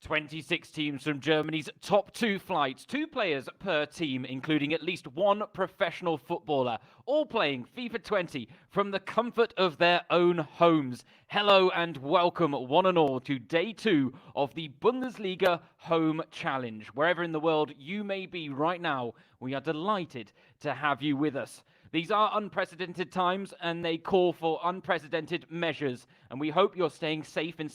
26 teams from Germany's top 2 flights, 2 players per team, including at least 1 professional footballer, all playing FIFA 20 from the comfort of their own homes. Hello and welcome, one and all, to day 2 of the Bundesliga Home Challenge. Wherever in the world you may be right now, we are delighted to have you with us. These are unprecedented times and they call for unprecedented measures, and we hope you're staying safe and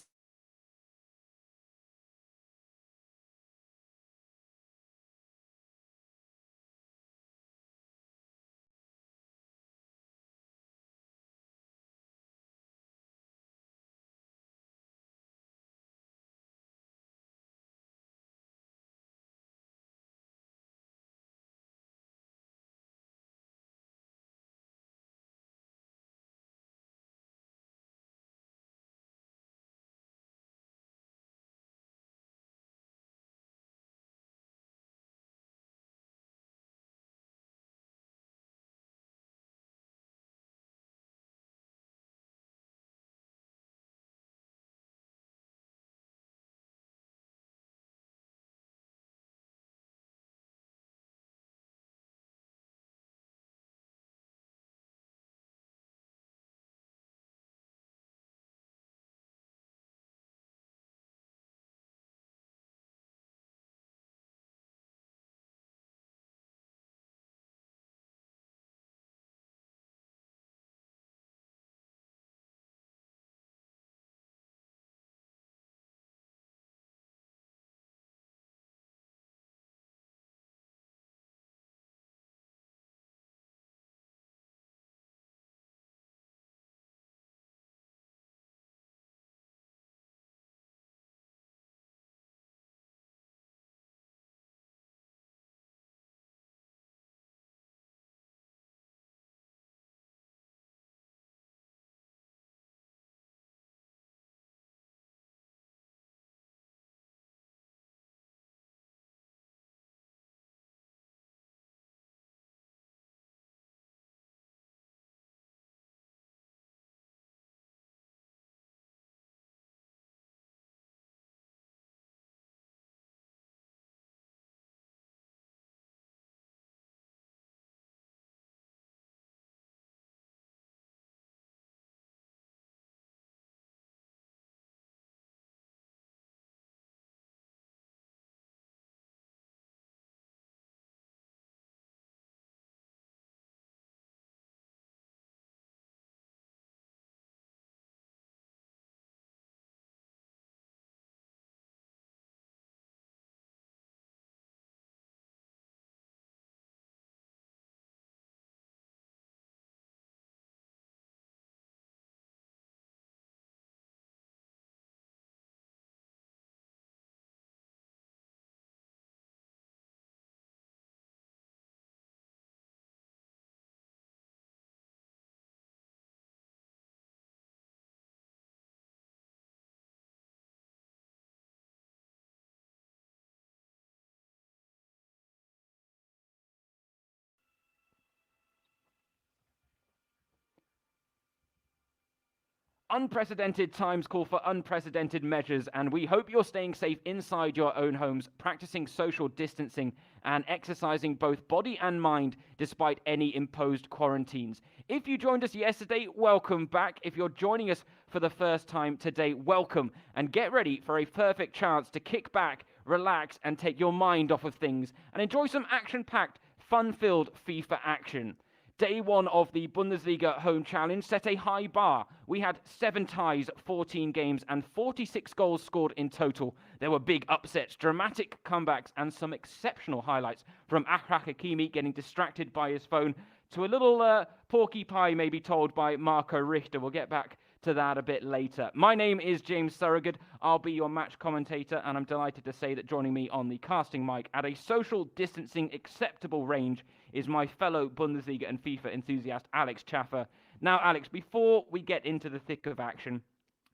unprecedented times call for unprecedented measures, and we hope you're staying safe inside your own homes, practicing social distancing and exercising both body and mind despite any imposed quarantines. If you joined us yesterday, welcome back. If you're joining us for the first time today, welcome, and get ready for a perfect chance to kick back, relax, and take your mind off of things and enjoy some action-packed, fun-filled FIFA action. Day 1 of the Bundesliga Home Challenge set a high bar. We had 7 ties, 14 games, and 46 goals scored in total. There were big upsets, dramatic comebacks, and some exceptional highlights, from Achraf Hakimi getting distracted by his phone to a little porky pie maybe told by Marco Richter. We'll get back to that a bit later. My name is James Surrogate. I'll be your match commentator, and I'm delighted to say that joining me on the casting mic at a social distancing acceptable range is my fellow Bundesliga and FIFA enthusiast, Alex Chaffer. Now, Alex, before we get into the thick of action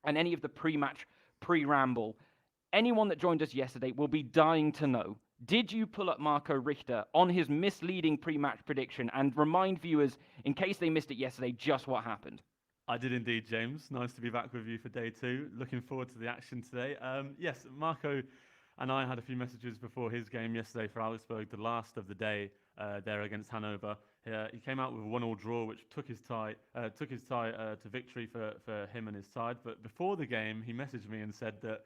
and any of the pre-match pre-ramble, anyone that joined us yesterday will be dying to know, did you pull up Marco Richter on his misleading pre-match prediction and remind viewers, in case they missed it yesterday, just what happened? I did indeed, James. Nice to be back with you for day 2. Looking forward to the action today. Yes, Marco And I had a few messages before his game yesterday for Augsburg, the last of the day there against Hanover. He came out with a 1-1 draw, which took his tie to victory for him and his side. But before the game, he messaged me and said that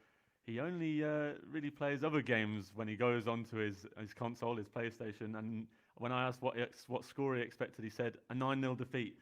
he only really plays other games when he goes onto his console, his PlayStation. And when I asked what score he expected, he said a 9-0 defeat.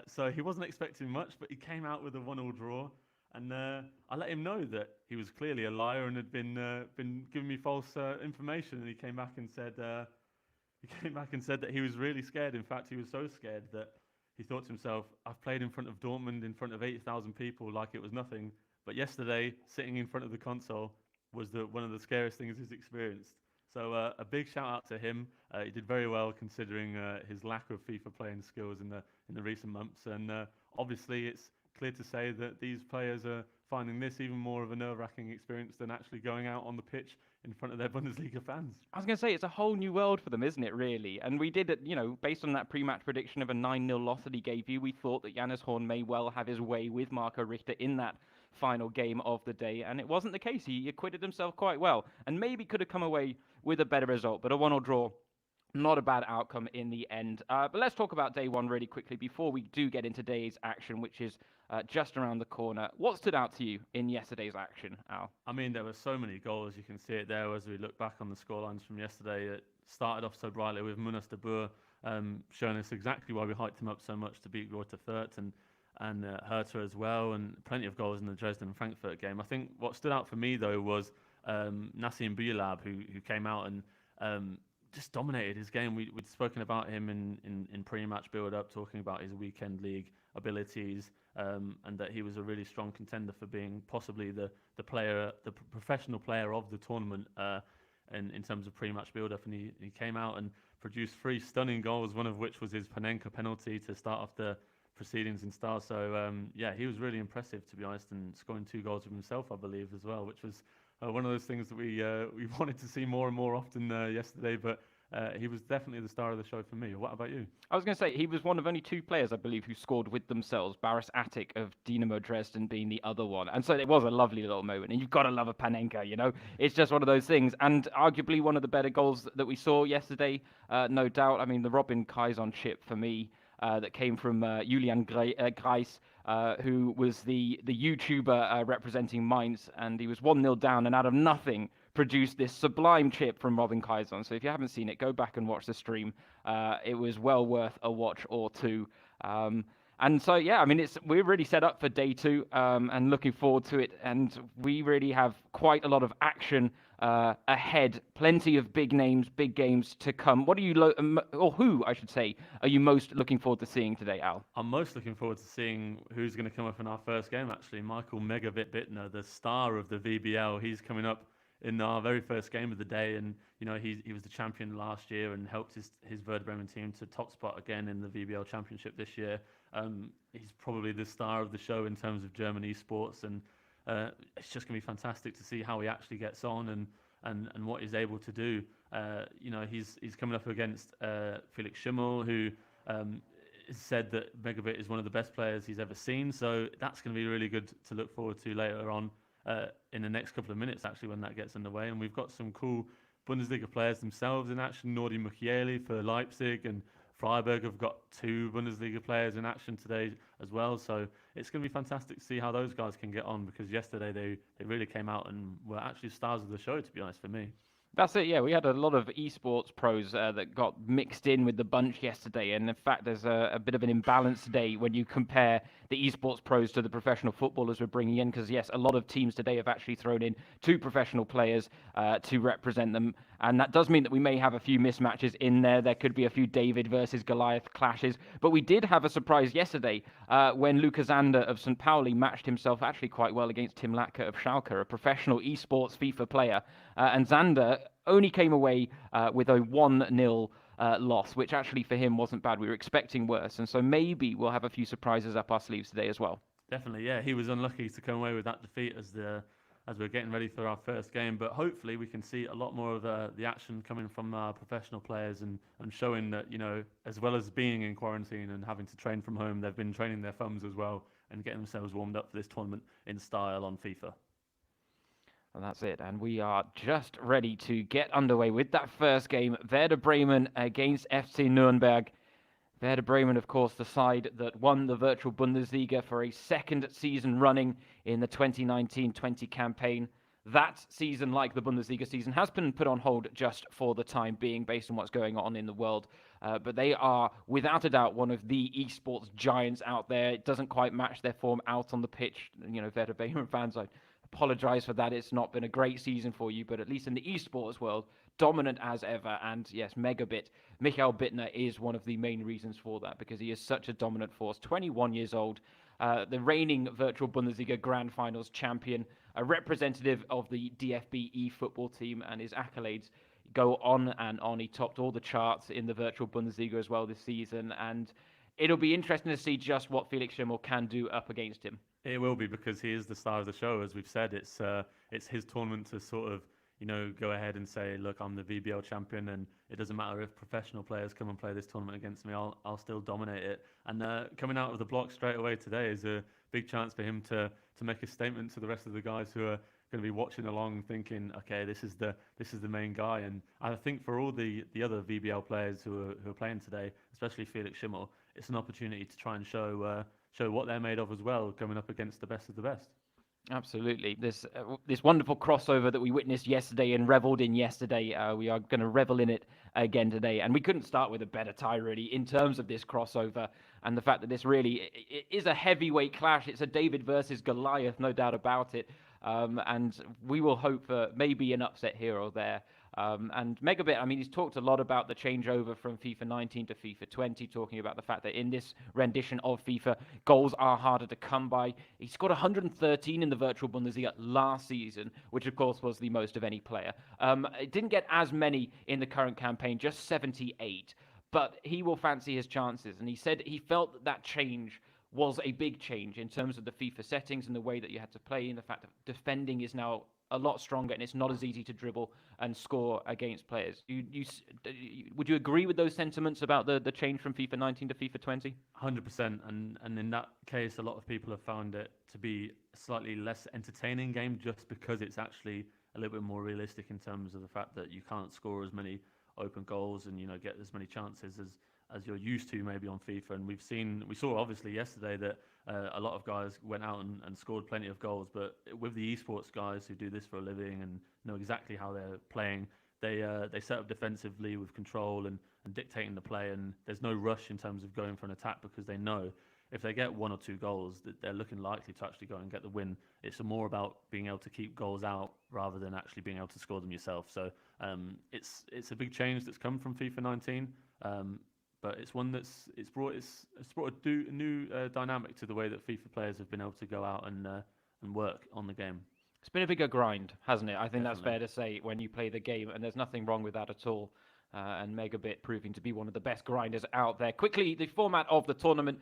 So he wasn't expecting much, but he came out with a 1-1 draw. And I let him know that he was clearly a liar and had been giving me false information. And he came back and said that he was really scared. In fact, he was so scared that he thought to himself, "I've played in front of Dortmund in front of 80,000 people like it was nothing. But yesterday, sitting in front of the console was one of the scariest things he's experienced." So a big shout out to him. He did very well considering his lack of FIFA playing skills in the recent months. And obviously, it's clear to say that these players are finding this even more of a nerve-wracking experience than actually going out on the pitch in front of their Bundesliga fans. I was going to say, it's a whole new world for them, isn't it, really? And we did it, based on that pre-match prediction of a 9-0 loss that he gave you, we thought that Johannes Horn may well have his way with Marco Richter in that final game of the day, and it wasn't the case. He acquitted himself quite well, and maybe could have come away with a better result, but a 1-1 draw, not a bad outcome in the end. But let's talk about day one really quickly before we do get into day's action, which is just around the corner. What stood out to you in yesterday's action, Al? I mean, there were so many goals. You can see it there as we look back on the scorelines from yesterday. It started off so brightly with Munas de Boer showing us exactly why we hyped him up so much to beat Greuther Fürth and Hertha as well, and plenty of goals in the Dresden and Frankfurt game. I think what stood out for me, though, was Nassim Buyalab, who came out and just dominated his game. We'd spoken about him in pre-match build-up, talking about his weekend league abilities, and that he was a really strong contender for being possibly the professional player of the tournament in terms of pre-match build-up. And he came out and produced 3 stunning goals, one of which was his Panenka penalty to start off the proceedings in style. So he was really impressive, to be honest, and scoring 2 goals with himself, I believe, as well, which was one of those things that we wanted to see more and more often yesterday. But he was definitely the star of the show for me. What about you? I was going to say, he was one of only 2 players, I believe, who scored with themselves, Baris Attic of Dynamo Dresden being the other one. And so it was a lovely little moment. And you've got to love a Panenka, It's just one of those things. And arguably one of the better goals that we saw yesterday, no doubt. I mean, the Robin Kaizen chip for me, that came from Julian Greis, who was the YouTuber representing Mainz, and he was 1-0 down, and out of nothing produced this sublime chip from Robin Kaizen. So if you haven't seen it, go back and watch the stream. It was well worth a watch or two. And so, we're really set up for day 2 and looking forward to it. And we really have quite a lot of action ahead. Plenty of big names, big games to come. What are you, who, I should say, are you most looking forward to seeing today, Al? I'm most looking forward to seeing who's going to come up in our first game, actually. Michael MegaBit Bittner, the star of the VBL. He's coming up in our very first game of the day, and he was the champion last year and helped his Werder Bremen team to top spot again in the VBL Championship this year. He's probably the star of the show in terms of German eSports, and it's just going to be fantastic to see how he actually gets on and what he's able to do. He's coming up against Felix Schimmel, who said that MegaBit is one of the best players he's ever seen, so that's going to be really good to look forward to later on in the next couple of minutes, actually, when that gets underway. And we've got some cool Bundesliga players themselves in action. Nordi Mukiele for Leipzig, and Freiburg have got 2 Bundesliga players in action today as well. So it's going to be fantastic to see how those guys can get on, because yesterday they really came out and were actually stars of the show, to be honest, for me. That's it, yeah. We had a lot of esports pros that got mixed in with the bunch yesterday, and in fact, there's a bit of an imbalance today when you compare the esports pros to the professional footballers we're bringing in, because yes, a lot of teams today have actually thrown in 2 professional players to represent them, and that does mean that we may have a few mismatches in there. There could be a few David versus Goliath clashes, but we did have a surprise yesterday when Lukas Zander of St. Pauli matched himself actually quite well against Tim Latka of Schalke, a professional esports FIFA player, and Zander only came away with a 1-0 loss, which actually for him wasn't bad. We were expecting worse, and so maybe we'll have a few surprises up our sleeves today as well. Definitely, yeah. He was unlucky to come away with that defeat as we're getting ready for our first game, but hopefully we can see a lot more of the action coming from our professional players and showing that, as well as being in quarantine and having to train from home, they've been training their thumbs as well and getting themselves warmed up for this tournament in style on FIFA. And that's it. And we are just ready to get underway with that first game. Werder Bremen against FC Nuremberg. Werder Bremen, of course, the side that won the virtual Bundesliga for a second season running in the 2019-20 campaign. That season, like the Bundesliga season, has been put on hold just for the time being based on what's going on in the world. But they are, without a doubt, one of the esports giants out there. It doesn't quite match their form out on the pitch. You know, Werder Bremen fans, I apologize for that. It's not been a great season for you, but at least in the esports world, dominant as ever. And yes, MegaBit, Michael Bittner is one of the main reasons for that, because he is such a dominant force. 21 years old, the reigning virtual Bundesliga Grand Finals champion, a representative of the DFB football team, and his accolades go on and on. He topped all the charts in the virtual Bundesliga as well this season, and it'll be interesting to see just what Felix Schimmel can do up against him. It will be, because he is the star of the show, as we've said. It's his tournament to sort of, you know, go ahead and say, look, I'm the VBL champion, and it doesn't matter if professional players come and play this tournament against me, I'll still dominate it. And coming out of the block straight away today is a big chance for him to make a statement to the rest of the guys who are going to be watching along, thinking, okay, this is the main guy. And I think for all the other VBL players who are playing today, especially Felix Schimmel, it's an opportunity to try and show what they're made of as well, coming up against the best of the best. Absolutely. This wonderful crossover that we witnessed yesterday and reveled in yesterday, we are going to revel in it again today. And we couldn't start with a better tie, really, in terms of this crossover and the fact that this really is a heavyweight clash. It's a David versus Goliath, no doubt about it. And we will hope for maybe an upset here or there. And MegaBit, I mean, he's talked a lot about the changeover from FIFA 19 to FIFA 20, talking about the fact that in this rendition of FIFA, goals are harder to come by. He scored 113 in the virtual Bundesliga last season, which of course was the most of any player. It didn't get as many in the current campaign, just 78, but he will fancy his chances. And he said he felt that change was a big change in terms of the FIFA settings and the way that you had to play, and the fact that defending is now a lot stronger and it's not as easy to dribble and score against players. Would you agree with those sentiments about the change from FIFA 19 to FIFA 20? 100%, and in that case, a lot of people have found it to be a slightly less entertaining game, just because it's actually a little bit more realistic in terms of the fact that you can't score as many open goals and, you know, get as many chances as you're used to maybe on FIFA. And we saw obviously yesterday that a lot of guys went out and scored plenty of goals, but with the esports guys who do this for a living and know exactly how they're playing, they set up defensively with control and dictating the play, and there's no rush in terms of going for an attack, because they know if they get 1 or 2 goals, that they're looking likely to actually go and get the win. It's more about being able to keep goals out rather than actually being able to score them yourself. So it's a big change that's come from FIFA 19. But it's one that's brought a new dynamic to the way that FIFA players have been able to go out and work on the game. It's been a bigger grind, hasn't it? I think that's Definitely. fair to say when you play the game, and there's nothing wrong with that at all. And MegaBit proving to be one of the best grinders out there. Quickly, the format of the tournament,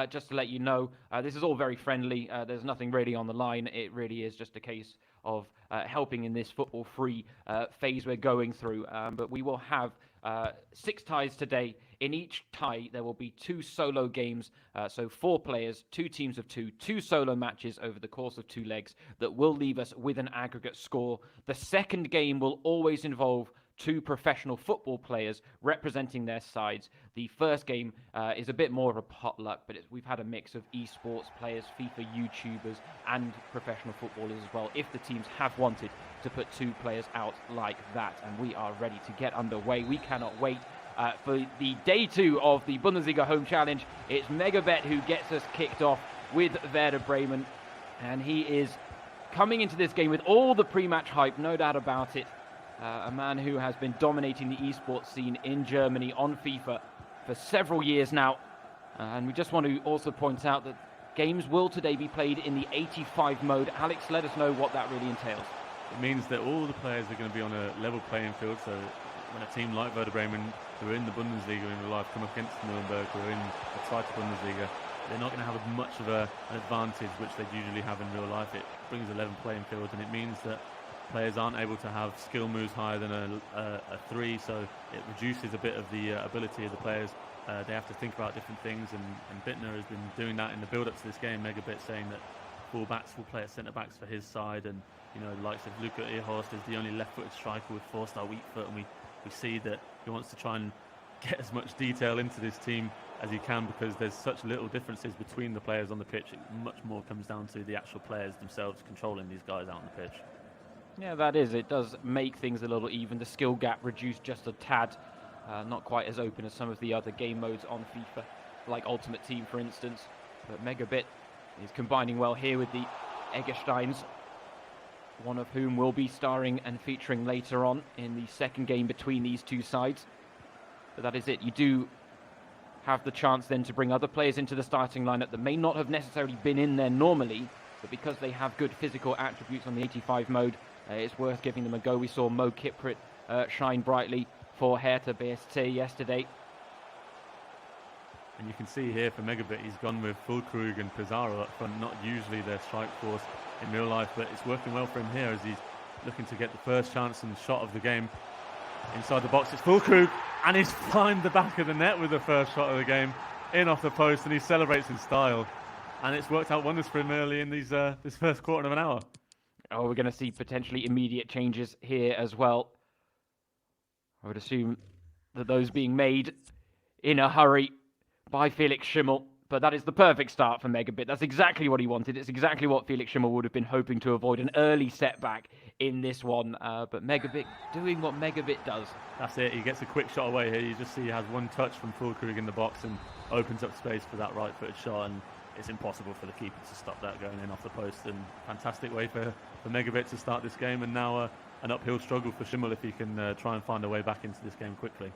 just to let you know, this is all very friendly. There's nothing really on the line. It really is just a case of helping in this football-free phase we're going through. But we will have 6 ties today. In each tie, there will be 2 solo games, so 4 players, 2 teams of 2 solo matches over the course of 2 legs that will leave us with an aggregate score. The second game will always involve 2 professional football players representing their sides. The first game is a bit more of a potluck, but we've had a mix of esports players, FIFA YouTubers, and professional footballers as well, if the teams have wanted to put 2 players out like that. And we are ready to get underway. We cannot wait for the day 2 of the Bundesliga Home Challenge. It's MegaBet who gets us kicked off with Werder Bremen, and he is coming into this game with all the pre-match hype, no doubt about it. A man who has been dominating the esports scene in Germany on FIFA for several years now. And we just want to also point out that games will today be played in the 85 mode. Alex, let us know what that really entails. It means that all the players are going to be on a level playing field. So when a team like Werder Bremen, who are in the Bundesliga in real life, come up against Nuremberg, who are in the Zweite Bundesliga, they're not going to have as much of an advantage which they usually have in real life. It brings a level playing field, and it means that players aren't able to have skill moves higher than a 3, so it reduces a bit of the ability of the players. They have to think about different things, and Bittner has been doing that in the build-up to this game. MegaBit saying that full-backs will play at centre-backs for his side, and you know, the likes of Luca Ehrhorst is the only left-footed striker with 4-star weak foot, and we see that he wants to try and get as much detail into this team as he can, because there's such little differences between the players on the pitch. It much more comes down to the actual players themselves controlling these guys out on the pitch. Yeah, that is. It does make things a little even. The skill gap reduced just a tad. Not quite as open as some of the other game modes on FIFA, like Ultimate Team, for instance. But MegaBit is combining well here with the Eggesteins, one of whom will be starring and featuring later on in the second game between these two sides. But that is it. You do have the chance then to bring other players into the starting lineup that may not have necessarily been in there normally, but because they have good physical attributes on the 85 mode, it's worth giving them a go. We saw Mo Kiprit shine brightly for Hertha BSC yesterday. And you can see here for MegaBit, he's gone with Füllkrug and Pizarro up front, not usually their strike force in real life, but it's working well for him here as he's looking to get the first chance and shot of the game. Inside the box, it's Füllkrug, and he's climbed the back of the net with the first shot of the game, in off the post, and he celebrates in style. And it's worked out wonders for him early in these, this first quarter of an hour. Oh, we're going to see potentially immediate changes here as well. I would assume that those being made in a hurry by Felix Schimmel, but that is the perfect start for MegaBit. That's exactly what he wanted. It's exactly what Felix Schimmel would have been hoping to avoid, an early setback in this one. But MegaBit doing what MegaBit does. That's it. He gets a quick shot away here. You just see he has one touch from Füllkrug in the box and opens up space for that right-footed shot, and it's impossible for the keeper to stop that going in off the post. And fantastic way for MegaBit to start this game, and now an uphill struggle for Schimmel if he can try and find a way back into this game quickly.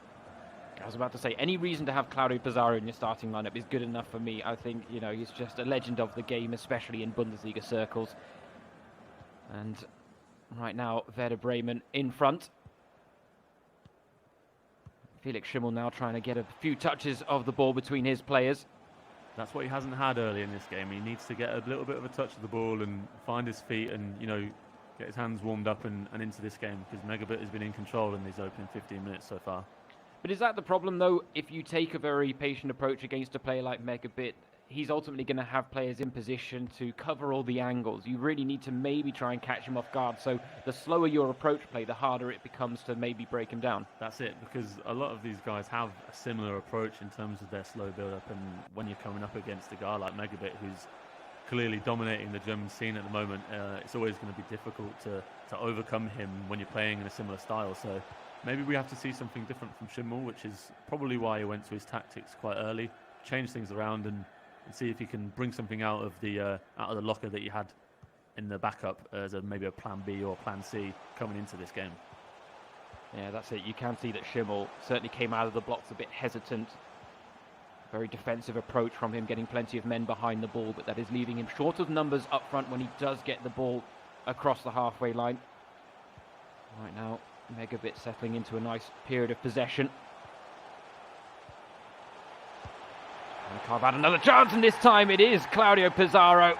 I was about to say, any reason to have Claudio Pizarro in your starting lineup is good enough for me. I think, you know, he's just a legend of the game, especially in Bundesliga circles. And right now, Werder Bremen in front. Felix Schimmel now trying to get a few touches of the ball between his players. That's what he hasn't had early in this game. He needs to get a little bit of a touch of the ball and find his feet and, you know, get his hands warmed up and into this game, because MegaBit has been in control in these opening 15 minutes so far. But is that the problem, though? If you take a very patient approach against a player like MegaBit, he's ultimately going to have players in position to cover all the angles. You really need to maybe try and catch him off guard. So the slower your approach play, the harder it becomes to maybe break him down. That's it, because a lot of these guys have a similar approach in terms of their slow build-up. And when you're coming up against a guy like MegaBit, who's clearly dominating the German scene at the moment, it's always going to be difficult to overcome him when you're playing in a similar style. So maybe we have to see something different from Schimmel, which is probably why he went to his tactics quite early, change things around and see if he can bring something out of the locker that he had in the backup as maybe a plan B or plan C coming into this game. Yeah, that's it. You can see that Schimmel certainly came out of the blocks a bit hesitant. Very defensive approach from him, getting plenty of men behind the ball, but that is leaving him short of numbers up front when he does get the ball across the halfway line. Right now, MegaBit settling into a nice period of possession. And carve out another chance, and this time it is Claudio Pizarro.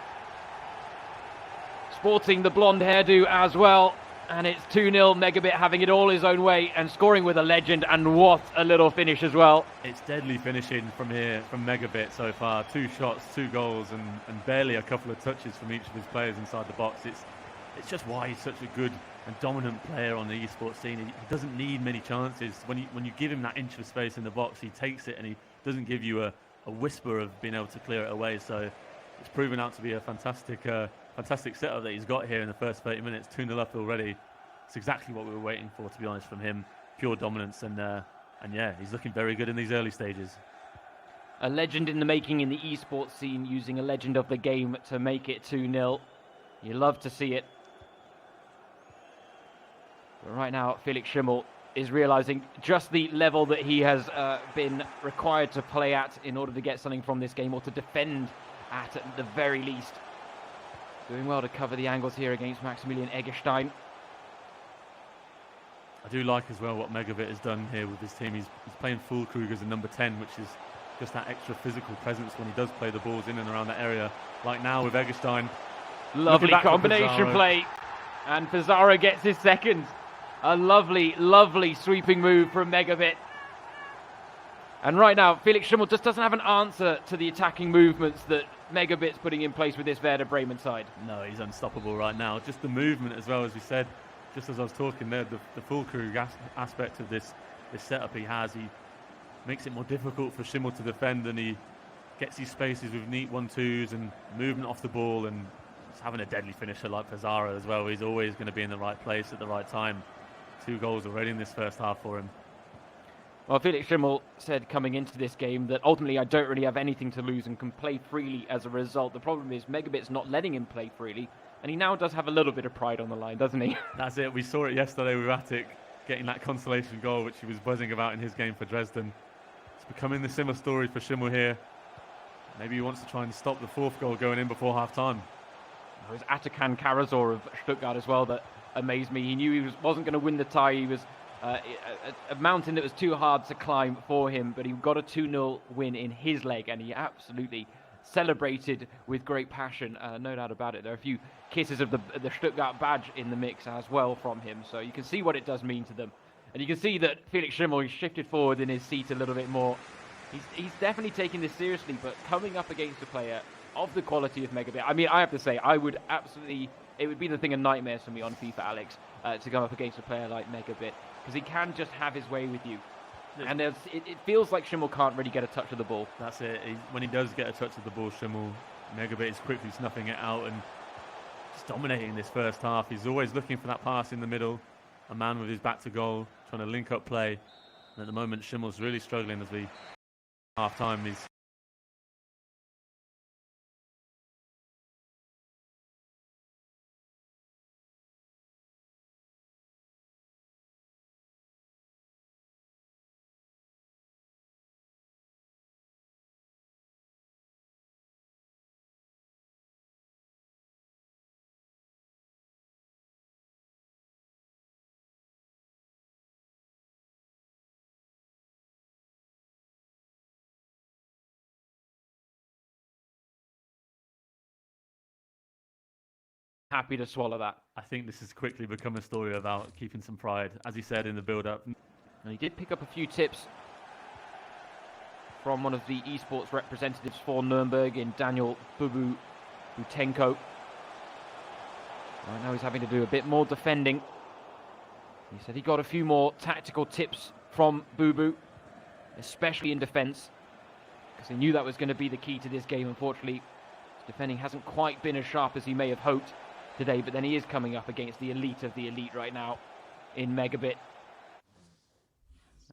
Sporting the blonde hairdo as well. And it's 2-0, MegaBit having it all his own way and scoring with a legend, and what a little finish as well. It's deadly finishing from here, from MegaBit so far. 2 shots, 2 goals, and barely a couple of touches from each of his players inside the box. It's just why he's such a good and dominant player on the esports scene. He doesn't need many chances. When you give him that inch of space in the box, he takes it and he doesn't give you a whisper of being able to clear it away. So it's proven out to be a fantastic setup that he's got here in the first 30 minutes. 2-0 up already. It's exactly what we were waiting for, to be honest, from him. Pure dominance, and yeah, he's looking very good in these early stages. A legend in the making in the esports scene, using a legend of the game to make it 2-0. You love to see it. But right now, Felix Schimmel is realizing just the level that he has been required to play at in order to get something from this game, or to defend at the very least. Doing well to cover the angles here against Maximilian Eggestein. I do like as well what MegaBit has done here with his team. He's playing Füllkrug as a number 10, which is just that extra physical presence when he does play the balls in and around that area. Like now with Eggestein. Lovely combination play. And Pizarro gets his second. A lovely, lovely sweeping move from MegaBit. And right now, Felix Schimmel just doesn't have an answer to the attacking movements that MegaBit's putting in place with this Werder Bremen side. No, he's unstoppable right now. Just the movement as well, as we said, just as I was talking there, the full crew aspect of this setup he has, he makes it more difficult for Schimmel to defend, and he gets these spaces with neat 1-2s and movement off the ball, and he's having a deadly finisher like Pizarro as well. He's always going to be in the right place at the right time. 2 goals already in this first half for him. Well, Felix Schimmel said coming into this game that ultimately I don't really have anything to lose and can play freely as a result. The problem is MegaBit's not letting him play freely, and he now does have a little bit of pride on the line, doesn't he? That's it. We saw it yesterday with Attic getting that consolation goal, which he was buzzing about in his game for Dresden. It's becoming the similar story for Schimmel here. Maybe he wants to try and stop the 4th goal going in before half-time. It was Atakan Karazor of Stuttgart as well that amazed me. He knew he wasn't going to win the tie. He was a mountain that was too hard to climb for him, but he got a 2-0 win in his leg, and he absolutely celebrated with great passion. No doubt about it. There are a few kisses of the Stuttgart badge in the mix as well from him, so you can see what it does mean to them. And you can see that Felix Schimmel has shifted forward in his seat a little bit more. He's definitely taking this seriously, but coming up against a player of the quality of MegaBit, I mean, I have to say, it would be the thing of nightmares for me on FIFA, Alex, to go up against a player like MegaBit, because he can just have his way with you. And it feels like Schimmel can't really get a touch of the ball. That's it. When he does get a touch of the ball, Schimmel, MegaBit is quickly snuffing it out and just dominating this first half. He's always looking for that pass in the middle, a man with his back to goal, trying to link up play. And at the moment, Schimmel's really struggling as we half-time. He's happy to swallow that. I think this has quickly become a story about keeping some pride, as he said in the build-up. And he did pick up a few tips from one of the eSports representatives for Nuremberg in Daniel Butenko. Right now he's having to do a bit more defending. He said he got a few more tactical tips from Bubu, especially in defence, because he knew that was going to be the key to this game. Unfortunately, his defending hasn't quite been as sharp as he may have hoped today, but then he is coming up against the elite of the elite right now in MegaBit.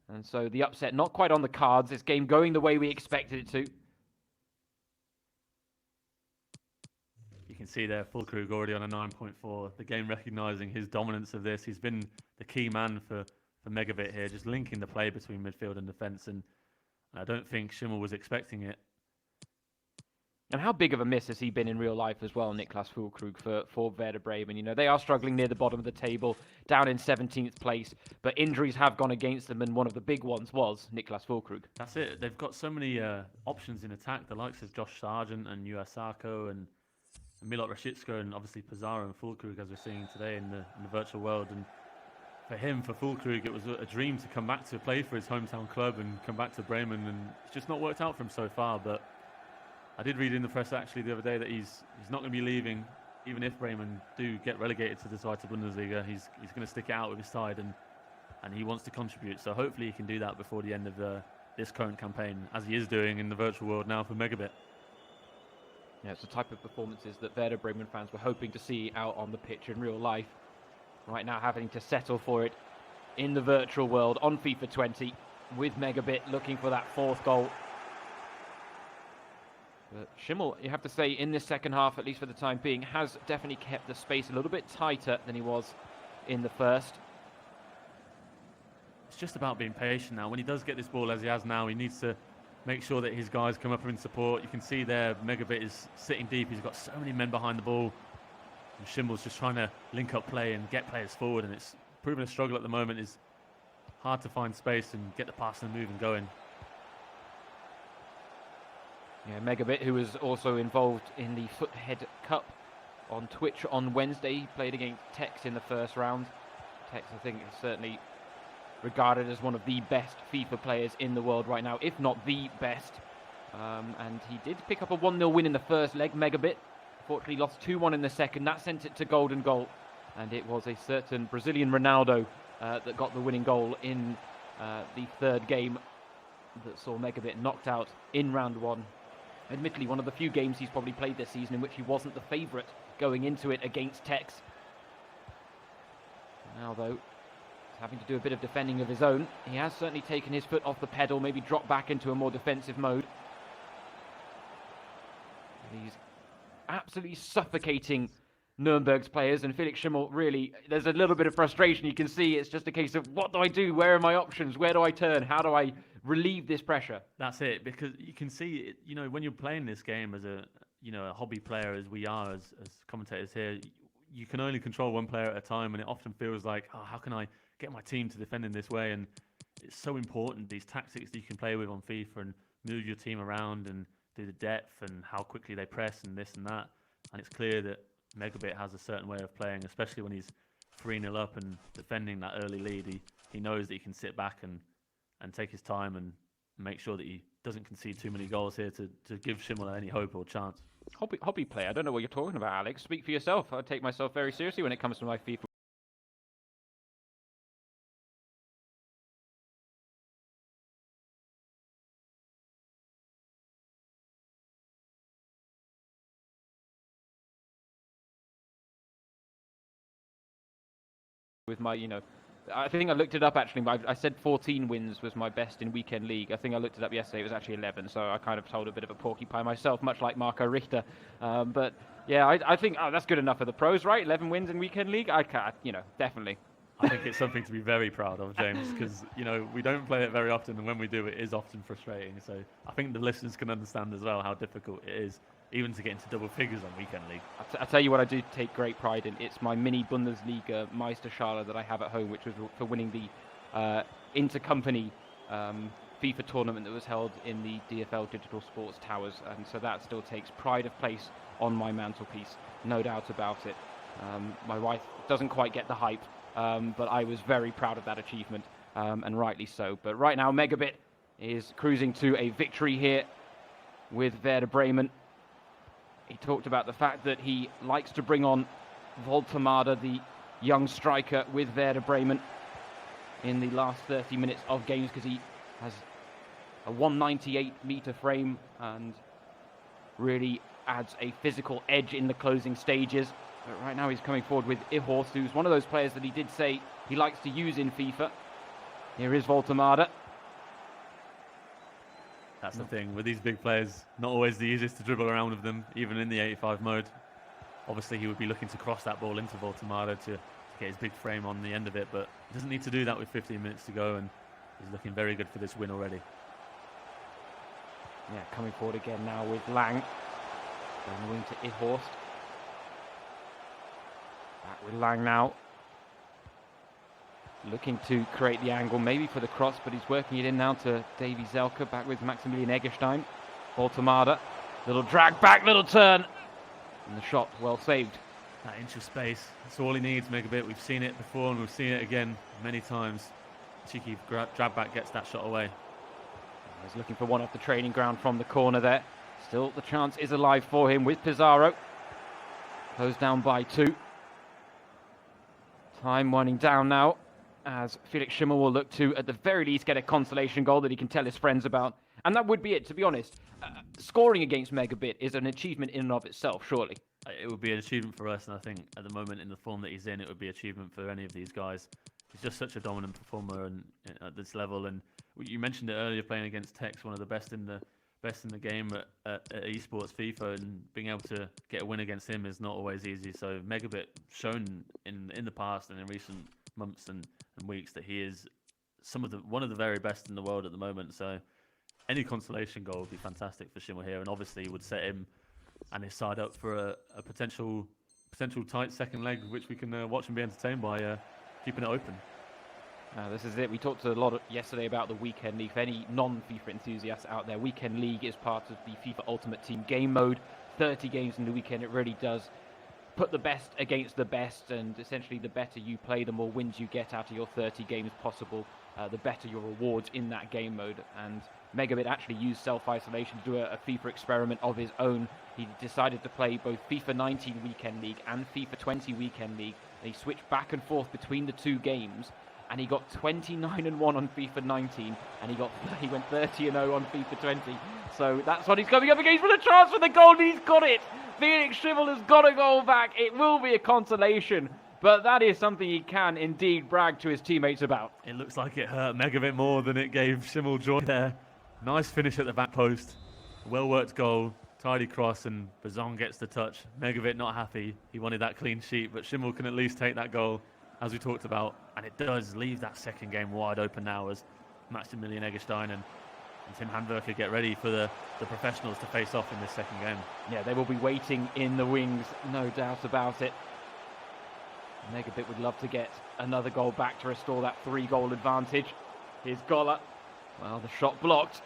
And so the upset not quite on the cards. This game going the way we expected it to. You can see there, Füllkrug already on a 9.4. The game recognising his dominance of this. He's been the key man for MegaBit here, just linking the play between midfield and defence. And I don't think Schimmel was expecting it. And how big of a miss has he been in real life as well, Niklas Füllkrug, for Werder Bremen? You know, they are struggling near the bottom of the table, down in 17th place, but injuries have gone against them, and one of the big ones was Niklas Füllkrug. That's it. They've got so many options in attack, the likes of Josh Sargent and Yuasako and Milot Rashica and obviously Pizarro and Füllkrug, as we're seeing today in the virtual world. And for Füllkrug, it was a dream to come back to play for his hometown club and come back to Bremen, and it's just not worked out for him so far. But I did read in the press actually the other day that he's not going to be leaving, even if Bremen do get relegated to the Zweite Bundesliga. He's going to stick it out with his side, and he wants to contribute. So hopefully he can do that before the end of this current campaign, as he is doing in the virtual world now for MegaBit. Yeah, it's the type of performances that Werder Bremen fans were hoping to see out on the pitch in real life. Right now having to settle for it in the virtual world on FIFA 20 with MegaBit looking for that 4th goal. But Schimmel, you have to say, in this second half, at least for the time being, has definitely kept the space a little bit tighter than he was in the first. It's just about being patient now. When he does get this ball as he has now, he needs to make sure that his guys come up in support. You can see there, MegaBit is sitting deep. He's got so many men behind the ball. And Schimmel's just trying to link up play and get players forward, and it's proven a struggle at the moment. It's hard to find space and get the pass and move and going. Yeah, MegaBit, who was also involved in the Foothead Cup on Twitch on Wednesday. He played against Tex in the first round. Tex, I think, is certainly regarded as one of the best FIFA players in the world right now, if not the best. And he did pick up a 1-0 win in the first leg, MegaBit. Unfortunately, lost 2-1 in the second. That sent it to golden goal. And it was a certain Brazilian Ronaldo that got the winning goal in the third game that saw MegaBit knocked out in round one. Admittedly, one of the few games he's probably played this season in which he wasn't the favourite going into it against Tex. Now, though, he's having to do a bit of defending of his own. He has certainly taken his foot off the pedal, maybe dropped back into a more defensive mode. He's absolutely suffocating Nuremberg's players, and Felix Schimmel, really, there's a little bit of frustration. You can see it's just a case of, what do I do? Where are my options? Where do I turn? How do I relieve this pressure? That's it, because you can see, when you're playing this game as a hobby player, as we are, as commentators here, you can only control one player at a time, and it often feels like, oh, how can I get my team to defend in this way? And it's so important, these tactics that you can play with on FIFA and move your team around and do the depth and how quickly they press and this and that. And it's clear that MegaBit has a certain way of playing, especially when he's 3-0 up and defending that early lead. He knows that he can sit back and take his time and make sure that he doesn't concede too many goals here to give Schimmel any hope or chance. Hobby player? I don't know what you're talking about, Alex. Speak for yourself. I take myself very seriously when it comes to my FIFA. With my, I think I looked it up actually. I said 14 wins was my best in weekend league. I think I looked it up yesterday. It was actually 11. So I kind of told a bit of a porcupine myself, much like Marco Richter. But yeah, I think that's good enough for the pros, right? 11 wins in weekend league. I can't, definitely. I think it's something to be very proud of, James, because we don't play it very often, and when we do, it is often frustrating. So I think the listeners can understand as well how difficult it is, even to get into double figures on weekend league. I tell you what, I do take great pride in. It's my mini Bundesliga Meisterschale that I have at home, which was for winning the intercompany FIFA tournament that was held in the DFL Digital Sports Towers, and so that still takes pride of place on my mantelpiece, no doubt about it. My wife doesn't quite get the hype, but I was very proud of that achievement, and rightly so. But right now, MegaBit is cruising to a victory here with Werder Bremen. He talked about the fact that he likes to bring on Voltemade, the young striker, with Werder Bremen in the last 30 minutes of games, because he has a 198-meter frame and really adds a physical edge in the closing stages. But right now he's coming forward with Ihorst, who's one of those players that he did say he likes to use in FIFA. Here is Voltemade. That's the thing, with these big players, not always the easiest to dribble around with them, even in the 85 mode. Obviously, he would be looking to cross that ball into Voltemade to get his big frame on the end of it, but he doesn't need to do that with 15 minutes to go, and he's looking very good for this win already. Yeah, coming forward again now with Lang. Down the wing to Ihorst. Back with Lang now. Looking to create the angle, maybe for the cross, but he's working it in now to Davy Zelka. Back with Maximilian Eggestein. Voltemade. Little drag back, little turn. And the shot, well saved. That inch of space, that's all he needs, MegaBit. We've seen it before and we've seen it again many times. Cheeky drag back gets that shot away. He's looking for one off the training ground from the corner there. Still, the chance is alive for him with Pizarro. Closed down by 2. Time winding down now, as Felix Schimmel will look to, at the very least, get a consolation goal that he can tell his friends about. And that would be it, to be honest. Scoring against MegaBit is an achievement in and of itself, surely. It would be an achievement for us, and I think at the moment, in the form that he's in, it would be an achievement for any of these guys. He's just such a dominant performer and at this level. And you mentioned it earlier, playing against Tex, one of the best in the game at eSports FIFA, and being able to get a win against him is not always easy. So MegaBit shown in the past and in recent months and weeks that he is one of the very best in the world at the moment. So any consolation goal would be fantastic for Schimmel here, and obviously would set him and his side up for a potential tight second leg, which we can watch and be entertained by keeping it open. This is it. We talked a lot yesterday about the Weekend League. For any non-FIFA enthusiasts out there, Weekend League is part of the FIFA Ultimate Team game mode. 30 games in the weekend. It really does put the best against the best, and essentially the better you play, the more wins you get out of your 30 games possible the better your rewards in that game mode. And MegaBit actually used self-isolation to do a FIFA experiment of his own. He decided to play both FIFA 19 Weekend League and FIFA 20 Weekend League. And he switched back and forth between the two games. And he got 29-1 on FIFA 19, and he went 30-0 on FIFA 20. So that's what he's coming up against for the chance for the goal, and he's got it. Felix Schimmel has got a goal back. It will be a consolation, but that is something he can indeed brag to his teammates about. It looks like it hurt MegaBit more than it gave Schimmel joy there. Nice finish at the back post. Well-worked goal, tidy cross, and Bazon gets the touch. MegaBit not happy. He wanted that clean sheet, but Schimmel can at least take that goal, as we talked about, and it does leave that second game wide open now as Maximilian Eggestein and Tim Handwerker get ready for the professionals to face off in this second game. Yeah, they will be waiting in the wings, no doubt about it. MegaBit would love to get another goal back to restore that 3-goal advantage. Here's Goller. Well, the shot blocked.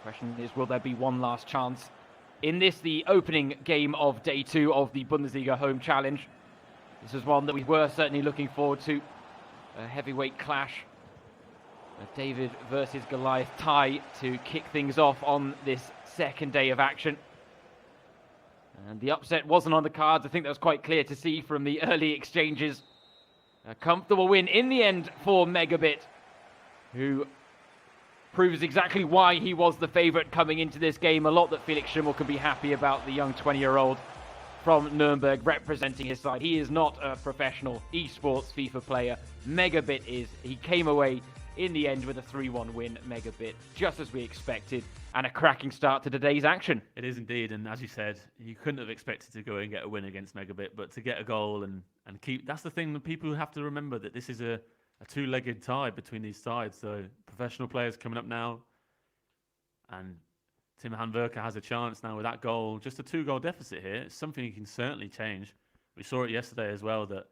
Question is, will there be one last chance in this, the opening game of day 2 of the Bundesliga home challenge? This is one that we were certainly looking forward to. A heavyweight clash. A David versus Goliath tie to kick things off on this second day of action. And the upset wasn't on the cards. I think that was quite clear to see from the early exchanges. A comfortable win in the end for MegaBit, who proves exactly why he was the favourite coming into this game. A lot that Felix Schimmel can be happy about, the young 20-year-old from Nuremberg representing his side. He is not a professional eSports FIFA player. MegaBit is. He came away in the end with a 3-1 win, MegaBit, just as we expected, and a cracking start to today's action. It is indeed, and as you said, you couldn't have expected to go and get a win against MegaBit, but to get a goal and keep... That's the thing that people have to remember, that this is a two-legged tie between these sides. So professional players coming up now, and Tim Handwerker has a chance now with that goal. Just a 2-goal deficit here. It's something he can certainly change. We saw it yesterday as well, that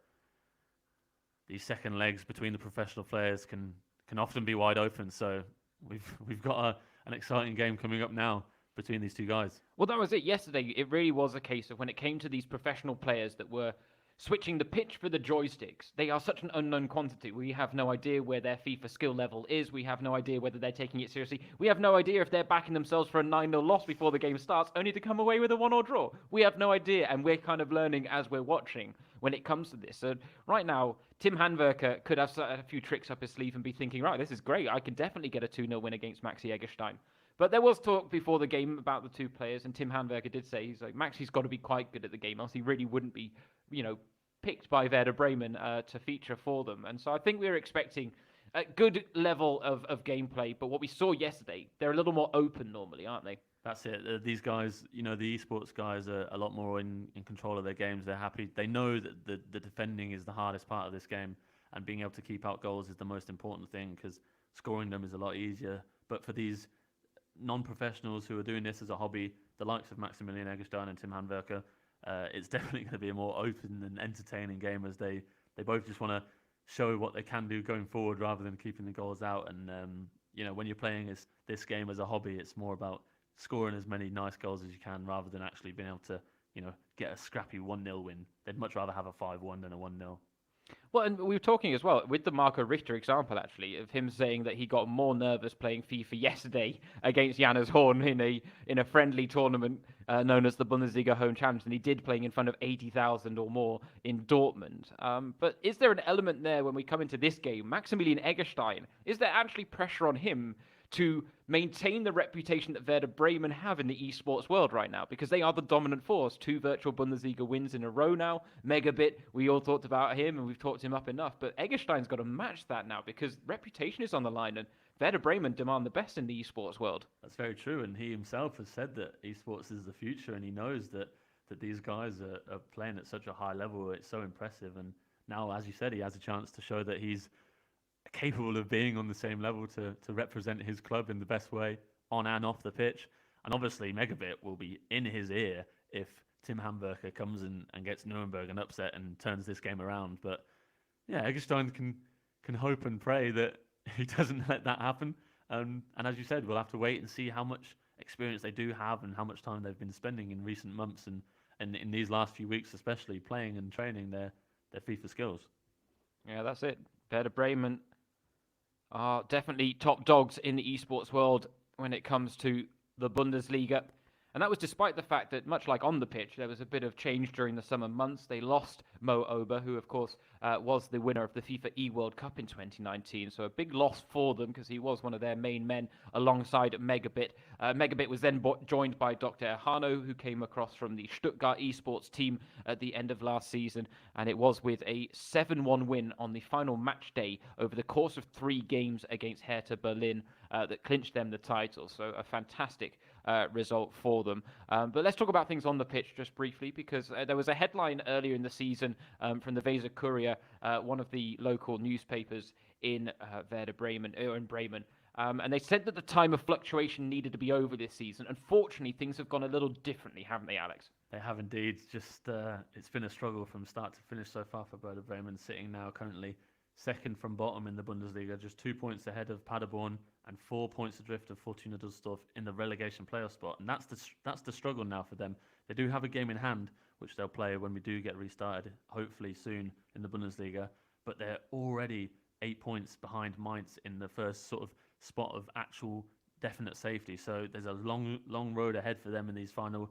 these second legs between the professional players can often be wide open. So we've got an exciting game coming up now between these two guys. Well, that was it yesterday. It really was a case of when it came to these professional players that were switching the pitch for the joysticks. They are such an unknown quantity. We have no idea where their FIFA skill level is. We have no idea whether they're taking it seriously. We have no idea if they're backing themselves for a 9-0 loss before the game starts, only to come away with a 1-1 draw. We have no idea, and we're kind of learning as we're watching when it comes to this. So right now, Tim Handwerker could have a few tricks up his sleeve and be thinking, right, this is great. I can definitely get a 2-0 win against Maxi Eggestein. But there was talk before the game about the two players, and Tim Handwerker did say, he's like, Maxi's got to be quite good at the game, else he really wouldn't be, picked by Werder Bremen to feature for them. And so I think we were expecting a good level of gameplay, but what we saw yesterday, they're a little more open normally, aren't they? That's it. These guys, the esports guys are a lot more in control of their games. They're happy. They know that the defending is the hardest part of this game, and being able to keep out goals is the most important thing, because scoring them is a lot easier. But for these non-professionals who are doing this as a hobby, the likes of Maximilian Eggestein and Tim Handwerker, it's definitely going to be a more open and entertaining game, as they both just want to show what they can do going forward rather than keeping the goals out. And when you're playing this game as a hobby, it's more about scoring as many nice goals as you can rather than actually being able to get a scrappy 1-0 win. They'd much rather have a 5-1 than a 1-0. Well, and we were talking as well with the Marco Richter example, actually, of him saying that he got more nervous playing FIFA yesterday against Janus Horn in a friendly tournament known as the Bundesliga Home Challenge than he did playing in front of 80,000 or more in Dortmund. But is there an element there when we come into this game, Maximilian Eggestein, is there actually pressure on him to maintain the reputation that Werder Bremen have in the esports world right now, because they are the dominant force? 2 virtual Bundesliga wins in a row now. MegaBit, we all talked about him and we've talked him up enough, but Eggestein's got to match that now because reputation is on the line and Werder Bremen demand the best in the esports world. That's very true, and he himself has said that esports is the future, and he knows that these guys are playing at such a high level. It's so impressive, and now, as you said, he has a chance to show that he's capable of being on the same level to represent his club in the best way on and off the pitch. And obviously MegaBit will be in his ear if Tim Handwerker comes and gets Nuremberg an upset and turns this game around. But yeah, Eggestein can hope and pray that he doesn't let that happen. And as you said, we'll have to wait and see how much experience they do have and how much time they've been spending in recent months and in these last few weeks, especially playing and training their FIFA skills. Yeah, that's it. Werder Bremen are definitely top dogs in the esports world when it comes to the Bundesliga. And that was despite the fact that, much like on the pitch, there was a bit of change during the summer months. They lost Mo Ober, who, of course, was the winner of the FIFA E-World Cup in 2019. So a big loss for them because he was one of their main men alongside MegaBit. MegaBit was then joined by Dr. Erhano, who came across from the Stuttgart eSports team at the end of last season. And it was with a 7-1 win on the final match day over the course of 3 games against Hertha Berlin that clinched them the title. So a fantastic result for them. But let's talk about things on the pitch just briefly, because there was a headline earlier in the season from the Weser Courier, one of the local newspapers in Werder Bremen, or in Bremen. And they said that the time of fluctuation needed to be over this season. Unfortunately, things have gone a little differently, haven't they, Alex? They have indeed. Just it's been a struggle from start to finish so far for Werder Bremen, sitting now currently second from bottom in the Bundesliga, just 2 points ahead of Paderborn and 4 points adrift of Fortuna Düsseldorf in the relegation playoff spot. And that's the struggle now for them. They do have a game in hand, which they'll play when we do get restarted, hopefully soon in the Bundesliga. But they're already 8 points behind Mainz in the first sort of spot of actual definite safety. So there's a long road ahead for them in these final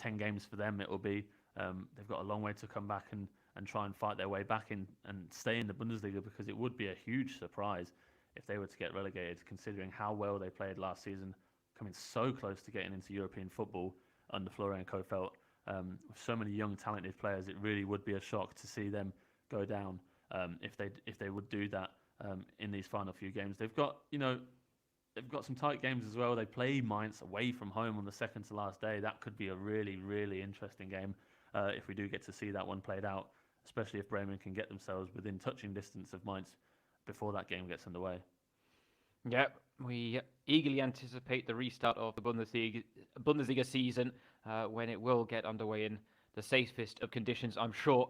10 games for them. It will be. They've got a long way to come back and try and fight their way back in and stay in the Bundesliga, because it would be a huge surprise if they were to get relegated, considering how well they played last season, coming so close to getting into European football under Florian Kohfeldt. With so many young, talented players, it really would be a shock to see them go down if they would do that in these final few games. They've got some tight games as well. They play Mainz away from home on the second to last day. That could be a really, really interesting game if we do get to see that one played out, especially if Bremen can get themselves within touching distance of Mainz before that game gets underway. Yep, we eagerly anticipate the restart of the Bundesliga season when it will get underway in the safest of conditions, I'm sure.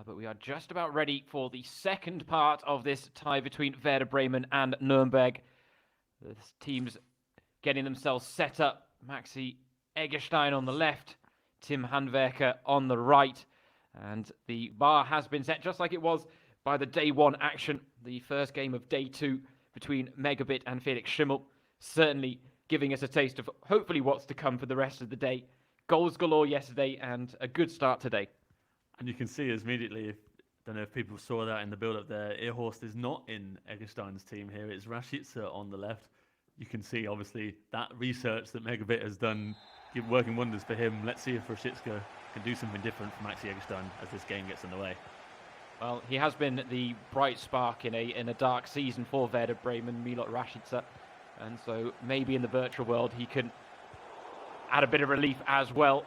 But we are just about ready for the second part of this tie between Werder Bremen and Nuremberg. The teams getting themselves set up. Maxi Eggestein on the left, Tim Handwerker on the right. And the bar has been set just like it was by the day one action. The first game of day 2 between MegaBit and Felix Schimmel. Certainly giving us a taste of hopefully what's to come for the rest of the day. Goals galore yesterday and a good start today. And you can see immediately, don't know if people saw that in the build-up there, Earhorst is not in Eggestein's team here. It's Rashica on the left. You can see, obviously, that research that MegaBit has done working wonders for him. Let's see if Rashica can do something different for Maxi Eggestein as this game gets underway. Well, he has been the bright spark in a dark season for Werder Bremen, Milot Rashica. And so maybe in the virtual world he can add a bit of relief as well.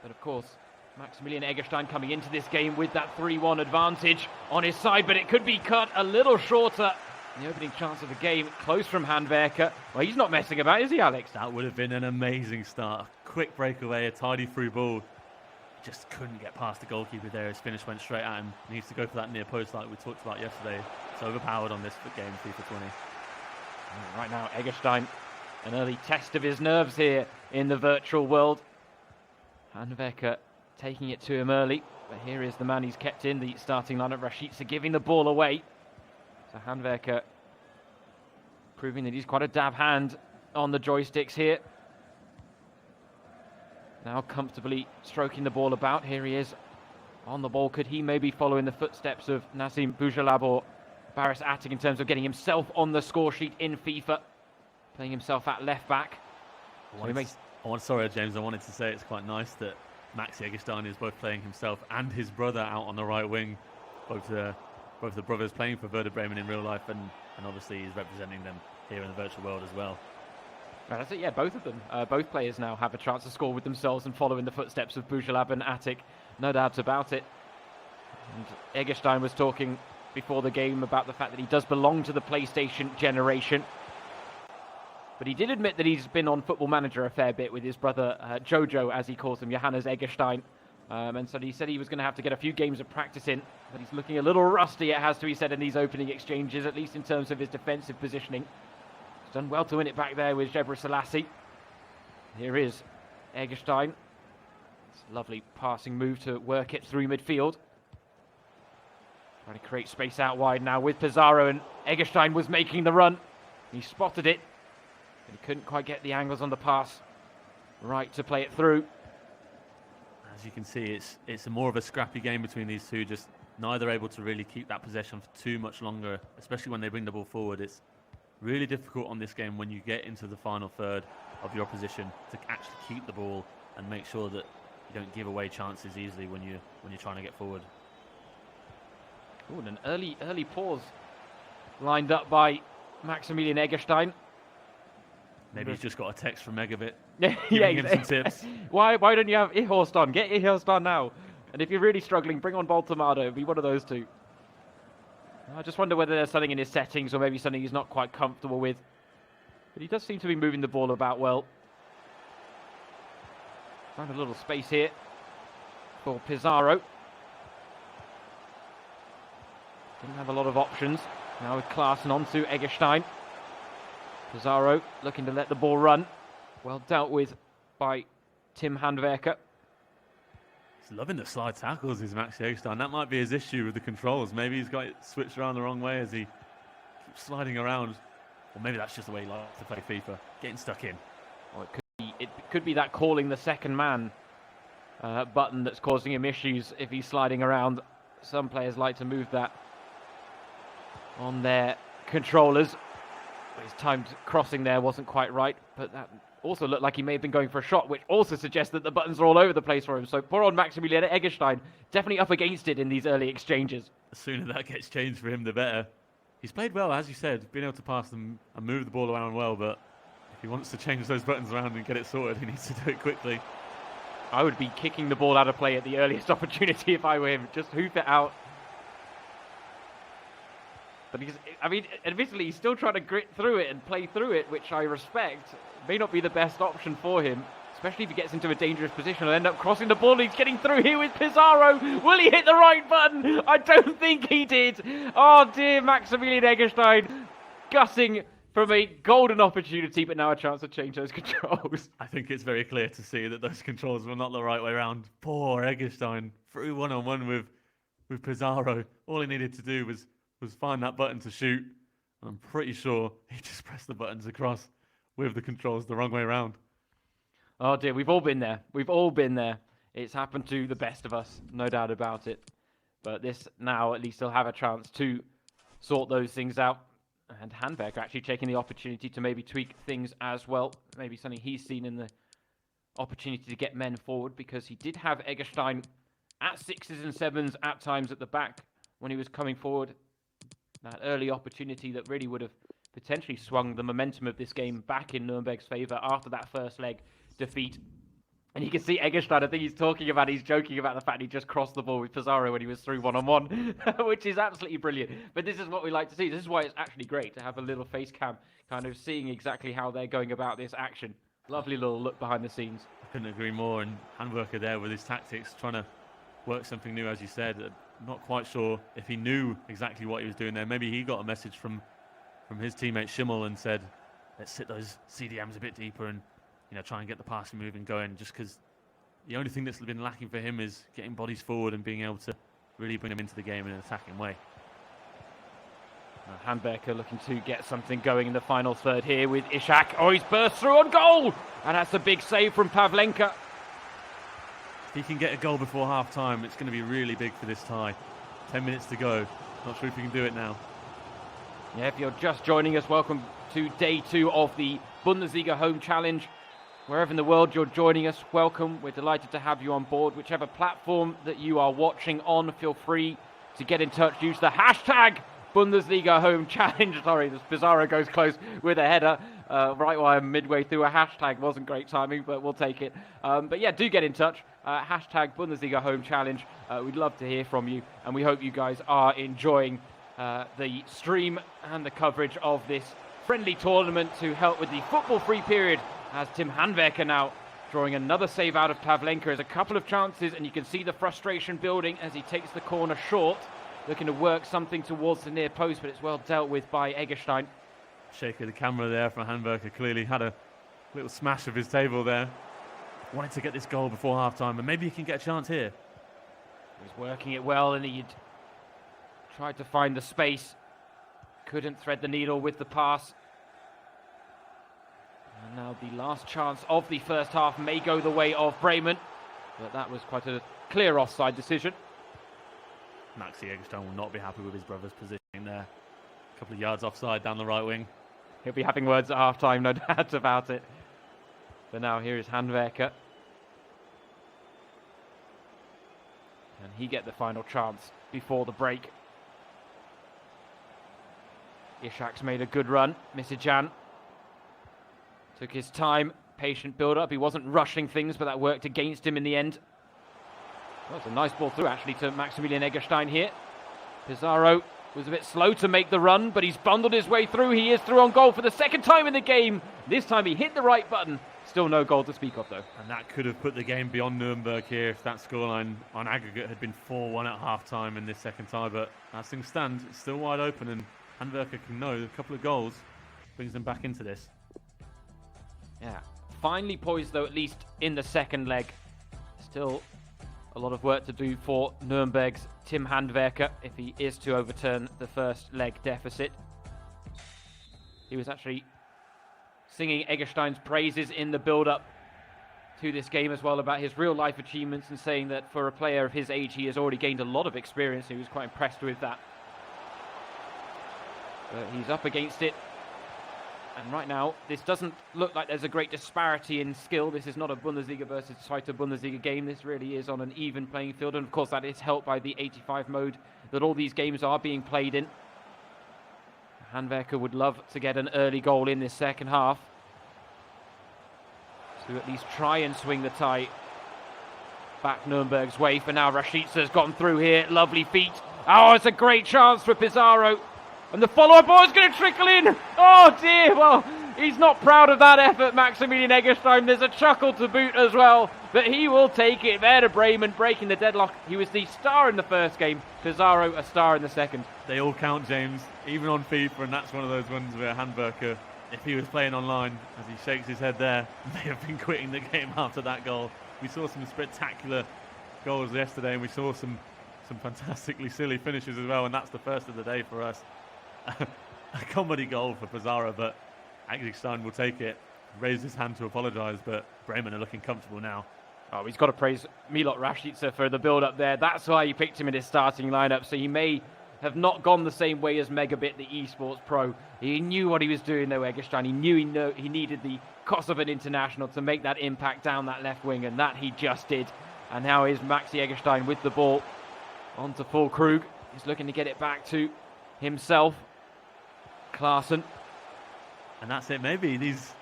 But of course, Maximilian Eggestein coming into this game with that 3-1 advantage on his side, but it could be cut a little shorter. The opening chance of the game, close from Handwerker. Well, he's not messing about, is he, Alex? That would have been an amazing start. A quick breakaway, a tidy through ball. Just couldn't get past the goalkeeper there. His finish went straight at him. He needs to go for that near post like we talked about yesterday. It's overpowered on this game, FIFA 20. Right now, Eggestein, an early test of his nerves here in the virtual world. Handwerker taking it to him early, but here is the man he's kept in the starting lineup. Rashica giving the ball away. So Handwerker proving that he's quite a dab hand on the joysticks here. Now comfortably stroking the ball about. Here he is on the ball. Could he maybe follow in the footsteps of Nassim Boujalab or Baris Attic in terms of getting himself on the score sheet in FIFA, playing himself at left back? Sorry, James, I wanted to say it's quite nice that Maxi Eggestein is both playing himself and his brother out on the right wing. Both the brothers playing for Werder Bremen in real life, and obviously he's representing them here in the virtual world as well. That's it, yeah, both of them. Both players now have a chance to score with themselves and follow in the footsteps of Boujalab and Attic. No doubt about it. And Eggestein was talking before the game about the fact that he does belong to the PlayStation generation. But he did admit that he's been on Football Manager a fair bit with his brother Jojo, as he calls him, Johannes Eggestein. And so he said he was going to have to get a few games of practice in, but he's looking a little rusty, it has to be said, in these opening exchanges, at least in terms of his defensive positioning. He's done well to win it back there with Jebra Selassie. Here is Eggestein. It's a lovely passing move to work it through midfield. Trying to create space out wide now with Pizarro, and Eggestein was making the run. He spotted it, but he couldn't quite get the angles on the pass right to play it through. As you can see, it's more of a scrappy game between these two, just neither able to really keep that possession for too much longer, especially when they bring the ball forward. It's really difficult on this game when you get into the final third of your opposition to actually keep the ball and make sure that you don't give away chances easily when you're trying to get forward. Ooh, and an early pause lined up by Maximilian Eggestein. Maybe he's just got a text from MegaBit Yeah, giving him some tips. Why don't you have Ihorst on? Get Ihorst on now. And if you're really struggling, bring on Baltomado. It'll be one of those two. I just wonder whether there's something in his settings or maybe something he's not quite comfortable with. But he does seem to be moving the ball about well. Found a little space here for Pizarro. Didn't have a lot of options. Now with Klaassen on to Eggestein. Pizarro looking to let the ball run. Well dealt with by Tim Handwerker. He's loving the slide tackles, is Max Eggestein. That might be his issue with the controls. Maybe he's got it switched around the wrong way as he keeps sliding around. Or maybe that's just the way he likes to play FIFA, getting stuck in. Or it could be that calling the second man button that's causing him issues if he's sliding around. Some players like to move that on their controllers. His timed crossing there wasn't quite right, but that also looked like he may have been going for a shot, which also suggests that the buttons are all over the place for him. So poor old Maximilian Eggestein definitely up against it in these early exchanges. The sooner that gets changed for him, the better. He's played well, as you said, being able to pass them and move the ball around well, but if he wants to change those buttons around and get it sorted, he needs to do it quickly. I would be kicking the ball out of play at the earliest opportunity if I were him. Just hoof it out. But admittedly, he's still trying to grit through it and play through it, which I respect. May not be the best option for him, especially if he gets into a dangerous position. He'll end up crossing the ball. He's getting through here with Pizarro. Will he hit the right button? I don't think he did. Oh dear, Maximilian Eggestein gussing from a golden opportunity, but now a chance to change those controls. I think it's very clear to see that those controls were not the right way around. Poor Eggestein through one-on-one with Pizarro. All he needed to do was find that button to shoot. And I'm pretty sure he just pressed the buttons across with the controls the wrong way around. Oh dear, we've all been there. We've all been there. It's happened to the best of us, no doubt about it. But this now at least he'll have a chance to sort those things out. And Handwerker actually taking the opportunity to maybe tweak things as well. Maybe something he's seen in the opportunity to get men forward, because he did have Eggestein at 6s and 7s at times at the back when he was coming forward. That early opportunity that really would have potentially swung the momentum of this game back in Nuremberg's favour after that first leg defeat. And you can see Eggestein, I think he's joking about the fact he just crossed the ball with Pizarro when he was through one-on-one, which is absolutely brilliant. But this is what we like to see. This is why it's actually great to have a little face cam, kind of seeing exactly how they're going about this action. Lovely little look behind the scenes. I couldn't agree more. And Handwerker there with his tactics, trying to work something new, as you said. Not quite sure if he knew exactly what he was doing there. Maybe he got a message from his teammate Schimmel and said, let's sit those CDMs a bit deeper and try and get the passing moving going, just because the only thing that's been lacking for him is getting bodies forward and being able to really bring them into the game in an attacking way. Handwerker looking to get something going in the final third here with Ishak. Oh, he's burst through on goal! And that's a big save from Pavlenka. If he can get a goal before half-time, it's going to be really big for this tie. 10 minutes to go. Not sure if he can do it now. Yeah, if you're just joining us, welcome to day 2 of the Bundesliga Home Challenge. Wherever in the world you're joining us, welcome. We're delighted to have you on board. Whichever platform that you are watching on, feel free to get in touch. Use the hashtag Bundesliga Home Challenge. Sorry, this Pizarro goes close with a header. Right while I'm midway through a hashtag. Wasn't great timing, but we'll take it. But yeah, do get in touch. Hashtag Bundesliga Home Challenge. We'd love to hear from you. And we hope you guys are enjoying the stream and the coverage of this friendly tournament to help with the football-free period, as Tim Handwerker now drawing another save out of Pavlenka. There's a couple of chances, and you can see the frustration building as he takes the corner short, looking to work something towards the near post, but it's well dealt with by Eggestein. Shake of the camera there from Handwerker. Clearly had a little smash of his table there. Wanted to get this goal before half-time, and maybe he can get a chance here. He's working it well, and he'd Tried to find the space. Couldn't thread the needle with the pass. And now the last chance of the first half may go the way of Bremen. But that was quite a clear offside decision. Maxi Eggestein will not be happy with his brother's positioning there. A couple of yards offside down the right wing. He'll be having words at half-time, no doubt about it. But now here is Handwerker. Can he get the final chance before the break? Ishak's made a good run. Misijan took his time, patient build-up. He wasn't rushing things, but that worked against him in the end. Well, it's a nice ball through, actually, to Maximilian Eggestein here. Pizarro was a bit slow to make the run, but he's bundled his way through. He is through on goal for the second time in the game. This time he hit the right button. Still no goal to speak of, though. And that could have put the game beyond Nuremberg here if that scoreline on aggregate had been 4-1 at half-time in this second tie. But as things stand, it's still wide open, and Handwerker can know a couple of goals brings them back into this. Yeah, finally poised, though, at least in the second leg. Still a lot of work to do for Nuremberg's Tim Handwerker if he is to overturn the first leg deficit. He was actually singing Eggestein's praises in the build-up to this game as well about his real-life achievements, and saying that for a player of his age, he has already gained a lot of experience. He was quite impressed with that. But he's up against it. And right now, this doesn't look like there's a great disparity in skill. This is not a Bundesliga versus Zweite Bundesliga game. This really is on an even playing field. And of course, that is helped by the 85 mode that all these games are being played in. Handwerker would love to get an early goal in this second half, to at least try and swing the tie back Nuremberg's way. For now, Rashica's gone through here. Lovely feet. Oh, it's a great chance for Pizarro. And the follow-up ball is going to trickle in. Oh dear, well, he's not proud of that effort, Maximilian Eggestein. There's a chuckle to boot as well, but he will take it. Werder Bremen breaking the deadlock. He was the star in the first game. Pizarro a star in the second. They all count, James, even on FIFA, and that's one of those ones where Handwerker, if he was playing online, as he shakes his head there, may have been quitting the game after that goal. We saw some spectacular goals yesterday, and we saw some fantastically silly finishes as well, and that's the first of the day for us. A comedy goal for Pizarro, but Eggestein will take it, raise his hand to apologise, but Bremen are looking comfortable now. Oh, he's got to praise Milot Rashica for the build-up there. That's why he picked him in his starting lineup, so he may have not gone the same way as MegaBit, the eSports Pro. He knew what he was doing, though, Eggestein. He knew he needed the Kosovan international to make that impact down that left wing, and that he just did. And now is Maxi Eggestein with the ball onto Füllkrug. He's looking to get it back to himself. Klaassen. And that's it. Maybe these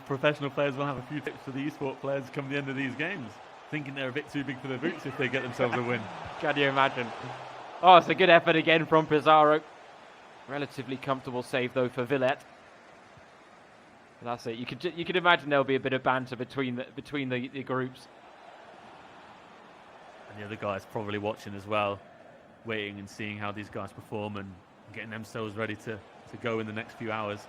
professional players will have a few tips for the eSport players come the end of these games, thinking they're a bit too big for their boots if they get themselves a win. Can you imagine? Oh, it's a good effort again from Pizarro. Relatively comfortable save, though, for Villette. That's it. You could imagine there'll be a bit of banter between the groups. And the other guys probably watching as well, waiting and seeing how these guys perform and getting themselves ready to go in the next few hours.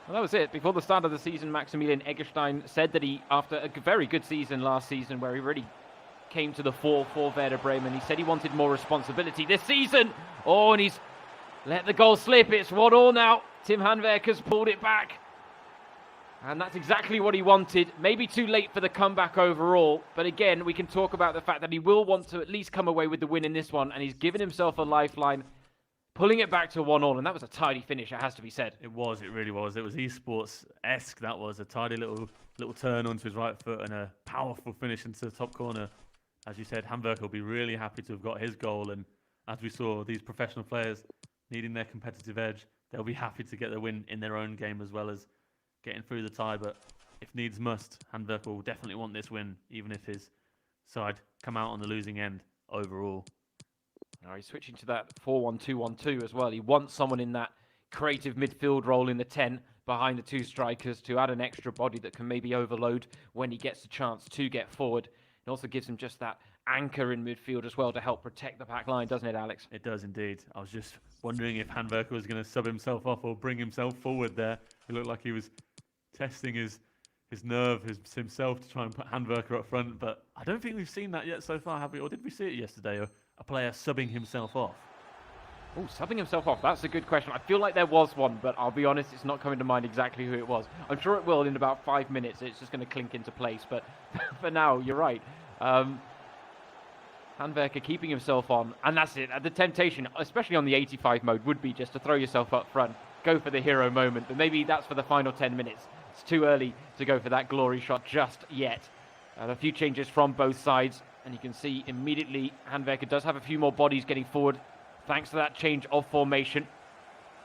Well, that was it. Before the start of the season, Maximilian Eggestein said that he, after a very good season last season, where he really came to the fore for Werder Bremen, he said he wanted more responsibility this season. Oh, and he's let the goal slip. It's 1-1 now. Tim Handwerker's pulled it back. And that's exactly what he wanted. Maybe too late for the comeback overall. But again, we can talk about the fact that he will want to at least come away with the win in this one. And he's given himself a lifeline, pulling it back to 1-1, and that was a tidy finish, it has to be said. It really was. It was eSports-esque. That was a tidy little turn onto his right foot and a powerful finish into the top corner. As you said, Handwerker will be really happy to have got his goal, and as we saw, these professional players needing their competitive edge, they'll be happy to get the win in their own game as well as getting through the tie. But if needs must, Handwerker will definitely want this win, even if his side come out on the losing end overall. Now he's switching to that 4-1-2-1-2 as well. He wants someone in that creative midfield role in the 10 behind the two strikers to add an extra body that can maybe overload when he gets a chance to get forward. It also gives him just that anchor in midfield as well to help protect the back line, doesn't it, Alex? It does indeed. I was just wondering if Handwerker was going to sub himself off or bring himself forward there. It looked like he was testing his nerve himself to try and put Handwerker up front, but I don't think we've seen that yet so far, have we? Or did we see it yesterday? A player subbing himself off? Oh, subbing himself off. That's a good question. I feel like there was one, but I'll be honest, it's not coming to mind exactly who it was. I'm sure it will in about 5 minutes. It's just going to clink into place. But for now, you're right. Handwerker keeping himself on. And that's it. The temptation, especially on the 85 mode, would be just to throw yourself up front. Go for the hero moment. But maybe that's for the final 10 minutes. It's too early to go for that glory shot just yet. A few changes from both sides. And you can see immediately Handwerker does have a few more bodies getting forward, thanks to that change of formation.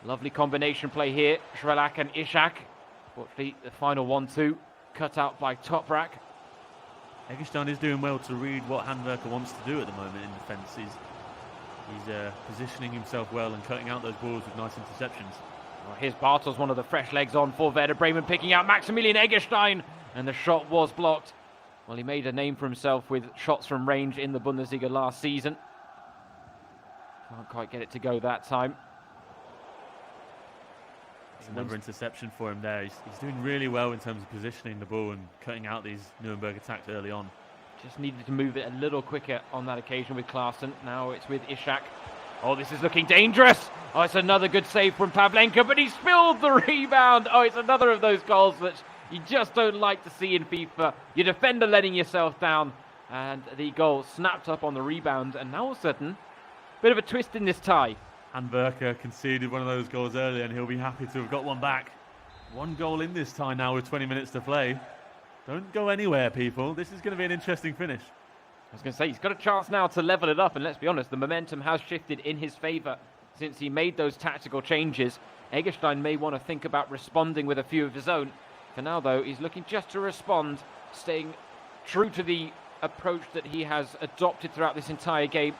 Lovely combination play here. Schrelak and Ishak. Fortunately, the final 1-2 cut out by Toprak. Eggestein is doing well to read what Handwerker wants to do at the moment in defence. He's positioning himself well and cutting out those balls with nice interceptions. Well, here's Bartels, one of the fresh legs on for Werder Bremen, picking out Maximilian Eggestein. And the shot was blocked. Well, he made a name for himself with shots from range in the Bundesliga last season. Can't quite get it to go that time. Another interception for him there. He's doing really well in terms of positioning the ball and cutting out these Nuremberg attacks early on. Just needed to move it a little quicker on that occasion with Klaassen. Now it's with Ishak. Oh, this is looking dangerous. Oh, it's another good save from Pavlenka, but he spilled the rebound. Oh, it's another of those goals that you just don't like to see in FIFA. Your defender letting yourself down, and the goal snapped up on the rebound. And now all of a sudden, bit of a twist in this tie. Handwerker conceded one of those goals earlier, and he'll be happy to have got one back. One goal in this tie now with 20 minutes to play. Don't go anywhere, people. This is going to be an interesting finish. I was going to say, he's got a chance now to level it up, and let's be honest, the momentum has shifted in his favour since he made those tactical changes. Eggestein may want to think about responding with a few of his own. For now, though, he's looking just to respond, staying true to the approach that he has adopted throughout this entire game.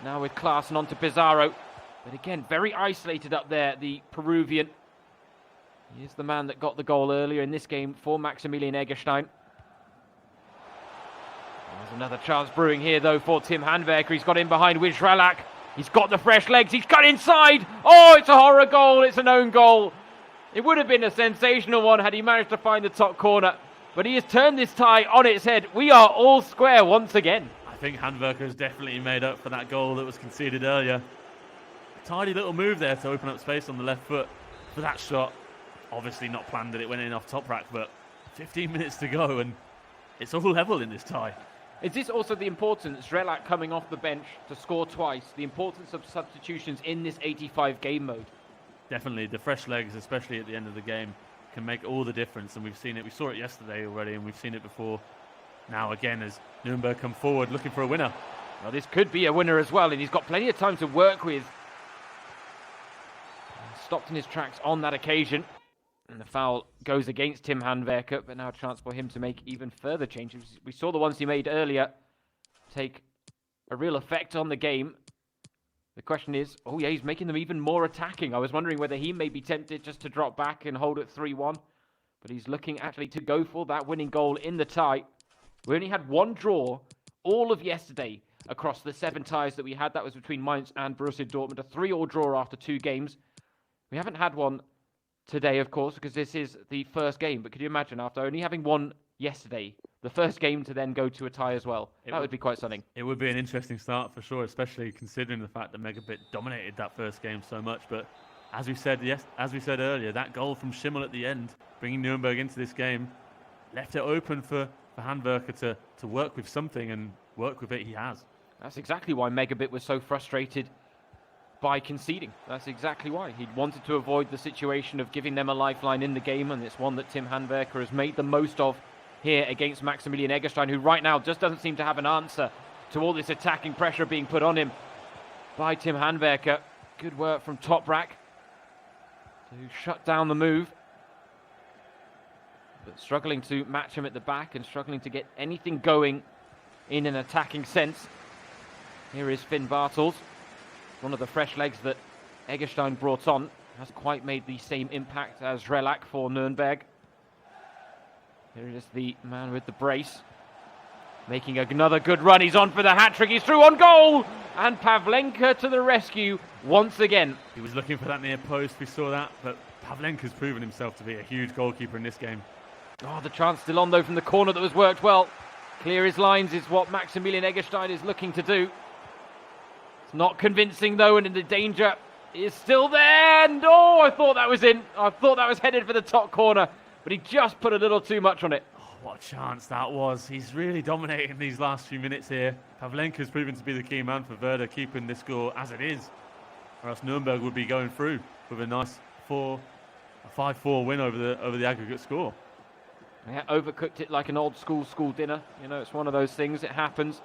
Now with Klaassen on to Pizarro. But again, very isolated up there, the Peruvian. He is the man that got the goal earlier in this game for Maximilian Eggestein. There's another chance brewing here, though, for Tim Handwerker. He's got in behind with Schrelak. He's got the fresh legs. He's cut inside. Oh, it's a horror goal. It's an own goal. It would have been a sensational one had he managed to find the top corner. But he has turned this tie on its head. We are all square once again. I think Handwerker has definitely made up for that goal that was conceded earlier. A tidy little move there to open up space on the left foot for that shot. Obviously not planned that it went in off Toprak, but 15 minutes to go and it's all level in this tie. Is this also the importance, Schrelak coming off the bench to score twice, the importance of substitutions in this 85 game mode? Definitely, the fresh legs, especially at the end of the game, can make all the difference, and we've seen it. We saw it yesterday already, and we've seen it before. Now again, as Nuremberg come forward looking for a winner. Well, this could be a winner as well, and he's got plenty of time to work with. Stopped in his tracks on that occasion, and the foul goes against Tim Handwerker, but now a chance for him to make even further changes. We saw the ones he made earlier take a real effect on the game. The question is, oh yeah, he's making them even more attacking. I was wondering whether he may be tempted just to drop back and hold it 3-1. But he's looking actually to go for that winning goal in the tie. We only had one draw all of yesterday across the 7 ties that we had. That was between Mainz and Borussia Dortmund. A 3-3 draw after 2 games. We haven't had one today, of course, because this is the first game. But could you imagine, after only having one yesterday, the first game to then go to a tie as well? That would be quite stunning. It would be an interesting start for sure, especially considering the fact that MegaBit dominated that first game so much. But as we said earlier, that goal from Schimmel at the end, bringing Nuremberg into this game, left it open for Handwerker to work with something, and work with it he has. That's exactly why MegaBit was so frustrated by conceding. That's exactly why. He wanted to avoid the situation of giving them a lifeline in the game, and it's one that Tim Handwerker has made the most of here against Maximilian Eggestein, who right now just doesn't seem to have an answer to all this attacking pressure being put on him by Tim Handwerker. Good work from Toprak to shut down the move, but struggling to match him at the back and struggling to get anything going in an attacking sense. Here is Finn Bartels, one of the fresh legs that Eggestein brought on. Hasn't quite made the same impact as Schrelak for Nuremberg. Here is the man with the brace, making another good run. He's on for the hat-trick. He's through on goal! And Pavlenka to the rescue once again. He was looking for that near post. We saw that, but Pavlenka's proven himself to be a huge goalkeeper in this game. Oh, the chance still on, though, from the corner that was worked well. Clear his lines is what Maximilian Eggestein is looking to do. It's not convincing, though, and in the danger is still there. No, I thought that was in. I thought that was headed for the top corner, but he just put a little too much on it. What a chance that was. He's really dominating these last few minutes here. Pavlenka's proven to be the key man for Werder, keeping this score as it is. Or else Nuremberg would be going through with a nice 5-4 win over the aggregate score. Yeah, overcooked it like an old school dinner. You know, it's one of those things, it happens.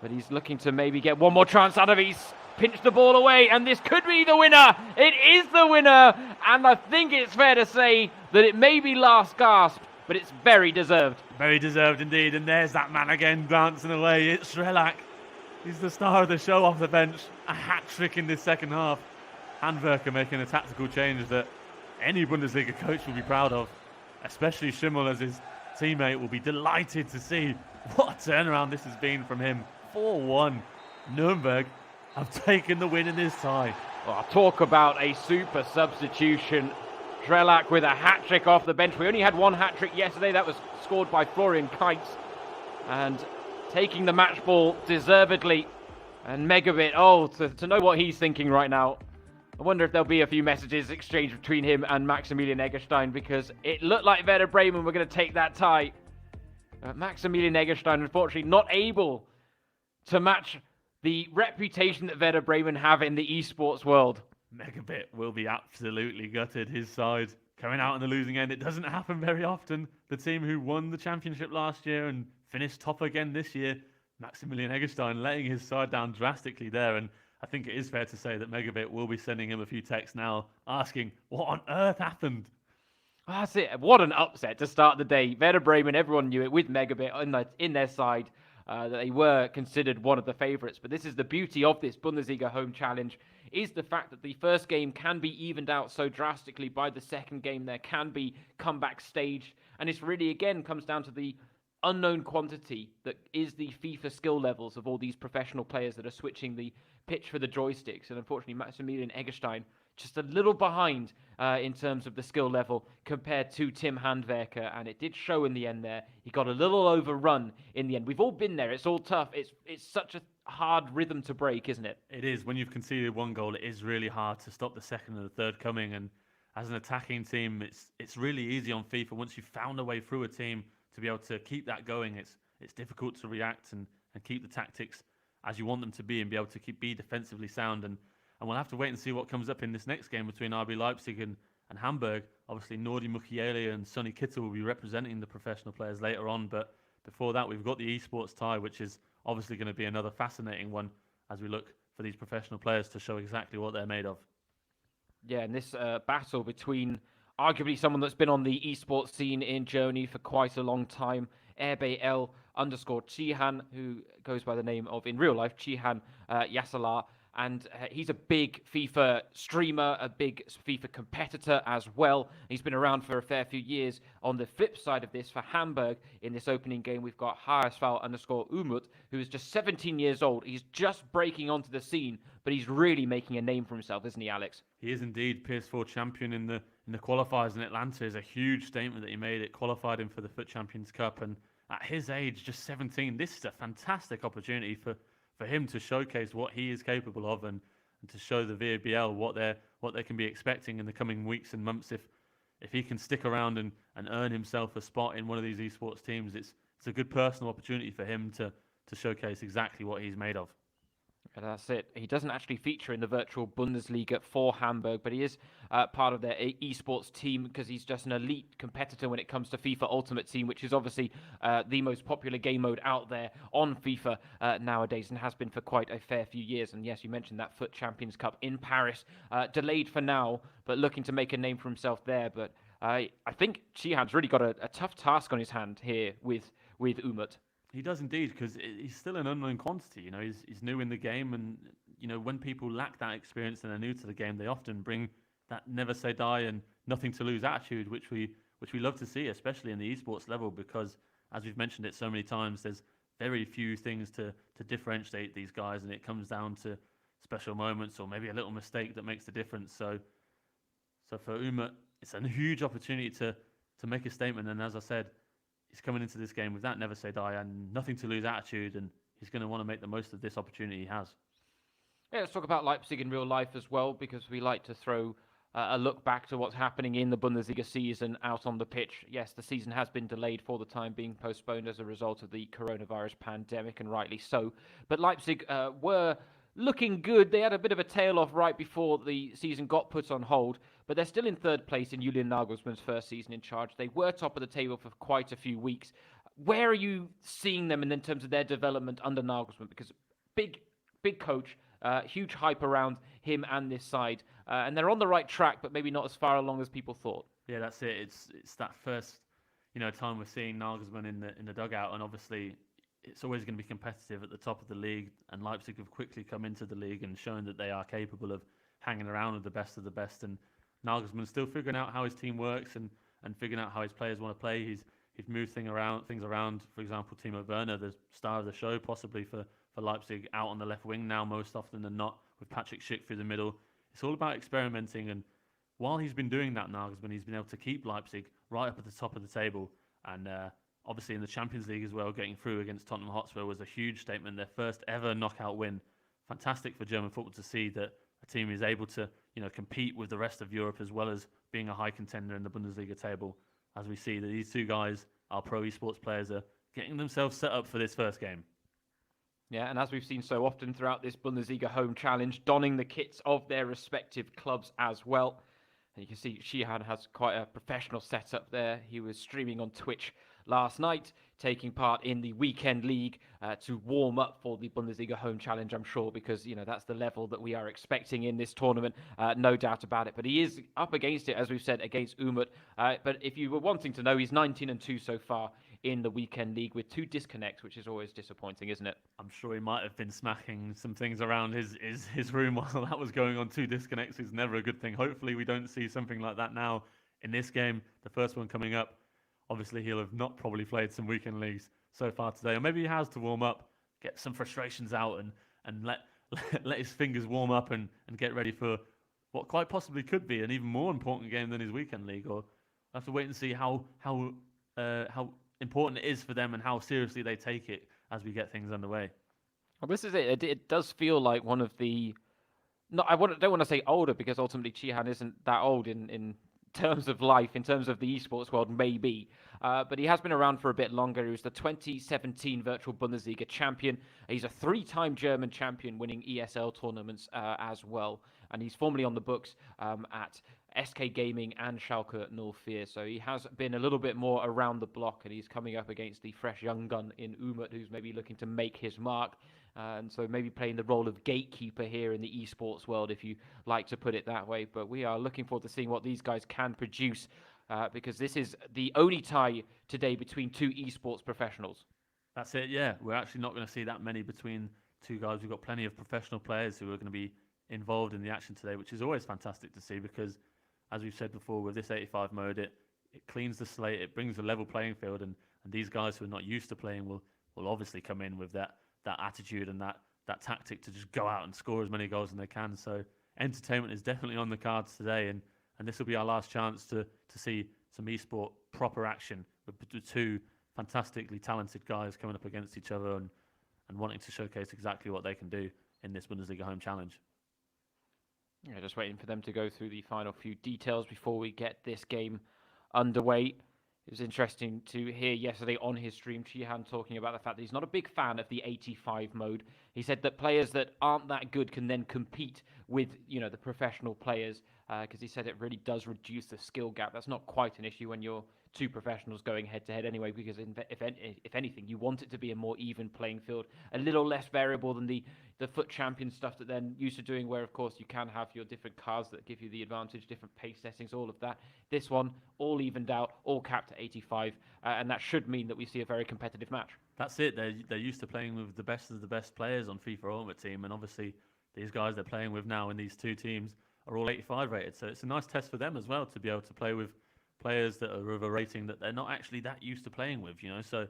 But he's looking to maybe get one more chance out of it. He's pinched the ball away, and this could be the winner. It is the winner, and I think it's fair to say that it may be last gasp, but it's very deserved. Very deserved indeed, and there's that man again dancing away. It's Strelak. He's the star of the show off the bench. A hat-trick in this second half. Handwerker making a tactical change that any Bundesliga coach will be proud of, especially Schimmel as his teammate will be delighted to see what a turnaround this has been from him. 4-1. Nuremberg have taken the win in this tie. Oh, talk about a super substitution. Strelak with a hat-trick off the bench. We only had one hat-trick yesterday. That was scored by Florian Kainz. And taking the match ball deservedly. And MegaBit, to know what he's thinking right now. I wonder if there'll be a few messages exchanged between him and Maximilian Eggestein, because it looked like Werder Bremen were going to take that tie. Maximilian Eggestein, unfortunately, not able to match the reputation that Werder Bremen have in the esports world. MegaBit will be absolutely gutted. His side coming out on the losing end. It doesn't happen very often. The team who won the championship last year and finished top again this year, Maximilian Eggestein letting his side down drastically there. And I think it is fair to say that MegaBit will be sending him a few texts now asking what on earth happened. That's it. What an upset to start the day. Werder Bremen, everyone knew it with MegaBit in their side. That they were considered one of the favourites. But this is the beauty of this Bundesliga home challenge, is the fact that the first game can be evened out so drastically by the second game. There can be comeback staged. And it's really, again, comes down to the unknown quantity that is the FIFA skill levels of all these professional players that are switching the pitch for the joysticks. And unfortunately, Maximilian Eggestein just a little behind in terms of the skill level compared to Tim Handwerker, and it did show in the end there. He got a little overrun in the end. We've all been there. It's all tough. It's such a hard rhythm to break, isn't it? It is. When you've conceded one goal, it is really hard to stop the second and the third coming. And as an attacking team, it's really easy on FIFA. Once you've found a way through a team to be able to keep that going, it's difficult to react and keep the tactics as you want them to be and be able to be defensively sound. And we'll have to wait and see what comes up in this next game between RB Leipzig and Hamburg. Obviously, Nordi, Mukiele and Sonny Kittel will be representing the professional players later on. But before that, we've got the eSports tie, which is obviously going to be another fascinating one as we look for these professional players to show exactly what they're made of. Yeah, and this battle between arguably someone that's been on the esports scene in Germany for quite a long time, RBL_Chihan, who goes by the name of, in real life, Chihan Yassalar. And he's a big FIFA streamer, a big FIFA competitor as well. He's been around for a fair few years. On the flip side of this, for Hamburg, in this opening game, we've got HSV_Umut, who is just 17 years old. He's just breaking onto the scene, but he's really making a name for himself, isn't he, Alex? He is indeed PS4 champion in the qualifiers in Atlanta. Is a huge statement that he made. It qualified him for the FUT Champions Cup, and at his age, just 17, this is a fantastic opportunity for him to showcase what he is capable of and to show the VABL what they can be expecting in the coming weeks and months if he can stick around and earn himself a spot in one of these esports teams. It's a good personal opportunity for him to showcase exactly what he's made of. And that's it. He doesn't actually feature in the virtual Bundesliga for Hamburg, but he is part of their esports team because he's just an elite competitor when it comes to FIFA Ultimate Team, which is obviously the most popular game mode out there on FIFA nowadays and has been for quite a fair few years. And yes, you mentioned that FUT Champions Cup in Paris, delayed for now, but looking to make a name for himself there. But I think Chihan's really got a tough task on his hand here with Umut. He does indeed, because he's still an unknown quantity. You know, he's new in the game, and you know, when people lack that experience and are new to the game, they often bring that never say die and nothing to lose attitude, which we love to see, especially in the esports level, because as we've mentioned it so many times, there's very few things to differentiate these guys, and it comes down to special moments or maybe a little mistake that makes the difference. So for Umut, it's a huge opportunity to make a statement, and as I said, he's coming into this game with that never say die and nothing to lose attitude, and he's going to want to make the most of this opportunity he has. Yeah, let's talk about Leipzig in real life as well, because we like to throw a look back to what's happening in the Bundesliga season out on the pitch. Yes, the season has been delayed for the time being, postponed as a result of the coronavirus pandemic, and rightly so. But Leipzig were looking good. They had a bit of a tail off right before the season got put on hold, but they're still in third place in Julian Nagelsmann's first season in charge. They were top of the table for quite a few weeks. Where are you seeing them in terms of their development under Nagelsmann? Because big coach, huge hype around him and this side, and they're on the right track, but maybe not as far along as people thought. Yeah, that's it. It's that first, time we're seeing Nagelsmann in the dugout, and obviously it's always going to be competitive at the top of the league. And Leipzig have quickly come into the league and shown that they are capable of hanging around with the best of the best. And Nagelsmann's still figuring out how his team works and figuring out how his players want to play. He's moved things around. For example, Timo Werner, the star of the show, possibly for Leipzig, out on the left wing now most often than not, with Patrick Schick through the middle. It's all about experimenting, and while he's been doing that, Nagelsmann, he's been able to keep Leipzig right up at the top of the table. And obviously in the Champions League as well, getting through against Tottenham Hotspur was a huge statement. Their first ever knockout win. Fantastic for German football to see that a team is able to, compete with the rest of Europe as well as being a high contender in the Bundesliga table. As we see that these two guys, our pro esports players, are getting themselves set up for this first game. Yeah, and as we've seen so often throughout this Bundesliga home challenge, donning the kits of their respective clubs as well. And you can see Sheehan has quite a professional setup there. He was streaming on Twitch last night, taking part in the weekend league to warm up for the Bundesliga home challenge, I'm sure, because, that's the level that we are expecting in this tournament, no doubt about it. But he is up against it, as we've said, against Umut. But if you were wanting to know, he's 19-2 so far in the weekend league with 2 disconnects, which is always disappointing, isn't it? I'm sure he might have been smacking some things around his room while that was going on. 2 disconnects is never a good thing. Hopefully we don't see something like that now in this game, the first one coming up. Obviously he'll have not probably played some weekend leagues so far today, or maybe he has to warm up, get some frustrations out and let his fingers warm up and get ready for what quite possibly could be an even more important game than his weekend league. Or we'll have to wait and see how important it is for them and how seriously they take it as we get things underway. Well, this is it. It does feel like one of the... No, don't want to say older, because ultimately Chihan isn't that old in terms of life, in terms of the esports world, maybe. But he has been around for a bit longer. He was the 2017 Virtual Bundesliga champion. He's a 3-time German champion, winning ESL tournaments as well. And he's formerly on the books at SK Gaming and Schalke 04. So he has been a little bit more around the block, and he's coming up against the fresh young gun in Umut, who's maybe looking to make his mark. And so maybe playing the role of gatekeeper here in the esports world, if you like to put it that way. But we are looking forward to seeing what these guys can produce, because this is the only tie today between 2 esports professionals. That's it, yeah. We're actually not going to see that many between 2 guys. We've got plenty of professional players who are going to be involved in the action today, which is always fantastic to see, because, as we've said before, with this 85 mode, it cleans the slate, it brings a level playing field, and these guys who are not used to playing will obviously come in with that attitude and that tactic to just go out and score as many goals as they can. So entertainment is definitely on the cards today, and this will be our last chance to see some esport proper action with the 2 fantastically talented guys coming up against each other and wanting to showcase exactly what they can do in this Bundesliga home challenge. Yeah, just waiting for them to go through the final few details before we get this game underway. It was interesting to hear yesterday on his stream, Chihan talking about the fact that he's not a big fan of the 85 mode. He said that players that aren't that good can then compete with, the professional players, because he said it really does reduce the skill gap. That's not quite an issue when you're 2 professionals going head-to-head anyway, because if anything, you want it to be a more even playing field, a little less variable than the FUT champion stuff that they're used to doing, where, of course, you can have your different cards that give you the advantage, different pace settings, all of that. This one, all evened out, all capped at 85, and that should mean that we see a very competitive match. That's it. They're used to playing with the best of the best players on FIFA Ultimate Team, and obviously these guys they're playing with now in these 2 teams are all 85 rated. So it's a nice test for them as well to be able to play with players that are of a rating that they're not actually that used to playing with. So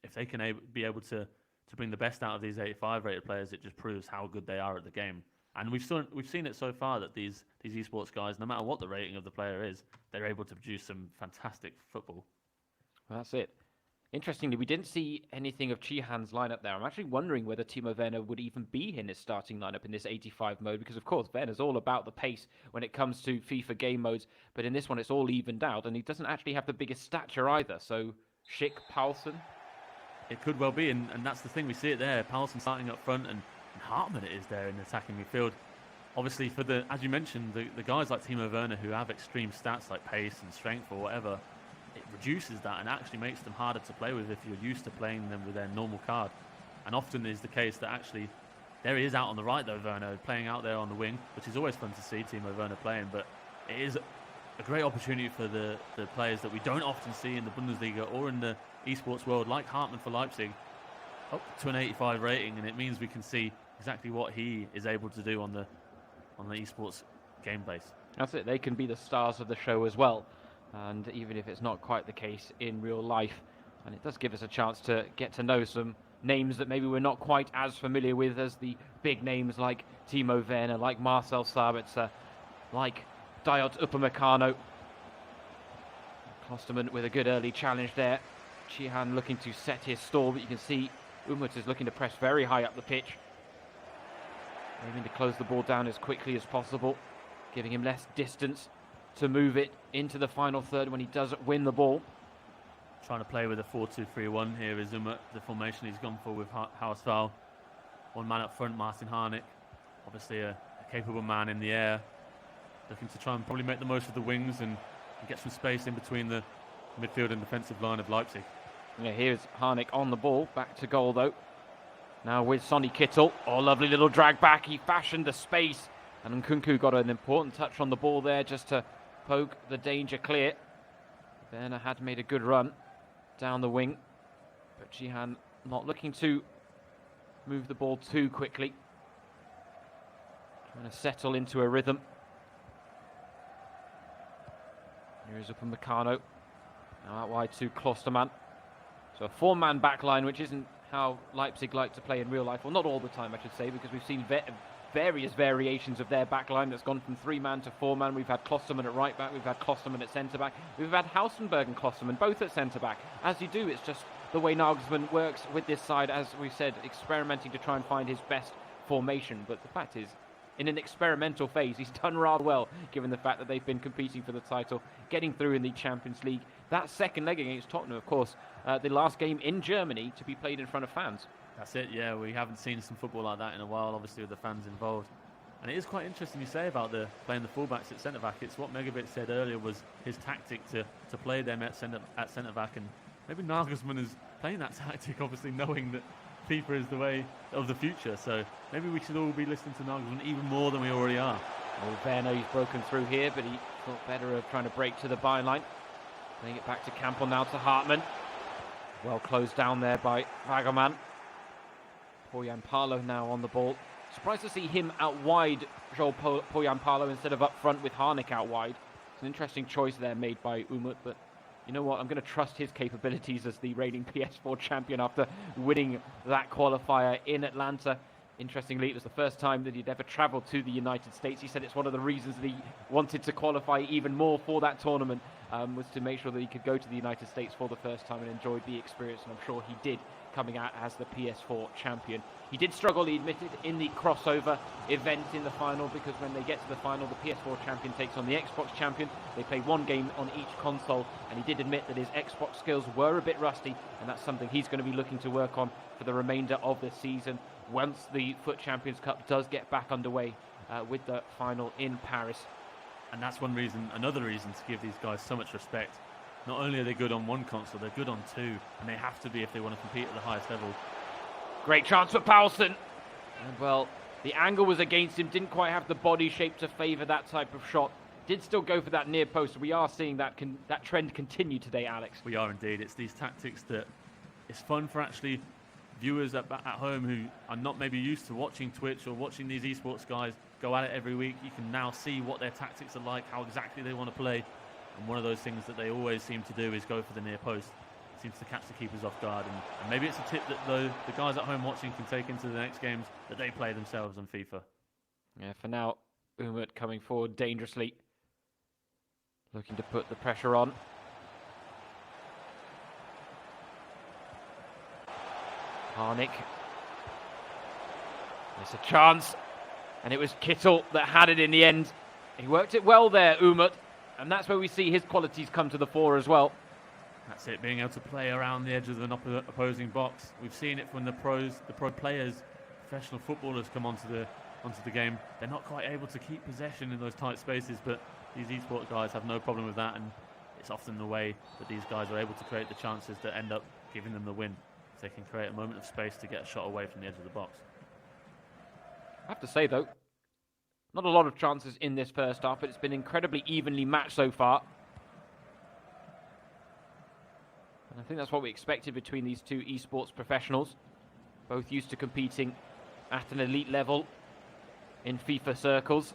if they can be able to bring the best out of these 85 rated players, it just proves how good they are at the game. And we've seen it so far that these esports guys, no matter what the rating of the player is, they're able to produce some fantastic football. Well, that's it. Interestingly, we didn't see anything of Chihan's lineup there. I'm actually wondering whether Timo Werner would even be in his starting lineup in this 85 mode, because of course Werner's all about the pace when it comes to FIFA game modes, but in this one it's all evened out, and he doesn't actually have the biggest stature either. So Schick, Paulsen. It could well be, and that's the thing. We see it there. Paulsen starting up front, and Hartmann it is there in the attacking midfield. Obviously, for the, as you mentioned, the guys like Timo Werner who have extreme stats like pace and strength or whatever, it reduces that and actually makes them harder to play with if you're used to playing them with their normal card. And often is the case that actually, there he is out on the right though, Werner, playing out there on the wing, which is always fun to see Timo Werner playing, but it is a great opportunity for the players that we don't often see in the Bundesliga or in the esports world, like Hartmann for Leipzig, up to an 85 rating, and it means we can see exactly what he is able to do on the esports gameplays. That's it, they can be the stars of the show as well. And even if it's not quite the case in real life, and it does give us a chance to get to know some names that maybe we're not quite as familiar with as the big names like Timo Werner, like Marcel Sabitzer, like Dayot Upamecano. Klosterman with a good early challenge there. Chihan looking to set his stall, but you can see Umut is looking to press very high up the pitch, aiming to close the ball down as quickly as possible, giving him less distance to move it into the final third when he does win the ball. Trying to play with a 4-2-3-1 here is Umut, the formation he's gone for with Hausval. One man up front, Martin Harnik, obviously a capable man in the air, looking to try and probably make the most of the wings and get some space in between the midfield and defensive line of Leipzig. Yeah, here's Harnik on the ball, back to goal though. Now with Sonny Kittel, oh lovely little drag back, he fashioned the space, and Nkunku got an important touch on the ball there just to poke the danger clear. Werner had made a good run down the wing, but Chihan not looking to move the ball too quickly. Trying to settle into a rhythm. Here is Upamecano. Now out wide to Klosterman. So a four-man back line, which isn't how Leipzig like to play in real life. Well, not all the time, I should say, because we've seen various variations of their back line that's gone from three-man to four-man. We've had Klosterman at right-back, we've had Klosterman at centre-back, we've had Hausenberg and Klosterman both at centre-back. As you do, it's just the way Nagelsmann works with this side, as we said, experimenting to try and find his best formation. But the fact is, in an experimental phase, he's done rather well, given the fact that they've been competing for the title, getting through in the Champions League. That second leg against Tottenham, of course, the last game in Germany to be played in front of fans. That's it, yeah. We haven't seen some football like that in a while, obviously, with the fans involved. And it is quite interesting you say about playing the fullbacks at centre-back. It's what MegaBit said earlier was his tactic to play them at centre-back. And maybe Nagelsmann is playing that tactic, obviously knowing that FIFA is the way of the future. So maybe we should all be listening to Nagelsmann even more than we already are. Well, Werner, he's broken through here, but he thought better of trying to break to the byline. Playing it back to Campbell now to Hartmann. Well closed down there by Wagerman. Poyampalo now on the ball. Surprised to see him out wide, Joel Poyampalo, instead of up front with Harnik out wide. It's an interesting choice there made by Umut, but you know what? I'm going to trust his capabilities as the reigning PS4 champion after winning that qualifier in Atlanta. Interestingly, it was the first time that he'd ever travelled to the United States. He said it's one of the reasons that he wanted to qualify even more for that tournament, was to make sure that he could go to the United States for the first time and enjoy the experience, and I'm sure he did, coming out as the PS4 champion. He did struggle, he admitted, in the crossover event in the final, because when they get to the final, the PS4 champion takes on the Xbox champion. They play one game on each console, and he did admit that his Xbox skills were a bit rusty, and that's something he's going to be looking to work on for the remainder of the season once the FUT Champions Cup does get back underway with the final in Paris. And that's another reason to give these guys so much respect. Not only are they good on one console, they're good on two, and they have to be if they want to compete at the highest level. Great chance for Paulsen. And well, the angle was against him, didn't quite have the body shape to favour that type of shot. Did still go for that near post. We are seeing that trend continue today, Alex. We are indeed. It's these tactics that it's fun for actually viewers at home who are not maybe used to watching Twitch or watching these esports guys go at it every week. You can now see what their tactics are like, how exactly they want to play. And one of those things that they always seem to do is go for the near post. Seems to catch the keepers off guard. And maybe it's a tip that the guys at home watching can take into the next games that they play themselves on FIFA. Yeah, for now, Umut coming forward dangerously, looking to put the pressure on. Harnik. There's a chance, and it was Kittel that had it in the end. He worked it well there, Umut, and that's where we see his qualities come to the fore as well. That's it, being able to play around the edge of an opposing box. We've seen it from the pro players, professional footballers come onto the game. They're not quite able to keep possession in those tight spaces, but these eSports guys have no problem with that, and it's often the way that these guys are able to create the chances that end up giving them the win. If they can create a moment of space to get a shot away from the edge of the box. I have to say, though, not a lot of chances in this first half, but it's been incredibly evenly matched so far. And I think that's what we expected between these two eSports professionals, both used to competing at an elite level in FIFA circles.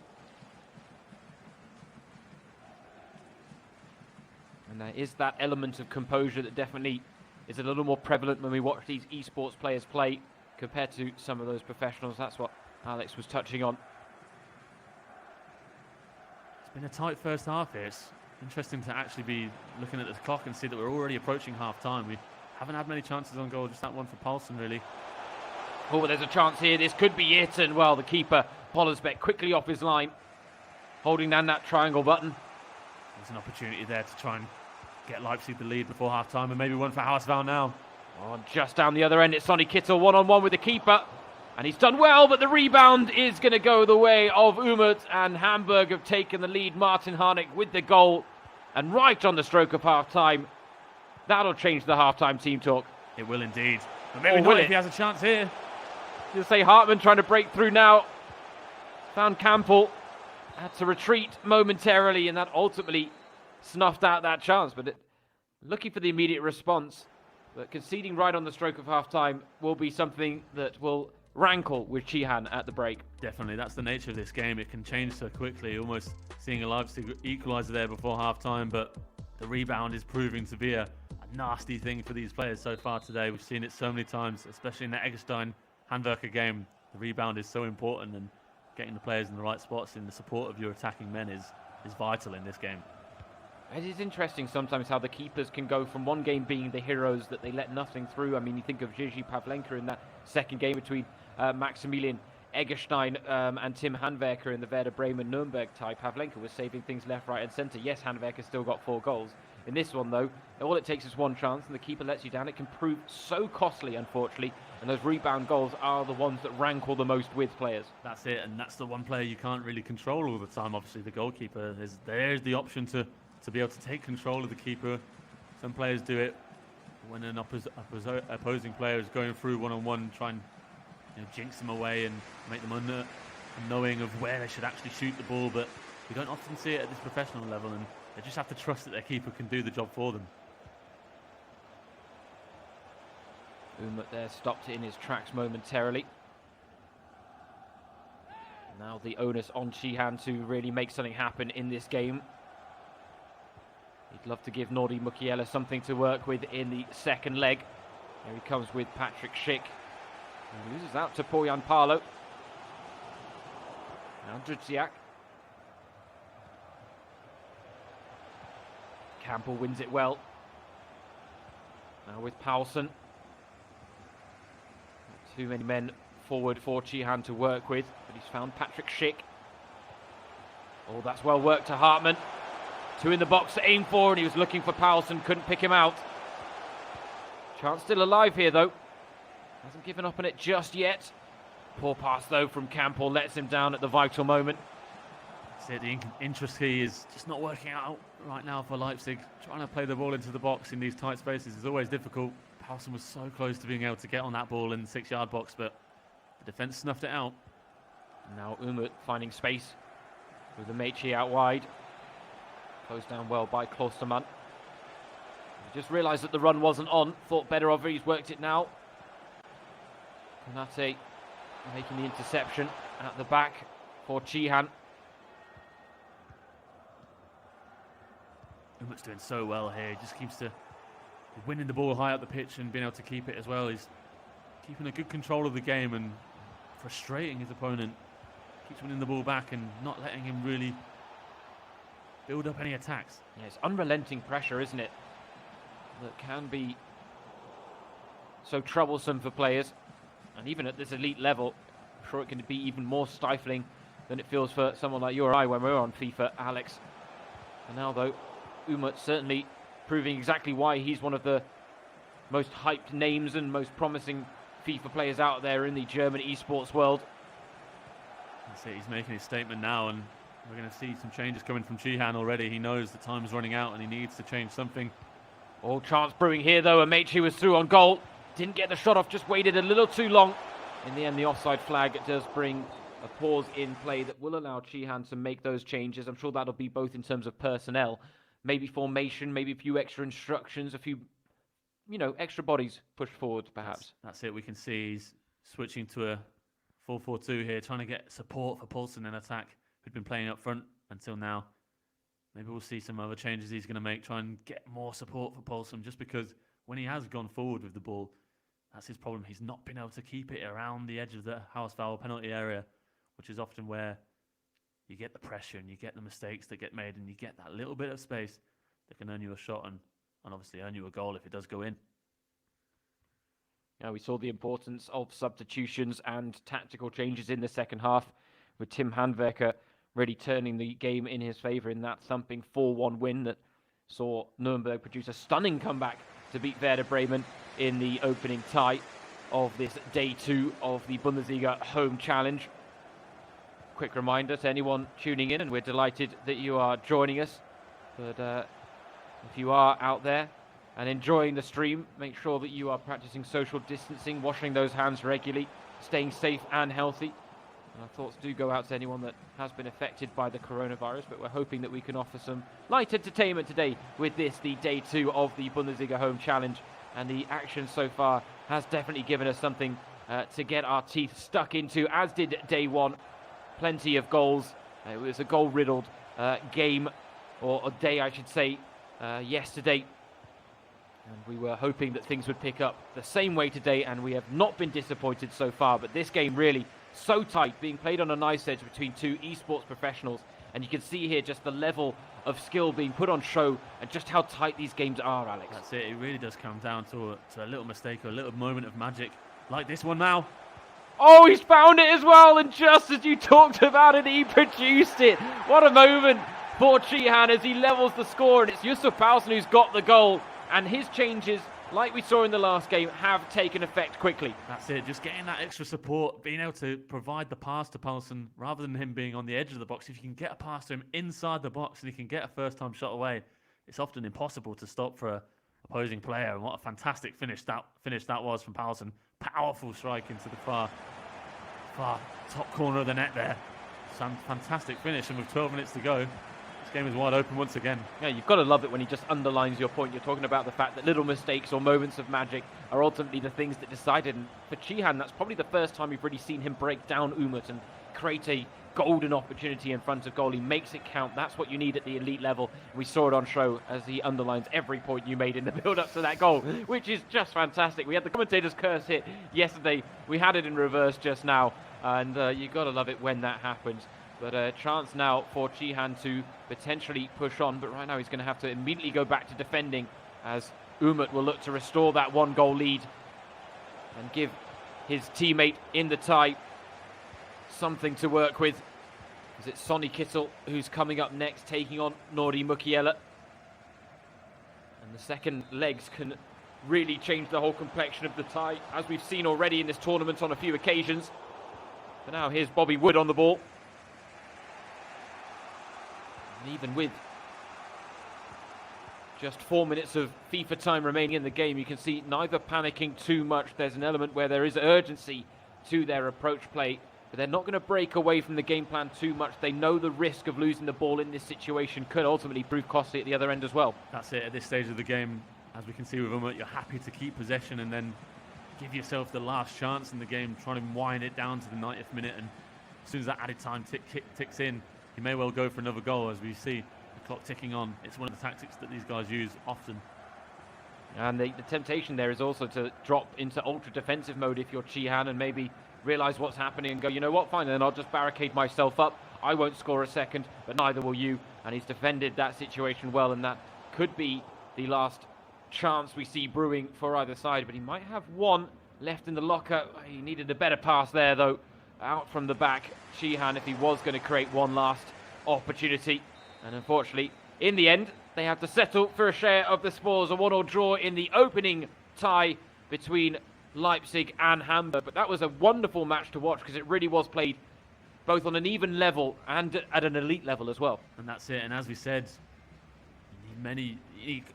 And there is that element of composure that definitely is a little more prevalent when we watch these eSports players play compared to some of those professionals. That's what Alex was touching on. It's been a tight first half here. It's interesting to actually be looking at the clock and see that we're already approaching half-time. We haven't had many chances on goal, just that one for Paulsen, really. Oh, but there's a chance here. This could be it. And, well, the keeper, Pollersbeck, quickly off his line, holding down that triangle button. There's an opportunity there to try and get Leipzig the lead before half-time, and maybe one for Hausval now. Oh, just down the other end, it's Sonny Kittel one-on-one with the keeper. And he's done well, but the rebound is going to go the way of Umut, and Hamburg have taken the lead. Martin Harnik with the goal, and right on the stroke of half-time. That'll change the half-time team talk. It will indeed. But maybe not if he has a chance here. You'll say Hartmann trying to break through now. Found Campbell. Had to retreat momentarily, and that ultimately snuffed out that chance. But looking for the immediate response. But conceding right on the stroke of half-time will be something that will rankle with Sheehan at the break. Definitely, that's the nature of this game. It can change so quickly, almost seeing a Leipzig equaliser there before half-time, but the rebound is proving to be a nasty thing for these players so far today. We've seen it so many times, especially in the Eggestein Handwerker game. The rebound is so important, and getting the players in the right spots in the support of your attacking men is vital in this game. It is interesting sometimes how the keepers can go from one game being the heroes that they let nothing through. I mean, you think of Gigi Pavlenka in that second game between Maximilian Eggestein and Tim Handwerker in the Werder Bremen Nuremberg tie. Pavlenka was saving things left, right and centre. Yes, Handwerker still got 4 goals. In this one, though, all it takes is one chance and the keeper lets you down. It can prove so costly, unfortunately, and those rebound goals are the ones that rankle the most with players. That's it, and that's the one player you can't really control all the time. Obviously, the goalkeeper, there's the option to be able to take control of the keeper. Some players do it when an opposing player is going through one-on-one, try and jinx them away and make them unknowing of where they should actually shoot the ball, but we don't often see it at this professional level, and they just have to trust that their keeper can do the job for them. Umut there stopped it in his tracks momentarily. Now the onus on Sheehan to really make something happen in this game. He'd love to give Nordi Mukiele something to work with in the second leg. Here he comes with Patrick Schick. He loses out to Poyan Parlo. Now Drudziak. Campbell wins it well. Now with Paulsen. Not too many men forward for Sheehan to work with, but he's found Patrick Schick. Oh, that's well worked to Hartmann. 2 in the box to aim for, and he was looking for Paulsen, couldn't pick him out. Chance still alive here, though. Hasn't given up on it just yet. Poor pass, though, from Campbell, lets him down at the vital moment. That's it, the intricacy is just not working out right now for Leipzig. Trying to play the ball into the box in these tight spaces is always difficult. Paulsen was so close to being able to get on that ball in the 6-yard box, but the defence snuffed it out. Now Umut finding space with the Meche out wide. Closed down well by Klostermann. He just realised that the run wasn't on. Thought better of it. He's worked it now. Konate making the interception at the back for Sheehan. Umut's doing so well here. He just keeps winning the ball high up the pitch and being able to keep it as well. He's keeping a good control of the game and frustrating his opponent. Keeps winning the ball back and not letting him really build up any attacks. Yeah, it's unrelenting pressure, isn't it? That can be so troublesome for players. And even at this elite level, I'm sure it can be even more stifling than it feels for someone like you or I when we're on FIFA, Alex. And now, though, Umut certainly proving exactly why he's one of the most hyped names and most promising FIFA players out there in the German esports world. That's it, he's making his statement now, and we're going to see some changes coming from Chihan already. He knows the time's running out and he needs to change something. All chance brewing here, though. Amechi was through on goal. Didn't get the shot off, just waited a little too long. In the end, the offside flag does bring a pause in play that will allow Chihan to make those changes. I'm sure that'll be both in terms of personnel, maybe formation, maybe a few extra instructions, a few, extra bodies pushed forward, perhaps. That's it. We can see he's switching to a 4-4-2 here, trying to get support for Poulsen in attack, who'd been playing up front until now. Maybe we'll see some other changes he's going to make, try and get more support for Poulsen, just because when he has gone forward with the ball, that's his problem. He's not been able to keep it around the edge of the house foul penalty area, which is often where you get the pressure and you get the mistakes that get made and you get that little bit of space that can earn you a shot and obviously earn you a goal if it does go in. Yeah, we saw the importance of substitutions and tactical changes in the second half, with Tim Handwerker really turning the game in his favour in that thumping 4-1 win that saw Nuremberg produce a stunning comeback to beat Werder Bremen in the opening tie of this day 2 of the Bundesliga home challenge. Quick reminder to anyone tuning in, and we're delighted that you are joining us, but if you are out there and enjoying the stream, make sure that you are practicing social distancing, washing those hands regularly, staying safe and healthy. And our thoughts do go out to anyone that has been affected by the coronavirus, but we're hoping that we can offer some light entertainment today with this, the day 2 of the Bundesliga home challenge. And the action so far has definitely given us something to get our teeth stuck into, as did day 1. Plenty of goals. It was a goal-riddled game, or a day, I should say, yesterday. And we were hoping that things would pick up the same way today, and we have not been disappointed so far. But this game really so tight, being played on a nice edge between two esports professionals. And you can see here just the level of skill being put on show and just how tight these games are, Alex. That's it. It really does come down to a little mistake or a little moment of magic, like this one now. Oh, he's found it as well, and just as you talked about it, he produced it. What a moment for Chihan as he levels the score, and it's Yusuf Poulsen who's got the goal, and his changes, like we saw in the last game, have taken effect quickly. That's it, just getting that extra support, being able to provide the pass to Poulsen rather than him being on the edge of the box. If you can get a pass to him inside the box and he can get a first-time shot away, it's often impossible to stop for an opposing player. And what a fantastic finish that was from Poulsen. Powerful strike into the far top corner of the net there. Some fantastic finish, and with 12 minutes to go, this game is wide open once again. Yeah, you've got to love it when he just underlines your point. You're talking about the fact that little mistakes or moments of magic are ultimately the things that decided. And for Chihan, that's probably the first time we've really seen him break down Umut and create a golden opportunity in front of goal. He makes it count. That's what you need at the elite level. We saw it on show as he underlines every point you made in the build-up to that goal, which is just fantastic. We had the commentator's curse hit yesterday. We had it in reverse just now, and you got to love it when that happens. But a chance now for Chihan to potentially push on, but right now he's going to have to immediately go back to defending as Umut will look to restore that 1-goal lead and give his teammate in the tie something to work with. Is it Sonny Kittel who's coming up next, taking on Nordi Mukiele? And the second legs can really change the whole complexion of the tie, as we've seen already in this tournament on a few occasions. But now here's Bobby Wood on the ball. And even with just 4 minutes of FIFA time remaining in the game, you can see neither panicking too much. There's an element where there is urgency to their approach play, but they're not going to break away from the game plan too much. They know the risk of losing the ball in this situation could ultimately prove costly at the other end as well. That's it. At this stage of the game, as we can see with Umut, you're happy to keep possession and then give yourself the last chance in the game, trying to wind it down to the 90th minute. And as soon as that added time ticks in, you may well go for another goal. As we see the clock ticking on, it's one of the tactics that these guys use often. And the temptation there is also to drop into ultra defensive mode if you're Chihan and maybe realise what's happening and go, you know what, fine, then I'll just barricade myself up. I won't score a second, but neither will you. And he's defended that situation well, and that could be the last chance we see brewing for either side, but he might have one left in the locker. He needed a better pass there, though. Out from the back, Sheehan, if he was going to create one last opportunity. And unfortunately, in the end, they have to settle for a share of the spoils. A 1-1 draw in the opening tie between Leipzig and Hamburg. But that was a wonderful match to watch because it really was played both on an even level and at an elite level as well. And that's it. And as we said,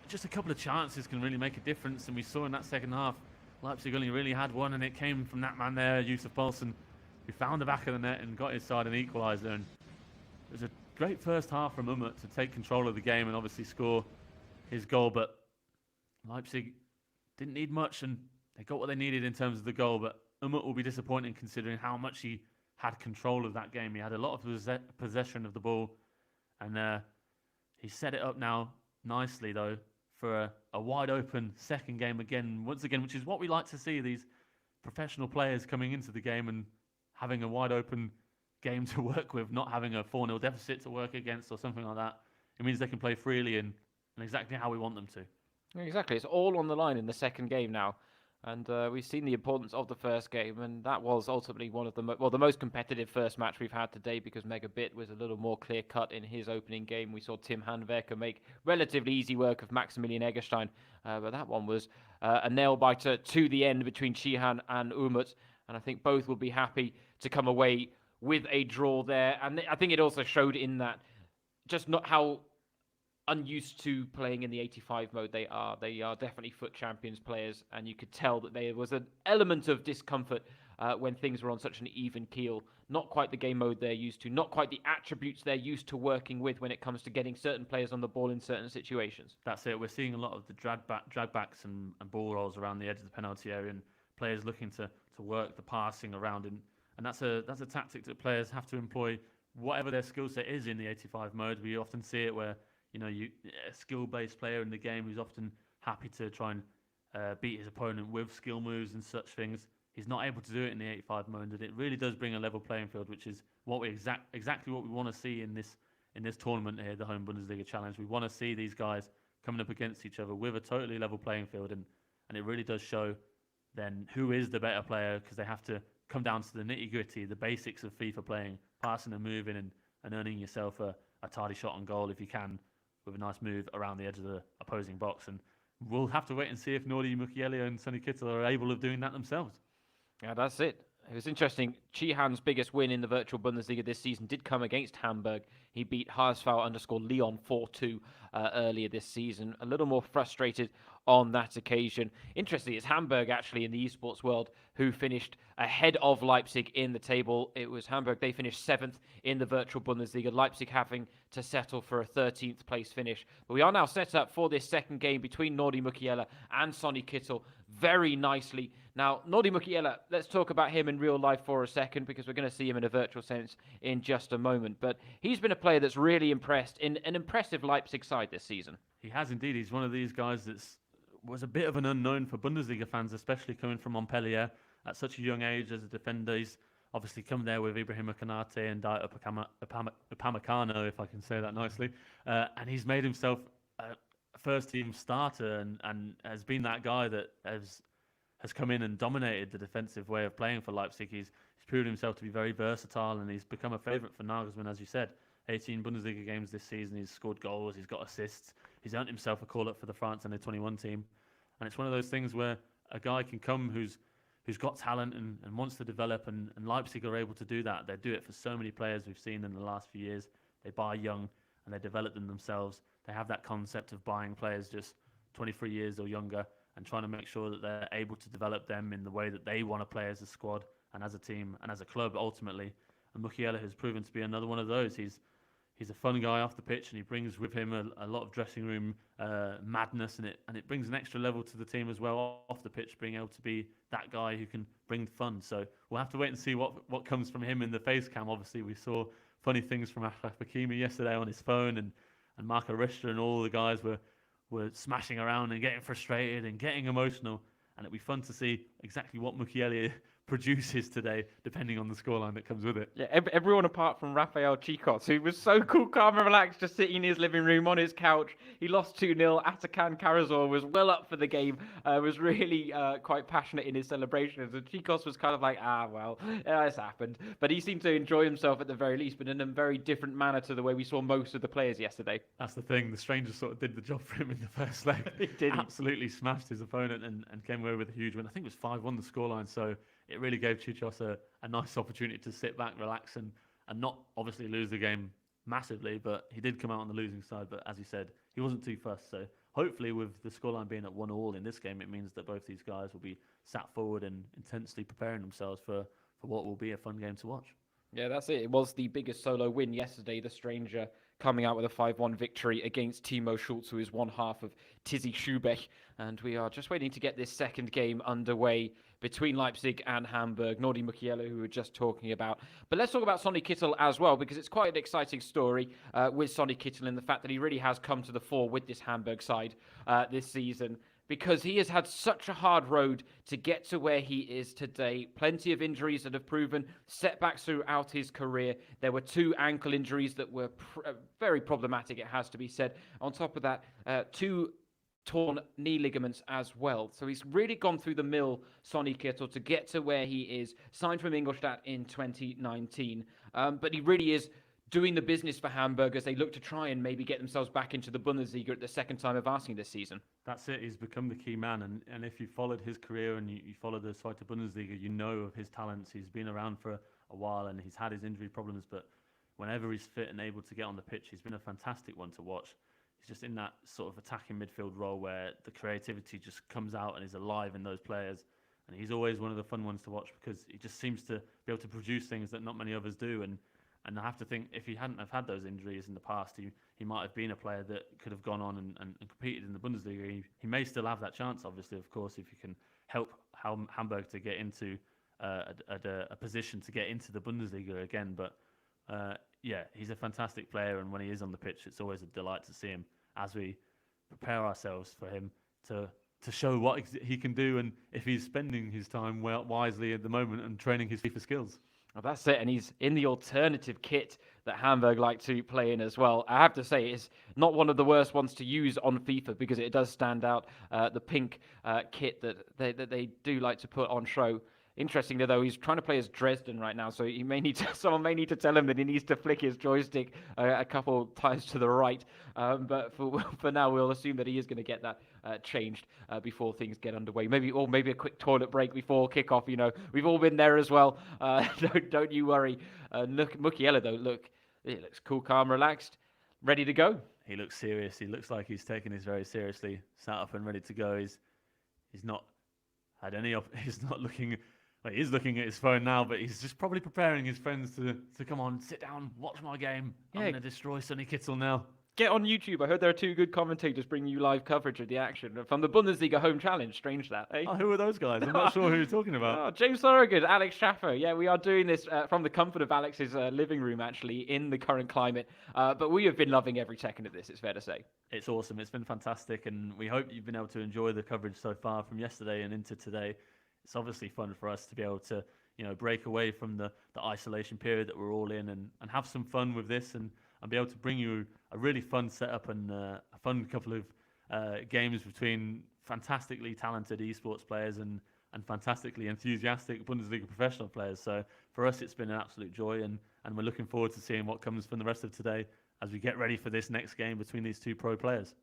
just a couple of chances can really make a difference. And we saw in that second half, Leipzig only really had one, and it came from that man there, Yusuf Poulsen, who found the back of the net and got his side an equaliser. And it was a great first half from Umut to take control of the game and obviously score his goal. But Leipzig didn't need much, and they got what they needed in terms of the goal. But Umut will be disappointing considering how much he had control of that game. He had a lot of possession of the ball, and he set it up now nicely, though, for a wide open second game once again, which is what we like to see, these professional players coming into the game and having a wide open game to work with, not having a 4-0 deficit to work against or something like that. It means they can play freely and exactly how we want them to. Exactly. It's all on the line in the second game now. And we've seen the importance of the first game, and that was ultimately one of the the most competitive first match we've had today, because MegaBit was a little more clear-cut in his opening game. We saw Tim Handwerker make relatively easy work of Maximilian Eggestein, but that one was a nail-biter to the end between Sheehan and Umut, and I think both will be happy to come away with a draw there. And I think it also showed in that just not how unused to playing in the 85 mode they are. They are definitely FUT Champions players, and you could tell that there was an element of discomfort when things were on such an even keel. Not quite the game mode they're used to, not quite the attributes they're used to working with when it comes to getting certain players on the ball in certain situations. That's it. We're seeing a lot of the drag backs and ball rolls around the edge of the penalty area, and players looking to work the passing around, and that's a tactic that players have to employ, whatever their skill set is in the 85 mode. We often see it where a skill-based player in the game who's often happy to try and beat his opponent with skill moves and such things. He's not able to do it in the 85 mode, and it really does bring a level playing field, which is what we exactly what we want to see in this tournament here, the Home Bundesliga Challenge. We want to see these guys coming up against each other with a totally level playing field, and it really does show then who is the better player, because they have to come down to the nitty-gritty, the basics of FIFA playing, passing and moving, and earning yourself a tardy shot on goal if you can, with a nice move around the edge of the opposing box. And we'll have to wait and see if Nordi, Mukiele and Sonny Kittel are able of doing that themselves. Yeah, that's it. It was interesting. Sheehan's biggest win in the virtual Bundesliga this season did come against Hamburg. He beat Haasfau_Leon 4-2 earlier this season. A little more frustrated on that occasion. Interestingly, it's Hamburg actually in the esports world who finished ahead of Leipzig in the table. It was Hamburg. They finished 7th in the virtual Bundesliga. Leipzig having to settle for a 13th place finish. But we are now set up for this second game between Nordi Mukiele and Sonny Kittel very nicely. Now, Nordi Mukiele, let's talk about him in real life for a second, because we're going to see him in a virtual sense in just a moment. But he's been a player that's really impressed in an impressive Leipzig side this season. He has indeed. He's one of these guys that was a bit of an unknown for Bundesliga fans, especially coming from Montpellier at such a young age as a defender. He's obviously come there with Ibrahim Konate and Upamecano, if I can say that nicely. And he's made himself a first-team starter and has been that guy that has come in and dominated the defensive way of playing for Leipzig. He's proven himself to be very versatile, and he's become a favourite for Nagelsmann, as you said. 18 Bundesliga games this season. He's scored goals. He's got assists. He's earned himself a call-up for the France under-21 team. And it's one of those things where a guy can come who's got talent and wants to develop, and Leipzig are able to do that. They do it for so many players we've seen in the last few years. They buy young and they develop them themselves. They have that concept of buying players just 23 years or younger and trying to make sure that they're able to develop them in the way that they want to play as a squad and as a team and as a club ultimately. And Mukiele has proven to be another one of those. He's a fun guy off the pitch, and he brings with him a lot of dressing room madness, and it brings an extra level to the team as well off the pitch, being able to be that guy who can bring fun. So we'll have to wait and see what comes from him in the face cam. Obviously, we saw funny things from Achraf Hakimi yesterday on his phone, and Marco Richter and all the guys were smashing around and getting frustrated and getting emotional. And it'll be fun to see exactly what Mukiele produces today, depending on the scoreline that comes with it. Yeah, everyone apart from Rafael Chicos, who was so cool, calm and relaxed, just sitting in his living room on his couch. He lost 2-0. Atakan Karazor was well up for the game, was really quite passionate in his celebrations. And Chicos was kind of like, it's happened. But he seemed to enjoy himself at the very least, but in a very different manner to the way we saw most of the players yesterday. That's the thing. The stranger sort of did the job for him in the first leg. He did. Absolutely smashed his opponent and came away with a huge win. I think it was 5-1 the scoreline, so it really gave Chicos a nice opportunity to sit back, relax, and not obviously lose the game massively, but he did come out on the losing side. But as you said, he wasn't too fussed. So hopefully with the scoreline being at 1-1 in this game, it means that both these guys will be sat forward and intensely preparing themselves for what will be a fun game to watch. Yeah, that's it. It was the biggest solo win yesterday, the stranger coming out with a 5-1 victory against Timo Schulz, who is one half of Tizi Schubeck. And we are just waiting to get this second game underway between Leipzig and Hamburg. Nordi Mukiele, who we were just talking about. But let's talk about Sonny Kittel as well, because it's quite an exciting story with Sonny Kittel in the fact that he really has come to the fore with this Hamburg side this season, because he has had such a hard road to get to where he is today. Plenty of injuries that have proven setbacks throughout his career. There were 2 ankle injuries that were very problematic, it has to be said. On top of that, 2 torn knee ligaments as well. So he's really gone through the mill, Sonny Kittel, to get to where he is. Signed from Ingolstadt in 2019. But he really is doing the business for Hamburg as they look to try and maybe get themselves back into the Bundesliga at the second time of asking this season. That's it. He's become the key man. And if you followed his career and you follow the Zweite Bundesliga, you know of his talents. He's been around for a while and he's had his injury problems. But whenever he's fit and able to get on the pitch, he's been a fantastic one to watch. He's just in that sort of attacking midfield role where the creativity just comes out and is alive in those players. And he's always one of the fun ones to watch because he just seems to be able to produce things that not many others do. And I have to think if he hadn't have had those injuries in the past, he might have been a player that could have gone on and competed in the Bundesliga. He may still have that chance, obviously, of course, if you can help Hamburg to get into a position to get into the Bundesliga again. But yeah, he's a fantastic player, and when he is on the pitch, it's always a delight to see him as we prepare ourselves for him to show what he can do, and if he's spending his time wisely at the moment and training his FIFA skills. Well, that's it, and he's in the alternative kit that Hamburg like to play in as well. I have to say, it's not one of the worst ones to use on FIFA because it does stand out, the pink kit that they do like to put on show. Interestingly, though, he's trying to play as Dresden right now, so someone may need to tell him that he needs to flick his joystick a couple times to the right. But for now, we'll assume that he is going to get that changed before things get underway. Maybe a quick toilet break before kickoff. You know, we've all been there as well. Don't you worry. Look, Mukiele though, he looks cool, calm, relaxed, ready to go. He looks serious. He looks like he's taking this very seriously. Sat up and ready to go. He's not had any. He's not looking. Well, he is looking at his phone now, but he's just probably preparing his friends to come on, sit down, watch my game. I'm going to destroy Sonny Kittel now. Get on YouTube. I heard there are 2 good commentators bringing you live coverage of the action from the Bundesliga home challenge. Strange that, eh? Oh, who are those guys? I'm not sure who you're talking about. Oh, James Thorogood, Alex Schaffer. Yeah, we are doing this from the comfort of Alex's living room, actually, in the current climate. But we have been loving every second of this, it's fair to say. It's awesome. It's been fantastic, and we hope you've been able to enjoy the coverage so far from yesterday and into today. It's obviously fun for us to be able to, break away from the isolation period that we're all in and have some fun with this and be able to bring you a really fun setup and a fun couple of games between fantastically talented esports players and fantastically enthusiastic Bundesliga professional players. So for us, it's been an absolute joy, and we're looking forward to seeing what comes from the rest of today as we get ready for this next game between these 2 pro players.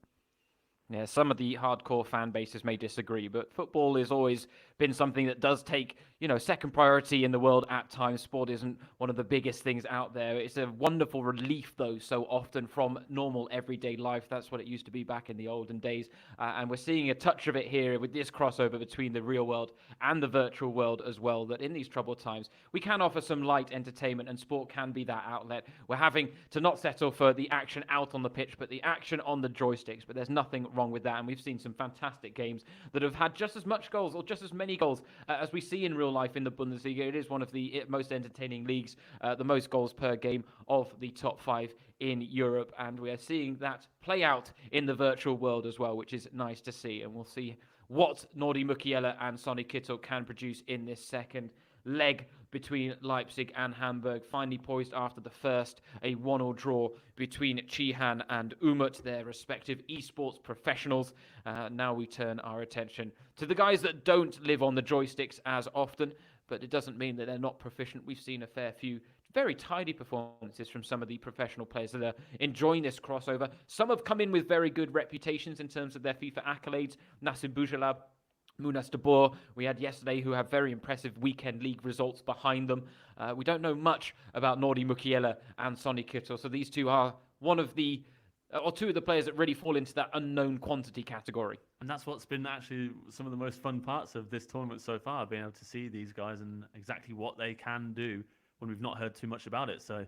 Yeah, some of the hardcore fan bases may disagree, but football has always been something that does take, second priority in the world at times. Sport isn't one of the biggest things out there. It's a wonderful relief, though, so often from normal everyday life. That's what it used to be back in the olden days. And we're seeing a touch of it here with this crossover between the real world and the virtual world as well, that in these troubled times, we can offer some light entertainment, and sport can be that outlet. We're having to not settle for the action out on the pitch, but the action on the joysticks. But there's nothing wrong with that, and we've seen some fantastic games that have had just as much goals or just as many goals as we see in real life in the Bundesliga. It is one of the most entertaining leagues, the most goals per game of the top 5 in Europe, and we are seeing that play out in the virtual world as well, which is nice to see. And we'll see what Nordi Mukiele and Sonny Kittel can produce in this second leg between Leipzig and Hamburg, finally poised after the first, a 1-1 draw between Chihan and Umut, their respective esports professionals. Now we turn our attention to the guys that don't live on the joysticks as often, but it doesn't mean that they're not proficient. We've seen a fair few very tidy performances from some of the professional players that are enjoying this crossover. Some have come in with very good reputations in terms of their FIFA accolades. Nassim Boujalab, Munas de Boer, we had yesterday, who have very impressive weekend league results behind them. We don't know much about Nordi, Mukiele and Sonny Kittel, so these two are two of the players that really fall into that unknown quantity category. And that's what's been actually some of the most fun parts of this tournament so far, being able to see these guys and exactly what they can do when we've not heard too much about it. So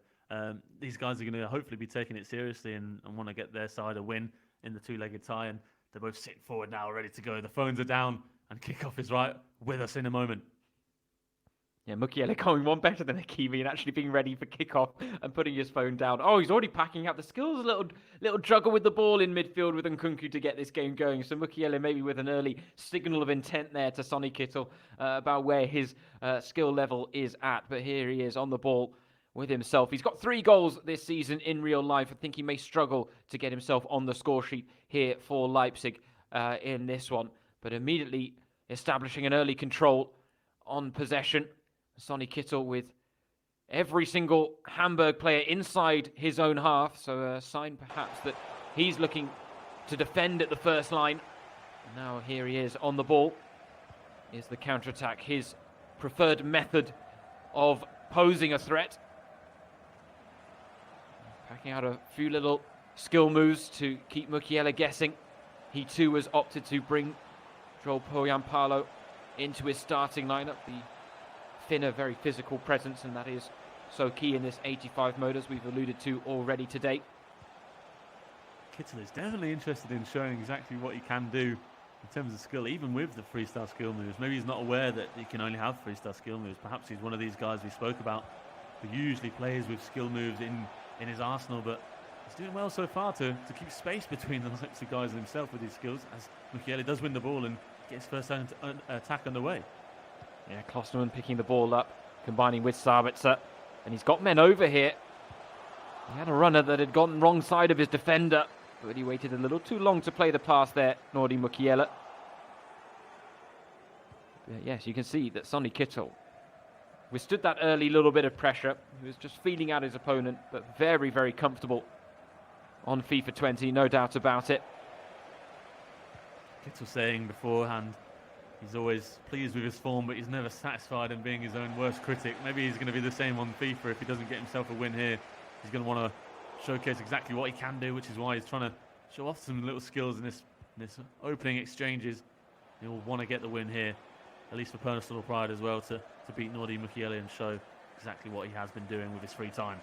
these guys are going to hopefully be taking it seriously and want to get their side a win in the two-legged tie, and they're both sitting forward now, ready to go. The phones are down, and kickoff is right with us in a moment. Yeah, Mukiele going one better than Hakimi and actually being ready for kickoff and putting his phone down. Oh, he's already packing up the skills. A little juggle with the ball in midfield with Nkunku to get this game going. So Mukiele maybe with an early signal of intent there to Sonny Kittel about where his skill level is at. But here he is on the ball with himself. He's got 3 goals this season in real life. I think he may struggle to get himself on the score sheet here for Leipzig in this one. But immediately establishing an early control on possession. Sonny Kittel with every single Hamburg player inside his own half. So a sign perhaps that he's looking to defend at the first line. Now here he is on the ball. Is the counter-attack his preferred method of posing a threat? Packing out a few little skill moves to keep Mukiele guessing. He too has opted to bring Joel Poyampalo into his starting lineup. The thinner, very physical presence, and that is so key in this 85 mode, as we've alluded to already today. Kittel is definitely interested in showing exactly what he can do in terms of skill, even with the 3-star skill moves. Maybe he's not aware that he can only have 3-star skill moves. Perhaps he's one of these guys we spoke about who usually plays with skill moves in his arsenal, but he's doing well so far to keep space between the likes of guys and himself with his skills, as Mukiele does win the ball and gets first attack underway. Yeah, Klosterman picking the ball up, combining with Sabitzer, and he's got men over here. He had a runner that had gone wrong side of his defender, but he waited a little too long to play the pass there, Nordi Mukiele. Yes, you can see that Sonny Kittel withstood that early little bit of pressure. He was just feeling out his opponent, but very, very comfortable on FIFA 20, no doubt about it. Kittel saying beforehand he's always pleased with his form, but he's never satisfied in being his own worst critic. Maybe he's going to be the same on FIFA if he doesn't get himself a win here. He's going to want to showcase exactly what he can do, which is why he's trying to show off some little skills in this opening exchanges. He'll want to get the win here, at least for personal pride as well, to beat Nordi Mukiele and show exactly what he has been doing with his free time.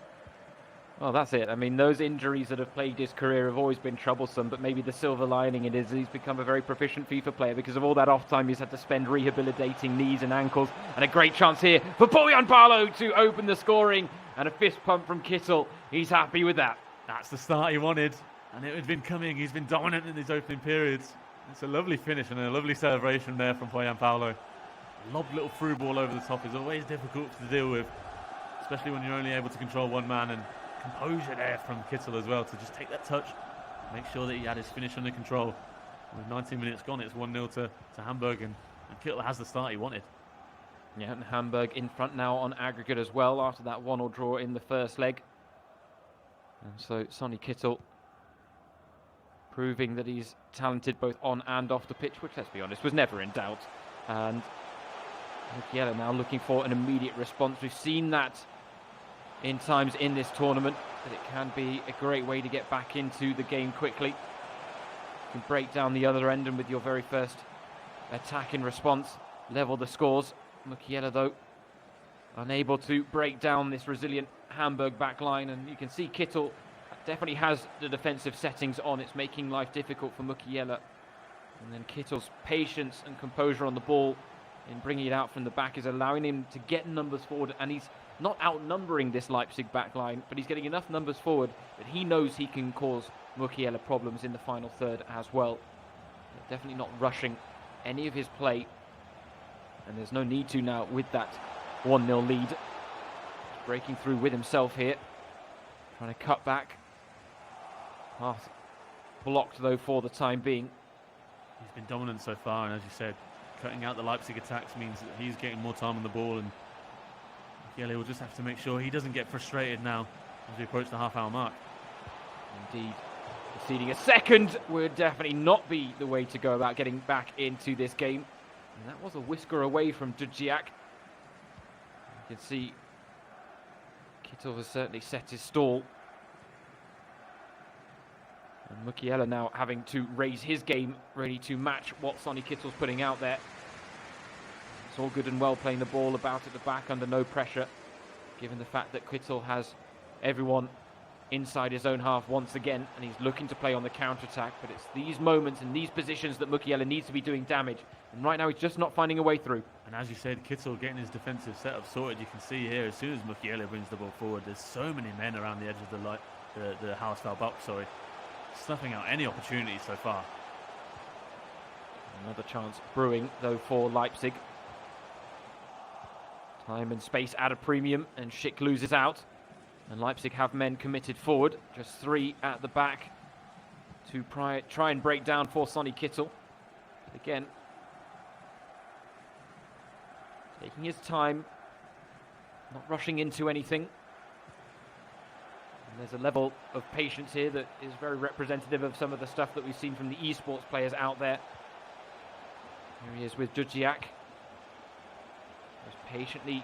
Well, that's it. I mean, those injuries that have plagued his career have always been troublesome, but maybe the silver lining it is he's become a very proficient FIFA player because of all that off time he's had to spend rehabilitating knees and ankles. And a great chance here for Poyampalo to open the scoring, and a fist pump from Kittel. He's happy with that. That's the start he wanted, and it had been coming. He's been dominant in his opening periods. It's a lovely finish and a lovely celebration there from Poyampalo. Lob little through ball over the top is always difficult to deal with, especially when you're only able to control one man, and composure there from Kittel as well to just take that touch, make sure that he had his finish under control. With 19 minutes gone, it's 1-0 to Hamburg, and Kittel has the start he wanted. Yeah, and Hamburg in front now on aggregate as well after that 1-1 draw in the first leg. And so Sonny Kittel proving that he's talented both on and off the pitch, which, let's be honest, was never in doubt. And Mukiele now looking for an immediate response. We've seen that in times in this tournament, that it can be a great way to get back into the game quickly. You can break down the other end and with your very first attack in response, level the scores. Mukiele, though, unable to break down this resilient Hamburg back line, and you can see Kittel definitely has the defensive settings on. It's making life difficult for Mukiele. And then Kittel's patience and composure on the ball in bringing it out from the back is allowing him to get numbers forward, and he's not outnumbering this Leipzig back line, but he's getting enough numbers forward that he knows he can cause Mukiele problems in the final third as well. They're definitely not rushing any of his play, and there's no need to now with that 1-0 lead. Breaking through with himself here. Trying to cut back. Pass blocked though for the time being. He's been dominant so far, and as you said, cutting out the Leipzig attacks means that he's getting more time on the ball, and Mukiele will just have to make sure he doesn't get frustrated now as we approach the half-hour mark. Indeed. Conceding a second would definitely not be the way to go about getting back into this game. And that was a whisker away from Dujciak. You can see Kittel has certainly set his stall. And Mukiele now having to raise his game, ready to match what Sonny Kittel's putting out there. It's all good and well playing the ball about at the back under no pressure, given the fact that Kittel has everyone inside his own half once again, and he's looking to play on the counter-attack, but it's these moments and these positions that Mukiele needs to be doing damage, and right now he's just not finding a way through. And as you said, Kittel getting his defensive setup sorted. You can see here, as soon as Mukiele brings the ball forward, there's so many men around the edge of the house-style box, snuffing out any opportunities so far. Another chance brewing, though, for Leipzig. Time and space at a premium, and Schick loses out. And Leipzig have men committed forward, just 3 at the back to try and break down for Sonny Kittel. But again, taking his time, not rushing into anything. And there's a level of patience here that is very representative of some of the stuff that we've seen from the eSports players out there. Here he is with Dujciak. Just patiently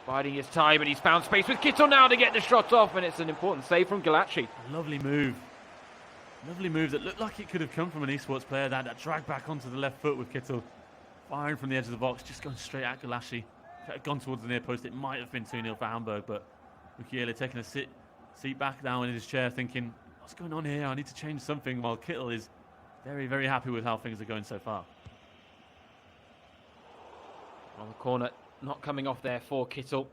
biding his time, and he's found space with Kittel now to get the shot off, and it's an important save from Galaci. Lovely move. Lovely move that looked like it could have come from an eSports player. That drag back onto the left foot with Kittel. Firing from the edge of the box, just going straight at Galaci. If it had gone towards the near post, it might have been 2-0 for Hamburg, but Mukiele taking a seat back down in his chair thinking, what's going on here? I need to change something, while Kittel is very, very happy with how things are going so far. On the corner, not coming off there for Kittel.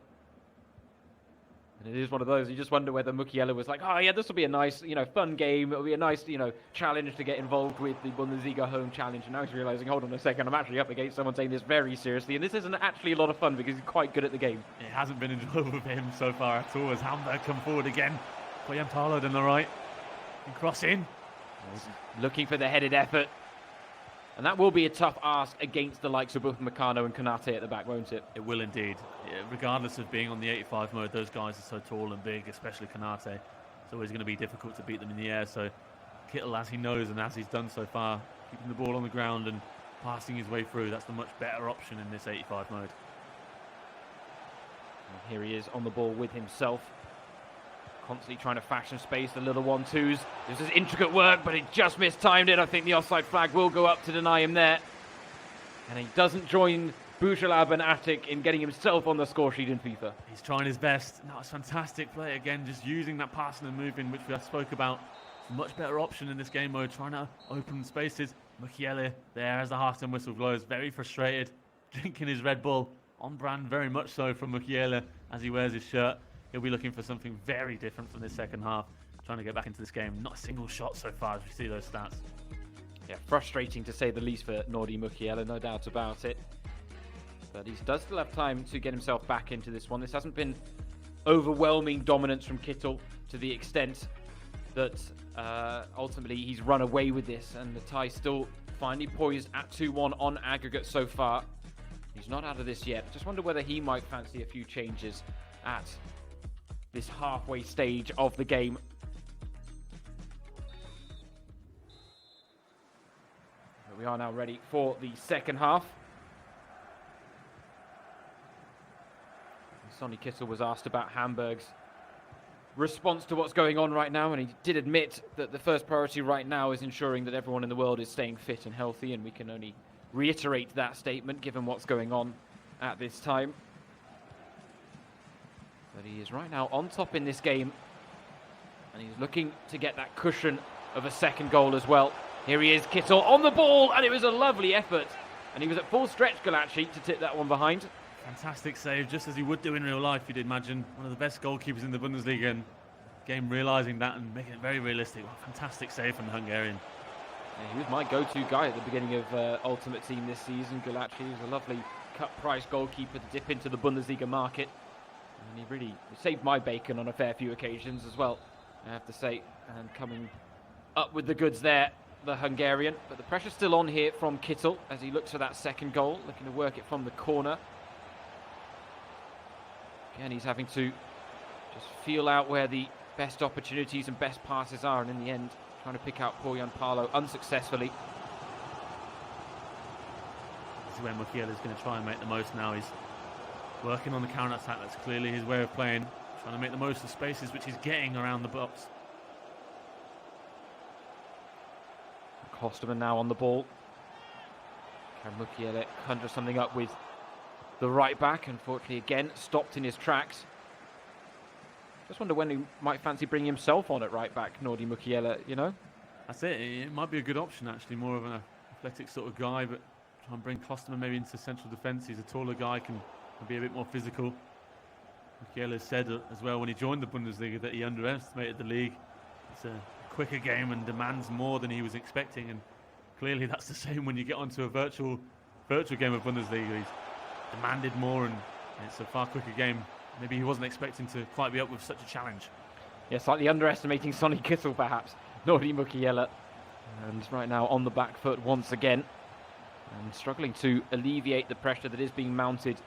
And it is one of those, you just wonder whether Mukiele was like, oh yeah, this will be a nice, fun game. It'll be a nice, challenge to get involved with the Bundesliga home challenge. And now he's realizing, hold on a second, I'm actually up against someone taking this very seriously. And this isn't actually a lot of fun because he's quite good at the game. It hasn't been enjoyable for him so far at all as Hamburg come forward again. Koyam on the right. And cross in. Looking for the headed effort. And that will be a tough ask against the likes of both Meccano and Konate at the back, won't it? It will indeed. Yeah, regardless of being on the 85 mode, those guys are so tall and big, especially Konate. It's always going to be difficult to beat them in the air. So Kittel, as he knows and as he's done so far, keeping the ball on the ground and passing his way through, that's the much better option in this 85 mode. And here he is on the ball with himself. Constantly trying to fashion space, the little 1-2s. This is intricate work, but he just mistimed it. I think the offside flag will go up to deny him there. And he doesn't join Bouchalab and Attic in getting himself on the score sheet in FIFA. He's trying his best. No, it's fantastic play again, just using that passing and moving, which we spoke about. It's a much better option in this game mode, trying to open spaces. Mukiele there as the half-time whistle blows, very frustrated, drinking his Red Bull. On brand, very much so from Mukiele as he wears his shirt. He'll be looking for something very different from this second half, trying to get back into this game. Not a single shot so far as we see those stats. Yeah, frustrating to say the least for Nordi Mukiele, no doubt about it. But he does still have time to get himself back into this one. This hasn't been overwhelming dominance from Kittel to the extent that ultimately he's run away with this, and the tie still finally poised at 2-1 on aggregate so far. He's not out of this yet. Just wonder whether he might fancy a few changes at this halfway stage of the game. We are now ready for the second half. Sonny Kittel was asked about Hamburg's response to what's going on right now, and he did admit that the first priority right now is ensuring that everyone in the world is staying fit and healthy, and we can only reiterate that statement given what's going on at this time. But he is right now on top in this game, and he's looking to get that cushion of a second goal as well. Here he is, Kittel on the ball, and it was a lovely effort. And he was at full stretch, Galaci, to tip that one behind. Fantastic save, just as he would do in real life, you'd imagine. One of the best goalkeepers in the Bundesliga, and game realising that and making it very realistic. Well, fantastic save from the Hungarian. Yeah, he was my go-to guy at the beginning of Ultimate Team this season, Galaci. He was a lovely cut-price goalkeeper to dip into the Bundesliga market. And he really saved my bacon on a fair few occasions as well, I have to say. And coming up with the goods there, the Hungarian. But the pressure's still on here from Kittel as he looks for that second goal, looking to work it from the corner. Again, he's having to just feel out where the best opportunities and best passes are, and in the end, trying to pick out Borjan Paulo unsuccessfully. This is where Mukiele is going to try and make the most now. He's working on the counter-attack. That's clearly his way of playing, trying to make the most of spaces which he's getting around the box. Klosterman now on the ball. Can Mukiele conjure something up with the right back? Unfortunately, again, stopped in his tracks. Just wonder when he might fancy bringing himself on at right back, Nordi Mukiele, you know? That's it. It might be a good option, actually. More of an athletic sort of guy, but try and bring Klosterman maybe into central defence. He's a taller guy, can be a bit more physical. Mukiele said as well when he joined the Bundesliga that he underestimated the league. It's a quicker game and demands more than he was expecting, and clearly that's the same when you get onto a virtual game of Bundesliga. He's demanded more, and it's a far quicker game. Maybe he wasn't expecting to quite be up with such a challenge. Yeah, slightly underestimating Sonny Kittel perhaps, Nordi Mukiele. And right now on the back foot once again, and struggling to alleviate the pressure that is being mounted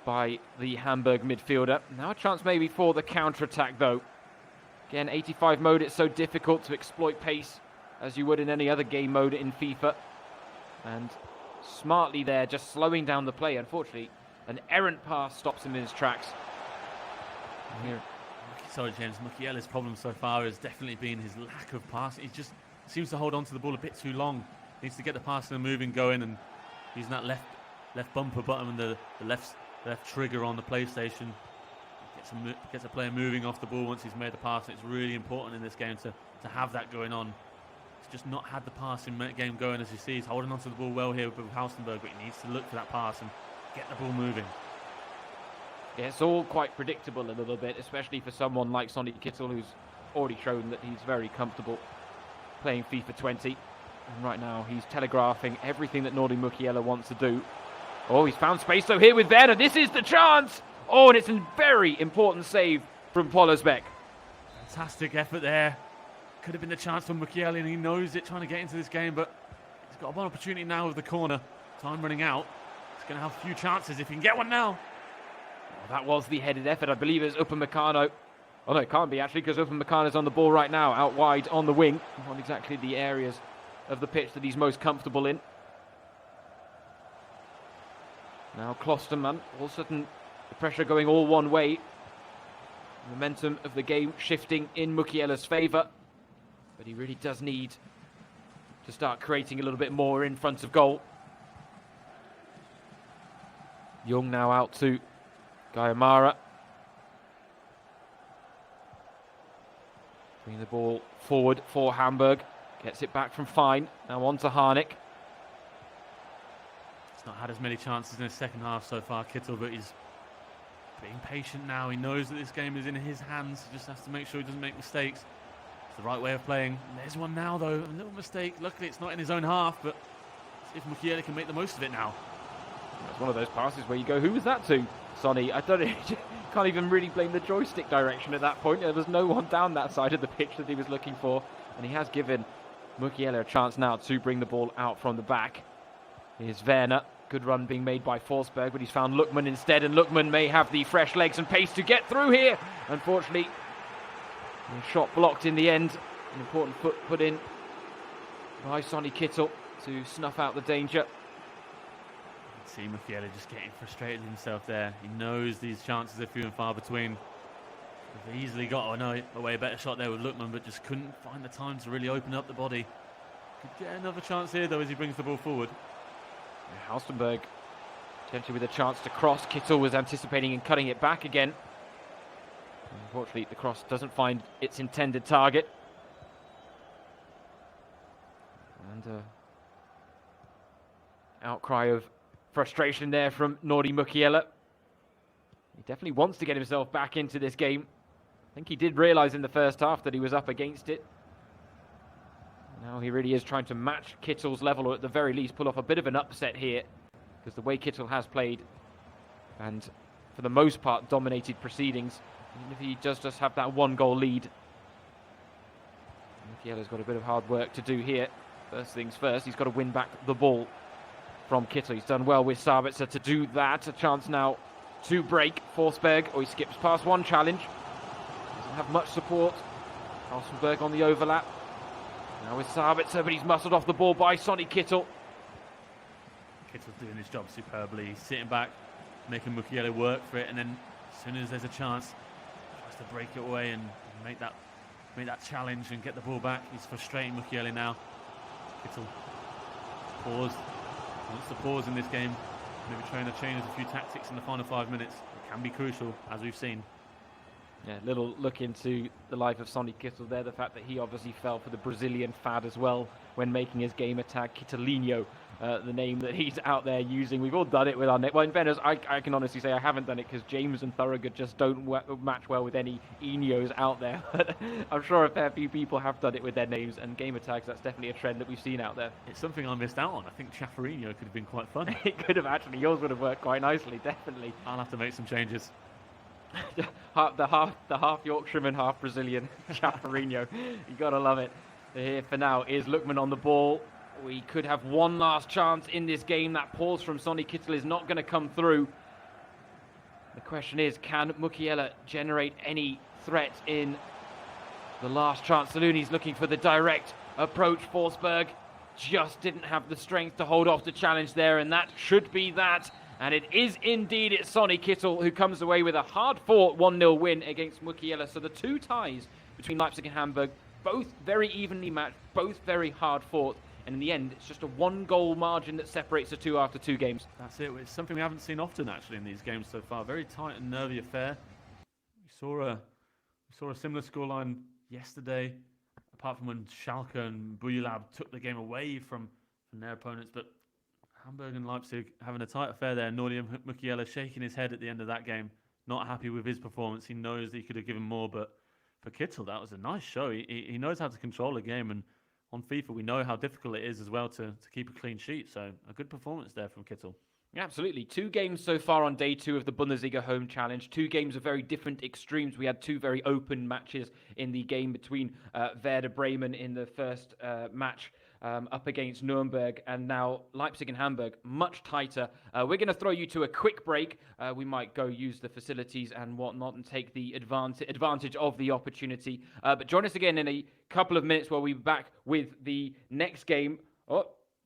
by the Hamburg midfielder. Now a chance maybe for the counter-attack though. Again, 85 mode, it's so difficult to exploit pace as you would in any other game mode in FIFA. And smartly there, just slowing down the play. Unfortunately, an errant pass stops him in his tracks. Here. Sorry, James. Mukiele's problem so far has definitely been his lack of passing. He just seems to hold on to the ball a bit too long. Needs to get the passing and moving going, and using that left bumper button and the left trigger on the PlayStation. Gets a player moving off the ball once he's made the pass. It's really important in this game to have that going on. He's just not had the passing game going, as you see. He's holding onto the ball well here with Hausenberg, but he needs to look for that pass and get the ball moving. Yeah, it's all quite predictable a little bit, especially for someone like Sonny Kittel, who's already shown that he's very comfortable playing FIFA 20. And right now, he's telegraphing everything that Nordi Mukiele wants to do. Oh, he's found space though here with Werder. This is the chance! Oh, and it's a very important save from Pollersbeck. Fantastic effort there. Could have been the chance for Mukiele, and he knows it, trying to get into this game, but he's got one opportunity now with the corner. Time running out. He's going to have a few chances if he can get one now. Oh, that was the headed effort. I believe it's Upamecano. Oh, no, it can't be actually, because Upamecano's on the ball right now, out wide on the wing. Not exactly the areas of the pitch that he's most comfortable in. Now Klosterman, all of a sudden the pressure going all one way. Momentum of the game shifting in Mukiele's favour. But he really does need to start creating a little bit more in front of goal. Young now out to Gayamara. Bringing the ball forward for Hamburg. Gets it back from Fine. Now on to Harnik. He's not had as many chances in the second half so far, Kittel, but he's being patient now. He knows that this game is in his hands. He just has to make sure he doesn't make mistakes. It's the right way of playing. And there's one now, though. A little mistake. Luckily, it's not in his own half, but see if Mukiele can make the most of it now. That's one of those passes where you go, who was that to, Sonny? I don't know. Can't even really blame the joystick direction at that point. There was no one down that side of the pitch that he was looking for. And he has given Mukiele a chance now to bring the ball out from the back. Here's Werner. Good run being made by Forsberg, but he's found Lookman instead, and Lookman may have the fresh legs and pace to get through here. Unfortunately, the shot blocked in the end. An important foot put in by Sonny Kittel to snuff out the danger. See Mukiele just getting frustrated with himself there. He knows these chances are few and far between. He easily got a way better shot there with Lookman, but just couldn't find the time to really open up the body. Could get another chance here though as he brings the ball forward. Hausenberg potentially with a chance to cross. Kittel was anticipating and cutting it back again. Unfortunately, the cross doesn't find its intended target. And outcry of frustration there from Nordi Mukiele. He definitely wants to get himself back into this game. I think he did realise in the first half that he was up against it. Now he really is trying to match Kittel's level, or at the very least pull off a bit of an upset here because the way Kittel has played, and for the most part dominated proceedings, even if he does just have that 1-goal lead, Mukiele's got a bit of hard work to do here. First things first, he's got to win back the ball from Kittel. He's done well with Sabitzer to do that. A chance now to break Forsberg. Oh, he skips past one challenge. Doesn't have much support. Forsberg on the overlap. Now with Sabitzer, but he's muscled off the ball by Sonny Kittel. Kittel's doing his job superbly. He's sitting back, making Mukiele work for it, and then as soon as there's a chance, tries to break it away and make that challenge and get the ball back. He's frustrating Mukiele now. Kittel paused. Wants to pause in this game. Maybe trying to change a few tactics in the final 5 minutes. It can be crucial, as we've seen. Yeah, little look into the life of Sonny Kittel there. The fact that he obviously fell for the Brazilian fad as well when making his gamer tag Kittelinho, the name that he's out there using. We've all done it with our name. Well, in fairness, I can honestly say I haven't done it because James and Thorogood just don't match well with any Ineos out there. But I'm sure a fair few people have done it with their names, and gamer tags, that's definitely a trend that we've seen out there. It's something I missed out on. I think Chaffarinho could have been quite fun. It could have actually. Yours would have worked quite nicely, definitely. I'll have to make some changes. the half Yorkshireman, half Brazilian Chaffarinho. You gotta love it. Here for now is Lookman on the ball. We could have one last chance in this game. That pause from Sonny Kittel is not going to come through. The question is, can Mukiele generate any threat in the last chance saloon? He's looking for the direct approach. Forsberg just didn't have the strength to hold off the challenge there, and that should be that. And it is indeed, it's Sonny Kittel who comes away with a hard-fought 1-0 win against Mukiele. So the two ties between Leipzig and Hamburg, both very evenly matched, both very hard-fought. And in the end, it's just a 1-goal margin that separates the two after 2 games. That's it. It's something we haven't seen often, actually, in these games so far. Very tight and nervy affair. We saw a similar scoreline yesterday, apart from when Schalke and Buyulab took the game away from their opponents. But Hamburg and Leipzig having a tight affair there. Nordi and Mukiele shaking his head at the end of that game, not happy with his performance. He knows that he could have given more, but for Kittel, that was a nice show. He knows how to control a game, and on FIFA, we know how difficult it is as well to keep a clean sheet. So a good performance there from Kittel. Yeah, absolutely. 2 games so far on day 2 of the Bundesliga home challenge. 2 games of very different extremes. We had 2 very open matches in the game between Werder Bremen in the first match up against Nuremberg, and now Leipzig and Hamburg, much tighter. We're going to throw you to a quick break. We might go use the facilities and whatnot and take the advantage of the opportunity. But join us again in a couple of minutes where we'll be back with the next game. Oh,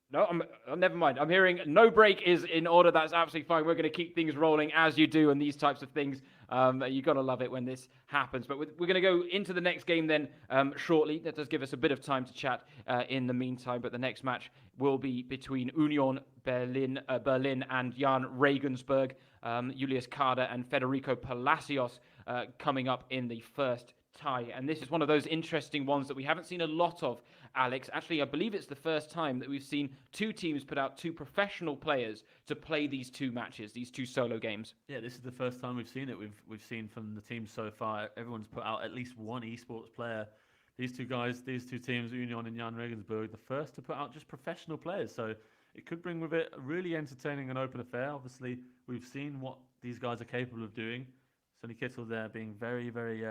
no, never mind. I'm hearing no break is in order. That's absolutely fine. We're going to keep things rolling as you do and these types of things. You got to love it when this happens. But we're going to go into the next game then shortly. That does give us a bit of time to chat in the meantime. But the next match will be between Union Berlin and Jan Regensburg. Julius Kader and Federico Palacios coming up in the first tie. And this is one of those interesting ones that we haven't seen a lot of, Alex. Actually, I believe it's the first time that we've seen 2 teams put out 2 professional players to play these 2 matches, these 2 solo games. Yeah, this is the first time we've seen it. We've seen from the teams so far, everyone's put out at least one eSports player. These 2 guys, these 2 teams, Union and Jan Regensburg, the first to put out just professional players. So it could bring with it a really entertaining and open affair. Obviously, we've seen what these guys are capable of doing. Sonny Kittel there being very, very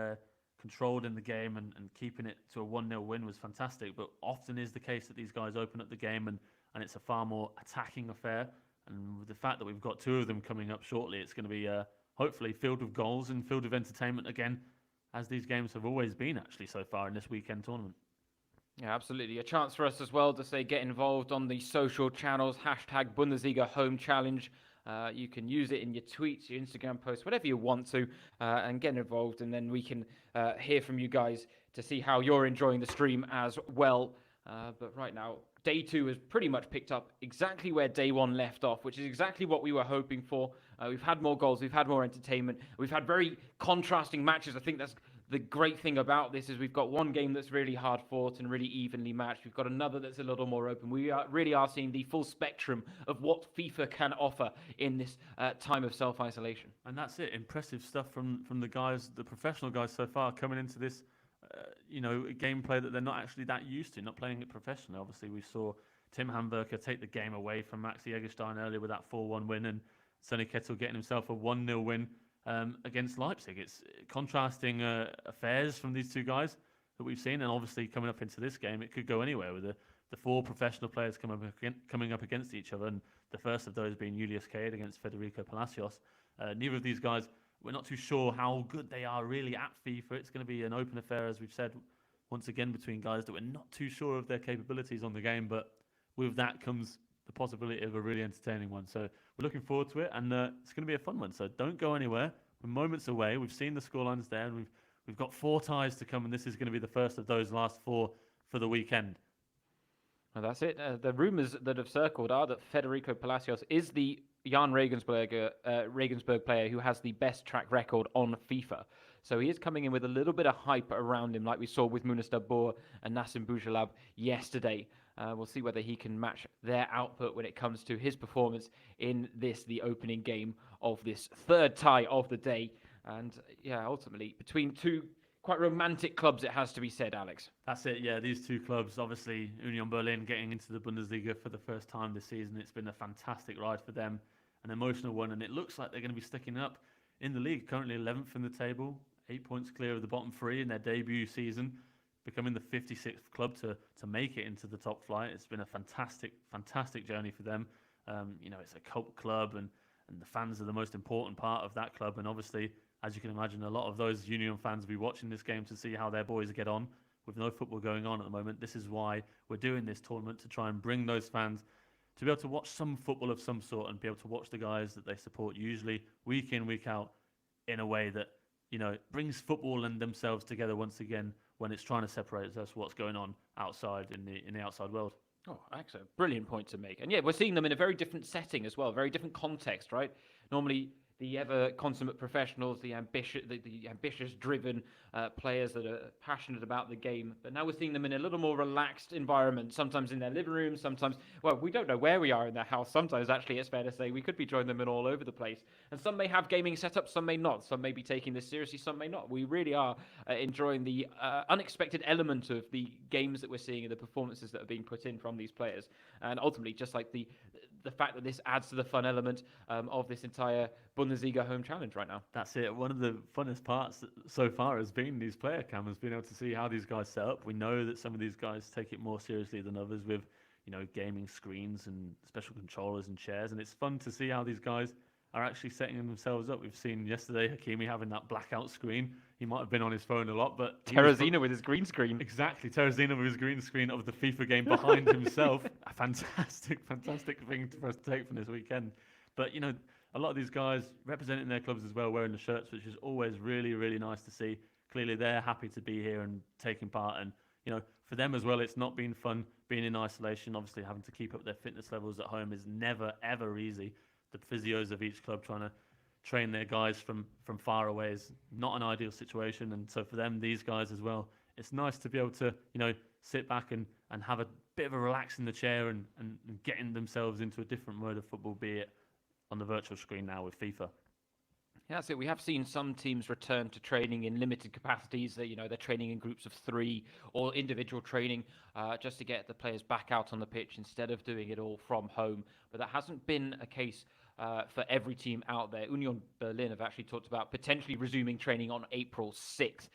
controlled in the game and keeping it to a 1-0 win was fantastic. But often is the case that these guys open up the game and it's a far more attacking affair. And with the fact that we've got 2 of them coming up shortly, it's going to be hopefully filled with goals and filled with entertainment again, as these games have always been actually so far in this weekend tournament. Yeah, absolutely. A chance for us as well to say get involved on the social channels, hashtag Bundesliga Home Challenge. You can use it in your tweets, your Instagram posts, whatever you want to, and get involved. And then we can hear from you guys to see how you're enjoying the stream as well. But right now, day 2 has pretty much picked up exactly where day 1 left off, which is exactly what we were hoping for. We've had more goals, we've had more entertainment, we've had very contrasting matches. I think that's the great thing about this is we've got one game that's really hard fought and really evenly matched. We've got another that's a little more open. We really are seeing the full spectrum of what FIFA can offer in this time of self-isolation. And that's it. Impressive stuff from the guys, the professional guys so far, coming into this, gameplay that they're not actually that used to, not playing it professionally. Obviously, we saw Tim Hamburger take the game away from Maxi Eggestein earlier with that 4-1 win, and Sonny Kettle getting himself a 1-0 win against Leipzig. It's contrasting affairs from these two guys that we've seen, and obviously coming up into this game, it could go anywhere with the four professional players coming up against each other, and the first of those being Julius Cade against Federico Palacios. Neither of these guys, we're not too sure how good they are really at FIFA. It's going to be an open affair, as we've said, once again, between guys that we're not too sure of their capabilities on the game, but with that comes the possibility of a really entertaining one. So we're looking forward to it, and it's going to be a fun one. So don't go anywhere. We're moments away. We've seen the scorelines there, and we've got 4 ties to come, and this is going to be the first of those last 4 for the weekend. Well, that's it. The rumours that have circled are that Federico Palacios is the Jan Regensburg player who has the best track record on FIFA. So he is coming in with a little bit of hype around him, like we saw with Munas Dabur and Nassim Boujalab yesterday. We'll see whether he can match their output when it comes to his performance in the opening game of this third tie of the day. And yeah, ultimately, between two quite romantic clubs, it has to be said, Alex. That's it, yeah. These two clubs, obviously, Union Berlin getting into the Bundesliga for the first time this season. It's been a fantastic ride for them, an emotional one, and it looks like they're going to be sticking up in the league. Currently 11th in the table, 8 points clear of the bottom 3 in their debut season, becoming the 56th club to make it into the top flight. It's been a fantastic journey for them. It's a cult club, and the fans are the most important part of that club, and obviously, as you can imagine, a lot of those Union fans will be watching this game to see how their boys get on. With no football going on at the moment, this is why we're doing this tournament, to try and bring those fans to be able to watch some football of some sort and be able to watch the guys that they support, usually week in, week out, in a way that, brings football and themselves together once again when it's trying to separate us what's going on outside in the outside world. Oh, excellent. Brilliant point to make. And yeah, we're seeing them in a very different setting as well, very different context, right? Normally, the ever consummate professionals, the ambitious, driven players that are passionate about the game. But now we're seeing them in a little more relaxed environment, sometimes in their living room, sometimes, well, we don't know where we are in their house. Sometimes, actually, it's fair to say we could be joining them in all over the place. And some may have gaming setups, some may not. Some may be taking this seriously, some may not. We really are enjoying the unexpected element of the games that we're seeing and the performances that are being put in from these players. And ultimately, just like the fact that this adds to the fun element of this entire Bundesliga home challenge right now. That's it. One of the funnest parts so far has been these player cams, being able to see how these guys set up. We know that some of these guys take it more seriously than others with, gaming screens and special controllers and chairs. And it's fun to see how these guys are actually setting themselves up. We've seen yesterday Hakimi having that blackout screen. He might have been on his phone a lot, but Terrazina with his green screen. Exactly, Terrazina with his green screen of the FIFA game behind himself. A fantastic thing for us to take from this weekend. But a lot of these guys representing their clubs as well, wearing the shirts, which is always really, really nice to see. Clearly, they're happy to be here and taking part. And for them as well, it's not been fun being in isolation. Obviously, having to keep up their fitness levels at home is never ever easy. The physios of each club trying to train their guys from far away is not an ideal situation. And so for them, these guys as well, it's nice to be able to, sit back and have a bit of a relax in the chair and getting themselves into a different mode of football, be it on the virtual screen now with FIFA. Yeah, that's it. We have seen some teams return to training in limited capacities. They're training in groups of 3 or individual training just to get the players back out on the pitch instead of doing it all from home. But that hasn't been a case for every team out there. Union Berlin have actually talked about potentially resuming training on April 6th.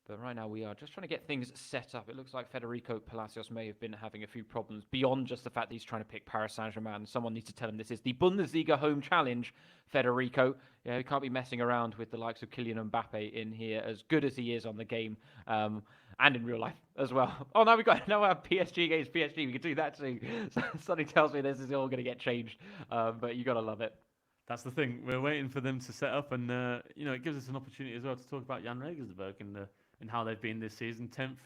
But right now we are just trying to get things set up. It looks like Federico Palacios may have been having a few problems beyond just the fact that he's trying to pick Paris Saint-Germain. Someone needs to tell him this is the Bundesliga home challenge, Federico. You can't be messing around with the likes of Kylian Mbappe in here, as good as he is on the game and in real life as well. Oh, now we have PSG against PSG. We can do that too. Something tells me this is all going to get changed, but you got to love it. That's the thing. We're waiting for them to set up, and it gives us an opportunity as well to talk about Jan Regensburg and how they've been this season. 10th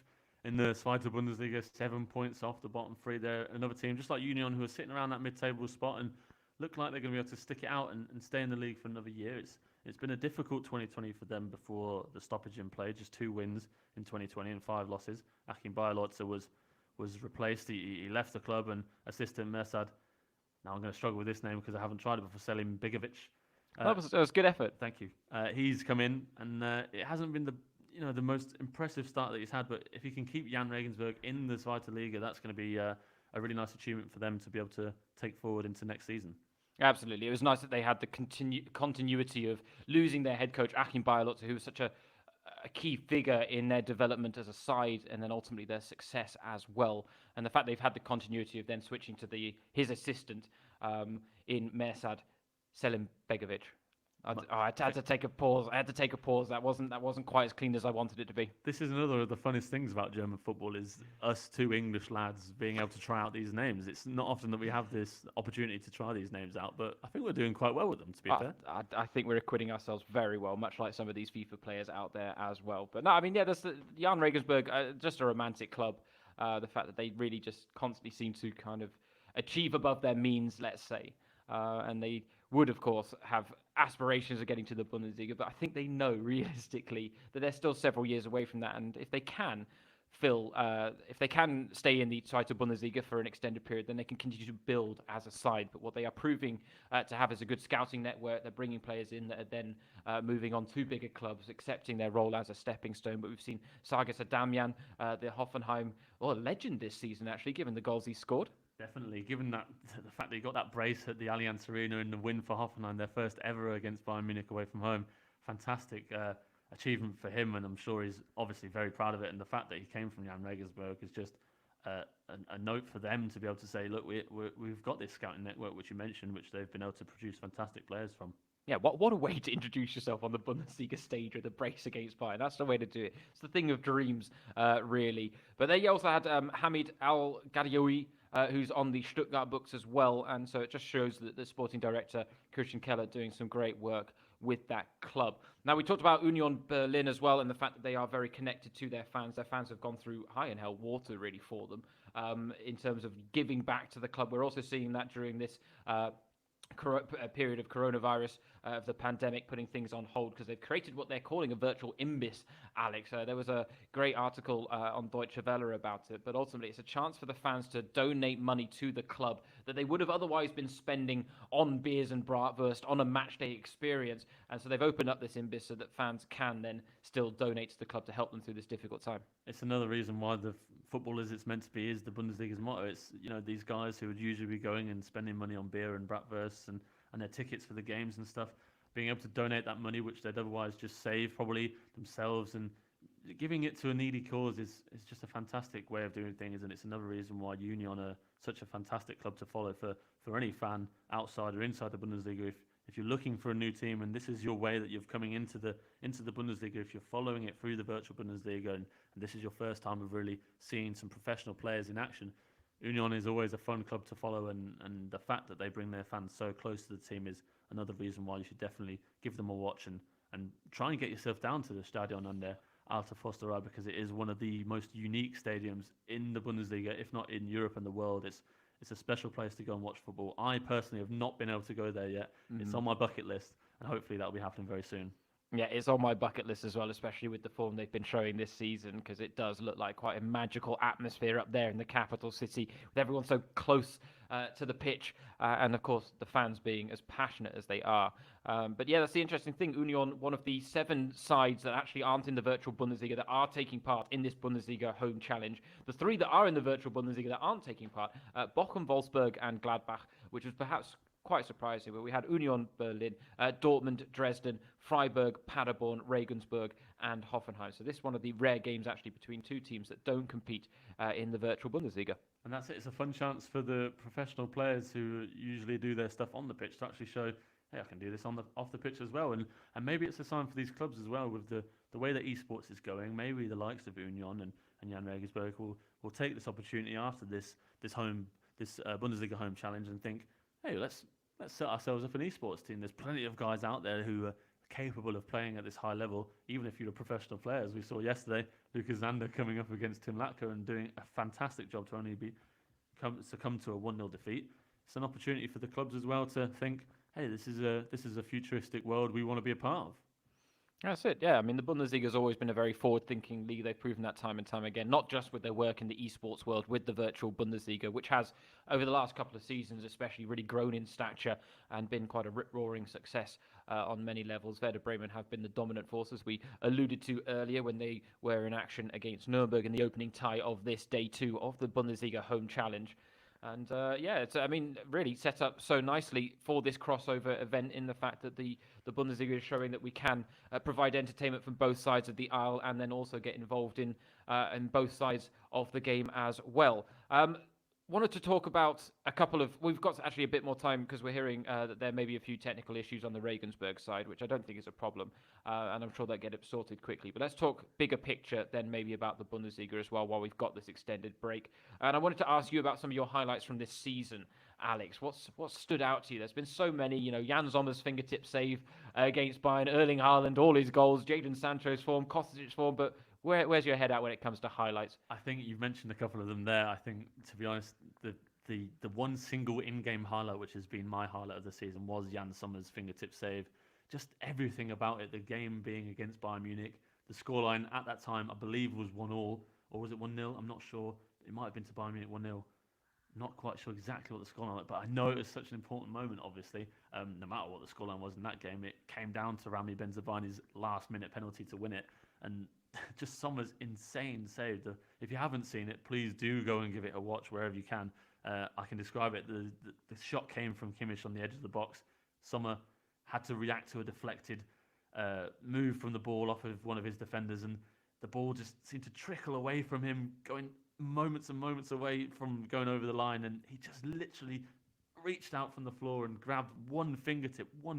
in the Zweite Bundesliga, 7 points off the bottom 3. They're another team, just like Union, who are sitting around that mid-table spot and look like they're going to be able to stick it out and stay in the league for another year. It's been a difficult 2020 for them before the stoppage in play. Just 2 wins in 2020 and 5 losses. Achim Bayerlotzer was replaced. He left the club, and assistant Mersad, now I'm going to struggle with this name because I haven't tried it before, Selim Bigovic. That was a good effort. Thank you. He's come in, and it hasn't been the most impressive start that he's had, but if he can keep Jan Regensburg in the Zweite Liga, that's going to be a really nice achievement for them to be able to take forward into next season. Absolutely. It was nice that they had the continuity of losing their head coach, Achim Bayerlotzer, who was such a key figure in their development as a side and then ultimately their success as well. And the fact they've had the continuity of then switching to his assistant in Mersad Selimbegovic. I had to take a pause. That wasn't quite as clean as I wanted it to be. This is another of the funnest things about German football is us two English lads being able to try out these names. It's not often that we have this opportunity to try these names out, but I think we're doing quite well with them, to be fair. I think we're acquitting ourselves very well, much like some of these FIFA players out there as well. But no, I mean, yeah, that's Jan Regensburg, just a romantic club. The fact that they really just constantly seem to kind of achieve above their means, let's say. And they would, of course, have aspirations of getting to the Bundesliga, but I think they know realistically that they're still several years away from that. And if they can stay in the Zweite Bundesliga for an extended period, then they can continue to build as a side. But what they are proving to have is a good scouting network. They're bringing players in that are then moving on to bigger clubs, accepting their role as a stepping stone. But we've seen Sagas Adamian, the Hoffenheim, legend this season, actually, given the goals he scored. Definitely, given that the fact that he got that brace at the Allianz Arena in the win for Hoffenheim, their first ever against Bayern Munich away from home, fantastic achievement for him, and I'm sure he's obviously very proud of it. And the fact that he came from Jan Regensburg is just a note for them to be able to say, look, we've got this scouting network which you mentioned, which they've been able to produce fantastic players from. Yeah, what a way to introduce yourself on the Bundesliga stage with a brace against Bayern. That's the way to do it. It's the thing of dreams, really. But they also had Hamid Al-Gadioui, who's on the Stuttgart books as well. And so it just shows that the sporting director, Christian Keller, doing some great work with that club. Now, we talked about Union Berlin as well and the fact that they are very connected to their fans. Their fans have gone through high and hell water, really, for them in terms of giving back to the club. We're also seeing that during this period of coronavirus, of the pandemic, putting things on hold because they've created what they're calling a virtual Imbiss, Alex. There was a great article on Deutsche Welle about it, but ultimately it's a chance for the fans to donate money to the club that they would have otherwise been spending on beers and bratwurst, on a match day experience. And so they've opened up this Imbiss so that fans can then still donate to the club to help them through this difficult time. It's another reason why the football as it's meant to be is the Bundesliga's motto. It's, these guys who would usually be going and spending money on beer and bratwurst and their tickets for the games and stuff, being able to donate that money, which they'd otherwise just save probably themselves, and giving it to a needy cause is just a fantastic way of doing things. And it's another reason why Union are such a fantastic club to follow for any fan outside or inside the Bundesliga. If you're looking for a new team and this is your way that you're coming into the Bundesliga, if you're following it through the virtual Bundesliga and this is your first time of really seeing some professional players in action, Union is always a fun club to follow, and the fact that they bring their fans so close to the team is another reason why you should definitely give them a watch and try and get yourself down to the Stadion an der Alte Försterei, because it is one of the most unique stadiums in the Bundesliga, if not in Europe and the world. It's a special place to go and watch football. I personally have not been able to go there yet. It's on my bucket list, and hopefully that'll be happening very soon. Yeah, it's on my bucket list as well, especially with the form they've been showing this season, because it does look like quite a magical atmosphere up there in the capital city, with everyone so close to the pitch, and of course the fans being as passionate as they are. But yeah, that's the interesting thing. Union, one of the 7 sides that actually aren't in the virtual Bundesliga that are taking part in this Bundesliga home challenge. The 3 that are in the virtual Bundesliga that aren't taking part, Bochum, Wolfsburg and Gladbach, which was perhaps quite surprising, but we had Union Berlin, Dortmund, Dresden, Freiburg, Paderborn, Regensburg, and Hoffenheim. So this is one of the rare games actually between 2 teams that don't compete in the virtual Bundesliga. And that's it. It's a fun chance for the professional players who usually do their stuff on the pitch to actually show, hey, I can do this off the pitch as well. And maybe it's a sign for these clubs as well with the way that eSports is going. Maybe the likes of Union and Jan Regensburg will take this opportunity after this Bundesliga home challenge and think, hey, let's set ourselves up an eSports team. There's plenty of guys out there who are capable of playing at this high level, even if you're a professional player. As we saw yesterday, Lucas Zander coming up against Tim Latko and doing a fantastic job to only succumb to a 1-0 defeat. It's an opportunity for the clubs as well to think, hey, this is a futuristic world we want to be a part of. That's it, yeah. I mean, the Bundesliga has always been a very forward-thinking league. They've proven that time and time again, not just with their work in the esports world, with the virtual Bundesliga, which has, over the last couple of seasons especially, really grown in stature and been quite a rip-roaring success on many levels. Werder Bremen have been the dominant force, as we alluded to earlier, when they were in action against Nuremberg in the opening tie of this day 2 of the Bundesliga home challenge. And it's really set up so nicely for this crossover event in the fact that the Bundesliga is showing that we can provide entertainment from both sides of the aisle and then also get involved in both sides of the game as well. Wanted to talk about a couple of... We've got actually a bit more time because we're hearing that there may be a few technical issues on the Regensburg side, which I don't think is a problem, and I'm sure they'll get it sorted quickly. But let's talk bigger picture then maybe about the Bundesliga as well while we've got this extended break. And I wanted to ask you about some of your highlights from this season, Alex. What stood out to you? There's been so many, Jan Sommer's fingertip save against Bayern, Erling Haaland, all his goals, Jadon Sancho's form, Kostic's form, but where's your head at when it comes to highlights? I think you've mentioned a couple of them there. I think, to be honest, the one single in-game highlight, which has been my highlight of the season, was Jan Sommer's fingertip save. Just everything about it, the game being against Bayern Munich. The scoreline at that time, I believe, was 1-1, or was it 1-0? I'm not sure. It might have been to Bayern Munich 1-0. Not quite sure exactly what the scoreline was, but I know it was such an important moment, obviously. No matter what the scoreline was in that game, it came down to Rami Benzebaini's last-minute penalty to win it. And just Sommer's insane save. If you haven't seen it, please do go and give it a watch wherever you can. I can describe it. The shot came from Kimmich on the edge of the box. Sommer had to react to a deflected move from the ball off of one of his defenders, and the ball just seemed to trickle away from him, going moments and moments away from going over the line, and he just literally reached out from the floor and grabbed one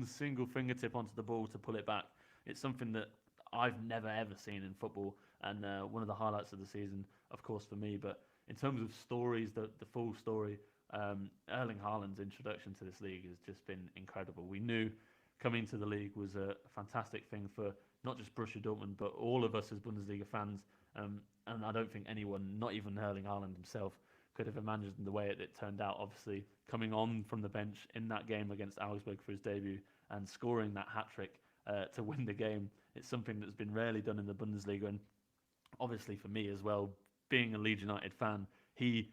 single fingertip onto the ball to pull it back. It's something that I've never ever seen in football, and one of the highlights of the season, of course, for me. But in terms of stories, the full story, Erling Haaland's introduction to this league has just been incredible. We knew coming to the league was a fantastic thing for not just Borussia Dortmund, but all of us as Bundesliga fans. And I don't think anyone, not even Erling Haaland himself, could have imagined the way it turned out. Obviously, coming on from the bench in that game against Augsburg for his debut and scoring that hat-trick to win the game, it's something that's been rarely done in the Bundesliga. And obviously for me as well, being a Leeds United fan, he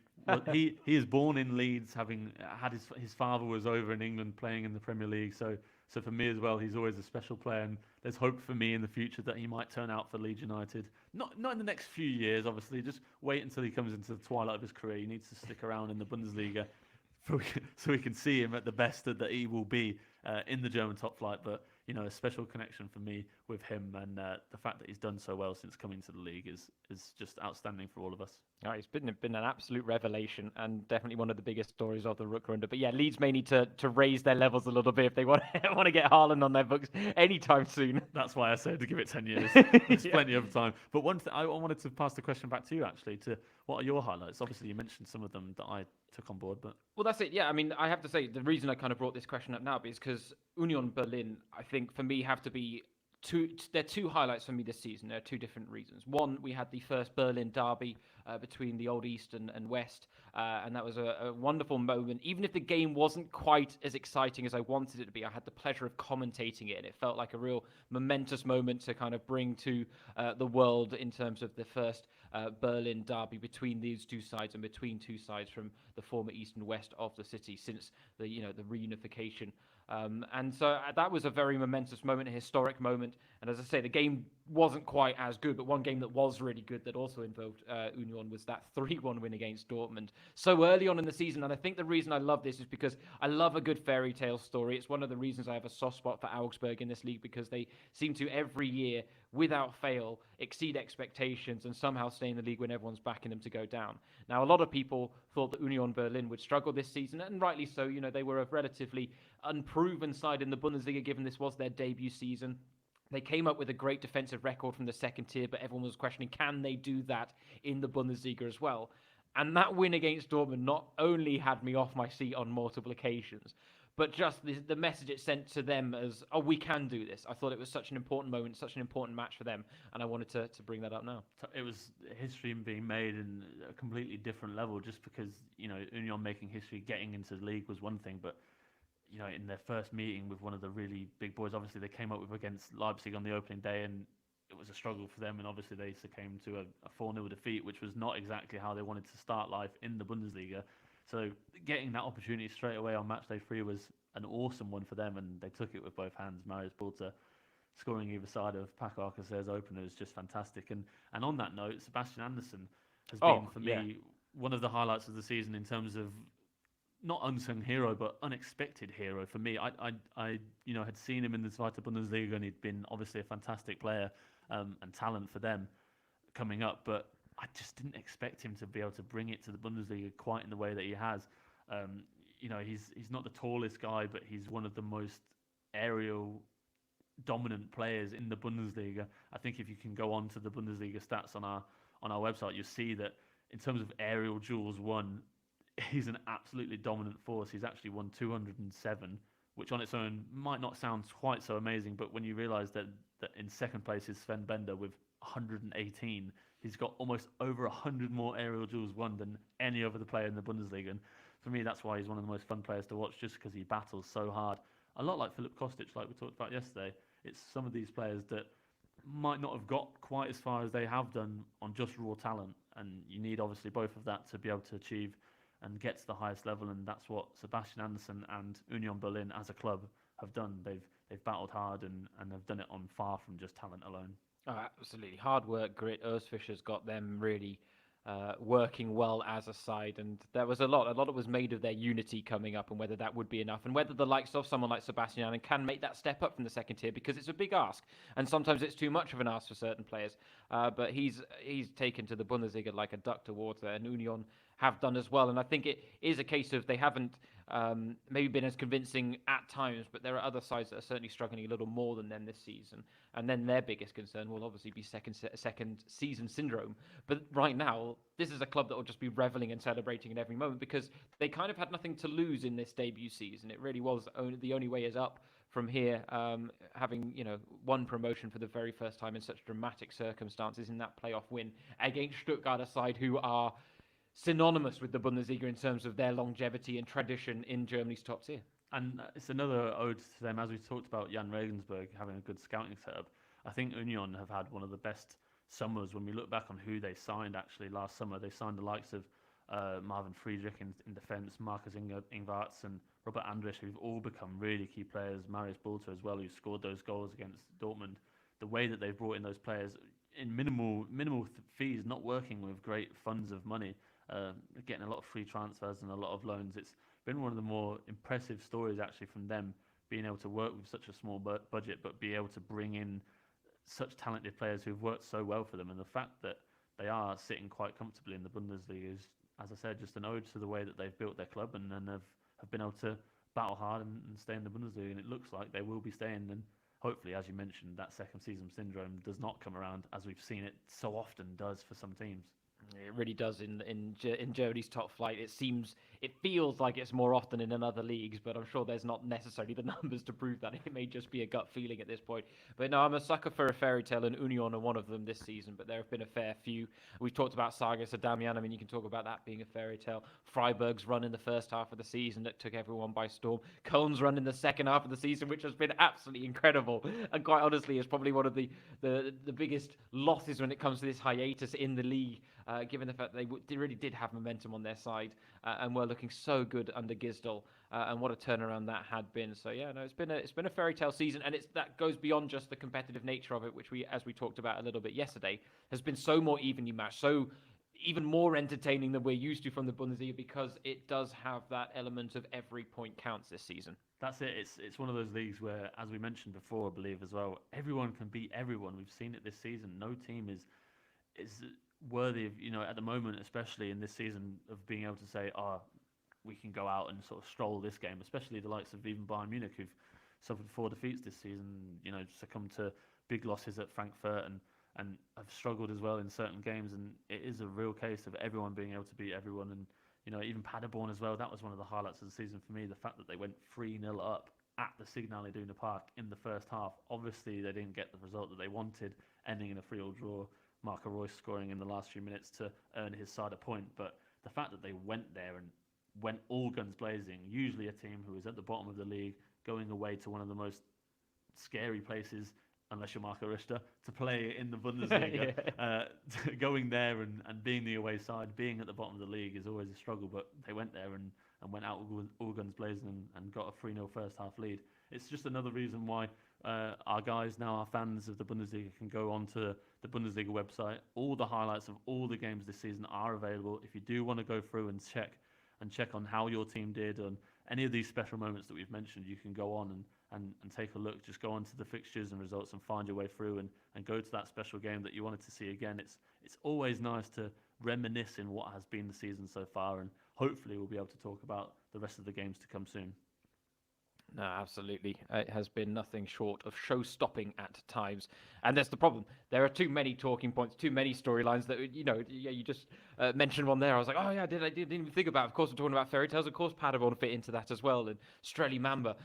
is born in Leeds, having had his father was over in England playing in the Premier League. So for me as well, he's always a special player, and there's hope for me in the future that he might turn out for Leeds United. Not in the next few years, obviously. Just wait until he comes into the twilight of his career. He needs to stick around in the Bundesliga so we can see him at the best that he will be in the German top flight. But a special connection for me with him, and the fact that he's done so well since coming to the league is just outstanding for all of us. Oh, it's been an absolute revelation, and definitely one of the biggest stories of the Rückrunde. But yeah, Leeds may need to raise their levels a little bit if they want to get Haaland on their books anytime soon. That's why I said to give it 10 years. There's plenty of time. But one thing I wanted to pass the question back to you, actually, to what are your highlights? Obviously, you mentioned some of them that I took on board, but... Well, that's it. Yeah, I mean, I have to say, the reason I kind of brought this question up now is because Union Berlin, I think, for me, have to be there are two highlights for me this season. There are two different reasons. One, we had the first Berlin derby between the old East and West, and that was a wonderful moment. Even if the game wasn't quite as exciting as I wanted it to be, I had the pleasure of commentating it, and it felt like a real momentous moment to kind of bring to the world in terms of the first Berlin derby between these two sides and between two sides from the former East and West of the city since the reunification. And so that was a very momentous moment, a historic moment. And as I say, the game wasn't quite as good, but one game that was really good that also involved Union was that 3-1 win against Dortmund so early on in the season. And I think the reason I love this is because I love a good fairy tale story. It's one of the reasons I have a soft spot for Augsburg in this league, because they seem to every year, without fail, exceed expectations and somehow stay in the league when everyone's backing them to go down. Now, a lot of people thought that Union Berlin would struggle this season, and rightly so. They were a relatively unproven side in the Bundesliga, given this was their debut season. They came up with a great defensive record from the second tier, but everyone was questioning, can they do that in the Bundesliga as well? And that win against Dortmund not only had me off my seat on multiple occasions, but just the message it sent to them as, oh, we can do this. I thought it was such an important moment, such an important match for them, and I wanted to bring that up now. It was history being made in a completely different level, just because, Union making history, getting into the league was one thing, but in their first meeting with one of the really big boys, obviously they came up with against Leipzig on the opening day, and it was a struggle for them, and obviously they succumbed to a 4-0 defeat, which was not exactly how they wanted to start life in the Bundesliga. So getting that opportunity straight away on match day 3 was an awesome one for them, and they took it with both hands. Marius Bulter scoring either side of Paco Alcacer's opener is just fantastic. And on that note, Sebastian Andersson has been, for me, one of the highlights of the season in terms of not unsung hero, but unexpected hero for me. I had seen him in the Zweite Bundesliga, and he'd been obviously a fantastic player and talent for them coming up, but I just didn't expect him to be able to bring it to the Bundesliga quite in the way that he has. He's not the tallest guy, but he's one of the most aerial dominant players in the Bundesliga. I think if you can go on to the Bundesliga stats on our website, you'll see that in terms of aerial duels won, he's an absolutely dominant force. He's actually won 207, which on its own might not sound quite so amazing, but when you realise that in second place is Sven Bender with 118, he's got almost over 100 more aerial duels won than any other player in the Bundesliga. And for me, that's why he's one of the most fun players to watch, just because he battles so hard. A lot like Filip Kostic, like we talked about yesterday. It's some of these players that might not have got quite as far as they have done on just raw talent, and you need obviously both of that to be able to achieve and get to the highest level, and that's what Sebastian Andersen and Union Berlin as a club have done. They've battled hard and have done it on far from just talent alone. Oh, absolutely. Hard work, grit. Ozfischer's got them really working well as a side, and there was a lot of it was made of their unity coming up, and whether that would be enough, and whether the likes of someone like Sebastian can make that step up from the second tier, because it's a big ask, and sometimes it's too much of an ask for certain players. But he's taken to the Bundesliga like a duck towards it, and Union have done as well. And I think it is a case of they haven't maybe been as convincing at times, but there are other sides that are certainly struggling a little more than them this season. And then their biggest concern will obviously be second season syndrome. But right now, this is a club that will just be reveling and celebrating in every moment, because they kind of had nothing to lose in this debut season. It really was the only way is up from here, having one promotion for the very first time in such dramatic circumstances in that playoff win against Stuttgart, a side who are synonymous with the Bundesliga in terms of their longevity and tradition in Germany's top tier. And it's another ode to them, as we talked about Jan Regensburg having a good scouting setup. I think Union have had one of the best summers when we look back on who they signed actually last summer. They signed the likes of Marvin Friedrich in defence, Marcus Ingvarts and Robert Andrich, who've all become really key players. Marius Bulter as well, who scored those goals against Dortmund. The way that they've brought in those players in minimal fees, not working with great funds of money, getting a lot of free transfers and a lot of loans. It's been one of the more impressive stories actually from them, being able to work with such a small budget, but be able to bring in such talented players who've worked so well for them. And the fact that they are sitting quite comfortably in the Bundesliga is, as I said, just an ode to the way that they've built their club and have been able to battle hard and stay in the Bundesliga. And it looks like they will be staying. And hopefully, as you mentioned, that second season syndrome does not come around, as we've seen it so often does for some teams. It really does in Germany's top flight. It feels like it's more often in other leagues, but I'm sure there's not necessarily the numbers to prove that. It may just be a gut feeling at this point. But no, I'm a sucker for a fairy tale, and Union are one of them this season, but there have been a fair few. We've talked about Saga Sadamian. I mean, you can talk about that being a fairy tale. Freiburg's run in the first half of the season that took everyone by storm. Köln's run in the second half of the season, which has been absolutely incredible, and quite honestly is probably one of the biggest losses when it comes to this hiatus in the league. Given the fact that they really did have momentum on their side and were looking so good under Gisdol, and what a turnaround that had been. So yeah, no, it's been a fairy tale season, and that goes beyond just the competitive nature of it, which as we talked about a little bit yesterday, has been so more evenly matched, so even more entertaining than we're used to from the Bundesliga, because it does have that element of every point counts this season. That's it. It's one of those leagues where, as we mentioned before, I believe as well, everyone can beat everyone. We've seen it this season. No team is worthy of, at the moment, especially in this season, of being able to say, we can go out and sort of stroll this game, especially the likes of even Bayern Munich, who've suffered 4 defeats this season, succumbed to big losses at Frankfurt and have struggled as well in certain games. And it is a real case of everyone being able to beat everyone. And, even Paderborn as well, that was one of the highlights of the season for me, the fact that they went 3-0 up at the Signal Iduna Park in the first half. Obviously, they didn't get the result that they wanted, ending in a 3-3 draw. Marco Reus scoring in the last few minutes to earn his side a point. But the fact that they went there and went all guns blazing, usually a team who is at the bottom of the league, going away to one of the most scary places, unless you're Marco Richter, to play in the Bundesliga, going there and being the away side, being at the bottom of the league is always a struggle. But they went there and went out all guns blazing and got a 3-0 first half lead. It's just another reason why our guys, now our fans of the Bundesliga, can go onto the Bundesliga website. All the highlights of all the games this season are available. If you do want to go through and check and check on how your team did on any of these special moments that we've mentioned, you can go on and take a look. Just go on to the fixtures and results and find your way through and go to that special game that you wanted to see again. It's always nice to reminisce in what has been the season so far, and hopefully we'll be able to talk about the rest of the games to come soon. No, absolutely. It has been nothing short of show-stopping at times. And that's the problem. There are too many talking points, too many storylines that, you just mentioned one there. I was like, oh, yeah, I didn't even think about it. Of course, we're talking about fairy tales. Of course, Paderborn fit into that as well. And Streli Mamba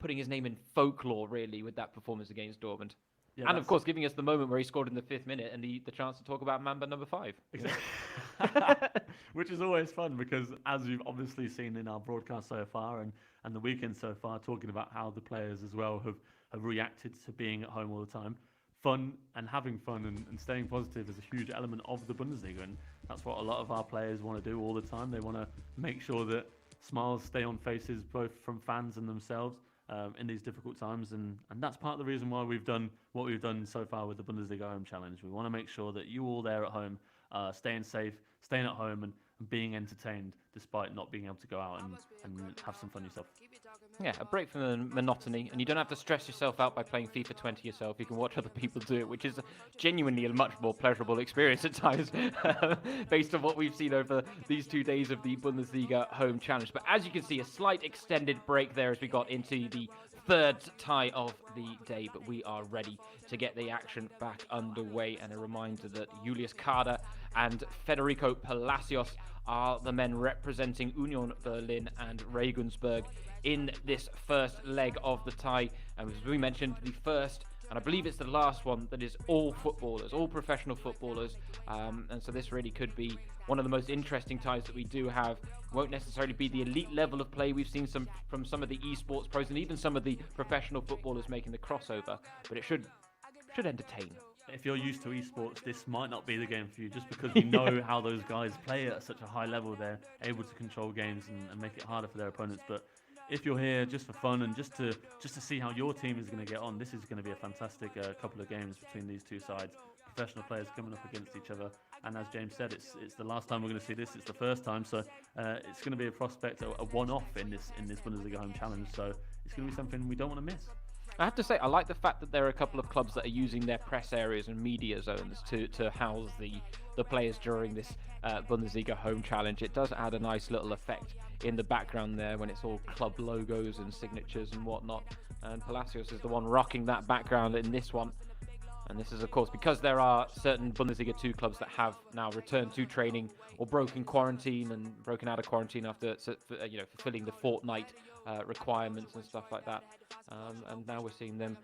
putting his name in folklore, really, with that performance against Dortmund. Yeah, and, of course, giving us the moment where he scored in the 5th minute and the chance to talk about Mamba number 5. Exactly. Which is always fun because, as you've obviously seen in our broadcast so far and the weekend so far, talking about how the players as well have reacted to being at home all the time. Fun and having fun and staying positive is a huge element of the Bundesliga, and that's what a lot of our players want to do all the time. They want to make sure that smiles stay on faces, both from fans and themselves, in these difficult times, and that's part of the reason why we've done what we've done so far with the Bundesliga Home Challenge. We want to make sure that you all there at home are staying safe, staying at home, and being entertained despite not being able to go out and have some fun yourself. Yeah, a break from the monotony, and you don't have to stress yourself out by playing FIFA 20 yourself. You can watch other people do it, which is genuinely a much more pleasurable experience at times, based on what we've seen over these 2 days of the Bundesliga Home Challenge. But as you can see, a slight extended break there as we got into the third tie of the day, but we are ready to get the action back underway. And a reminder that Julius Kader and Federico Palacios are the men representing Union Berlin and Regensburg in this first leg of the tie. And as we mentioned, the first, and I believe it's the last one, that is all footballers, all professional footballers. And so this really could be one of the most interesting ties that we do have. Won't necessarily be the elite level of play we've seen from some of the eSports pros and even some of the professional footballers making the crossover, but it should entertain. If you're used to eSports, this might not be the game for you, just because we know how those guys play at such a high level. They're able to control games and make it harder for their opponents. But if you're here just for fun and just to see how your team is going to get on, this is going to be a fantastic couple of games between these two sides. Professional players coming up against each other, and as James said, it's the last time we're going to see this. It's the first time, so it's going to be a prospect, a one-off in this Bundesliga Home Challenge. So it's going to be something we don't want to miss. I have to say, I like the fact that there are a couple of clubs that are using their press areas and media zones to house the players during this Bundesliga Home Challenge. It does add a nice little effect in the background there when it's all club logos and signatures and whatnot. And Palacios is the one rocking that background in this one. And this is, of course, because there are certain Bundesliga 2 clubs that have now returned to training or broken quarantine and broken out of quarantine after fulfilling the fortnight requirements and stuff like that. And now we're seeing them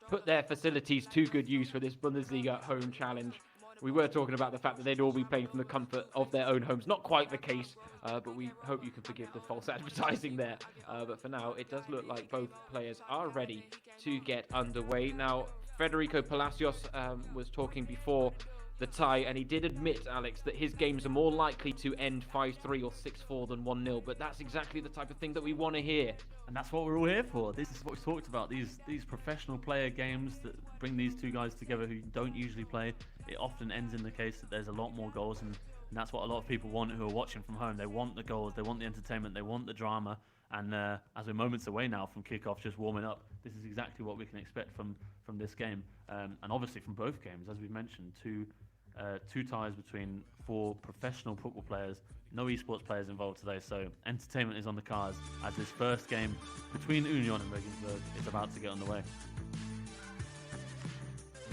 put their facilities to good use for this Bundesliga Home Challenge. We were talking about the fact that they'd all be playing from the comfort of their own homes. Not quite the case, but we hope you can forgive the false advertising there. But for now, it does look like both players are ready to get underway. Now, Federico Palacios was talking before the tie, and he did admit, Alex, that his games are more likely to end 5-3 or 6-4 than 1-0, but that's exactly the type of thing that we want to hear. And that's what we're all here for. This is what we talked about, these professional player games that bring these two guys together who don't usually play. It often ends in the case that there's a lot more goals, and that's what a lot of people want who are watching from home. They want the goals, they want the entertainment, they want the drama. And as we're moments away now from kickoff, just warming up, this is exactly what we can expect from this game. And obviously from both games, as we mentioned, two ties between 4 professional football players, no eSports players involved today, so entertainment is on the cards as this first game between Union and Regensburg is about to get underway.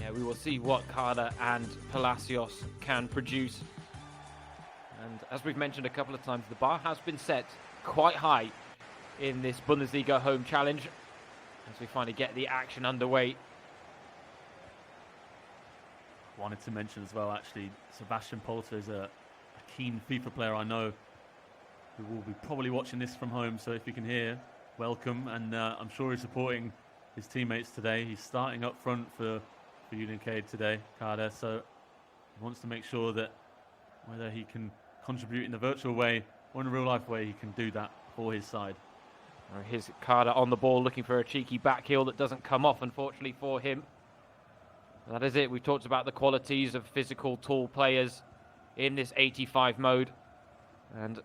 Yeah, we will see what Kader and Palacios can produce. And as we've mentioned a couple of times, the bar has been set quite high in this Bundesliga Home Challenge as we finally get the action underway. Wanted to mention as well, actually, Sebastian Polter is a keen FIFA player I know who will be probably watching this from home, so if you can hear, welcome, and I'm sure he's supporting his teammates today. He's starting up front for Union Cade today, Kader, so he wants to make sure that whether he can contribute in the virtual way or in a real life way, he can do that for his side. Here's Kader on the ball looking for a cheeky back heel that doesn't come off, unfortunately for him. That is it. We've talked about the qualities of physical, tall players in this 85 mode. And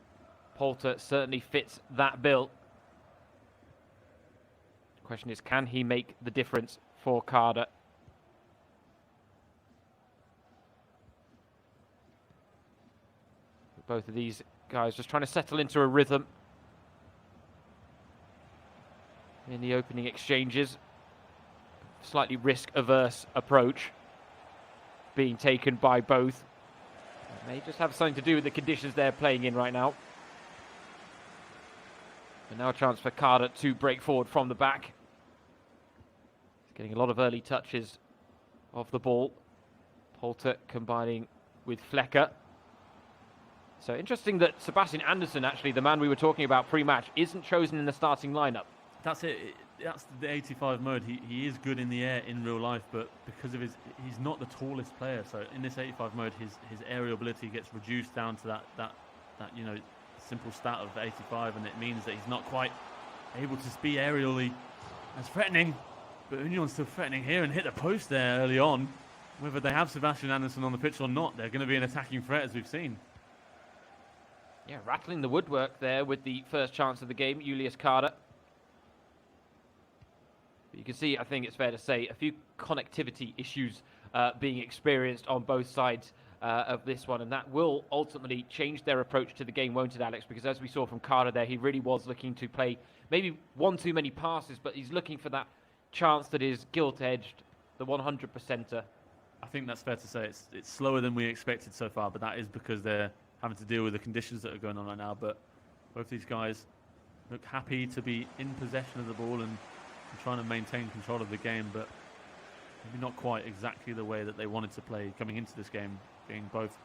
Polter certainly fits that bill. The question is, can he make the difference for Carder? Both of these guys just trying to settle into a rhythm in the opening exchanges. Slightly risk-averse approach being taken by both. It may just have something to do with the conditions they're playing in right now. And now a chance for Carder to break forward from the back. He's getting a lot of early touches of the ball. Polter combining with Flecker. So interesting that Sebastian Andersson, actually, the man we were talking about pre-match, isn't chosen in the starting lineup. That's it. That's the 85 mode. He is good in the air in real life, but because of he's not the tallest player. So in this 85 mode, his aerial ability gets reduced down to that simple stat of 85, and it means that he's not quite able to be aerially as threatening. But Union's still threatening here and hit the post there early on. Whether they have Sebastian Andersson on the pitch or not, they're going to be an attacking threat, as we've seen. Yeah, rattling the woodwork there with the first chance of the game, Julius Carder. But you can see, I think it's fair to say, a few connectivity issues being experienced on both sides of this one, and that will ultimately change their approach to the game, won't it, Alex? Because as we saw from Carder there, he really was looking to play maybe one too many passes, but he's looking for that chance that is gilt-edged, the 100%er. I think that's fair to say. It's slower than we expected so far, but that is because they're having to deal with the conditions that are going on right now. But both these guys look happy to be in possession of the ball and trying to maintain control of the game, but maybe not quite exactly the way that they wanted to play coming into this game, being both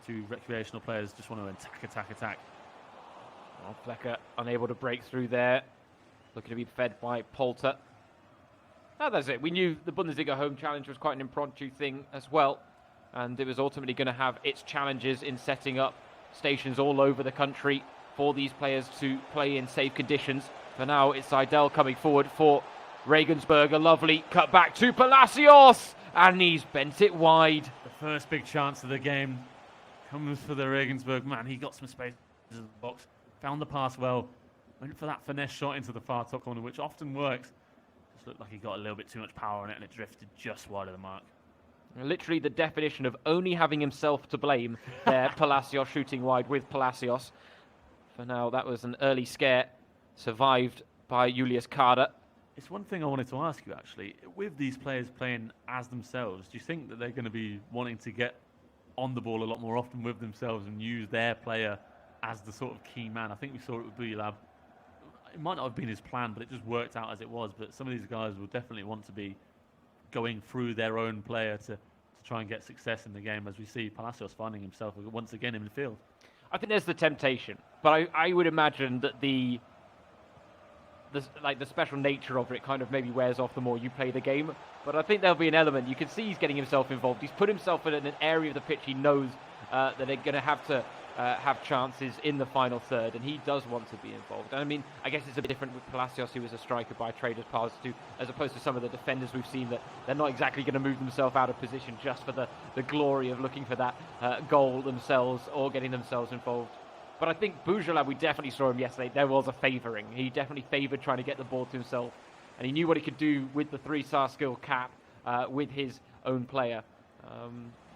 two recreational players just want to attack. Well, Flecker unable to break through there, looking to be fed by Polter. Now that's it. We knew the Bundesliga home challenge was quite an impromptu thing as well, and it was ultimately going to have its challenges in setting up stations all over the country for these players to play in safe conditions. For now, it's Seidel coming forward for Regensburg. A lovely cut back to Palacios, and he's bent it wide. The first big chance of the game comes for the Regensburg man. He got some space in the box, found the pass well, went for that finesse shot into the far top corner, which often works. Just looked like he got a little bit too much power on it, and it drifted just wide of the mark. Literally the definition of only having himself to blame there. Palacios shooting wide with Palacios. For now, that was an early scare, survived by Julius Carder. It's one thing I wanted to ask you, actually. With these players playing as themselves, do you think that they're going to be wanting to get on the ball a lot more often with themselves and use their player as the sort of key man? I think we saw it with Buyelab. It might not have been his plan, but it just worked out as it was. But some of these guys will definitely want to be going through their own player to try and get success in the game, as we see Palacios finding himself once again in the field. I think there's the temptation, but I would imagine that the special nature of it kind of maybe wears off the more you play the game. But I think there'll be an element. You can see he's getting himself involved. He's put himself in an area of the pitch he knows that they're going to have chances in the final third, and he does want to be involved. And I mean, I guess it's a bit different with Palacios, who was a striker by trade as opposed to some of the defenders we've seen that they're not exactly going to move themselves out of position just for the glory of looking for that goal themselves or getting themselves involved. But I think Buyelab, we definitely saw him yesterday. There was a favouring. He definitely favoured trying to get the ball to himself, and he knew what he could do with the 3-star skill cap with his own player.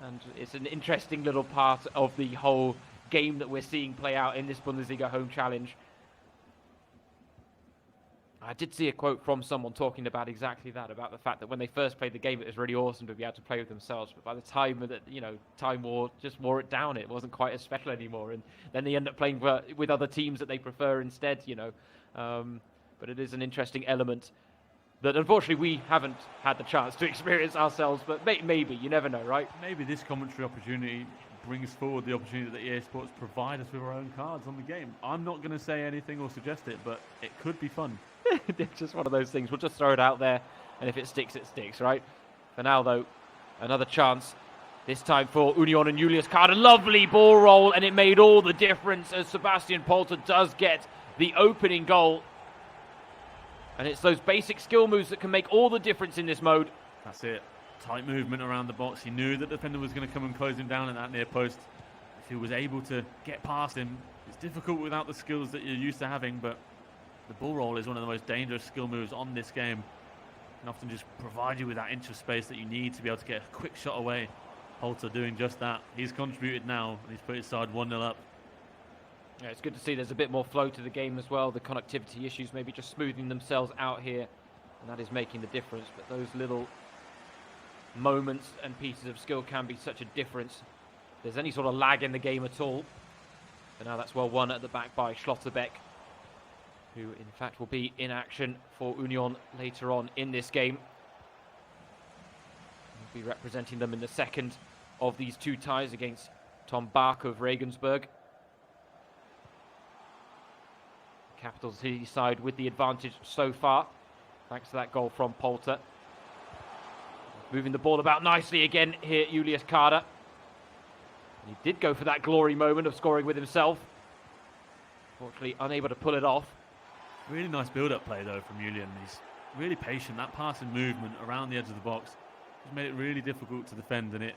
And it's an interesting little part of the whole game that we're seeing play out in this Bundesliga home challenge. I did see a quote from someone talking about exactly that, about the fact that when they first played the game, it was really awesome to be able to play with themselves. But by the time that, time wore it down. It wasn't quite as special anymore. And then they end up playing with other teams that they prefer instead, But it is an interesting element that unfortunately we haven't had the chance to experience ourselves. But maybe, you never know, right? Maybe this commentary opportunity brings forward the opportunity that EA SPORTS provide us with our own cards on the game. I'm not going to say anything or suggest it, but it could be fun. It's just one of those things. We'll just throw it out there, and if it sticks, it sticks, right? For now, though, another chance. This time for Union and Julius Carder. Lovely ball roll, and it made all the difference as Sebastian Polter does get the opening goal. And it's those basic skill moves that can make all the difference in this mode. That's it. Tight movement around the box. He knew that the defender was going to come and close him down at that near post. If he was able to get past him, It's difficult without the skills that you're used to having, but the ball roll is one of the most dangerous skill moves on this game. And often just provide you with that inch of space that you need to be able to get a quick shot away. Poulter doing just that. He's contributed now, and he's put his side 1-0 up. Yeah, it's good to see there's a bit more flow to the game as well. The connectivity issues maybe just smoothing themselves out here, and that is making the difference. But those little moments and pieces of skill can be such a difference. If there's any sort of lag in the game at all. But now that's well won at the back by Schlotterbeck, who in fact will be in action for Union later on in this game. He'll be representing them in the second of these two ties against Tom Bach of Regensburg. Capitals City side with the advantage so far, thanks to that goal from Poulter. Moving the ball about nicely again here, Julius Kader. He did go for that glory moment of scoring with himself. Fortunately, unable to pull it off. Really nice build-up play, though, from Julian. He's really patient. That passing movement around the edge of the box has made it really difficult to defend, and it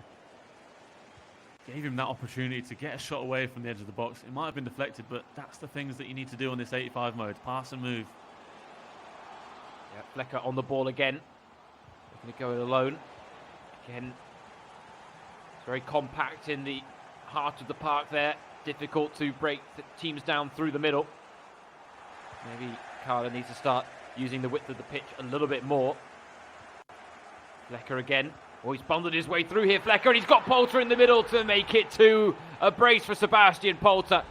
gave him that opportunity to get a shot away from the edge of the box. It might have been deflected, but that's the things that you need to do on this 85 mode. Pass and move. Yeah, Flecker on the ball again. Looking to go it alone. Again, it's very compact in the heart of the park there. Difficult to break the teams down through the middle. Maybe Carla needs to start using the width of the pitch a little bit more. Flecker again. Oh, he's bundled his way through here, Flecker, and he's got Poulter in the middle to make it to a brace for Sebastian Poulter.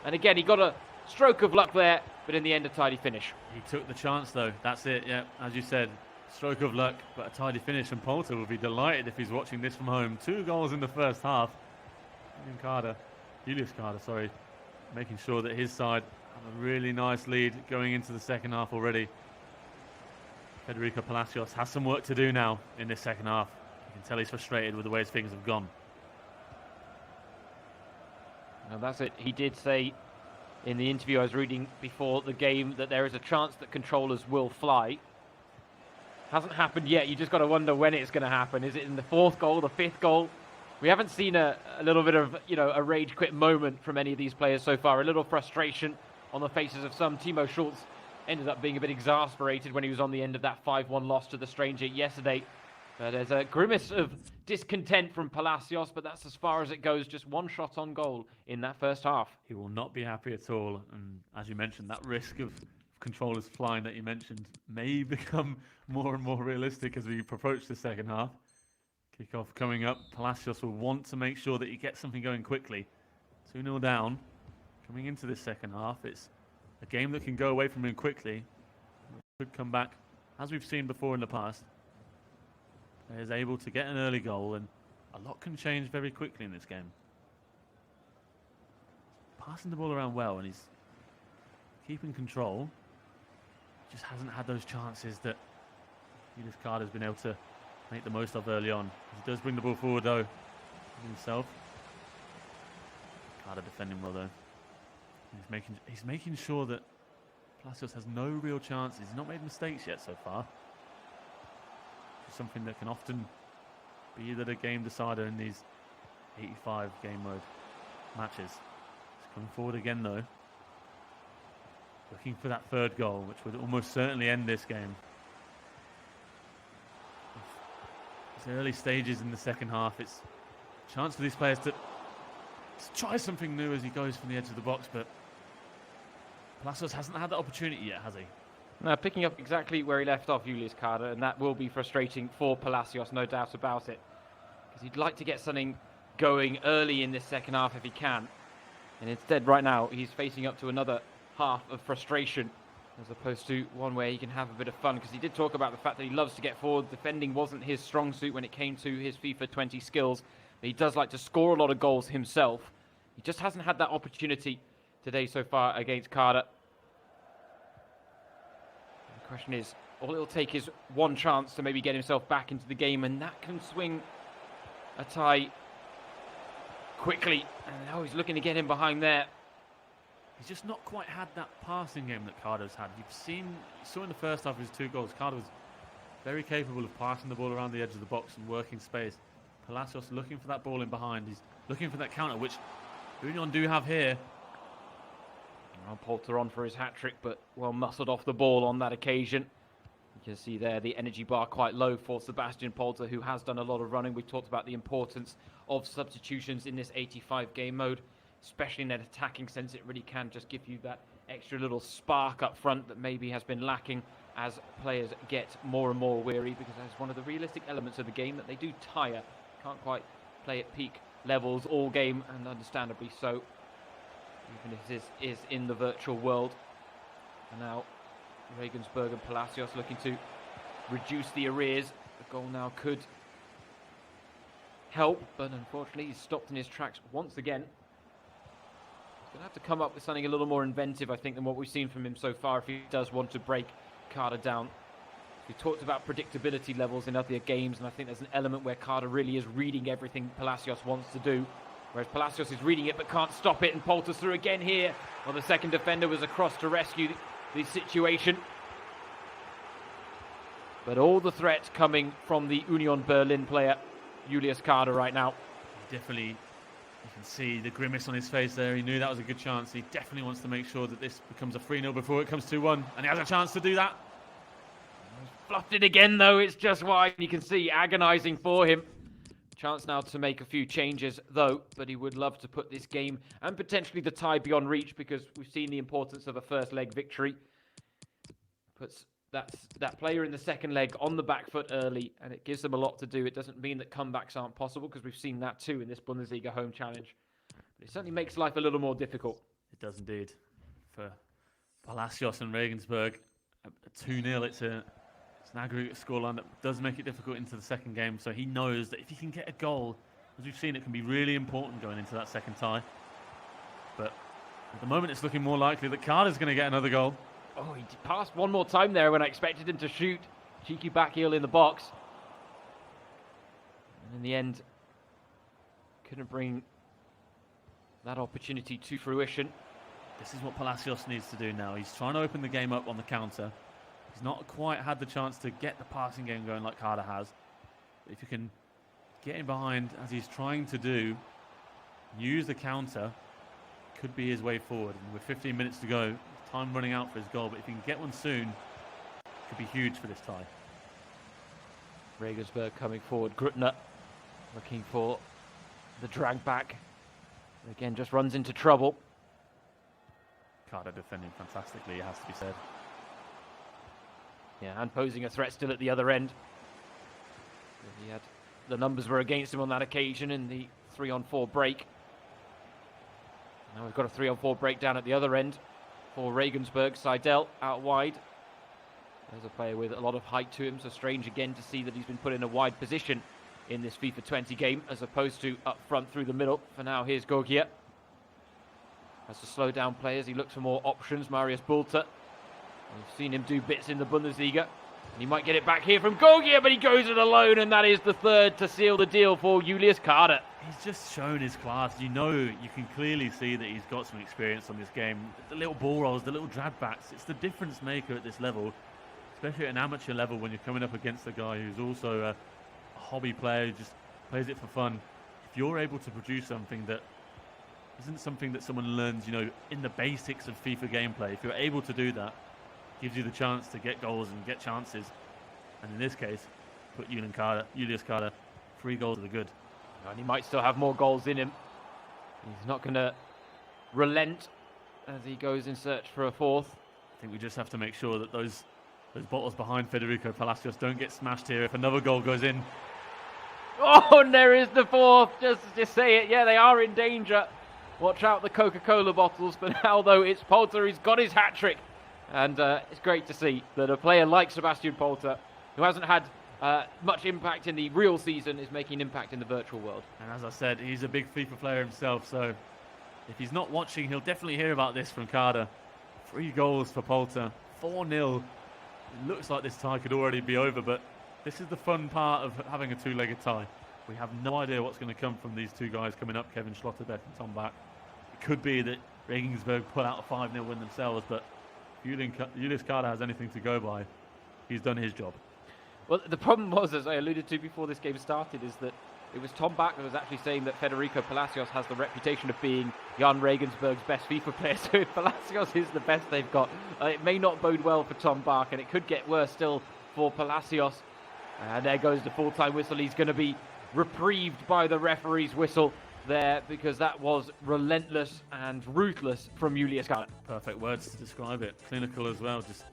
And again, he got a stroke of luck there, but in the end, a tidy finish. He took the chance, though. That's it, yeah. As you said, stroke of luck, but a tidy finish, and Poulter will be delighted if he's watching this from home. 2 goals in the first half. Julius Kader, sorry, making sure that his side have a really nice lead going into the second half already. Federico Palacios has some work to do now in this second half. You can tell he's frustrated with the way things have gone. Now that's it. He did say in the interview I was reading before the game that there is a chance that controllers will fly. Hasn't happened yet. You just got to wonder when it's going to happen. Is it in the 4th goal, the 5th goal? We haven't seen a little bit of, a rage quit moment from any of these players so far. A little frustration on the faces of some. Timo Schultz ended up being a bit exasperated when he was on the end of that 5-1 loss to the Stranger yesterday. There's a grimace of discontent from Palacios, but that's as far as it goes. Just 1 shot on goal in that first half. He will not be happy at all. And as you mentioned, that risk of controllers flying that you mentioned may become more and more realistic as we approach the second half. Kickoff coming up. Palacios will want to make sure that he gets something going quickly. 2-0 down. Coming into this second half, it's a game that can go away from him quickly. Could come back, as we've seen before in the past. He is able to get an early goal, and a lot can change very quickly in this game. Passing the ball around well, and he's keeping control. Just hasn't had those chances that Julius Kader has been able to make the most of early on. He does bring the ball forward, though, himself. Kader defending well, though. He's making sure that Palacios has no real chances. He's not made mistakes yet so far. Something that can often be that a game decider in these 85 game mode matches. He's coming forward again, though. Looking for that 3rd goal, which would almost certainly end this game. It's early stages in the second half. It's a chance for these players to try something new as he goes from the edge of the box, but Palacios hasn't had that opportunity yet, has he? Now, picking up exactly where he left off, Julius Kader, and that will be frustrating for Palacios, no doubt about it. Because he'd like to get something going early in this second half if he can. And instead, right now, he's facing up to another half of frustration, as opposed to one where he can have a bit of fun. Because he did talk about the fact that he loves to get forward. Defending wasn't his strong suit when it came to his FIFA 20 skills. But he does like to score a lot of goals himself. He just hasn't had that opportunity today so far against Kader. The question is, all it'll take is 1 chance to maybe get himself back into the game, and that can swing a tie quickly. And now he's looking to get him behind there. He's just not quite had that passing game that Kader's had. You saw in the first half of his 2 goals, Kader was very capable of passing the ball around the edge of the box and working space. Palacios looking for that ball in behind. He's looking for that counter, which Union do have here. Well, Polter on for his hat-trick, but well muscled off the ball on that occasion. You can see there the energy bar quite low for Sebastian Polter, who has done a lot of running. We've talked about the importance of substitutions in this 85 game mode, especially in an attacking sense. It really can just give you that extra little spark up front that maybe has been lacking as players get more and more weary, because that's one of the realistic elements of the game, that they do tire. Can't quite play at peak levels all game, and understandably so, even if this is in the virtual world. And now Regensburg and Palacios looking to reduce the arrears. The goal now could help, but unfortunately he's stopped in his tracks once again. He's going to have to come up with something a little more inventive, I think, than what we've seen from him so far if he does want to break Carter down. We talked about predictability levels in other games, and I think there's an element where Carter really is reading everything Palacios wants to do, whereas Palacios is reading it but can't stop it, and Polter's through again here. Well, the second defender was across to rescue the situation. But all the threat coming from the Union Berlin player, Julius Carter, right now. Definitely, you can see the grimace on his face there. He knew that was a good chance. He definitely wants to make sure that this becomes a 3-0 before it comes 2-1. And he has a chance to do that. He's fluffed it again, though. It's just wide. You can see agonising for him. Chance now to make a few changes, though. But he would love to put this game and potentially the tie beyond reach, because we've seen the importance of a first leg victory. Puts that player in the second leg on the back foot early, and it gives them a lot to do. It doesn't mean that comebacks aren't possible, because we've seen that too in this Bundesliga home challenge. But it certainly makes life a little more difficult. It does indeed. For Palacios and Regensburg, a 2-0, it's an aggregate scoreline that does make it difficult into the second game. So he knows that if he can get a goal, as we've seen, it can be really important going into that second tie. But at the moment, it's looking more likely that Carter's going to get another goal. Oh, he passed one more time there when I expected him to shoot. Cheeky back heel in the box. And in the end, couldn't bring that opportunity to fruition. This is what Palacios needs to do now. He's trying to open the game up on the counter. He's not quite had the chance to get the passing game going like Carter has. But if you can get in behind, as he's trying to do, use the counter, could be his way forward. And with 15 minutes to go, time running out for his goal, but if he can get one soon, it could be huge for this tie. Regensburg coming forward. Greuther looking for the drag back. Again, just runs into trouble. Carter defending fantastically, it has to be said. Yeah, and posing a threat still at the other end. The numbers were against him on that occasion in the 3-on-4 break. Now we've got a 3-on-4 breakdown at the other end for Regensburg. Seidel out wide. There's a player with a lot of height to him, so strange again to see that he's been put in a wide position in this FIFA 20 game, as opposed to up front through the middle. For now, here's Gogia. Has to slow down players. He looks for more options. Marius Bulter. We've seen him do bits in the Bundesliga. And he might get it back here from Gogia, but he goes it alone, and that is the third to seal the deal for Julius Carter. He's just shown his class. You can clearly see that he's got some experience on this game. The little ball rolls, the little drag backs, it's the difference maker at this level, especially at an amateur level when you're coming up against a guy who's also a hobby player who just plays it for fun. If you're able to produce something that isn't something that someone learns, in the basics of FIFA gameplay, if you're able to do that, it gives you the chance to get goals and get chances. And in this case, put Julius Carter 3 goals to the good. And he might still have more goals in him. He's not going to relent as he goes in search for a fourth. I think we just have to make sure that those bottles behind Federico Palacios don't get smashed here if another goal goes in. Oh, and there is the fourth. Just say it. Yeah, they are in danger. Watch out the Coca-Cola bottles. For now, though, it's Polter. He's got his hat-trick. And it's great to see that a player like Sebastian Polter, who hasn't had much impact in the real season, is making an impact in the virtual world. And as I said, he's a big FIFA player himself, so if he's not watching, he'll definitely hear about this from Carter. 3 goals for Polter, 4-0. It looks like this tie could already be over, but this is the fun part of having a 2-legged tie. We have no idea what's going to come from these two guys coming up, Kevin Schlotterbeck and Tom Bach. It could be that Regensburg pull out a 5-0 win themselves, but if Julius Carter has anything to go by, he's done his job. Well, the problem was, as I alluded to before this game started, is that it was Tom Bach that was actually saying that Federico Palacios has the reputation of being Jan Regensburg's best FIFA player. So if Palacios is the best they've got, it may not bode well for Tom Bach, and it could get worse still for Palacios. And there goes the full-time whistle. He's going to be reprieved by the referee's whistle there, because that was relentless and ruthless from Julius Garland. Perfect words to describe it. Clinical as well. Just,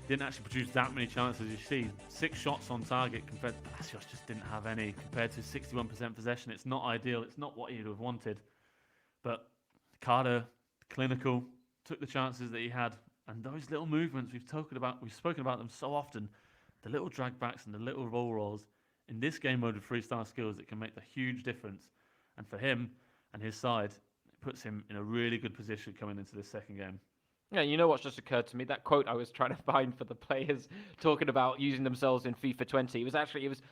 didn't actually produce that many chances. You see, 6 shots on target compared to Palacios just didn't have any compared to 61% possession. It's not ideal. It's not what he'd have wanted. But Carter, clinical, took the chances that he had, and those little movements we've spoken about them so often. The little drag backs and the little roll rolls in this game mode of 3-star skills, it can make a huge difference. And for him and his side, it puts him in a really good position coming into this second game. Yeah, you know what's just occurred to me? That quote I was trying to find for the players talking about using themselves in FIFA 20.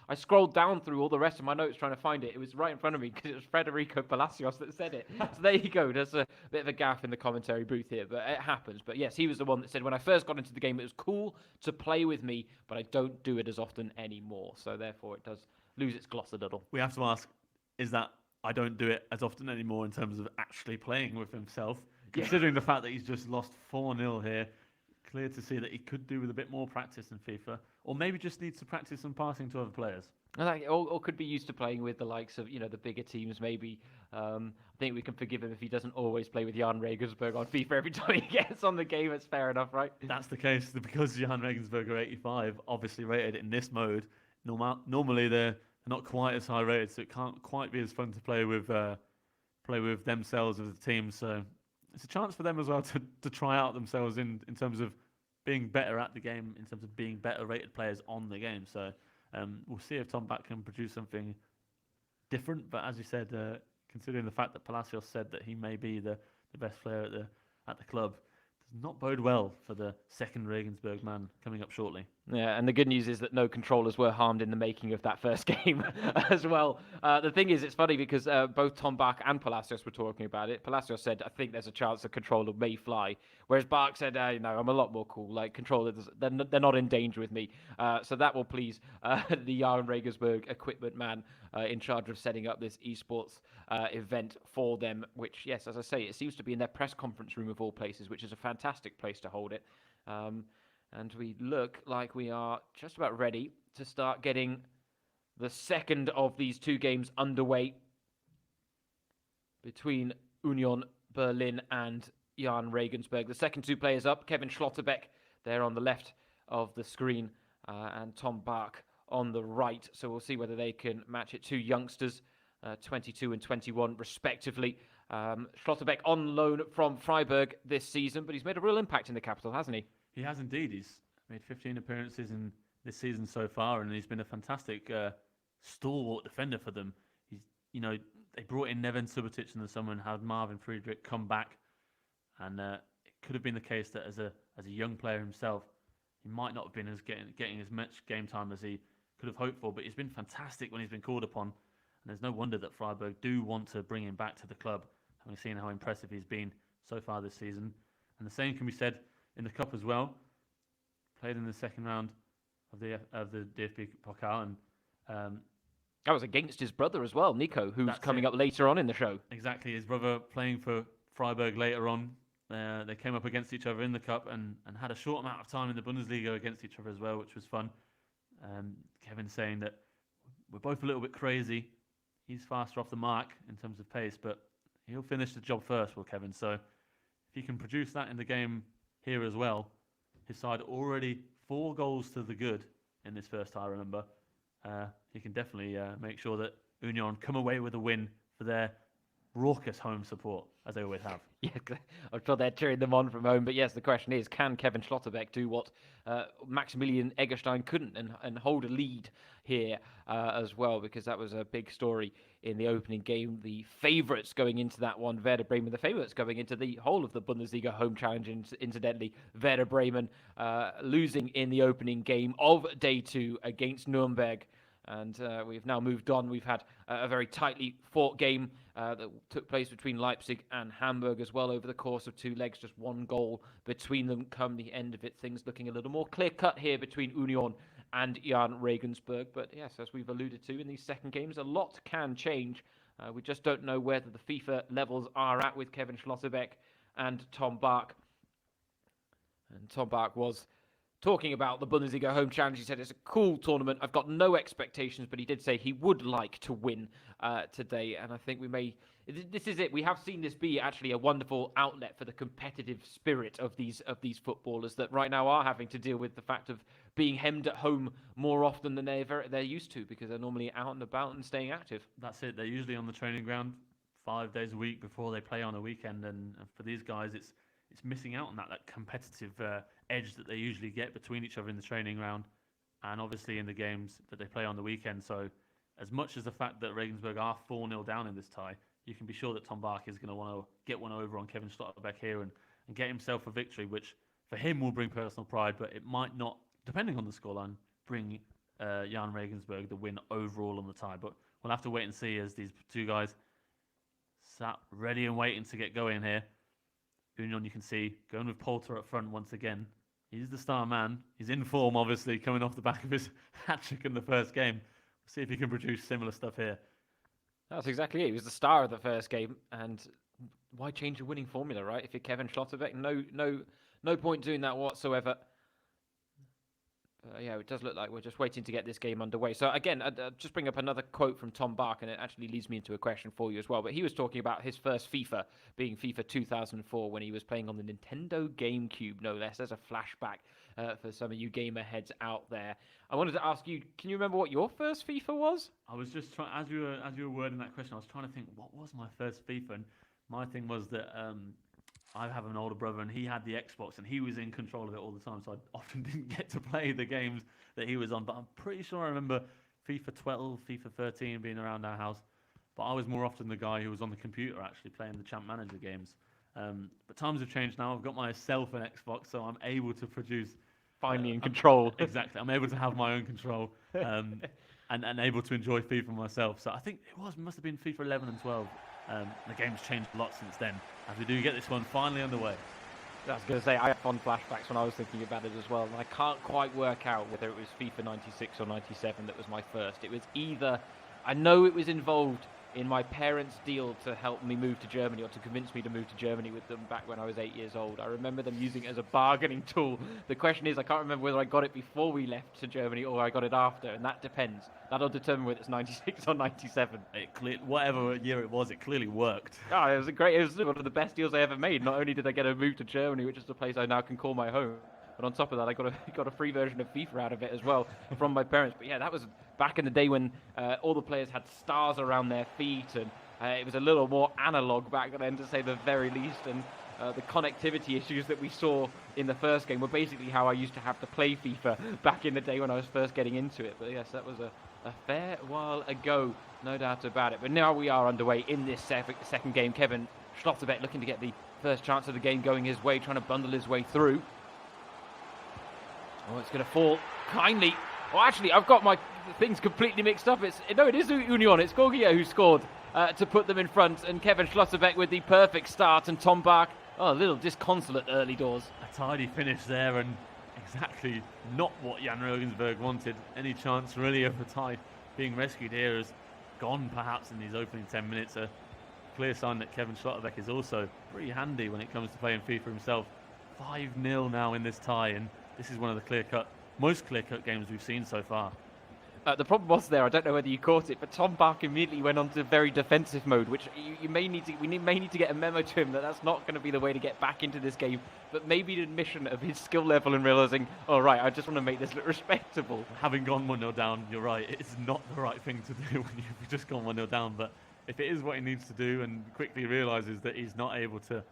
I scrolled down through all the rest of my notes trying to find it. It was right in front of me because it was Federico Palacios that said it. So there you go. There's a bit of a gaffe in the commentary booth here, but it happens. But yes, he was the one that said, when I first got into the game, it was cool to play with me, but I don't do it as often anymore. So therefore, it does lose its gloss a little. We have to ask, is that I don't do it as often anymore in terms of actually playing with himself? Considering the fact that he's just lost 4-0 here, clear to see that he could do with a bit more practice in FIFA, or maybe just needs to practice some passing to other players. Or could be used to playing with the likes of, the bigger teams, maybe. I think we can forgive him if he doesn't always play with Jan Regensburg on FIFA every time he gets on the game. It's fair enough, right? That's the case, because Jan Regensburg are 85, obviously rated in this mode. Normally they're not quite as high rated, so it can't quite be as fun to play with themselves as a team. So it's a chance for them as well to try out themselves in terms of being better at the game, in terms of being better rated players on the game. So we'll see if Tom Bach can produce something different. But as you said, considering the fact that Palacios said that he may be the best player at the club, does not bode well for the second Regensburg man coming up shortly. Yeah, and the good news is that no controllers were harmed in the making of that first game as well. The thing is, it's funny because both Tom Bach and Palacios were talking about it. Palacios said, I think there's a chance the controller may fly. Whereas Bach said, no, I'm a lot more cool. Like, controllers, they're not in danger with me. So that will please the Jan Regensburg equipment man in charge of setting up this eSports event for them, which, yes, as I say, it seems to be in their press conference room of all places, which is a fantastic place to hold it. And we look like we are just about ready to start getting the second of these 2 games underway between Union Berlin and Jan Regensburg. The second 2 players up, Kevin Schlotterbeck there on the left of the screen, and Tom Bach on the right. So we'll see whether they can match it. 2 youngsters, 22 and 21 respectively. Schlotterbeck on loan from Freiburg this season, but he's made a real impact in the capital, hasn't he? He has indeed. He's made 15 appearances in this season so far, and he's been a fantastic stalwart defender for them. They brought in Neven Subotic in the summer and had Marvin Friedrich come back, and it could have been the case that as a young player himself, he might not have been getting as much game time as he could have hoped for. But he's been fantastic when he's been called upon, and there's no wonder that Freiburg do want to bring him back to the club, having seen how impressive he's been so far this season. And the same can be said in the cup as well. Played in the second round of the DFB Pokal, and that was against his brother as well, Nico, who's coming up later on in the show. Exactly, his brother playing for Freiburg later on. They came up against each other in the cup and had a short amount of time in the Bundesliga against each other as well, which was fun. Kevin saying that we're both a little bit crazy. He's faster off the mark in terms of pace, but he'll finish the job first, will Kevin. So if he can produce that in the game here as well, his side already 4 goals to the good in this first tie, remember. He can definitely make sure that Union come away with a win for their raucous home support, as they always have. Yeah, I'm sure they're cheering them on from home. But yes, the question is, can Kevin Schlotterbeck do what Maximilian Eggestein couldn't and hold a lead here as well? Because that was a big story in the opening game. The favourites going into that one, Werder Bremen, the favourites going into the whole of the Bundesliga home challenge, incidentally. Werder Bremen losing in the opening game of day 2 against Nuremberg. And we've now moved on. We've had a very tightly fought game that took place between Leipzig and Hamburg as well over the course of 2 legs. Just 1 goal between them come the end of it. Things looking a little more clear-cut here between Union and Jan Regensburg. But yes, as we've alluded to in these second games, a lot can change. We just don't know whether the FIFA levels are at with Kevin Schlotterbeck and Tom Bach. And Tom Bach was talking about the Bundesliga Home Challenge. He said it's a cool tournament. I've got no expectations, but he did say he would like to win today. And I think this is it. We have seen this be actually a wonderful outlet for the competitive spirit of these footballers that right now are having to deal with the fact of being hemmed at home more often than they're used to, because they're normally out and about and staying active. That's it. They're usually on the training ground 5 days a week before they play on a weekend. And for these guys, it's missing out on that competitive edge that they usually get between each other in the training ground and obviously in the games that they play on the weekend. So as much as the fact that Regensburg are 4-0 down in this tie, you can be sure that Tom Bach is going to want to get one over on Kevin Schlotterbeck here and get himself a victory, which for him will bring personal pride, but it might not, depending on the scoreline, bring Jan Regensburg the win overall on the tie. But we'll have to wait and see as these two guys sat ready and waiting to get going here. Union, you can see, going with Poulter up front once again. He's the star man. He's in form, obviously, coming off the back of his hat-trick in the first game. We'll see if he can produce similar stuff here. That's exactly it. He was the star of the first game, and why change a winning formula, right? If you're Kevin Schlotterbeck, no point doing that whatsoever. Yeah, it does look like we're just waiting to get this game underway. So again, just bring up another quote from Tom Bach, and it actually leads me into a question for you as well. But he was talking about his first FIFA being FIFA 2004 when he was playing on the Nintendo GameCube, no less. There's a flashback for some of you gamer heads out there. I wanted to ask you, can you remember what your first FIFA was? I was just trying, as you were wording that question, I was trying to think, what was my first FIFA? And my thing was that I have an older brother, and he had the Xbox, and he was in control of it all the time, so I often didn't get to play the games that he was on. But I'm pretty sure I remember FIFA 12, FIFA 13 being around our house. But I was more often the guy who was on the computer actually playing the Champ Manager games. But times have changed now. I've got myself an Xbox, so I'm able to produce... Finally in control. Exactly. I'm able to have my own control and able to enjoy FIFA myself. So I think must have been FIFA 11 and 12. The game's changed a lot since then, as we do get this one finally underway. I was going to say, I had fond flashbacks when I was thinking about it as well, and I can't quite work out whether it was FIFA 96 or 97 that was my first. It was either, I know it was involved in my parents' deal to help me move to Germany, or to convince me to move to Germany with them back when I was 8 years old. I remember them using it as a bargaining tool. The question is, I can't remember whether I got it before we left to Germany or I got it after, and that depends. That'll determine whether it's 96 or 97. Whatever year it was, it clearly worked. Oh, it was one of the best deals I ever made. Not only did I get a move to Germany, which is the place I now can call my home, but on top of that, I got a free version of FIFA out of it as well from my parents. But yeah, that was back in the day when all the players had stars around their feet, and it was a little more analog back then, to say the very least. And the connectivity issues that we saw in the first game were basically how I used to have to play FIFA back in the day when I was first getting into it. But yes, that was a fair while ago, no doubt about it. But now we are underway in this second game. Kevin Schlotterbeck looking to get the first chance of the game going his way, trying to bundle his way through. Oh, it's going to fall kindly. Oh, actually, I've got my things completely mixed up. It is Union. It's Gorgia who scored to put them in front, and Kevin Schlotterbeck with the perfect start, and Tom Bach, a little disconsolate early doors. A tidy finish there, and exactly not what Jan Regensburg wanted. Any chance really of a tie being rescued here is gone, perhaps, in these opening 10 minutes. A clear sign that Kevin Schlotterbeck is also pretty handy when it comes to playing FIFA himself. 5-0 now in this tie, and this is one of the most clear-cut games we've seen so far. The problem was there, I don't know whether you caught it, but Tom Bach immediately went on to very defensive mode, which we may need to get a memo to him that that's not going to be the way to get back into this game, but maybe an admission of his skill level and realising, all right, I just want to make this look respectable. Having gone 1-0 down, you're right, it's not the right thing to do when you've just gone 1-0 down, but if it is what he needs to do and quickly realises that he's not able to,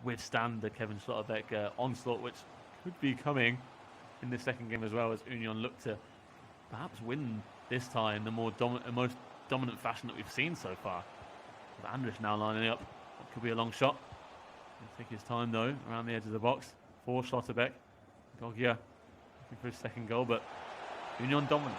withstand the Kevin Schlotterbeck onslaught, which could be coming in this second game as well, as Union look to perhaps win this tie in the most dominant fashion that we've seen so far. With Andrich now lining up, what could be a long shot. He'll take his time though, around the edge of the box for Schlotterbeck. Gorgia looking for his second goal, but Union dominant.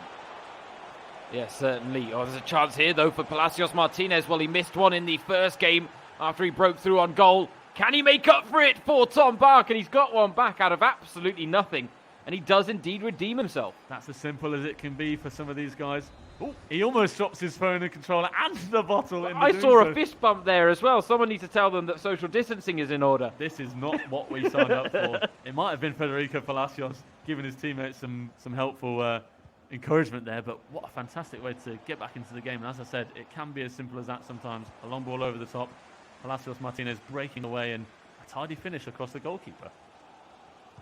Yes, certainly. Oh, there's a chance here though for Palacios Martinez. Well, he missed one in the first game after he broke through on goal. Can he make up for it for Tom Bach? And he's got one back out of absolutely nothing. and he does indeed redeem himself. That's as simple as it can be for some of these guys. Ooh, he almost drops his phone and controller and the bottle. I saw a fist bump there as well. Someone needs to tell them that social distancing is in order. This is not what we signed up for. It might have been Federico Palacios giving his teammates some helpful encouragement there, but what a fantastic way to get back into the game. And as I said, it can be as simple as that sometimes. A long ball over the top, Palacios Martinez breaking away, and a tidy finish across the goalkeeper.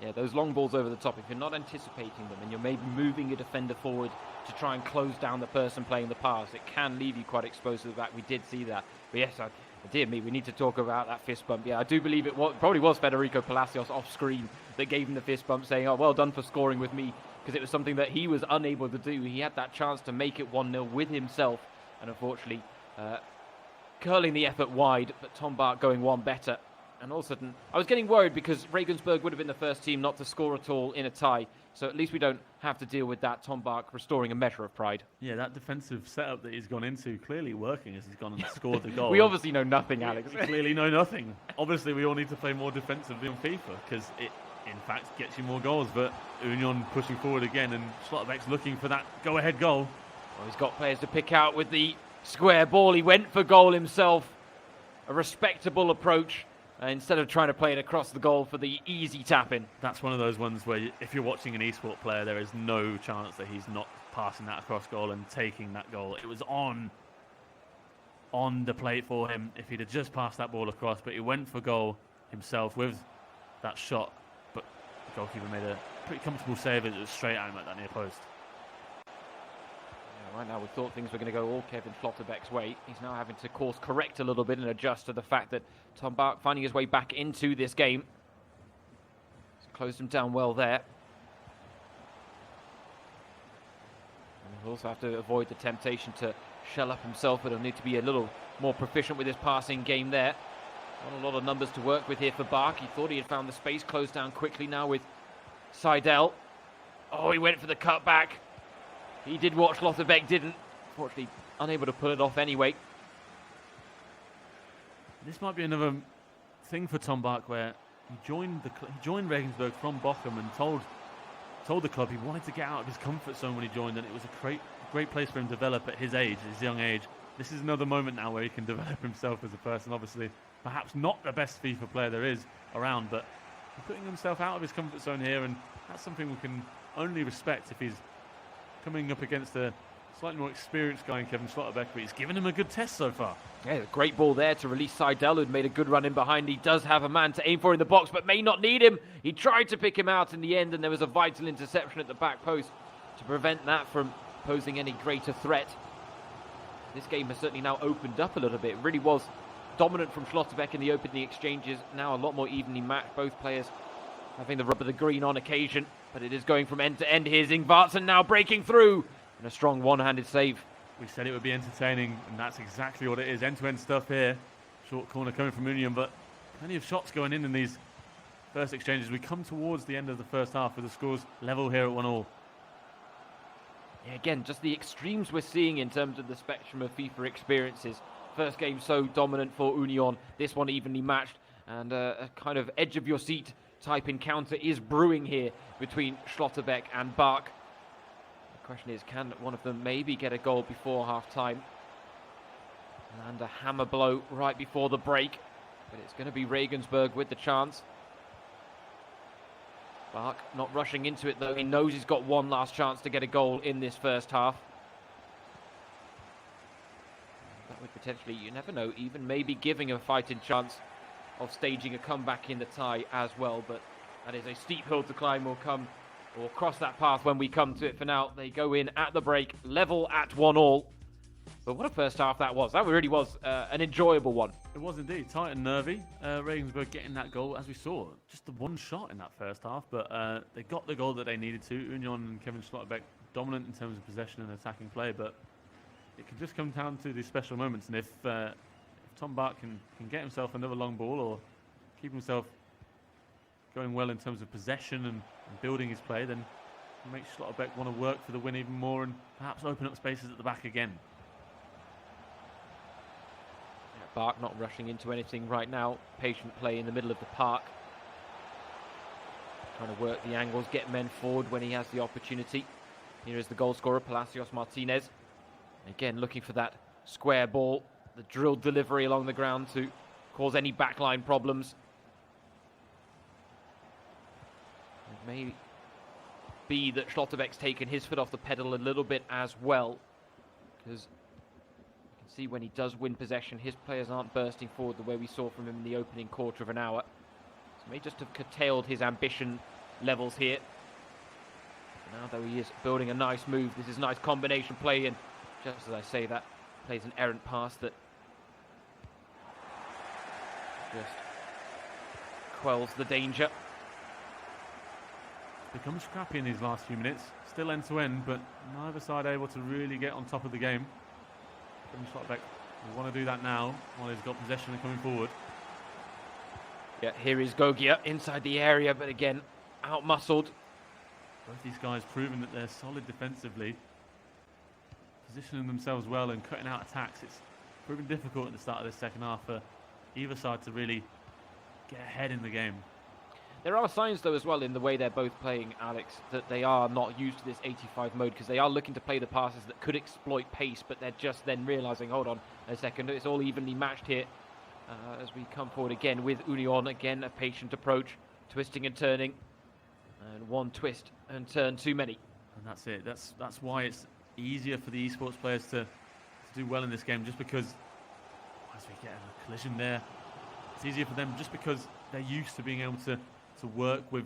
Yeah, those long balls over the top, if you're not anticipating them and you're maybe moving your defender forward to try and close down the person playing the pass, it can leave you quite exposed to the back. We did see that. But yes, dear me, we need to talk about that fist bump. Yeah, I do believe it probably was Federico Palacios off screen that gave him the fist bump, saying, oh, well done for scoring with me, because it was something that he was unable to do. He had that chance to make it 1-0 with himself, and unfortunately, curling the effort wide, but Tom Bach going one better. And all of a sudden, I was getting worried because Regensburg would have been the first team not to score at all in a tie. So at least we don't have to deal with that. Tom Bach restoring a measure of pride. Yeah, that defensive setup that he's gone into clearly working as he's gone and scored the goal. We obviously know nothing, Alex. We clearly know nothing. Obviously, we all need to play more defensively on FIFA because it, in fact, gets you more goals. But Union pushing forward again, and Schlotterbeck's looking for that go-ahead goal. Well, he's got players to pick out with the square ball. He went for goal himself. A respectable approach. Instead of trying to play it across the goal for the easy tap-in. That's one of those ones where if you're watching an eSport player, there is no chance that he's not passing that across goal and taking that goal. It was on the plate for him if he'd have just passed that ball across, but he went for goal himself with that shot. But the goalkeeper made a pretty comfortable save. It was straight at him at that near post. Right now we thought things were going to go all Kevin Schlotterbeck's way. He's now having to course correct a little bit and adjust to the fact that Tom Bach finding his way back into this game. He's closed him down well there. And he'll also have to avoid the temptation to shell up himself, but he'll need to be a little more proficient with his passing game there. Not a lot of numbers to work with here for Bach. He thought he had found the space, closed down quickly now with Seidel. Oh, he went for the cutback. He did what Schlotterbeck didn't. Fortunately, unable to pull it off anyway. This might be another thing for Tom Bach where he joined Regensburg from Bochum and told the club he wanted to get out of his comfort zone when he joined, and it was a great place for him to develop at his young age. This is another moment now where he can develop himself as a person. Obviously, perhaps not the best FIFA player there is around, but putting himself out of his comfort zone here, and that's something we can only respect if he's coming up against a slightly more experienced guy in Kevin Schlotterbeck, but he's given him a good test so far. Yeah, great ball there to release Seidel, who'd made a good run in behind. He does have a man to aim for in the box, but may not need him. He tried to pick him out in the end, and there was a vital interception at the back post to prevent that from posing any greater threat. This game has certainly now opened up a little bit. It really was dominant from Schlotterbeck in the opening exchanges. Now a lot more evenly matched. Both players having the rub of the green on occasion, but it is going from end to end. Here's Ingvartsen now breaking through, and a strong one-handed save. We said it would be entertaining, and that's exactly what it is. End-to-end stuff here. Short corner coming from Union, but plenty of shots going in these first exchanges. We come towards the end of the first half with the scores level here at 1-1. Yeah, again, just the extremes we're seeing in terms of the spectrum of FIFA experiences. First game so dominant for Union, this one evenly matched, and a kind of edge-of-your-seat type encounter is brewing here between Schlotterbeck and Bach. The question is, can one of them maybe get a goal before half-time? And a hammer blow right before the break, but it's going to be Regensburg with the chance. Bach not rushing into it though. He knows he's got one last chance to get a goal in this first half. That would potentially, you never know, even maybe giving a fighting chance of staging a comeback in the tie as well, but that is a steep hill to climb. We'll cross that path when we come to it. For now, they go in at the break, level at 1-1. But what a first half that was. That really was an enjoyable one. It was indeed, tight and nervy. Regensburg getting that goal, as we saw, just the one shot in that first half, but they got the goal that they needed to. Union and Kevin Schlotterbeck dominant in terms of possession and attacking play, but it can just come down to these special moments, and if Tom Bach can get himself another long ball or keep himself going well in terms of possession and building his play, then it makes Schlotterbeck want to work for the win even more and perhaps open up spaces at the back again. Yeah, Bach not rushing into anything right now. Patient play in the middle of the park. trying to work the angles, get men forward when he has the opportunity. Here is the goal scorer, Palacios Martinez. Again, looking for that square ball, the drilled delivery along the ground to cause any backline problems. It may be that Schlotterbeck's taken his foot off the pedal a little bit as well, because you can see when he does win possession, his players aren't bursting forward the way we saw from him in the opening quarter of an hour. So may just have curtailed his ambition levels here. Now though he is building a nice move, this is nice combination play, and just as I say that, plays an errant pass that just quells the danger. Become scrappy in these last few minutes. Still end to end, but neither side able to really get on top of the game. Schlotterbeck will want to do that now while he's got possession and coming forward. Yeah, here is Gogia inside the area, but again, out-muscled. Both these guys proving that they're solid defensively, positioning themselves well and cutting out attacks. It's proven difficult at the start of this second half for either side to really get ahead in the game. There are signs, though, as well, in the way they're both playing, Alex, that they are not used to this 85 mode, because they are looking to play the passes that could exploit pace, but they're just then realising, hold on a second, it's all evenly matched here as we come forward again with Union. Again, a patient approach, twisting and turning, and one twist and turn too many. And that's it. That's why it's easier for the esports players to do well in this game, just because, as we get a collision there, it's easier for them just because they're used to being able to work with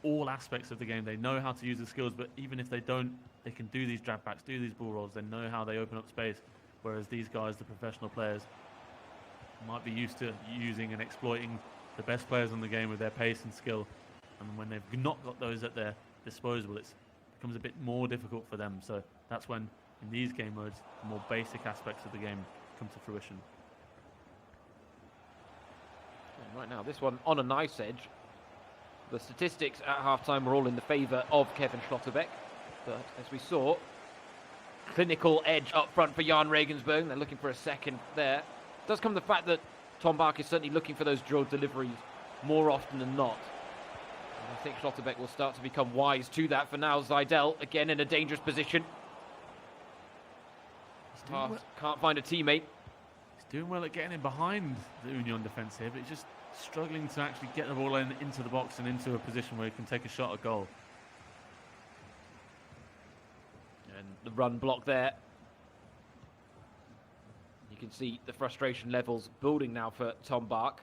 all aspects of the game. They know how to use the skills, but even if they don't, they can do these drag backs, do these ball rolls. They know how they open up space, whereas these guys, the professional players, might be used to using and exploiting the best players in the game with their pace and skill. And when they've not got those at their disposal, it becomes a bit more difficult for them. So that's when, in these game modes, the more basic aspects of the game come to fruition. And right now, this one on a nice edge. The statistics at half-time were all in the favour of Kevin Schlotterbeck, but as we saw, clinical edge up front for Jan Regensburg. They're looking for a second there. It does come the fact that Tom Bach is certainly looking for those drilled deliveries more often than not. And I think Schlotterbeck will start to become wise to that. For now, Seidel again in a dangerous position. Can't find a teammate. He's doing well at getting in behind the Union defence here, but he's just struggling to actually get the ball into the box and into a position where he can take a shot at goal. And the run block there. You can see the frustration levels building now for Tom Bach.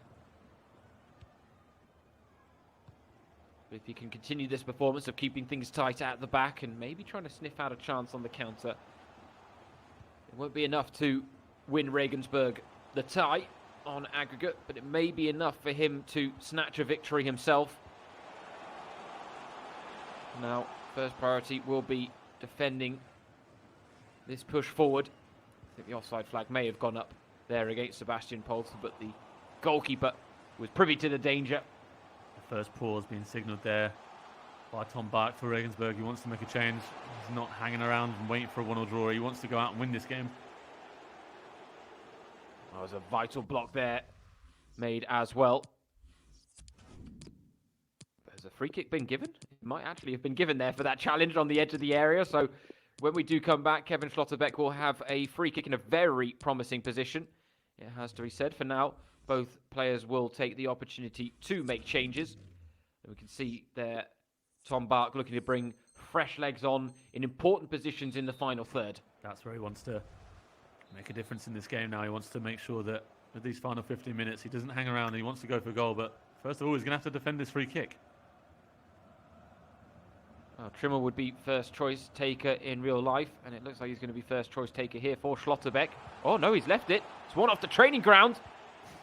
But if he can continue this performance of keeping things tight at the back and maybe trying to sniff out a chance on the counter, it won't be enough to win Regensburg the tie on aggregate, but it may be enough for him to snatch a victory himself. Now, first priority will be defending this push forward. I think the offside flag may have gone up there against Sebastian Polster, but the goalkeeper was privy to the danger. The first pause being signalled there by Tom Bach for Regensburg. He wants to make a change. He's not hanging around and waiting for a 1-0 draw. He wants to go out and win this game. That was a vital block there, made as well. Has a free kick been given? It might actually have been given there for that challenge on the edge of the area. So when we do come back, Kevin Schlotterbeck will have a free kick in a very promising position. It has to be said. For now, both players will take the opportunity to make changes. And we can see there Tom Bach looking to bring fresh legs on in important positions in the final third. That's where he wants to make a difference in this game now. He wants to make sure that with these final 15 minutes, he doesn't hang around and he wants to go for a goal. But first of all, he's going to have to defend this free kick. Well, Trimmer would be first choice taker in real life, and it looks like he's going to be first choice taker here for Schlotterbeck. Oh no, he's left it. It's one off the training ground.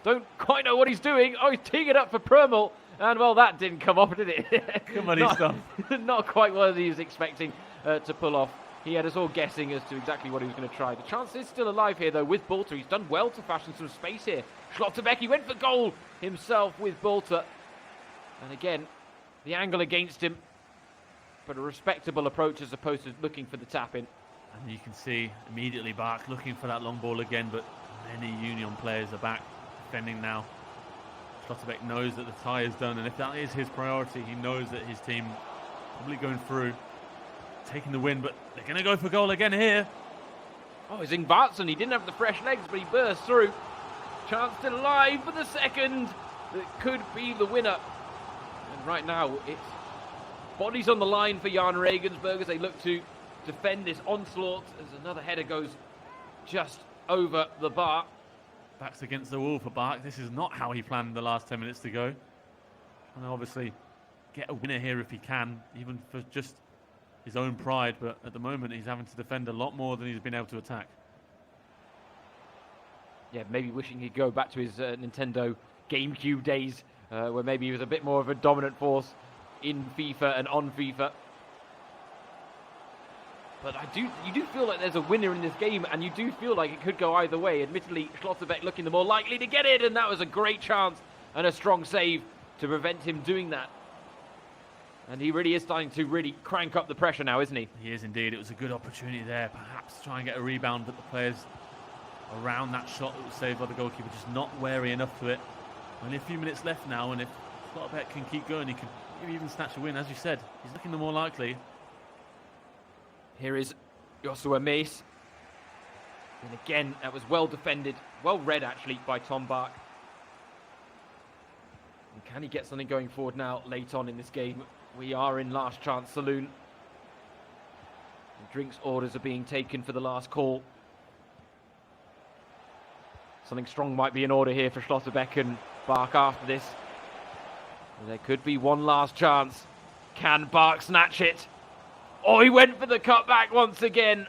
Don't quite know what he's doing. Oh, he's teeing it up for Prömel. And well, that didn't come off, did it? Come on, stuff. Not quite what he was expecting to pull off. He had us all guessing as to exactly what he was going to try. The chance is still alive here, though, with Bolter. He's done well to fashion some space here. Schlotterbeck, he went for goal himself with Bolter. And again, the angle against him, but a respectable approach as opposed to looking for the tap-in. And you can see immediately Bach looking for that long ball again, but many Union players are back defending now. Schlotterbeck knows that the tie is done, and if that is his priority, he knows that his team probably going through, taking the win, but they're going to go for goal again here. Oh, it's Ingvartsen. He didn't have the fresh legs, but he burst through. Chance still alive for the second. That could be the winner. And right now, it's bodies on the line for Jan Regensburg as they look to defend this onslaught as another header goes just over the bar. Backs against the wall for Bark. This is not how he planned the last 10 minutes to go. And obviously get a winner here if he can, even for just his own pride, but at the moment he's having to defend a lot more than he's been able to attack. Yeah, maybe wishing he'd go back to his Nintendo GameCube days, where maybe he was a bit more of a dominant force in FIFA and on FIFA. But you do feel like there's a winner in this game, and you do feel like it could go either way. Admittedly, Schlotterbeck looking the more likely to get it, and that was a great chance and a strong save to prevent him doing that. And he really is starting to really crank up the pressure now, isn't he? He is indeed. It was a good opportunity there, perhaps to try and get a rebound, but the players around that shot that was saved by the goalkeeper just not wary enough to it. Only a few minutes left now, and if Schlotterbeck can keep going, he could maybe even snatch a win. As you said, he's looking the more likely. Here is Joshua Mace. And again, that was well defended, well read actually by Tom Bach. And can he get something going forward now late on in this game? We are in last chance saloon. And drinks orders are being taken for the last call. Something strong might be in order here for Schlotterbeck and Bach after this. And there could be one last chance. Can Bach snatch it? Oh, he went for the cutback once again.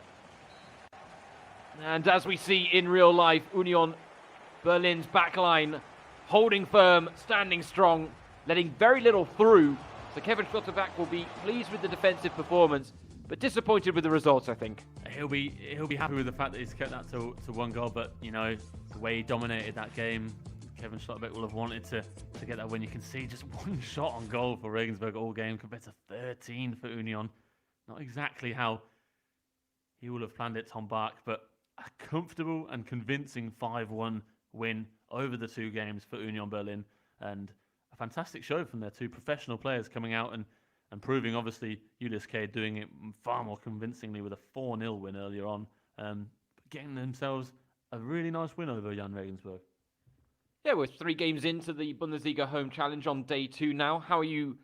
And as we see in real life, Union Berlin's backline holding firm, standing strong, letting very little through. So Kevin Schlotterbeck will be pleased with the defensive performance, but disappointed with the results, I think. He'll be happy with the fact that he's kept that to one goal, but you know, the way he dominated that game, Kevin Schlotterbeck will have wanted to get that win. You can see just one shot on goal for Regensburg all game compared to 13 for Union. Not exactly how he will have planned it, Tom Bach, but a comfortable and convincing 5-1 win over the two games for Union Berlin, and a fantastic show from their two professional players coming out and proving, obviously, Julius K doing it far more convincingly with a 4-0 win earlier on, getting themselves a really nice win over Jan Regensburg. Yeah, we're 3 games into the Bundesliga home challenge on day 2 now. How are you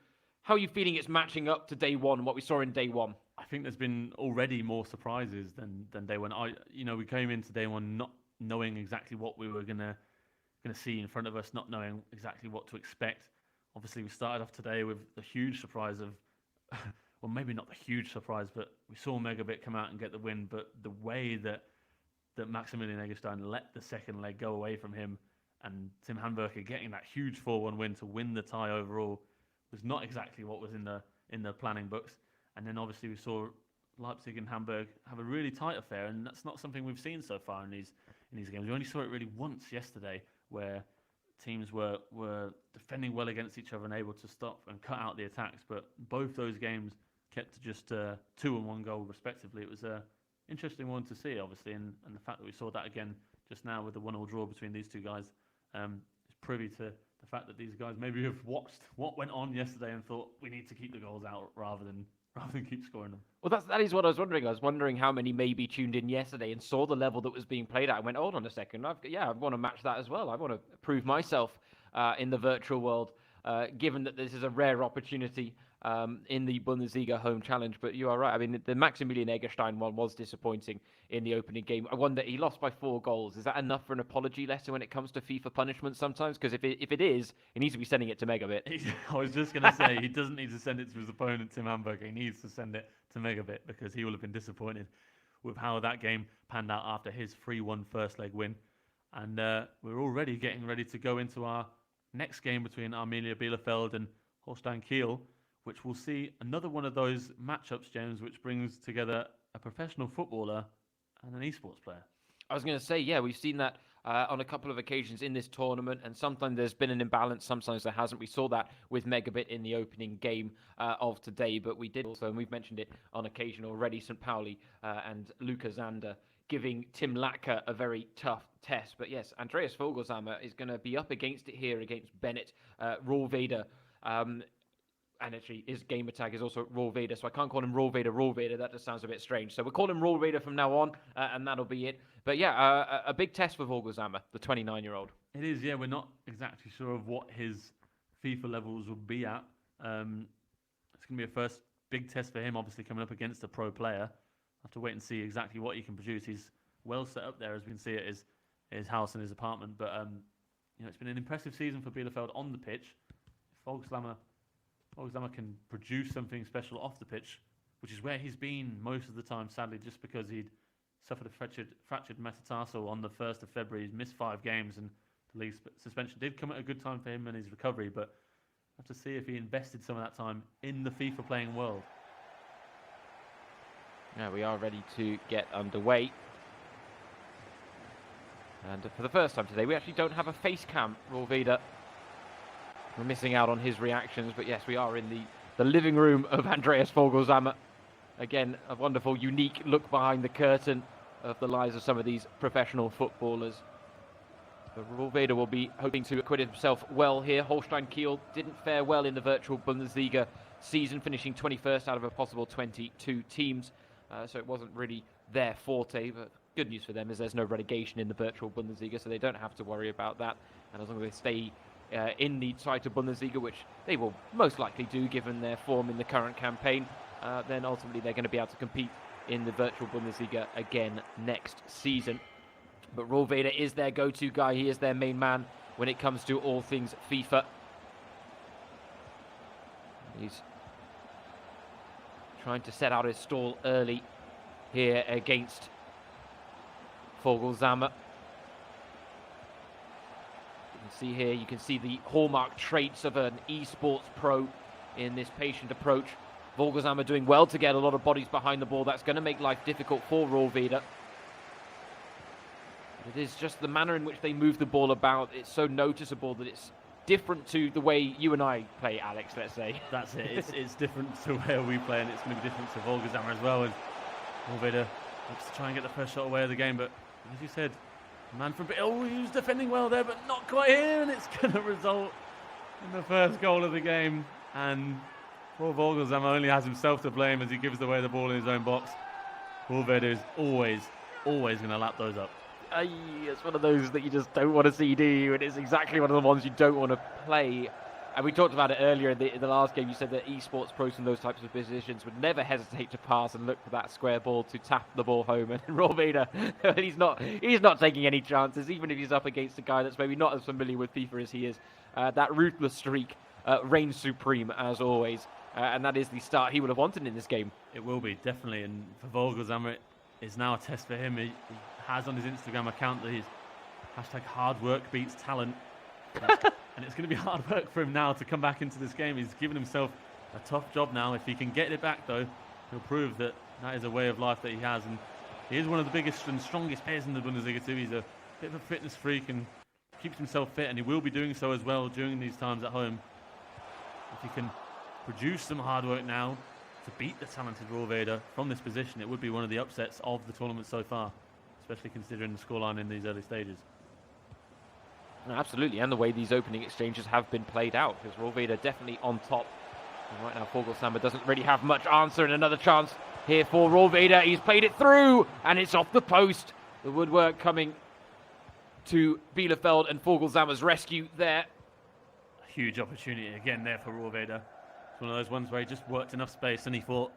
feeling it's matching up to day 1, what we saw in day 1? I think there's been already more surprises than day 1. We came into day 1 not knowing exactly what we were gonna see in front of us, not knowing exactly what to expect. Obviously, we started off today with the huge surprise of, well, maybe not the huge surprise, but we saw MegaBit come out and get the win. But the way that Maximilian Eggestein let the second leg go away from him, and Tim Handwerker getting that huge 4-1 win to win the tie overall, was not exactly what was in the planning books. And then obviously we saw Leipzig and Hamburg have a really tight affair, and that's not something we've seen so far in these games. We only saw it really once yesterday, where teams were defending well against each other and able to stop and cut out the attacks. But both those games kept to just 2 and 1 goal respectively. It was an interesting one to see, obviously, and the fact that we saw that again just now with the 1-1 draw between these two guys is privy to the fact that these guys maybe have watched what went on yesterday and thought we need to keep the goals out rather than keep scoring them. Well, that is what I was wondering. I was wondering how many maybe tuned in yesterday and saw the level that was being played at and went, hold on a second, I want to match that as well. I want to prove myself in the virtual world, given that this is a rare opportunity in the Bundesliga home challenge. But you are right. I mean, the Maximilian Eggestein one was disappointing in the opening game. I wonder, he lost by 4 goals. Is that enough for an apology letter when it comes to FIFA punishment sometimes? Because if it is, he needs to be sending it to MegaBit. I was just going to say, he doesn't need to send it to his opponent, Tim Hamburger. He needs to send it to MegaBit, because he will have been disappointed with how that game panned out after his 3-1 first leg win. And we're already getting ready to go into our next game between Arminia Bielefeld and Holstein Kiel, which will see another one of those matchups, James, which brings together a professional footballer and an eSports player. I was going to say, yeah, we've seen that on a couple of occasions in this tournament, and sometimes there's been an imbalance, sometimes there hasn't. We saw that with MegaBit in the opening game of today, but we did also, and we've mentioned it on occasion already, St. Pauli and Luca Zander giving Tim Latka a very tough test. But yes, Andreas Vogelsammer is going to be up against it here against Bennett, Roelveder. And actually, his gamer tag is also Roelveder, so I can't call him Roelveder. That just sounds a bit strange. So we'll call him Roelveder from now on, and that'll be it. But yeah, a big test for Vogelsammer, the 29-year-old. It is, yeah. We're not exactly sure of what his FIFA levels will be at. It's going to be a first big test for him, obviously, coming up against a pro player. Have to wait and see exactly what he can produce. He's well set up there, as we can see at his house and his apartment. But it's been an impressive season for Bielefeld on the pitch. Vogelsammer can produce something special off the pitch, which is where he's been most of the time, sadly, just because he'd suffered a fractured metatarsal on the 1st of February. He's missed 5 games, and the league suspension did come at a good time for him and his recovery, but have to see if he invested some of that time in the FIFA playing world. Yeah, we are ready to get underway. And for the first time today, we actually don't have a face cam, Roelveder. We're missing out on his reactions, but yes, we are in the living room of Andreas Vogelsammer. Again, a wonderful, unique look behind the curtain of the lives of some of these professional footballers. But Roelveder will be hoping to acquit himself well here. Holstein Kiel didn't fare well in the virtual Bundesliga season, finishing 21st out of a possible 22 teams. So it wasn't really their forte, but good news for them is there's no relegation in the virtual Bundesliga, so they don't have to worry about that. And as long as they stay in the Zweite Bundesliga, which they will most likely do given their form in the current campaign, then ultimately they're going to be able to compete in the virtual Bundesliga again next season. But Roelveder is their go-to guy. He is their main man when it comes to all things FIFA. He's trying to set out his stall early here against Vogelsammer. See here, you can see the hallmark traits of an eSports pro in this patient approach. Vogelsammer doing well to get a lot of bodies behind the ball. That's going to make life difficult for Roelveder. It is just the manner in which they move the ball about. It's so noticeable that it's different to the way you and I play, Alex, let's say. That's it. It's different to where we play, and it's going to be different to Vogelsammer as well. And Roelveder looks to try and get the first shot away of the game, but as you said, man from he was defending well there, but not quite here, and it's going to result in the first goal of the game. And poor Vogelsammer only has himself to blame as he gives away the ball in his own box. Roelveder is always going to lap those up. It's one of those that you just don't want to see, do you? And it's exactly one of the ones you don't want to play. And we talked about it earlier in the last game. You said that eSports pros in those types of positions would never hesitate to pass and look for that square ball to tap the ball home. And Roelveder, he's not taking any chances, even if he's up against a guy that's maybe not as familiar with FIFA as he is. That ruthless streak reigns supreme, as always. And that is the start he would have wanted in this game. It will be, definitely. And for Vogelsammer, it's now a test for him. He has on his Instagram account that his hashtag hard work beats talent. And it's going to be hard work for him now to come back into this game. He's given himself a tough job now. If he can get it back, though, he'll prove that that is a way of life that he has. And he is one of the biggest and strongest players in the Bundesliga too. He's a bit of a fitness freak and keeps himself fit, and he will be doing so as well during these times at home. If he can produce some hard work now to beat the talented Roelveder from this position, it would be one of the upsets of the tournament so far, especially considering the scoreline in these early stages. Absolutely, and the way these opening exchanges have been played out, because Roelveder definitely on top. And right now, Vogelsammer doesn't really have much answer, and another chance here for Roelveder. He's played it through, and it's off the post. The woodwork coming to Bielefeld, and Vogelsammer's rescue there. A huge opportunity again there for Roelveder. It's one of those ones where he just worked enough space, and he thought,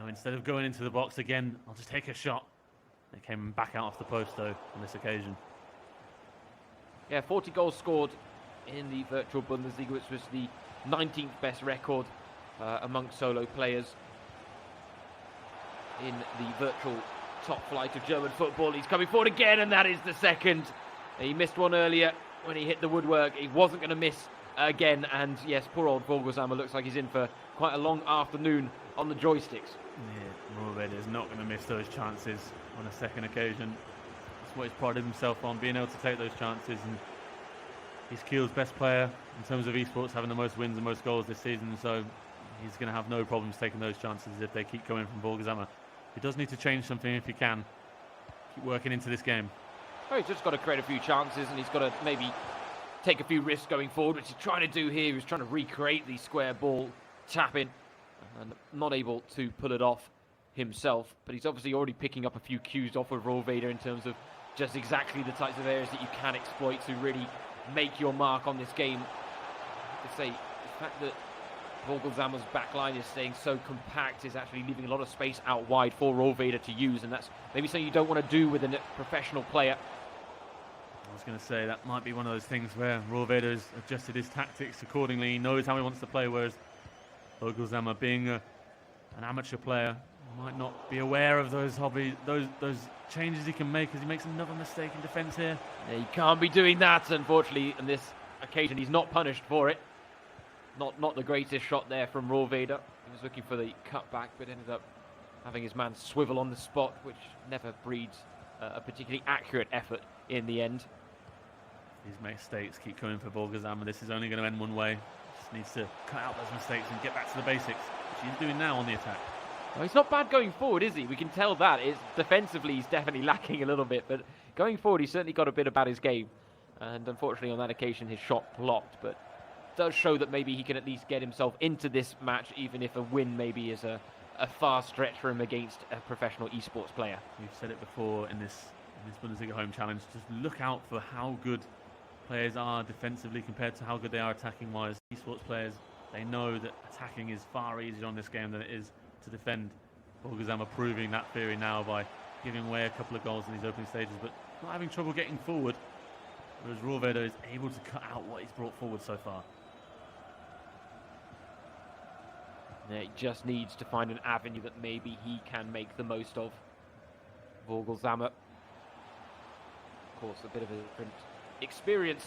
instead of going into the box again, I'll just take a shot. They came back out off the post, though, on this occasion. Yeah, 40 goals scored in the virtual Bundesliga, which was the 19th best record among solo players in the virtual top flight of German football. He's coming forward again, and that is the second. He missed one earlier when he hit the woodwork. He wasn't going to miss again, and yes, poor old Vogelsammer looks like he's in for quite a long afternoon on the joysticks. Yeah, Roelveder is not going to miss those chances on a second occasion. That's what he's prided himself on, being able to take those chances, and he's Kiel's best player in terms of eSports, having the most wins and most goals this season, so he's going to have no problems taking those chances if they keep coming from Vogelsammer. He does need to change something if he can. keep working into this game. Oh, he's just got to create a few chances, and he's got to maybe take a few risks going forward, which he's trying to do here. He's trying to recreate the square ball tap-in, and not able to pull it off himself. But he's obviously already picking up a few cues off of Greuther in terms of just exactly the types of areas that you can exploit to really make your mark on this game. I could say the fact that Vogelsammer's backline is staying so compact is actually leaving a lot of space out wide for Greuther to use, and that's maybe something you don't want to do with a professional player. I was going to say that might be one of those things where Greuther has adjusted his tactics accordingly. He knows how he wants to play, whereas Vogelsammer, being an amateur player, might not be aware of those those changes he can make, as he makes another mistake in defence here. Yeah, he can't be doing that, unfortunately, on this occasion. He's not punished for it. Not the greatest shot there from Greuther. He was looking for the cutback, but ended up having his man swivel on the spot, which never breeds a particularly accurate effort in the end. These mistakes keep coming for Vogelsammer. This is only going to end one way. Just needs to cut out those mistakes and get back to the basics, which he's doing now on the attack. Well, he's not bad going forward, is he? We can tell that. Defensively, he's definitely lacking a little bit, but going forward, he's certainly got a bit about his game. And unfortunately, on that occasion, his shot blocked, but does show that maybe he can at least get himself into this match, even if a win maybe is a far stretch for him against a professional esports player. We've said it before in this Bundesliga home challenge. Just look out for how good players are defensively compared to how good they are attacking-wise. Esports players, they know that attacking is far easier on this game than it is to defend. Vogelsammer proving that theory now by giving away a couple of goals in these opening stages, but not having trouble getting forward, whereas Greuther is able to cut out what he's brought forward so far. Yeah, he just needs to find an avenue that maybe he can make the most of. Vogelsammer, of course, a bit of a different experience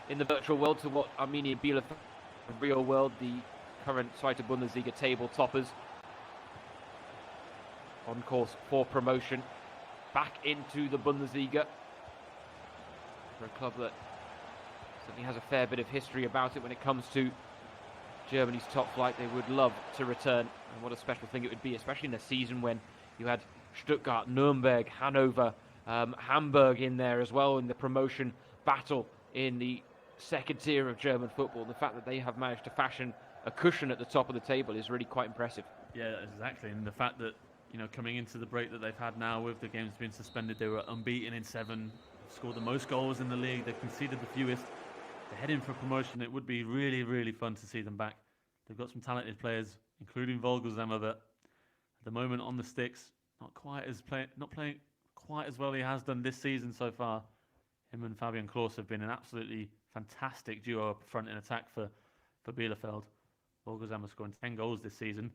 in the virtual world to what Arminia Bielefeld, the real world, the current Zweite Bundesliga table toppers. On course for promotion back into the Bundesliga, for a club that certainly has a fair bit of history about it when it comes to Germany's top flight. They would love to return, and what a special thing it would be, especially in a season when you had Stuttgart, Nuremberg, Hanover, Hamburg in there as well in the promotion battle in the second tier of German football. The fact that they have managed to fashion a cushion at the top of the table is really quite impressive. Yeah, exactly, and the fact that, you know, coming into the break that they've had now with the games being suspended, they were unbeaten in 7, scored the most goals in the league, they've conceded the fewest. They're heading for promotion. It would be really, really fun to see them back. They've got some talented players, including Vogelsammer, that at the moment on the sticks, not playing quite as well he has done this season so far. Him and Fabian Klos have been an absolutely fantastic duo up front in attack for Bielefeld. Vogelsammer scoring 10 goals this season.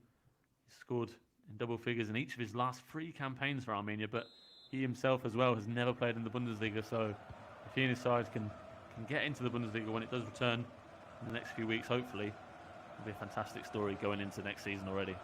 He's scored in double figures in each of his last 3 campaigns for Arminia, but he himself as well has never played in the Bundesliga, so if he and his side can get into the Bundesliga when it does return in the next few weeks, hopefully, it'll be a fantastic story going into next season already.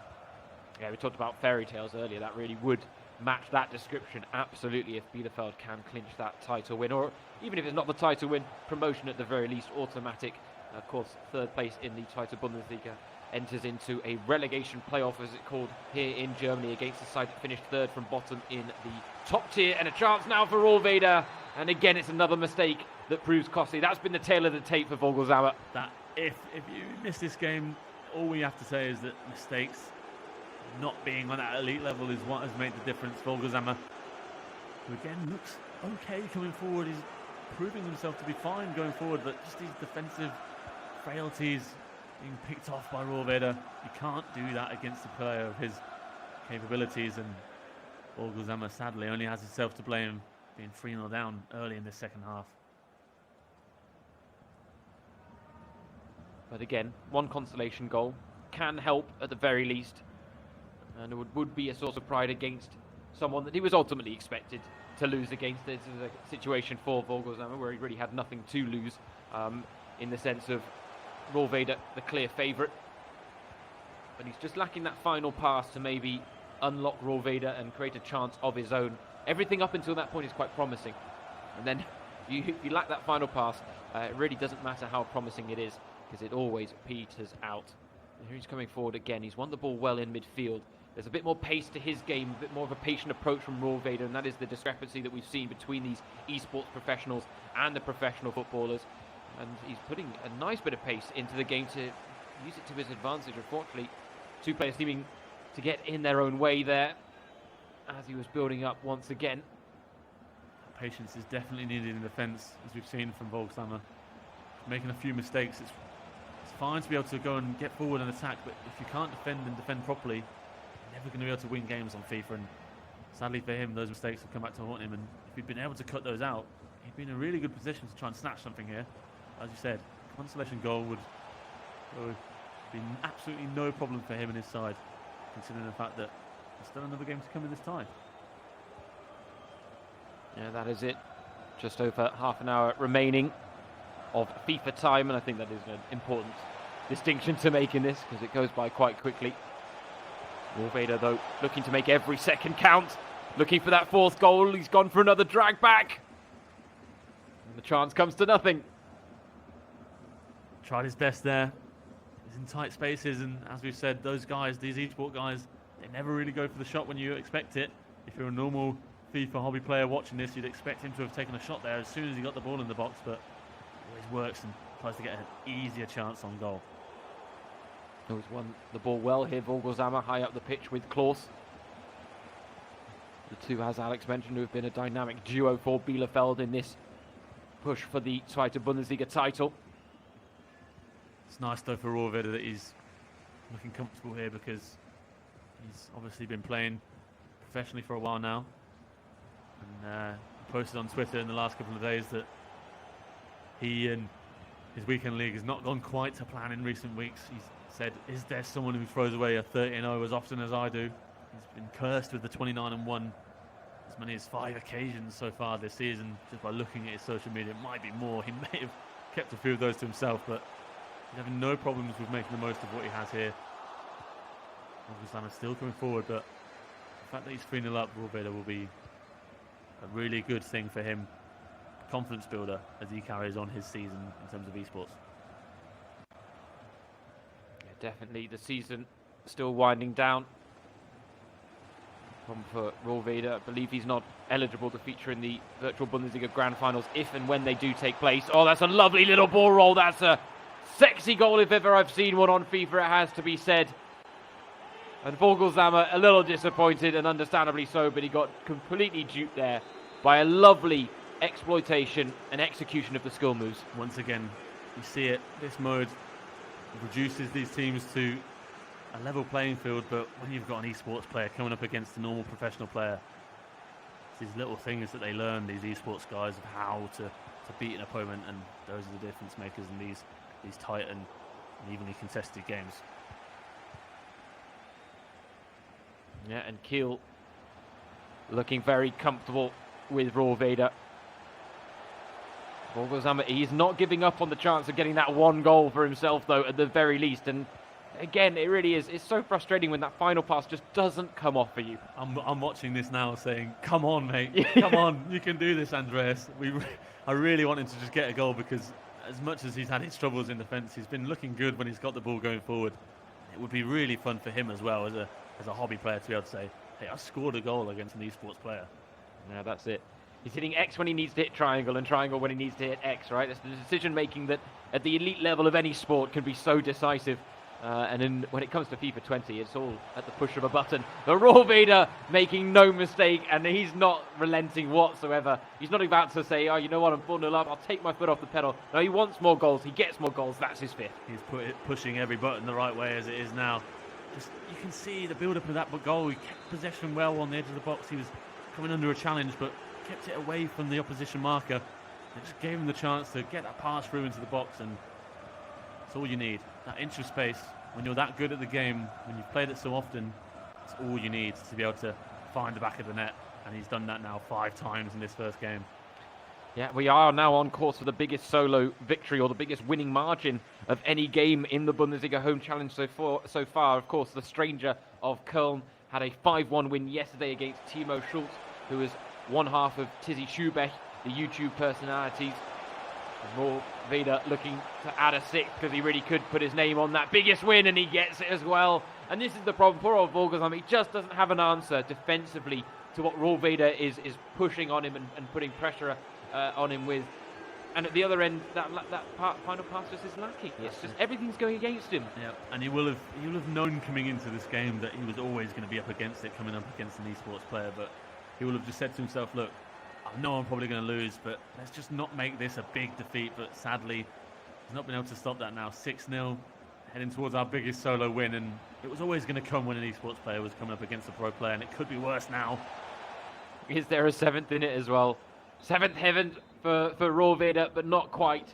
Yeah, we talked about fairy tales earlier. That really would match that description, absolutely, if Bielefeld can clinch that title win, or even if it's not the title win, promotion at the very least, automatic. Of course, third place in the Zweite Bundesliga enters into a relegation playoff, as it's called here in Germany, against the side that finished third from bottom in the top tier, and a chance now for Greuther, and again it's another mistake that proves costly. That's been the tail of the tape for Vogelsammer. That if you miss this game, all we have to say is that mistakes, not being on that elite level, is what has made the difference. Vogelsammer, who again looks okay coming forward, he's proving himself to be fine going forward, but just these defensive frailties being picked off by Greuther. You can't do that against a player of his capabilities, and Vogelsammer sadly only has himself to blame, being 3-0 down early in this second half. But again, one consolation goal can help at the very least, and it would be a source of pride against someone that he was ultimately expected to lose against. This is a situation for Vogelsammer where he really had nothing to lose, in the sense of Greuther, the clear favourite. But he's just lacking that final pass to maybe unlock Greuther and create a chance of his own. Everything up until that point is quite promising. And then if you lack that final pass, it really doesn't matter how promising it is, because it always peters out. And here he's coming forward again. He's won the ball well in midfield. There's a bit more pace to his game, a bit more of a patient approach from Rohrwader, and that is the discrepancy that we've seen between these esports professionals and the professional footballers. And he's putting a nice bit of pace into the game to use it to his advantage. Unfortunately, two players seeming to get in their own way there as he was building up once again. Patience is definitely needed in defence, as we've seen from Volkshammer. Making a few mistakes, it's fine to be able to go and get forward and attack, but if you can't defend and defend properly, you're never going to be able to win games on FIFA. And sadly for him, those mistakes have come back to haunt him. And if he'd been able to cut those out, he'd be in a really good position to try and snatch something here. As you said, consolation goal would be absolutely no problem for him and his side, considering the fact that there's still another game to come in this tie. Yeah, that is it. Just over half an hour remaining of FIFA time, and I think that is an important distinction to make in this because it goes by quite quickly. Rohrwader, though, looking to make every second count, looking for that fourth goal. He's gone for another drag back, and the chance comes to nothing. Tried his best there. He's in tight spaces, and as we've said, those guys, these eSport guys, they never really go for the shot when you expect it. If you're a normal FIFA hobby player watching this, you'd expect him to have taken a shot there as soon as he got the ball in the box, but always works and tries to get an easier chance on goal. He's won the ball well here, Volkshammer, high up the pitch with Klaus. The two, as Alex mentioned, who have been a dynamic duo for Bielefeld in this push for the Zweite Bundesliga title. It's nice though for Rohrwader that he's looking comfortable here because he's obviously been playing professionally for a while now. And posted on Twitter in the last couple of days that he and his weekend league has not gone quite to plan in recent weeks. He's said, is there someone who throws away a 30-0 as often as I do? He's been cursed with the 29-1 as many as 5 occasions so far this season. Just by looking at his social media, it might be more. He may have kept a few of those to himself, but he's having no problems with making the most of what he has here. Volkshammer still coming forward, but the fact that he's 3-0 up, Rohrwader will be a really good thing for him, confidence builder as he carries on his season in terms of esports. Yeah, definitely the season still winding down. Problem for Rohrwader, I believe he's not eligible to feature in the virtual Bundesliga Grand Finals if and when they do take place. Oh, that's a lovely little ball roll. That's a sexy goal if ever I've seen one on FIFA, it has to be said. And Volkshammer a little disappointed, and understandably so, but he got completely duped there by a lovely exploitation and execution of the skill moves. Once again, you see it, this mode reduces these teams to a level playing field, but when you've got an esports player coming up against a normal professional player, it's these little things that they learn, these esports guys, of how to beat an opponent, and those are the difference makers in these tight and evenly contested games. Yeah, and Kiel looking very comfortable with Rohrwader. Volkshammer, he's not giving up on the chance of getting that one goal for himself, though, at the very least. And again, it really is. It's so frustrating when that final pass just doesn't come off for you. I'm watching this now saying, come on, mate. Come on. You can do this, Andreas. I really want him to just get a goal because as much as he's had his troubles in defence, he's been looking good when he's got the ball going forward. It would be really fun for him as well as a hobby player to be able to say, hey, I scored a goal against an esports player. Yeah, that's it. He's hitting X when he needs to hit triangle and triangle when he needs to hit X, right? It's the decision making that at the elite level of any sport can be so decisive. And when it comes to FIFA 20, it's all at the push of a button. The Rohrwader making no mistake, and he's not relenting whatsoever. He's not about to say, oh, you know what, I'm 4-0 up, I'll take my foot off the pedal. No, he wants more goals, he gets more goals, that's his fifth. He's pushing every button the right way as it is now. You can see the build-up of that goal. He kept possession well on the edge of the box. He was coming under a challenge, but kept it away from the opposition marker. It just gave him the chance to get that pass through into the box, and that's all you need. That inch of space, when you're that good at the game, when you've played it so often, it's all you need to be able to find the back of the net, and he's done that now 5 times in this first game. Yeah, we are now on course for the biggest solo victory or the biggest winning margin of any game in the Bundesliga Home Challenge so far. Of course, the stranger of Köln had a 5-1 win yesterday against Timo Schulz, who is one half of Tizzy Schubeck, the YouTube personalities. Rohrwader looking to add a 6th because he really could put his name on that biggest win, and he gets it as well. And this is the problem for old Volgersheim. He just doesn't have an answer defensively to what Greuther is pushing on him and putting pressure on him with. And at the other end, that final pass just is lacking. It's just everything's going against him. Yeah, and he will have known coming into this game that he was always going to be up against it, coming up against an eSports player. But he will have just said to himself, look, I know I'm probably going to lose, but let's just not make this a big defeat. But sadly, he's not been able to stop that now. 6-0, heading towards our biggest solo win. And it was always going to come when an eSports player was coming up against a pro player, and it could be worse now. Is there a 7th in it as well? 7th heaven for Greuther, but not quite.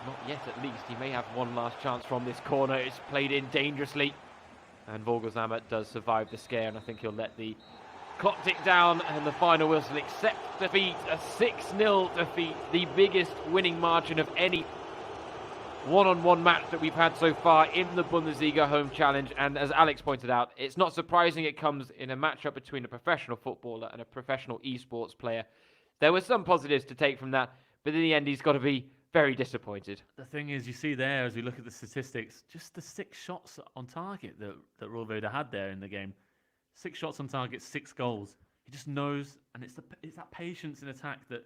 Not yet, at least. He may have one last chance from this corner. It's played in dangerously. And Volgersheim does survive the scare, and I think he'll let the clock tick down and the final whistle accept defeat. A 6-0 defeat, the biggest winning margin of any one-on-one match that we've had so far in the Bundesliga home challenge. And as Alex pointed out, it's not surprising it comes in a matchup between a professional footballer and a professional esports player. There were some positives to take from that, but in the end he's got to be very disappointed. The thing is, you see there, as we look at the statistics, just the 6 shots on target that Greuther had there in the game. 6 shots on target, 6 goals. He just knows, and it's that patience in attack that,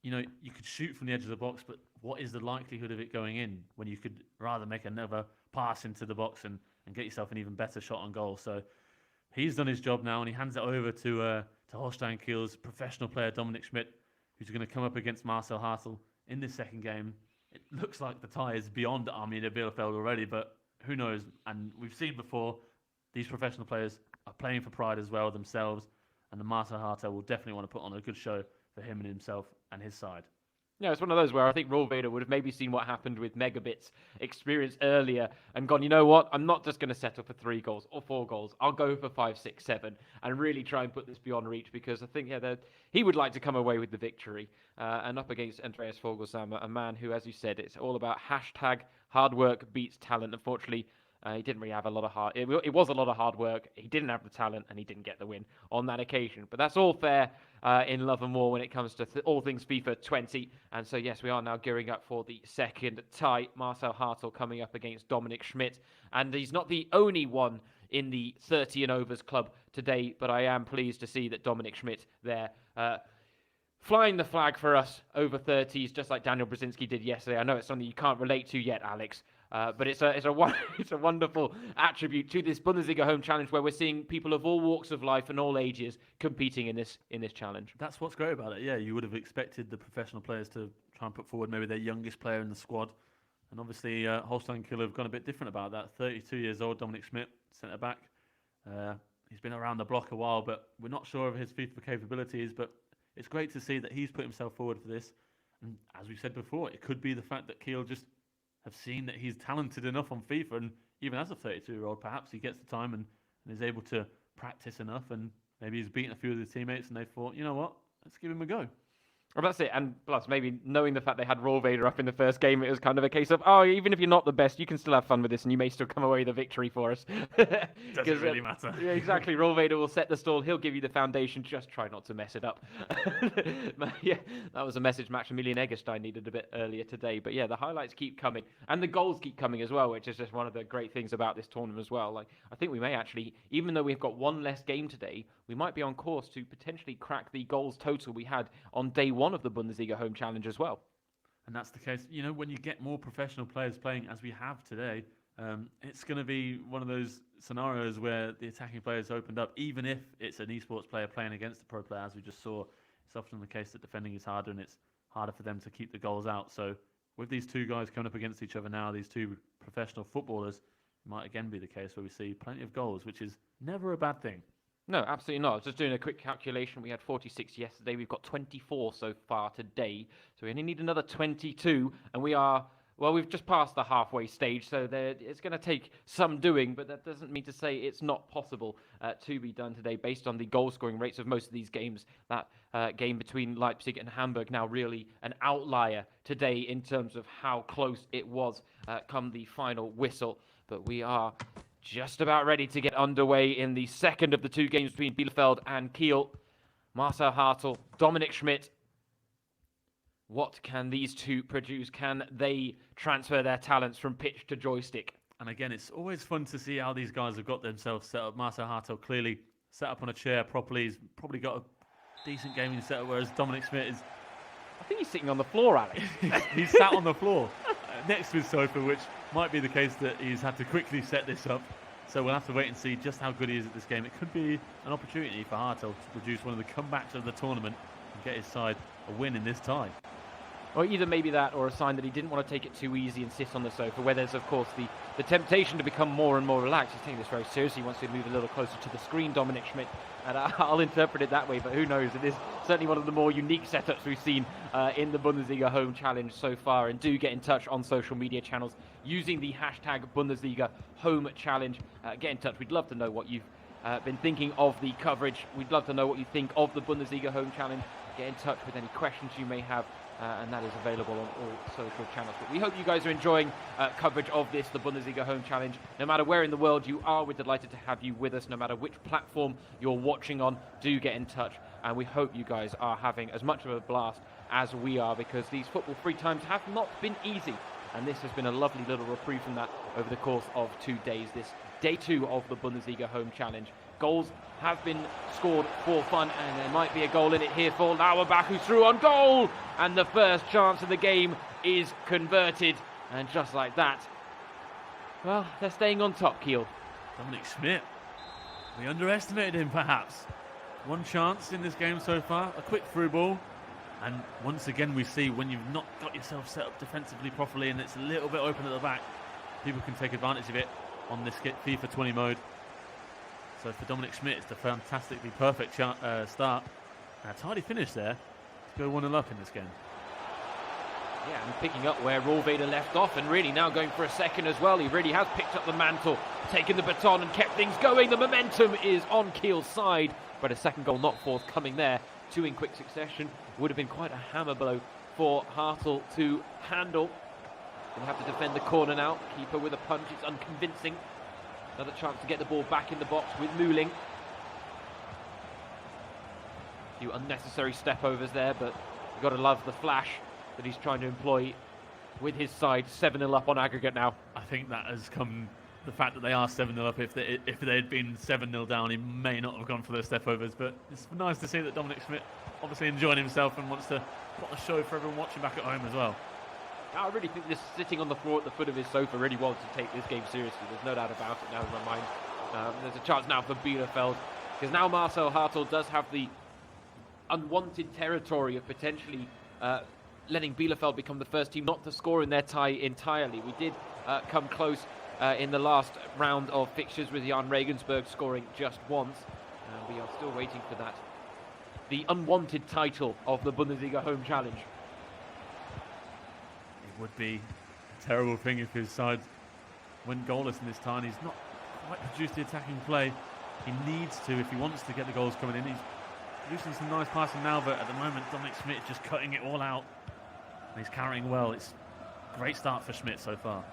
you know, you could shoot from the edge of the box, but what is the likelihood of it going in when you could rather make another pass into the box and get yourself an even better shot on goal? So he's done his job now, and he hands it over to Holstein Kiel's professional player Dominik Schmidt, who's going to come up against Marcel Hartl in this second game. It looks like the tie is beyond Arminia Bielefeld already, but who knows? And we've seen before, these professional players are playing for pride as well themselves, and the Marcel Hartl will definitely want to put on a good show for him and himself and his side. Yeah, it's one of those where I think Greuther would have maybe seen what happened with MegaBit's experience earlier and gone, you know what, I'm not just going to settle for 3 goals or 4 goals. I'll go for 5, 6, 7 and really try and put this beyond reach, because I think he would like to come away with the victory. And up against Andreas Volgersheim, a man who, as you said, it's all about hashtag hard work beats talent. Unfortunately, he didn't really have a lot of hard... It was a lot of hard work. He didn't have the talent, and he didn't get the win on that occasion. But that's all fair in love and war when it comes to all things FIFA 20. And so, yes, we are now gearing up for the second tie. Marcel Hartl coming up against Dominik Schmidt. And he's not the only one in the 30 and overs club today, but I am pleased to see that Dominik Schmidt there... flying the flag for us over 30s, just like Daniel Brzezinski did yesterday. I know it's something you can't relate to yet, Alex, but it's a wonderful attribute to this Bundesliga home challenge, where we're seeing people of all walks of life and all ages competing in this challenge. That's what's great about it. Yeah, you would have expected the professional players to try and put forward maybe their youngest player in the squad, and obviously Holstein Kiel have gone a bit different about that. 32 years old, Dominik Schmidt, centre back. He's been around the block a while, but we're not sure of his FIFA capabilities. But it's great to see that he's put himself forward for this. And as we said before, it could be the fact that Kiel just have seen that he's talented enough on FIFA, and even as a 32-year-old, perhaps he gets the time and is able to practice enough, and maybe he's beaten a few of his teammates, and they thought, you know what, let's give him a go. Well, that's it. And plus, maybe knowing the fact they had Greuther up in the first game, it was kind of a case of, oh, even if you're not the best, you can still have fun with this, and you may still come away with a victory for us. Doesn't really matter. Yeah, exactly. Greuther will set the stall. He'll give you the foundation. Just try not to mess it up. Yeah, that was a message Maximilian Eggestein needed a bit earlier today. But yeah, the highlights keep coming, and the goals keep coming as well, which is just one of the great things about this tournament as well. Like, I think we may actually, even though we've got one less game today, we might be on course to potentially crack the goals total we had on day 1 of the Bundesliga home challenge as well. And that's the case. You know, when you get more professional players playing, as we have today, it's going to be one of those scenarios where the attacking players opened up, even if it's an esports player playing against a pro player, as we just saw. It's often the case that defending is harder, and it's harder for them to keep the goals out. So with these two guys coming up against each other now, these two professional footballers, it might again be the case where we see plenty of goals, which is never a bad thing. No, absolutely not. I was just doing a quick calculation. We had 46 yesterday. We've got 24 so far today. So we only need another 22. And we've just passed the halfway stage. So it's going to take some doing. But that doesn't mean to say it's not possible to be done today based on the goal scoring rates of most of these games. That game between Leipzig and Hamburg now really an outlier today in terms of how close it was come the final whistle. But we are just about ready to get underway in the second of the 2 games between Bielefeld and Kiel. Marcel Hartl, Dominik Schmidt. What can these two produce? Can they transfer their talents from pitch to joystick? And again, it's always fun to see how these guys have got themselves set up. Marcel Hartel clearly set up on a chair properly. He's probably got a decent gaming setup, whereas Dominic Schmidt is... I think he's sitting on the floor, Alex. He's sat on the floor next to his sofa, which might be the case that he's had to quickly set this up. So we'll have to wait and see just how good he is at this game. It could be an opportunity for Hartel to produce one of the comebacks of the tournament and get his side a win in this tie. Or either maybe that, or a sign that he didn't want to take it too easy and sit on the sofa, where there's, of course, the temptation to become more and more relaxed. He's taking this very seriously. He wants to move a little closer to the screen, Dominic Schmidt, and I'll interpret it that way, but who knows? It is certainly one of the more unique setups we've seen in the Bundesliga Home Challenge so far, and do get in touch on social media channels using the hashtag Bundesliga Home Challenge. Get in touch. We'd love to know what you've been thinking of the coverage. We'd love to know what you think of the Bundesliga Home Challenge. Get in touch with any questions you may have. And that is available on all social channels. But we hope you guys are enjoying coverage of this, the Bundesliga Home Challenge. No matter where in the world you are, we're delighted to have you with us. No matter which platform you're watching on, do get in touch. And we hope you guys are having as much of a blast as we are, because these football free times have not been easy. And this has been a lovely little reprieve from that over the course of 2 days. This day 2 of the Bundesliga Home Challenge. Goals have been scored for fun, and there might be a goal in it here for Lauerbach, who's through on goal, and the first chance of the game is converted, and just like that, well, they're staying on top, Kiel. Dominic Schmidt, we underestimated him perhaps. One chance in this game so far, a quick through ball, and once again we see when you've not got yourself set up defensively properly and it's a little bit open at the back, people can take advantage of it on this FIFA 20 mode. So for Dominic Schmidt, it's a fantastically perfect start. And a tidy finish there to go 1-0 up in this game. Yeah, and picking up where Rohlweder left off, and really now going for a second as well. He really has picked up the mantle, taken the baton and kept things going. The momentum is on Kiel's side, but a second goal not forthcoming there. 2 in quick succession would have been quite a hammer blow for Hartel to handle. He'll have to defend the corner now. Keeper with a punch, it's unconvincing. Another chance to get the ball back in the box with Muling. A few unnecessary step overs there, but you've got to love the flash that he's trying to employ with his side. 7-0 up on aggregate now. I think that has come, the fact that they are 7-0 up. If they had been 7-0 down, he may not have gone for those step overs, but it's nice to see that Dominic Schmidt obviously enjoying himself and wants to put the show for everyone watching back at home as well. I really think this sitting on the floor at the foot of his sofa really wants to take this game seriously. There's no doubt about it now in my mind. There's a chance now for Bielefeld, because now Marcel Hartel does have the unwanted territory of potentially letting Bielefeld become the first team not to score in their tie entirely. We did come close in the last round of fixtures with Jan Regensburg scoring just once. We are still waiting for that. The unwanted title of the Bundesliga Home Challenge. Would be a terrible thing if his side went goalless in this tie, and he's not quite produced the attacking play he needs to if he wants to get the goals coming in. He's producing some nice passing now, but at the moment Dominic Schmidt is just cutting it all out, and he's carrying well. It's a great start for Schmidt so far.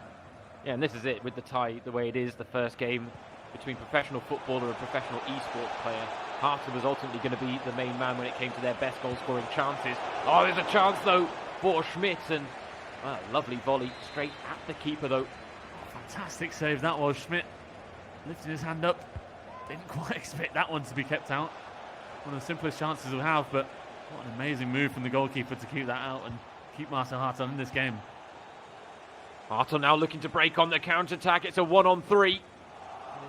Yeah, and this is it with the tie the way it is, the first game between professional footballer and professional eSports player. Hartel was ultimately going to be the main man when it came to their best goal scoring chances. Oh, there's a chance though for Schmidt, and lovely volley straight at the keeper though. Fantastic save that was. Schmidt lifting his hand up. Didn't quite expect that one to be kept out. One of the simplest chances we have, but what an amazing move from the goalkeeper to keep that out and keep Marcel Hartel in this game. Hartel now looking to break on the counter-attack. It's a 1-on-3. And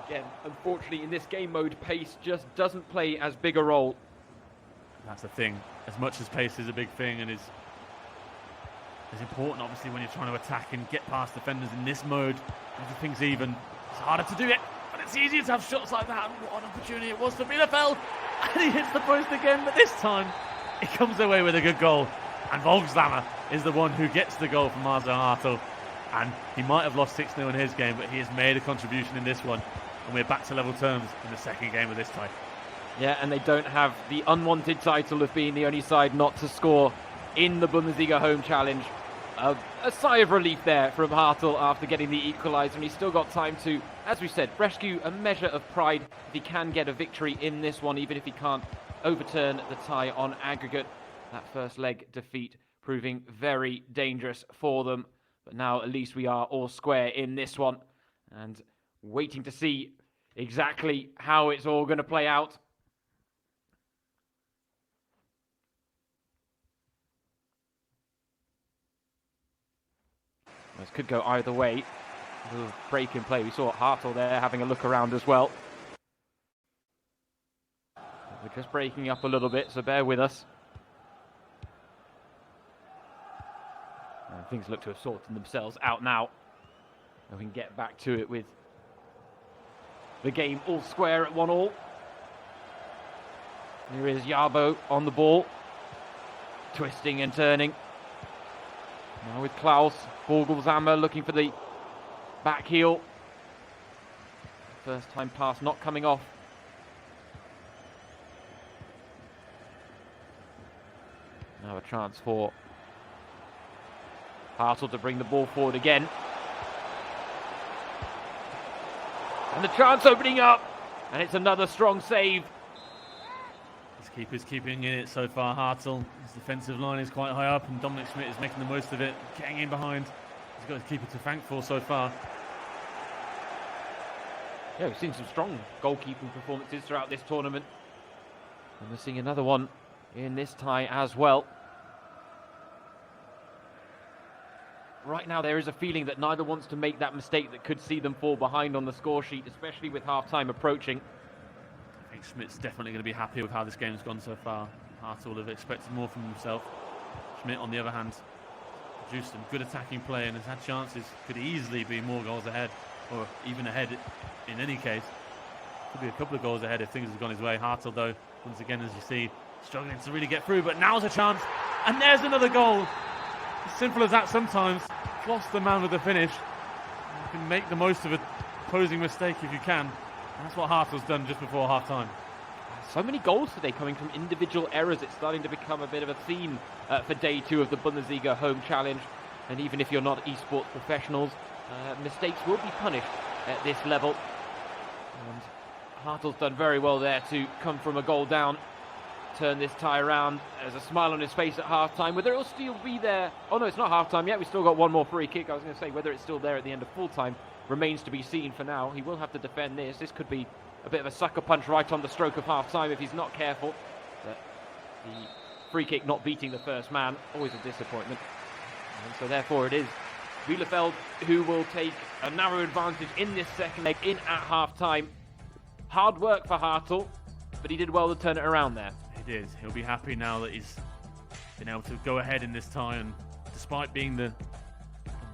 again, unfortunately in this game mode, pace just doesn't play as big a role. That's the thing. As much as pace is a big thing and is important, obviously, when you're trying to attack and get past defenders in this mode, everything's even. It's harder to do it, but it's easier to have shots like that. And what an opportunity it was for Bielefeld. And he hits the post again, but this time he comes away with a good goal. And Volkshammer is the one who gets the goal from Marcel Hartel. And he might have lost 6-0 in his game, but he has made a contribution in this one. And we're back to level terms in the second game of this tie. Yeah, and they don't have the unwanted title of being the only side not to score in the Bundesliga Home Challenge. A sigh of relief there from Hartel after getting the equaliser, and he's still got time to, as we said, rescue a measure of pride if he can get a victory in this one, even if he can't overturn the tie on aggregate. That first leg defeat proving very dangerous for them. But now at least we are all square in this one. and waiting to see exactly how it's all going to play out. This could go either way. A little break in play. We saw Hartl there having a look around as well. We're just breaking up a little bit, so bear with us. And things look to have sorted themselves out now. And we can get back to it with the game all square at 1-1. Here is Jarbo on the ball. Twisting and turning. Now with Klaus. Vogelsammer looking for the back heel. First time pass not coming off. Now a chance for Hartl to bring the ball forward again. And the chance opening up. And it's another strong save. His keeper's keeping in it so far, Hartl. His defensive line is quite high up, and Dominic Schmidt is making the most of it, getting in behind. He's got his keeper to thank for so far. Yeah, we've seen some strong goalkeeping performances throughout this tournament. And we're seeing another one in this tie as well. Right now there is a feeling that neither wants to make that mistake that could see them fall behind on the score sheet, especially with half-time approaching. I think Schmidt's definitely going to be happy with how this game's gone so far. Hartl would have expected more from himself. Schmidt, on the other hand, produced some good attacking play and has had chances. Could easily be more goals ahead, or even ahead in any case. Could be a couple of goals ahead if things have gone his way. Hartl, though, once again, as you see, struggling to really get through, but now's a chance. And there's another goal. As simple as that sometimes. Lost the man with the finish. You can make the most of a opposing mistake if you can. And that's what Hartl's done just before half-time. So many goals today coming from individual errors. It's starting to become a bit of a theme for day 2 of the Bundesliga home challenge. And even if you're not eSports professionals, mistakes will be punished at this level. And Hartl's done very well there to come from a goal down, turn this tie around. There's a smile on his face at half-time. Whether it'll still be there... Oh no, it's not half-time yet. We've still got one more free kick. I was going to say whether it's still there at the end of full-time remains to be seen for now. He will have to defend this. This could be a bit of a sucker punch right on the stroke of half-time if he's not careful. But the free kick not beating the first man, always a disappointment. And so therefore it is Bielefeld who will take a narrow advantage in this second leg in at half-time. Hard work for Hartl, but he did well to turn it around there. He did. He'll be happy now that he's been able to go ahead in this tie, and despite being the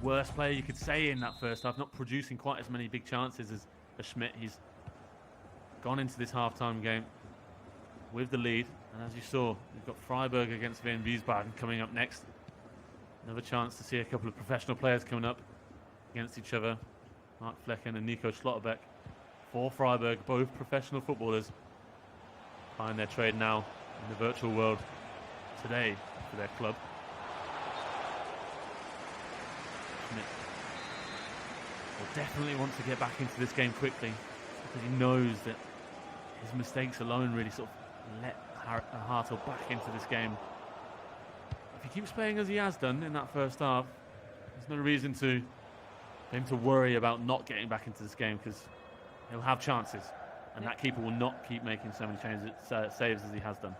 worst player you could say in that first half, not producing quite as many big chances as Schmidt, he's gone into this half-time game with the lead. And as you saw, we've got Freiburg against Wien Wiesbaden coming up next. Another chance to see a couple of professional players coming up against each other. Mark Flecken and Nico Schlotterbeck for Freiburg, both professional footballers, find their trade now in the virtual world today for their club. Schmidt will definitely want to get back into this game quickly, because he knows that his mistakes alone really sort of let Hartl back into this game. If he keeps playing as he has done in that first half, there's no reason for him to worry about not getting back into this game, because he'll have chances. And that keeper will not keep making so many saves as he has done.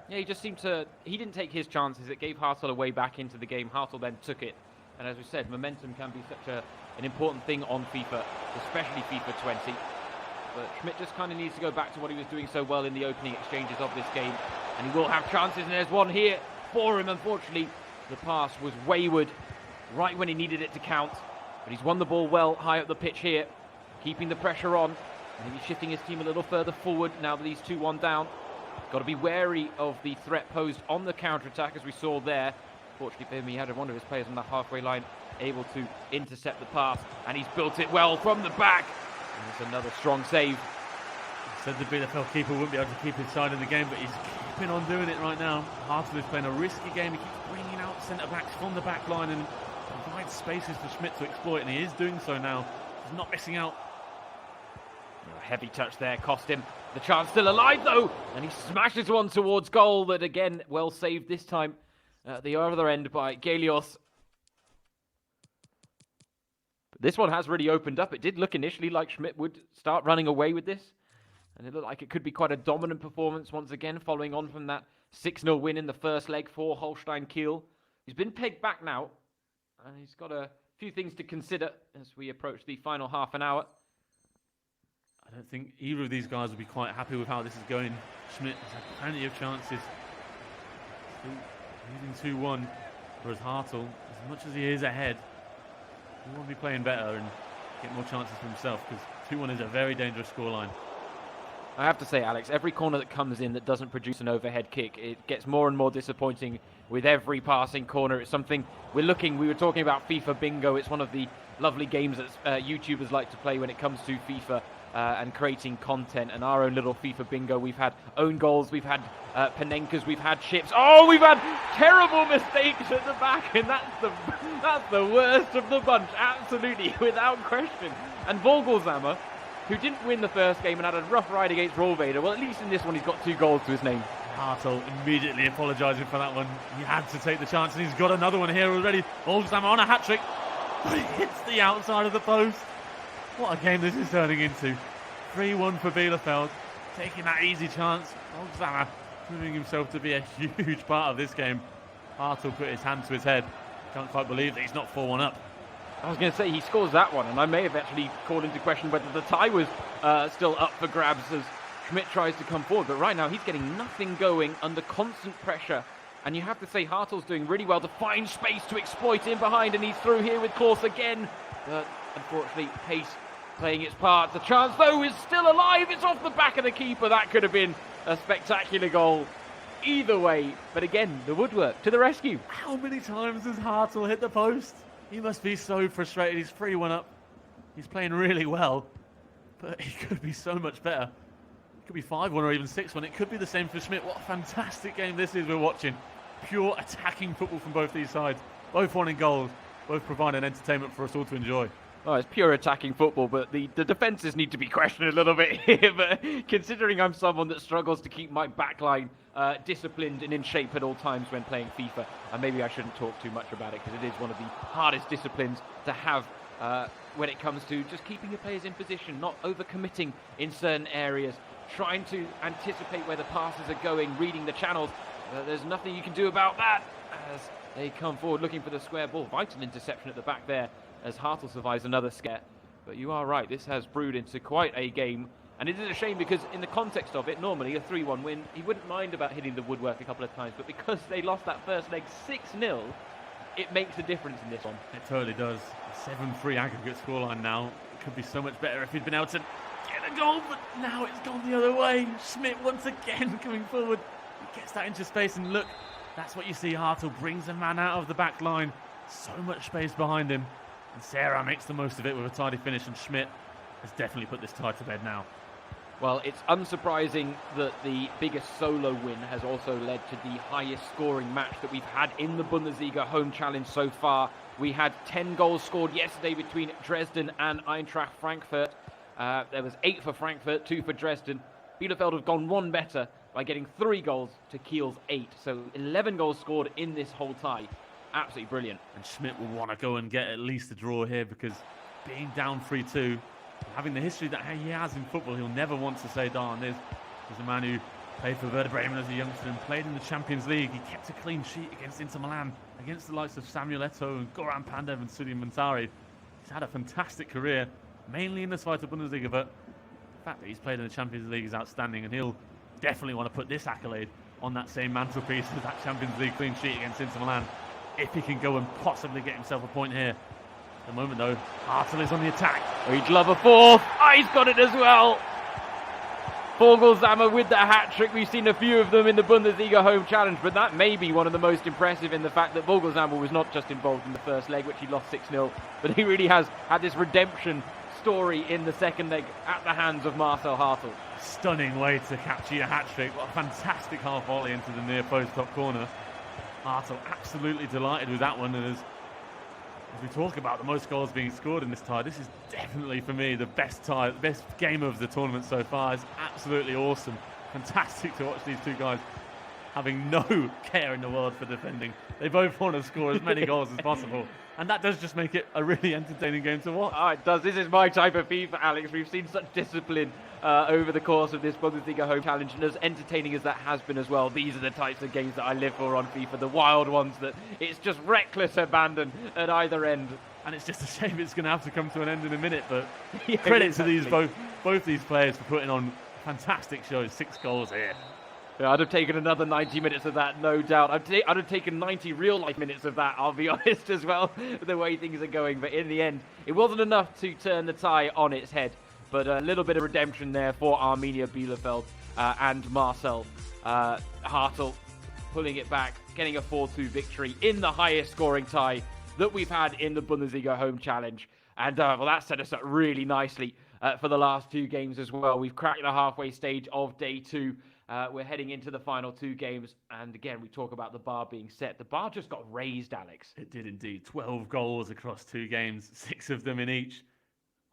Yeah, he just seemed to... He didn't take his chances. It gave Hartl a way back into the game. Hartl then took it. And as we said, momentum can be such an important thing on FIFA, especially FIFA 20. But Schmidt just kind of needs to go back to what he was doing so well in the opening exchanges of this game. And he will have chances, and there's one here for him. Unfortunately, the pass was wayward right when he needed it to count. But he's won the ball well high up the pitch here, keeping the pressure on. Maybe shifting his team a little further forward now that he's 2-1 down. Got to be wary of the threat posed on the counter-attack, as we saw there. Fortunately for him, he had one of his players on the halfway line able to intercept the pass, and he's built it well from the back. And it's another strong save. Said the Bielefeld keeper wouldn't be able to keep his side in the game, but he's keeping on doing it right now. Hartl is playing a risky game. He keeps bringing out centre-backs from the back line and provides spaces for Schmidt to exploit, and he is doing so now. He's not missing out. A heavy touch there cost him. The chance still alive though, and he smashes one towards goal, but again, well saved this time at the other end by Gelios. But this one has really opened up. It did look initially like Schmidt would start running away with this. And it looked like it could be quite a dominant performance once again, following on from that 6-0 win in the first leg for Holstein Kiel. He's been pegged back now, and he's got a few things to consider as we approach the final half an hour. I don't think either of these guys will be quite happy with how this is going. Schmidt has had plenty of chances. Still losing 2-1, whereas Hartl, as much as he is ahead, he want to be playing better and get more chances for himself, because 2-1 is a very dangerous scoreline. I have to say, Alex, every corner that comes in that doesn't produce an overhead kick, it gets more and more disappointing with every passing corner. It's something we were talking about FIFA Bingo. It's one of the lovely games that YouTubers like to play when it comes to FIFA and creating content. And our own little FIFA Bingo, we've had own goals, we've had Panenkas, we've had chips. Oh, we've had terrible mistakes at the back, and that's the worst of the bunch, absolutely, without question. And Vogelsammer, who didn't win the first game and had a rough ride against Rollvader, well, at least in this one he's got 2 goals to his name. Hartl immediately apologising for that one. He had to take the chance, and he's got another one here already. Vogelsammer on a hat-trick, but he hits the outside of the post. What a game this is turning into. 3-1 for Bielefeld, taking that easy chance. Vogelsammer proving himself to be a huge part of this game. Hartl put his hand to his head. Can't quite believe that he's not 4-1 up. I was going to say, he scores that one, and I may have actually called into question whether the tie was still up for grabs as Schmidt tries to come forward. But right now, he's getting nothing going under constant pressure. And you have to say, Hartl's doing really well to find space to exploit in behind, and he's through here with Klaus again. But unfortunately, pace playing its part. The chance, though, is still alive. It's off the back of the keeper. That could have been a spectacular goal either way. But again, the woodwork to the rescue. How many times has Hartl hit the post? He must be so frustrated. He's 3-1 up. He's playing really well, but he could be so much better. It could be 5-1 or even 6-1. It could be the same for Schmidt. What a fantastic game this is we're watching. Pure attacking football from both these sides. Both wanting goals, both providing entertainment for us all to enjoy. Oh, it's pure attacking football, but the defences need to be questioned a little bit here. But considering I'm someone that struggles to keep my backline disciplined and in shape at all times when playing FIFA, and maybe I shouldn't talk too much about it because it is one of the hardest disciplines to have when it comes to just keeping your players in position, not overcommitting in certain areas, trying to anticipate where the passes are going, reading the channels. There's nothing you can do about that as they come forward looking for the square ball. Vital interception at the back there as Hartl survives another scare. But you are right, this has brewed into quite a game. And it is a shame because in the context of it, normally a 3-1 win, he wouldn't mind about hitting the woodwork a couple of times. But because they lost that first leg 6-0, it makes a difference in this one. It totally does. 7-3 aggregate scoreline now. It could be so much better if he'd been able to get a goal, but now it's gone the other way. Schmidt once again coming forward. He gets that into space, and look, that's what you see. Hartl brings a man out of the back line. So much space behind him. And Sarah makes the most of it with a tidy finish, and Schmidt has definitely put this tie to bed now. Well, it's unsurprising that the biggest solo win has also led to the highest scoring match that we've had in the Bundesliga home challenge so far. We had 10 goals scored yesterday between Dresden and Eintracht Frankfurt. There was 8 for Frankfurt, 2 for Dresden. Bielefeld have gone one better by getting 3 goals to Kiel's 8. So 11 goals scored in this whole tie. Absolutely brilliant. And Schmidt will want to go and get at least a draw here because being down 3-2, having the history that he has in football, he'll never want to say darn. There's a man who played for Werder Bremen as a youngster and played in the Champions League. He kept a clean sheet against Inter Milan, against the likes of Samuel Eto'o and Goran Pandev and Sudim Montari. He's had a fantastic career, mainly in the Zweite Bundesliga, but the fact that he's played in the Champions League is outstanding, and he'll definitely want to put this accolade on that same mantelpiece as that Champions League clean sheet against Inter Milan, if he can go and possibly get himself a point here. At the moment, though, Hartl is on the attack. He'd love a fourth. Oh, he's got it as well. Vogelsammer with the hat-trick. We've seen a few of them in the Bundesliga home challenge, but that may be one of the most impressive in the fact that Vogelsammer was not just involved in the first leg, which he lost 6-0, but he really has had this redemption story in the second leg at the hands of Marcel Hartl. Stunning way to capture your hat-trick. What a fantastic half volley into the near post top corner. Hartl absolutely delighted with that one, and as we talk about the most goals being scored in this tie, this is definitely, for me, the best tie, the best game of the tournament so far. It's absolutely awesome. Fantastic to watch these two guys having no care in the world for defending. They both want to score as many goals as possible. And that does just make it a really entertaining game to watch. Oh, it does. This is my type of FIFA, Alex. We've seen such discipline over the course of this Bundesliga home challenge, and as entertaining as that has been as well, these are the types of games that I live for on FIFA, the wild ones that it's just reckless abandon at either end. And it's just a shame it's going to have to come to an end in a minute, but Yeah, credit exactly. to these both these players for putting on fantastic shows. 6 goals here. Yeah, I'd have taken another 90 minutes of that, no doubt. I'd have taken 90 real-life minutes of that, I'll be honest, as well, the way things are going. But in the end, it wasn't enough to turn the tie on its head. But a little bit of redemption there for Arminia Bielefeld and Marcel Hartl, pulling it back, getting a 4-2 victory in the highest scoring tie that we've had in the Bundesliga home challenge. And well, that set us up really nicely for the last 2 games as well. We've cracked the halfway stage of day 2. We're heading into the final 2 games, and again, we talk about the bar being set. The bar just got raised, Alex. It did indeed. 12 goals across 2 games, 6 of them in each.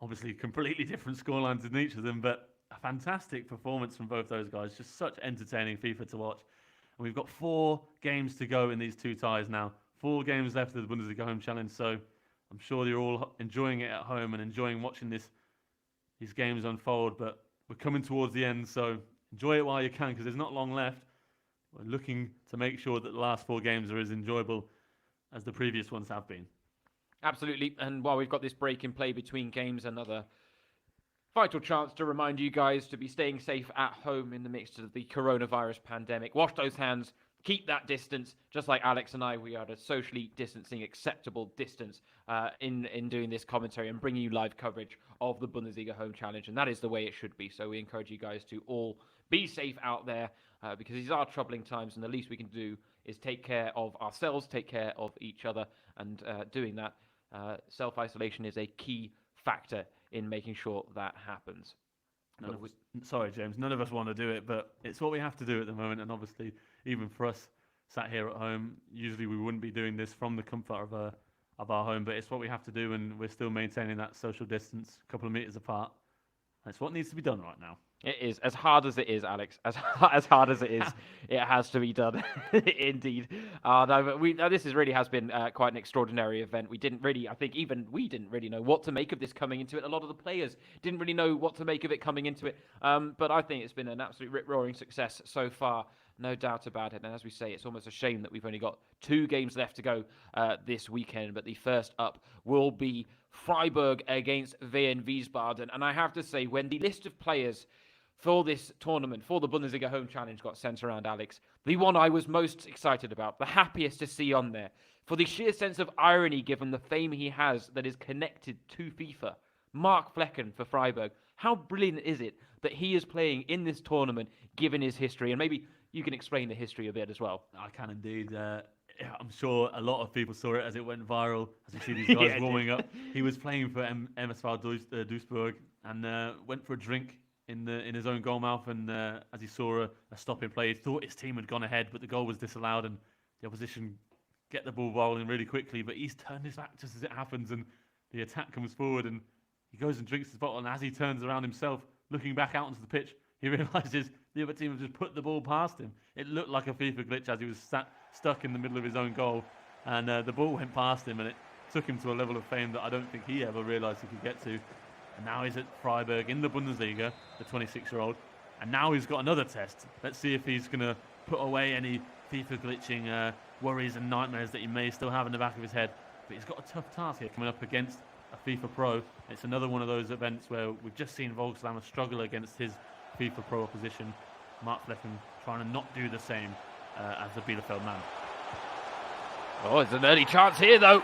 Obviously, completely different scorelines in each of them, but a fantastic performance from both those guys. Just such entertaining FIFA to watch. And we've got 4 games to go in these 2 ties now. 4 games left of the Bundesliga home challenge, so I'm sure you're all enjoying it at home and enjoying watching these games unfold, but we're coming towards the end, so enjoy it while you can, because there's not long left. We're looking to make sure that the last 4 games are as enjoyable as the previous ones have been. Absolutely, and while we've got this break in play between games, another vital chance to remind you guys to be staying safe at home in the midst of the coronavirus pandemic. Wash those hands, keep that distance, just like Alex and I, we are at a socially distancing, acceptable distance in doing this commentary and bringing you live coverage of the Bundesliga home challenge, and that is the way it should be. So we encourage you guys to all be safe out there because these are troubling times, and the least we can do is take care of ourselves, take care of each other, and doing that, self-isolation is a key factor in making sure that happens. Sorry, James, none of us want to do it, but it's what we have to do at the moment, and obviously, even for us sat here at home, usually we wouldn't be doing this from the comfort of our home, but it's what we have to do, and we're still maintaining that social distance, a couple of meters apart. That's what needs to be done right now. It is. As hard as it is, Alex, as hard as it is, it has to be done. Indeed. No, but this really has been quite an extraordinary event. We didn't really know what to make of this coming into it. A lot of the players didn't really know what to make of it coming into it. But I think it's been an absolute rip-roaring success so far. No doubt about it. And as we say, it's almost a shame that we've only got 2 games left to go this weekend. But the first up will be Freiburg against Wien Wiesbaden. And I have to say, when the list of players for this tournament, for the Bundesliga home challenge got sent around, Alex, the one I was most excited about, the happiest to see on there, for the sheer sense of irony given the fame he has that is connected to FIFA, Mark Flecken for Freiburg. How brilliant is it that he is playing in this tournament, given his history? And maybe you can explain the history a bit as well. I can indeed. I'm sure a lot of people saw it as it went viral, as you see these guys warming up. He was playing for MSV Duisburg and went for a drink in his own goal mouth, and as he saw a stop in play, he thought his team had gone ahead, but the goal was disallowed, and the opposition get the ball rolling really quickly, but he's turned his back just as it happens, and the attack comes forward, and he goes and drinks his bottle, and as he turns around himself, looking back out onto the pitch, he realises the other team have just put the ball past him. It looked like a FIFA glitch as he was stuck in the middle of his own goal, and the ball went past him, and it took him to a level of fame that I don't think he ever realised he could get to. And now he's at Freiburg in the Bundesliga, the 26-year-old, and now he's got another test. Let's see if he's going to put away any FIFA glitching worries and nightmares that he may still have in the back of his head. But he's got a tough task here coming up against a FIFA Pro. It's another one of those events where we've just seen Volkswagen struggle against his FIFA Pro opposition. Mark Flecken trying to not do the same as the Bielefeld man. Oh, it's an early chance here, though.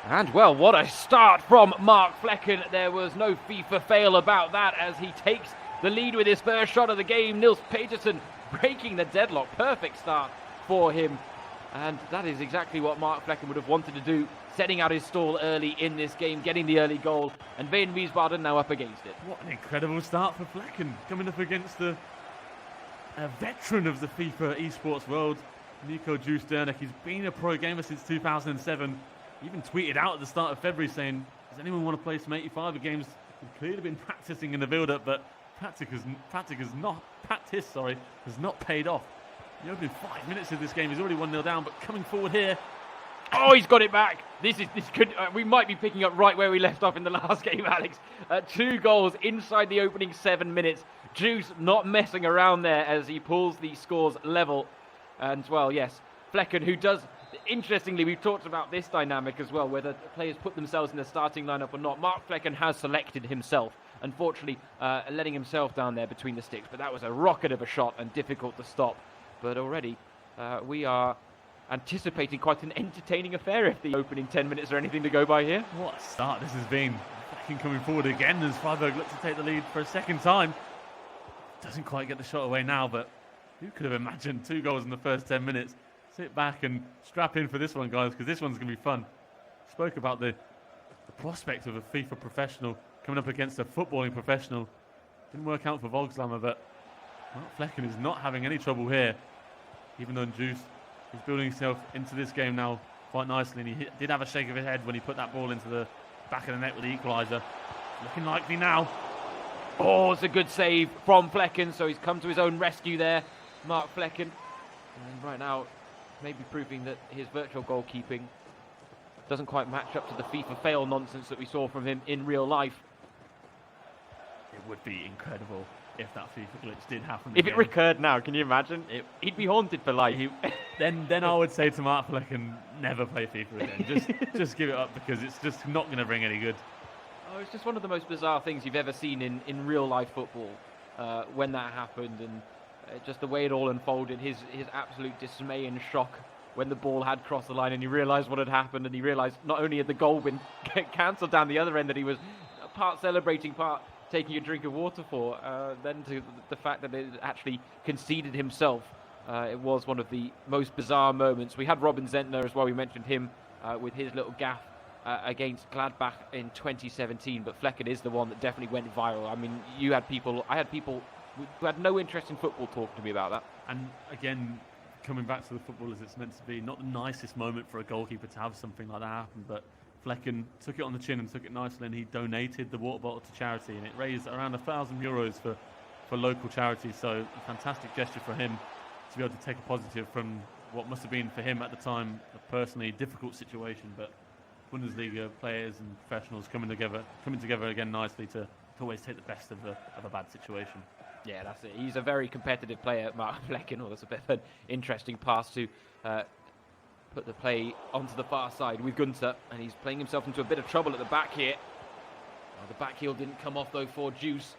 And, well, what a start from Mark Flecken. There was no FIFA fail about that as he takes the lead with his first shot of the game. Nils Petersen breaking the deadlock. Perfect start for him. And that is exactly what Mark Flecken would have wanted to do, setting out his stall early in this game, getting the early goal. And Wien Wiesbaden now up against it. What an incredible start for Flecken, coming up against a veteran of the FIFA eSports world, Nico Juice-Dernick. He's been a pro gamer since 2007. He even tweeted out at the start of February saying, does anyone want to play some 85 games? He's clearly been practicing in the build-up, but practice has not paid off. The opening 5 minutes of this game, he's already 1-0 down, but coming forward here. Oh, he's got it back. This could we might be picking up right where we left off in the last game, Alex. 2 goals inside the opening 7 minutes. Juice not messing around there as he pulls the scores level. And well, yes, Flecken, who does. Interestingly, we've talked about this dynamic as well, whether players put themselves in the starting lineup or not. Mark Flecken has selected himself, unfortunately, letting himself down there between the sticks. But that was a rocket of a shot and difficult to stop. But already, we are anticipating quite an entertaining affair if the opening 10 minutes are anything to go by here. What a start this has been. Flecken coming forward again as SpVgg looks to take the lead for a second time. Doesn't quite get the shot away now, but who could have imagined 2 goals in the first 10 minutes? Sit back and strap in for this one, guys, because this one's going to be fun. Spoke about the prospect of a FIFA professional coming up against a footballing professional. Didn't work out for Volkslammer, but Mark Flecken is not having any trouble here, even though Juice is building himself into this game now quite nicely, and he did have a shake of his head when he put that ball into the back of the net with the equaliser. Looking likely now. Oh, it's a good save from Flecken, so he's come to his own rescue there, Mark Flecken. And right now, maybe proving that his virtual goalkeeping doesn't quite match up to the FIFA fail nonsense that we saw from him in real life. It would be incredible if that FIFA glitch did happen If again. it recurred now, can you imagine? He'd be haunted for life. Then I would say to Mark Flecken, never play FIFA again. Just give it up, because it's just not going to bring any good. Oh, it's just one of the most bizarre things you've ever seen in real life football when that happened, and just the way it all unfolded, his absolute dismay and shock when the ball had crossed the line and he realised what had happened, and he realised not only had the goal been cancelled down the other end that he was part celebrating, part taking a drink of water for, then to the fact that it actually conceded himself. It was one of the most bizarre moments. We had Robin Zentner as well, we mentioned him with his little gaffe against Gladbach in 2017, but Flecken is the one that definitely went viral. I mean, I had people who had no interest in football talking to me about that. And again, coming back to the football as it's meant to be, not the nicest moment for a goalkeeper to have something like that happen, but Flecken took it on the chin and took it nicely, and he donated the water bottle to charity, and it raised around €1,000 for local charities. So a fantastic gesture for him to be able to take a positive from what must have been for him at the time a personally difficult situation. But Bundesliga players and professionals coming together again nicely to always take the best of a bad situation. Yeah, that's it. He's a very competitive player, Mark Flecken. Well, that's a bit of an interesting pass to put the play onto the far side with Greuther, and he's playing himself into a bit of trouble at the back here. The back heel didn't come off, though, for Juice.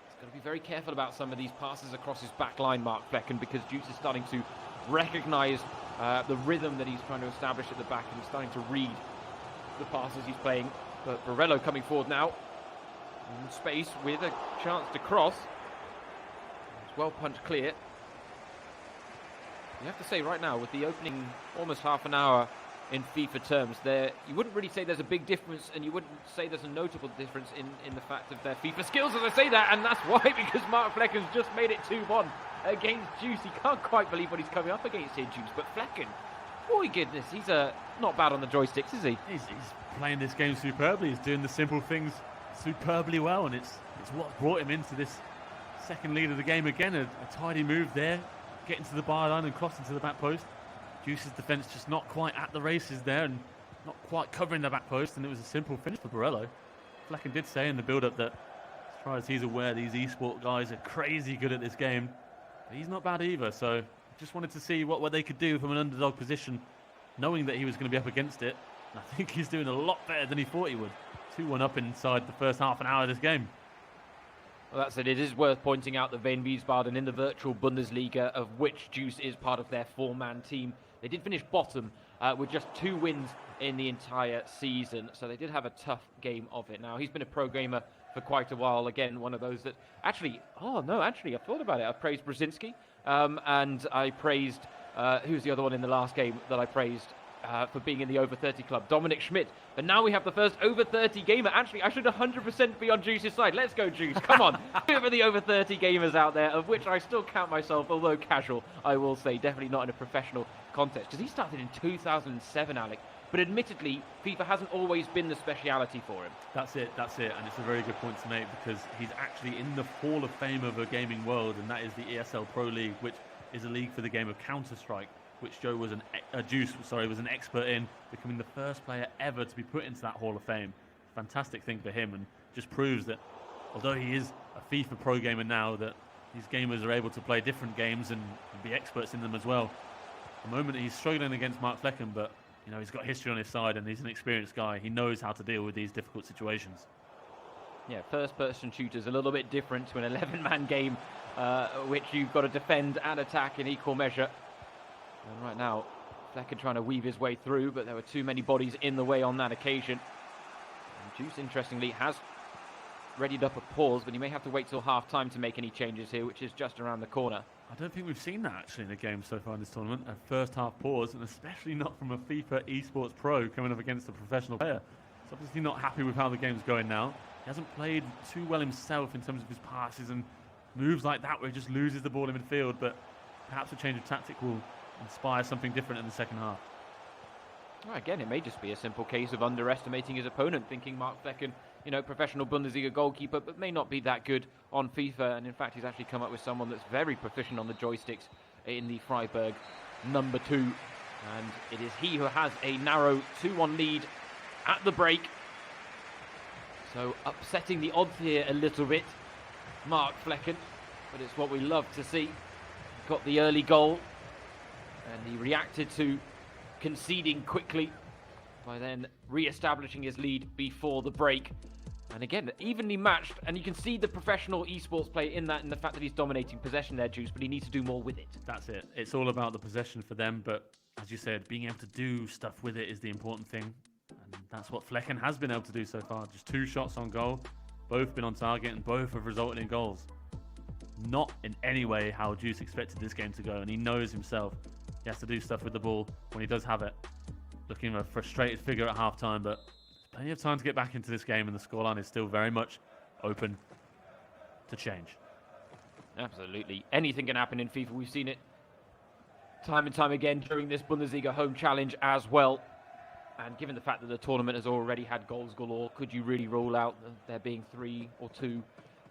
He's got to be very careful about some of these passes across his back line, Mark Flecken, because Juice is starting to recognise the rhythm that he's trying to establish at the back, and he's starting to read the passes he's playing. But Borello coming forward now in space with a chance to cross. It's well punched clear. You have to say right now, with the opening almost half an hour in FIFA terms, you wouldn't really say there's a big difference, and you wouldn't say there's a notable difference in the fact of their FIFA skills, as I say that, and that's why, because Mark Flecken's just made it 2-1 against Juice. He can't quite believe what he's coming up against here, Juice, but Flecken, oh my goodness, he's not bad on the joysticks, is he? He's playing this game superbly. He's doing the simple things superbly well, and it's what brought him into this second lead of the game again. A tidy move there, getting to the byline and crossing to the back post. Juice's defence just not quite at the races there and not quite covering the back post, and it was a simple finish for Borello. Flecken did say in the build-up that, as far as he's aware, these eSport guys are crazy good at this game, but he's not bad either. So just wanted to see what they could do from an underdog position, knowing that he was going to be up against it. And I think he's doing a lot better than he thought he would. 2-1 up inside the first half an hour of this game. Well, that's it. It is worth pointing out that Wien Wiesbaden in the virtual Bundesliga, of which Juice is part of their 4-man team, they did finish bottom with just 2 wins in the entire season. So they did have a tough game of it. Now, he's been a pro gamer for quite a while. Again, one of those that I thought about it. I praised Brzezinski and I praised, who's the other one in the last game that I praised for being in the over 30 club? Dominic Schmidt. But now we have the first over 30 gamer. Actually, I should 100% be on Juice's side. Let's go, Juice. Come on. For the over 30 gamers out there, of which I still count myself, although casual, I will say. Definitely not in a professional contest. Because he started in 2007, Alec. But admittedly, FIFA hasn't always been the speciality for him. That's it. And it's a very good point to make, because he's actually in the Hall of Fame of the gaming world, and that is the ESL Pro League, which is a league for the game of Counter-Strike, which Juice was an expert in, becoming the first player ever to be put into that Hall of Fame. Fantastic thing for him, and just proves that although he is a FIFA pro gamer now, that these gamers are able to play different games and be experts in them as well. At the moment he's struggling against Mark Flecken, but you know, he's got history on his side and he's an experienced guy. He knows how to deal with these difficult situations. Yeah, first-person shooters a little bit different to an 11-man game, which you've got to defend and attack in equal measure. And right now, Flecken trying to weave his way through, but there were too many bodies in the way on that occasion. And Juice, interestingly, has readied up a pause, but he may have to wait till half-time to make any changes here, which is just around the corner. I don't think we've seen that actually in a game so far in this tournament, a first half pause, and especially not from a FIFA eSports pro coming up against a professional player. He's obviously not happy with how the game's going now. He hasn't played too well himself in terms of his passes and moves like that where he just loses the ball in midfield, but perhaps a change of tactic will inspire something different in the second half. Well, again, it may just be a simple case of underestimating his opponent, thinking Mark Flecken, you know, professional Bundesliga goalkeeper, but may not be that good on FIFA. And in fact, he's actually come up with someone that's very proficient on the joysticks in the Freiburg number 2. And it is he who has a narrow 2-1 lead at the break. So upsetting the odds here a little bit, Mark Flecken, but it's what we love to see. Got the early goal, and he reacted to conceding quickly by then re-establishing his lead before the break. And again, evenly matched, and you can see the professional esports player in that, in the fact that he's dominating possession there, Juice, but he needs to do more with it. That's it. It's all about the possession for them, but as you said, being able to do stuff with it is the important thing. And that's what Flecken has been able to do so far. Just 2 shots on goal, both been on target, and both have resulted in goals. Not in any way how Juice expected this game to go, and he knows himself he has to do stuff with the ball when he does have it. Looking a frustrated figure at half-time, but there's plenty of time to get back into this game, and the scoreline is still very much open to change. Absolutely. Anything can happen in FIFA. We've seen it time and time again during this Bundesliga home challenge as well. And given the fact that the tournament has already had goals galore, could you really rule out there being 3 or 2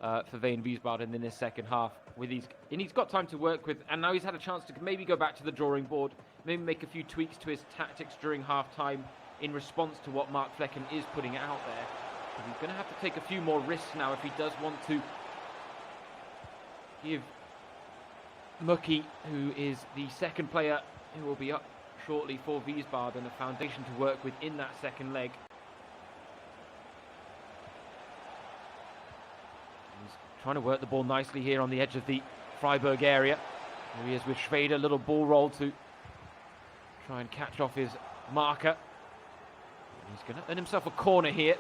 for Wayne Wiesbaden in this second half? And he's got time to work with, and now he's had a chance to maybe go back to the drawing board, maybe make a few tweaks to his tactics during half-time in response to what Mark Flecken is putting out there. But he's going to have to take a few more risks now if he does want to give Muki, who is the second player who will be up shortly for Wiesbaden, a foundation to work with in that second leg. He's trying to work the ball nicely here on the edge of the Freiburg area. Here he is with Schweder, a little ball roll to try and catch off his marker. He's going to earn himself a corner here.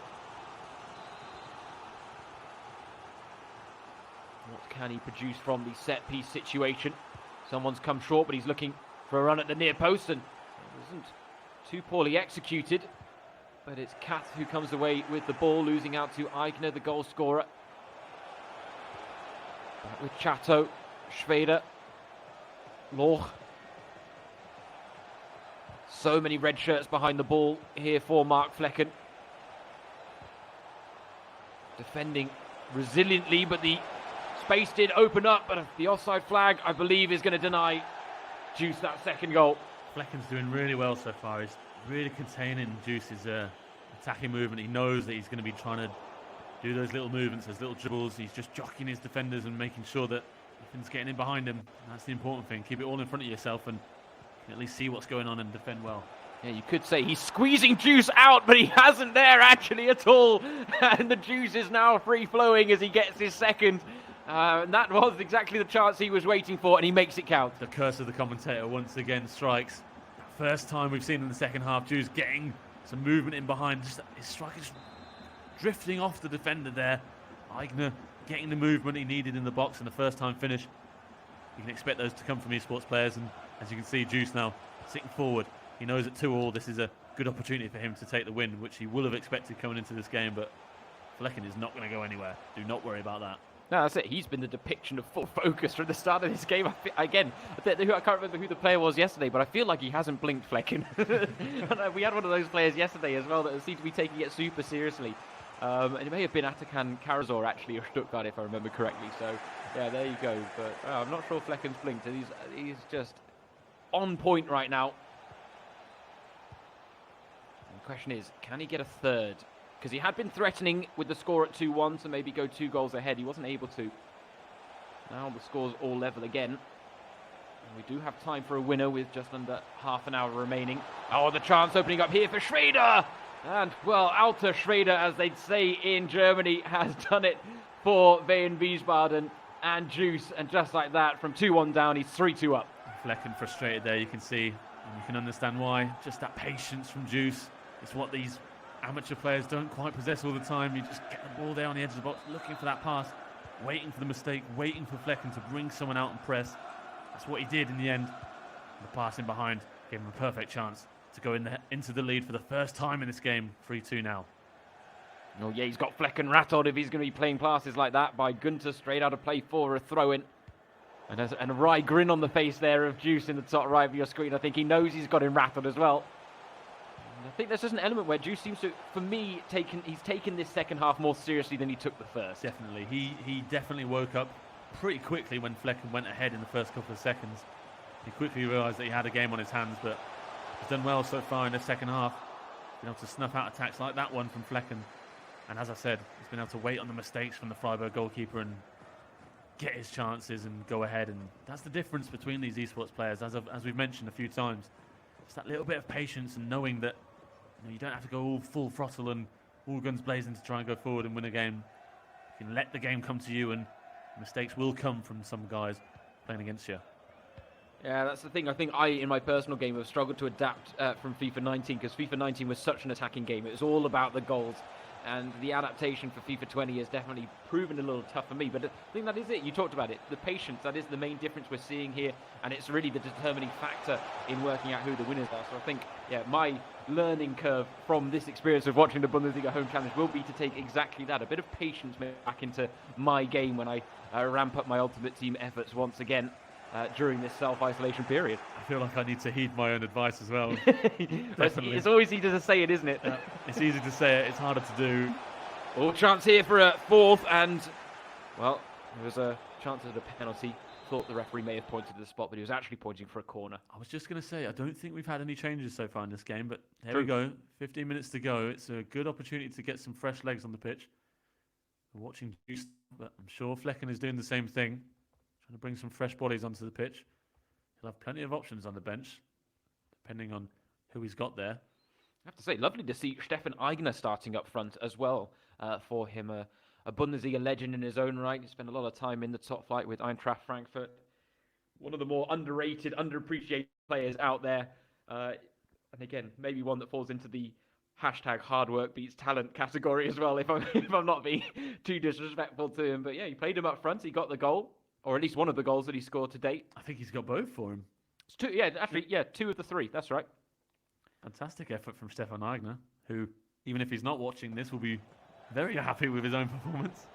What can he produce from the set-piece situation? Someone's come short, but he's looking for a run at the near post, and it wasn't too poorly executed. But it's Kath who comes away with the ball, losing out to Eigner, the goal scorer. Back with Chateau, Schweder, Loch. So many red shirts behind the ball here for Mark Flecken. Defending resiliently, but the space did open up, but the offside flag, I believe, is going to deny Juice that second goal. Flecken's doing really well so far. He's really containing Juice's attacking movement. He knows that he's going to be trying to do those little movements, those little dribbles. He's just jockeying his defenders and making sure that nothing's getting in behind him. That's the important thing. Keep it all in front of yourself and at least see what's going on and defend well. Yeah, you could say he's squeezing Juice out, but he hasn't there actually at all. And the Juice is now free-flowing as he gets his second. And that was exactly the chance he was waiting for, and he makes it count. The curse of the commentator once again strikes. First time we've seen in the second half, Juice getting some movement in behind. Just his strike is drifting off the defender there. Eigner getting the movement he needed in the box in the first time finish. You can expect those to come from eSports players, and as you can see, Juice now sitting forward. He knows at 2-2 this is a good opportunity for him to take the win, which he will have expected coming into this game, but Flecken is not going to go anywhere. Do not worry about that. No, that's it. He's been the depiction of full focus from the start of this game. I can't remember who the player was yesterday, but I feel like he hasn't blinked, Flecken. We had one of those players yesterday as well that seemed to be taking it super seriously. And it may have been Atakan Karazor actually, or Stuttgart, if I remember correctly. So, yeah, there you go. But I'm not sure Flecken's blinked. He's just on point right now. And the question is, can he get a third? Because he had been threatening with the score at 2-1 to maybe go 2 goals ahead. He wasn't able to. Now the score's all level again. And we do have time for a winner with just under half an hour remaining. Oh, the chance opening up here for Schrader! And, well, Alter Schrader, as they'd say in Germany, has done it for Wien Wiesbaden and Juice. And just like that, from 2-1 down, he's 3-2 up. Flecken frustrated there, you can see. And you can understand why. Just that patience from Juice. It's what these amateur players don't quite possess all the time. You just get the ball there on the edge of the box, looking for that pass, waiting for the mistake, waiting for Flecken to bring someone out and press. That's what he did in the end. The pass in behind gave him a perfect chance to go into the lead for the first time in this game. 3-2 now. Oh yeah, he's got Flecken rattled if he's going to be playing passes like that by Greuther straight out of play for a throw-in. And a wry grin on the face there of Juice in the top right of your screen. I think he knows he's got him rattled as well. And I think there's just an element where Juice seems to, for me, he's taken this second half more seriously than he took the first. Definitely. He definitely woke up pretty quickly when Flecken went ahead in the first couple of seconds. He quickly realised that he had a game on his hands, but he's done well so far in the second half. Been able to snuff out attacks like that one from Flecken. And as I said, he's been able to wait on the mistakes from the Freiburg goalkeeper and get his chances and go ahead. And that's the difference between these esports players, as we've mentioned a few times. It's that little bit of patience and knowing that you don't have to go all full throttle and all guns blazing to try and go forward and win a game. You can let the game come to you, and mistakes will come from some guys playing against you. Yeah, that's the thing. I think in my personal game, have struggled to adapt from FIFA 19 because FIFA 19 was such an attacking game. It was all about the goals. And the adaptation for FIFA 20 has definitely proven a little tough for me. But I think that is it. You talked about it. The patience, that is the main difference we're seeing here. And it's really the determining factor in working out who the winners are. So I think, yeah, my learning curve from this experience of watching the Bundesliga Home Challenge will be to take exactly that. A bit of patience back into my game when I ramp up my Ultimate Team efforts once again. During this self-isolation period. I feel like I need to heed my own advice as well. It's always easy to say it, isn't it? It's easy to say it, it's harder to do. All chance here for a fourth, and, well, there was a chance at a penalty. Thought the referee may have pointed to the spot, but he was actually pointing for a corner. I was just going to say, I don't think we've had any changes so far in this game, but there we go. 15 minutes to go. It's a good opportunity to get some fresh legs on the pitch. We're watching Juice, but I'm sure Flecken is doing the same thing. To bring some fresh bodies onto the pitch. He'll have plenty of options on the bench, depending on who he's got there. I have to say, lovely to see Stefan Aigner starting up front as well for him. A Bundesliga legend in his own right. He spent a lot of time in the top flight with Eintracht Frankfurt. One of the more underrated, underappreciated players out there. And again, maybe one that falls into the hashtag hard work beats talent category as well, if I'm not being too disrespectful to him. But yeah, he played him up front. He got the goal. Or at least one of the goals that he scored to date. I think he's got both for him. It's two, yeah, actually, yeah, 2 of the 3. That's right. Fantastic effort from Stefan Aigner, who, even if he's not watching this, will be very happy with his own performance.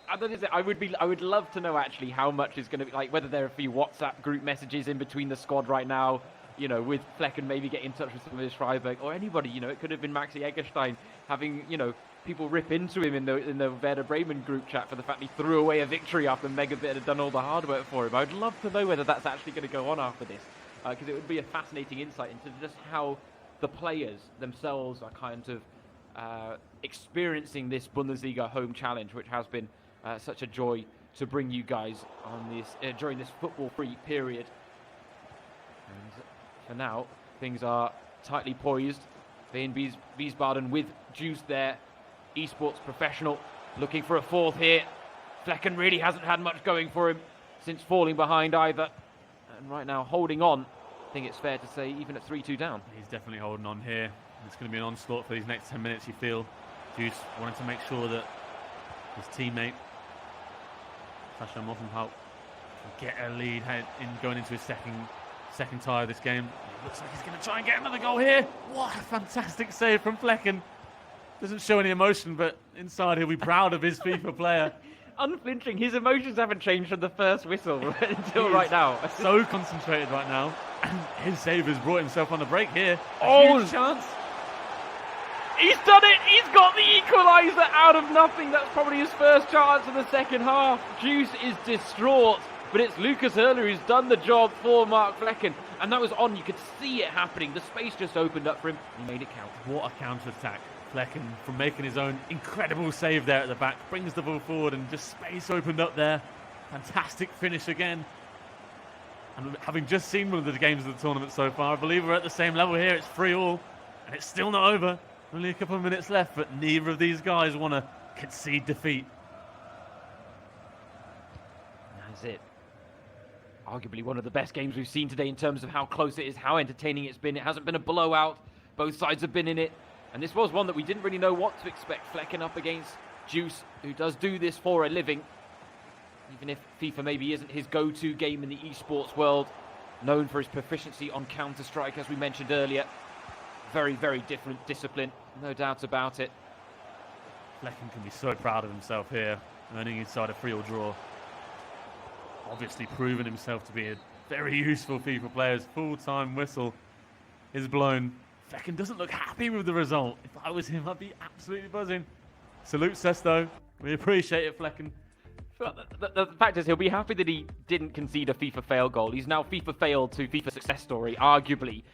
I would love to know actually how much is going to be, like, whether there are a few WhatsApp group messages in between the squad right now, you know, with Flecken maybe get in touch with some of his Freiburg or anybody. You know, it could have been Maxi Eggestein having, you know, people rip into him in the Werder Bremen group chat for the fact he threw away a victory after MegaBit had done all the hard work for him. I'd love to know whether that's actually going to go on after this, because it would be a fascinating insight into just how the players themselves are kind of experiencing this Bundesliga home challenge, which has been such a joy to bring you guys on this during this football-free period. And for now, things are tightly poised. Wien Wiesbaden with Juice there. Esports professional looking for a fourth here. Flecken really hasn't had much going for him since falling behind either. And right now holding on. I think it's fair to say even at 3-2 down. He's definitely holding on here. It's going to be an onslaught for these next 10 minutes, you feel. Juice wanted to make sure that his teammate, Sascha Mottenpauk, can get a lead in going into his second tie of this game. It looks like he's going to try and get another goal here. What a fantastic save from Flecken. Doesn't show any emotion, but inside he'll be proud of his FIFA player. Unflinching. His emotions haven't changed from the first whistle until right now. So concentrated right now. And his save has brought himself on the break here. Oh! Huge chance. He's done it! He's got the equaliser out of nothing. That's probably his first chance of the second half. Juice is distraught, but it's Lucas Hurler who's done the job for Mark Flecken. And that was on. You could see it happening. The space just opened up for him. He made it count. What a counter-attack. Flecken, from making his own incredible save there at the back, brings the ball forward and just space opened up there. Fantastic finish again. And having just seen one of the games of the tournament so far, I believe we're at the same level here. It's 3-3, and it's still not over. Only a couple of minutes left, but neither of these guys want to concede defeat. That's it. Arguably one of the best games we've seen today in terms of how close it is, how entertaining it's been. It hasn't been a blowout. Both sides have been in it. And this was one that we didn't really know what to expect. Flecken up against Juice, who does do this for a living. Even if FIFA maybe isn't his go-to game in the esports world, known for his proficiency on Counter-Strike, as we mentioned earlier. Very, very different discipline, no doubt about it. Flecken can be so proud of himself here, earning his side a 3-3 draw. Obviously proven himself to be a very useful FIFA player. His full-time whistle is blown. Flecken doesn't look happy with the result. If I was him, I'd be absolutely buzzing. Salute Sesto. We appreciate it, Flecken. The fact is, he'll be happy that he didn't concede a FIFA fail goal. He's now FIFA failed to FIFA success story, arguably,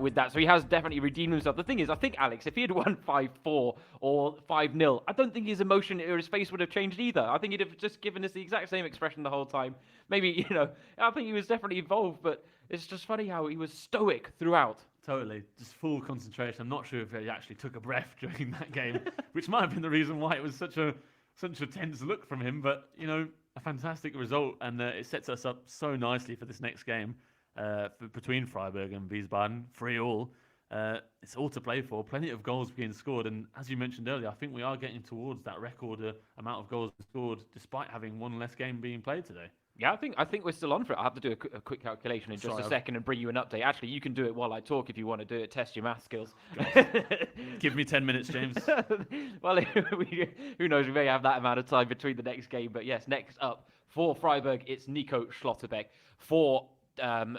with that. So he has definitely redeemed himself. The thing is, I think, Alex, if he had won 5-4 or 5-0, I don't think his emotion or his face would have changed either. I think he'd have just given us the exact same expression the whole time. Maybe, I think he was definitely involved, but it's just funny how he was stoic throughout. Totally, just full concentration. I'm not sure if he actually took a breath during that game, which might have been the reason why it was such a tense look from him, but a fantastic result, and it sets us up so nicely for this next game between Freiburg and Wiesbaden. 3-3. It's all to play for. Plenty of goals being scored, and as you mentioned earlier, I think we are getting towards that record amount of goals scored, despite having one less game being played today. Yeah, I think we're still on for it. I have to do a quick calculation in just a second and bring you an update. Actually, you can do it while I talk if you want to do it. Test your math skills. Give me 10 minutes, James. Well, who knows? We may have that amount of time between the next game. But yes, next up for Freiburg, it's Nico Schlotterbeck. For Wien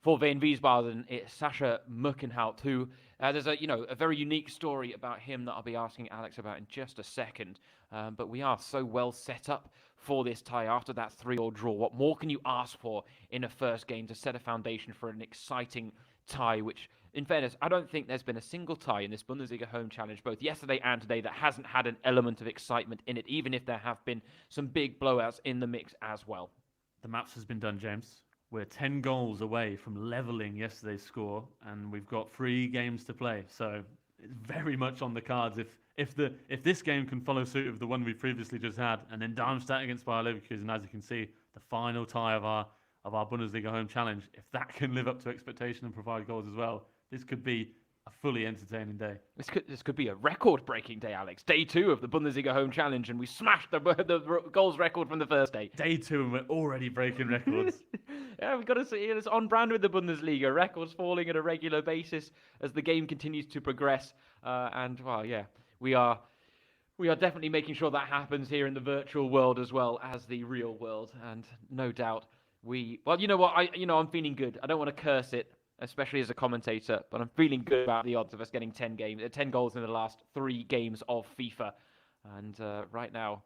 Wiesbaden, it's Sascha Muckenhout, who there's a very unique story about him that I'll be asking Alex about in just a second. But we are so well set up for this tie after that 3-3 draw. What more can you ask for in a first game to set a foundation for an exciting tie, which, in fairness, I don't think there's been a single tie in this Bundesliga home challenge, both yesterday and today, that hasn't had an element of excitement in it, even if there have been some big blowouts in the mix as well. The maths has been done, James. We're 10 goals away from levelling yesterday's score, and we've got 3 games to play. So it's very much on the cards. If this game can follow suit of the one we previously just had, and then Darmstadt against Bayer Leverkusen, as you can see, the final tie of our Bundesliga home challenge, if that can live up to expectation and provide goals as well, this could be a fully entertaining day. This could be a record-breaking day, Alex. Day 2 of the Bundesliga home challenge, and we smashed the goals record from the first day. Day 2, and we're already breaking records. Yeah, we've got to see it's on brand with the Bundesliga. Records falling at a regular basis as the game continues to progress. We are definitely making sure that happens here in the virtual world as well as the real world. And no doubt you know what? I'm feeling good. I don't want to curse it, especially as a commentator, but I'm feeling good about the odds of us getting 10 goals in the last 3 games of FIFA. And right now,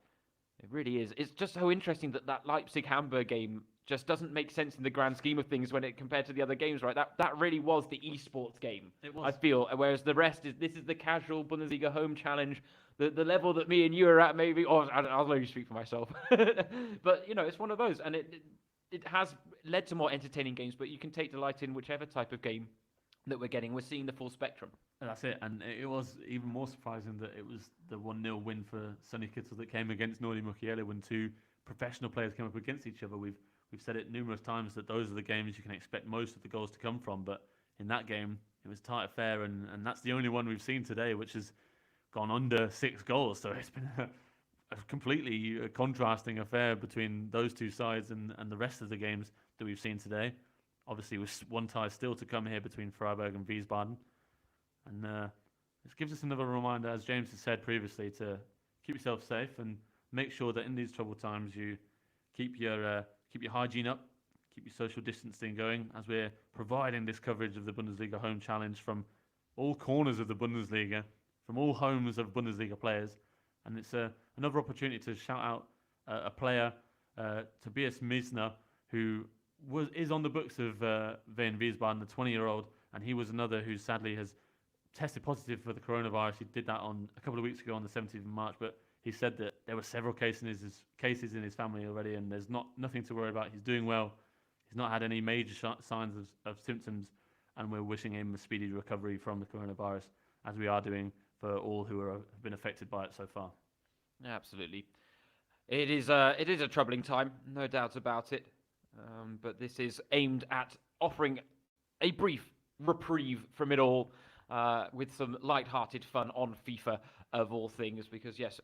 it really is. It's just so interesting that Leipzig-Hamburg game just doesn't make sense in the grand scheme of things when it compared to the other games, right? That really was the eSports game, it was. I feel. Whereas the rest this is the casual Bundesliga home challenge, the level that me and you are at maybe, or I'll only speak for myself. But, it's one of those, and it has led to more entertaining games, but you can take delight in whichever type of game that we're getting. We're seeing the full spectrum. And that's it, and it was even more surprising that it was the 1-0 win for Sonny Kittel that came against Nordi Mukiele when 2 professional players came up against each other. We've said it numerous times that those are the games you can expect most of the goals to come from, but in that game, it was tight affair, and that's the only one we've seen today, which has gone under 6 goals, so it's been a completely contrasting affair between those two sides and the rest of the games that we've seen today. Obviously, with one tie still to come here between Freiburg and Wiesbaden, and this gives us another reminder, as James has said previously, to keep yourself safe and make sure that in these troubled times you keep your hygiene up, keep your social distancing going, as we're providing this coverage of the Bundesliga home challenge from all corners of the Bundesliga from all homes of Bundesliga players. And it's another opportunity to shout out a player, Tobias Miesner, who is on the books of Wien Wiesbaden, the 20-year-old, and he was another who sadly has tested positive for the coronavirus. He did that on a couple of weeks ago on the 17th of March, but he said that there were several cases in his family already, and there's nothing to worry about. He's doing well. He's not had any major signs of symptoms, and we're wishing him a speedy recovery from the coronavirus, as we are doing for all who have been affected by it so far. Absolutely. It is a troubling time, no doubt about it. But this is aimed at offering a brief reprieve from it all, with some light-hearted fun on FIFA of all things, because yes,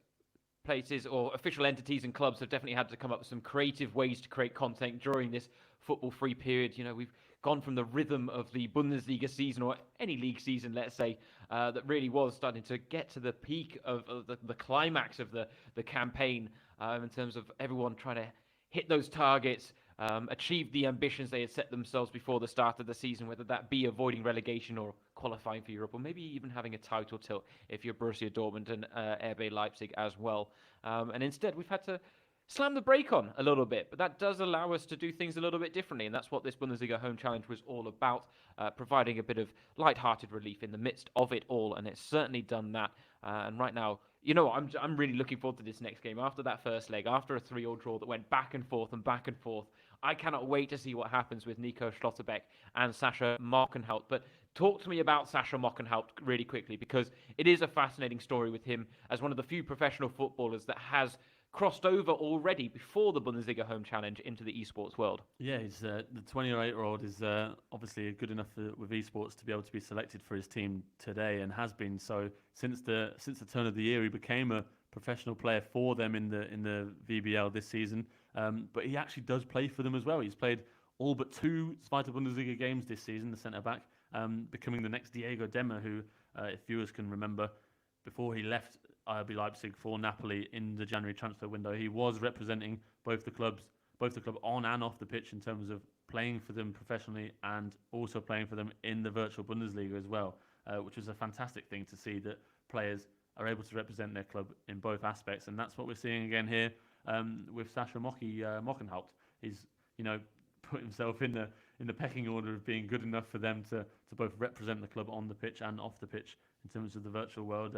places or official entities and clubs have definitely had to come up with some creative ways to create content during this football-free period. You know, we've gone from the rhythm of the Bundesliga season, or any league season, let's say, that really was starting to get to the peak of the climax of the campaign, in terms of everyone trying to hit those targets, achieve the ambitions they had set themselves before the start of the season, whether that be avoiding relegation or qualifying for Europe, or maybe even having a title tilt if you're Borussia Dortmund and RB Leipzig as well. And instead, we've had to slam the brake on a little bit, but that does allow us to do things a little bit differently, and that's what this Bundesliga Home Challenge was all about, providing a bit of light-hearted relief in the midst of it all, and it's certainly done that. And right now, you know, I'm really looking forward to this next game. After that first leg, after a 3-3 draw that went back and forth, I cannot wait to see what happens with Nico Schlotterbeck and Sascha Mockenhaupt. But talk to me about Sascha Mockenhaupt really quickly, because it is a fascinating story with him as one of the few professional footballers that has crossed over already before the Bundesliga Home Challenge into the eSports world. Yeah, he's the 28-year-old is obviously good enough with eSports to be able to be selected for his team today, and has been so since the turn of the year. He became a professional player for them in the VBL this season, but he actually does play for them as well. He's played all but 2 Zweite Bundesliga games this season, the centre-back, becoming the next Diego Demmer, who, if viewers can remember, before he left RB Leipzig for Napoli in the January transfer window, he was representing both the club on and off the pitch in terms of playing for them professionally and also playing for them in the virtual Bundesliga as well, which was a fantastic thing to see, that players are able to represent their club in both aspects, and that's what we're seeing again here with Sascha Mockenhaupt. He's, you know, put himself in the pecking order of being good enough for them to both represent the club on the pitch and off the pitch in terms of the virtual world.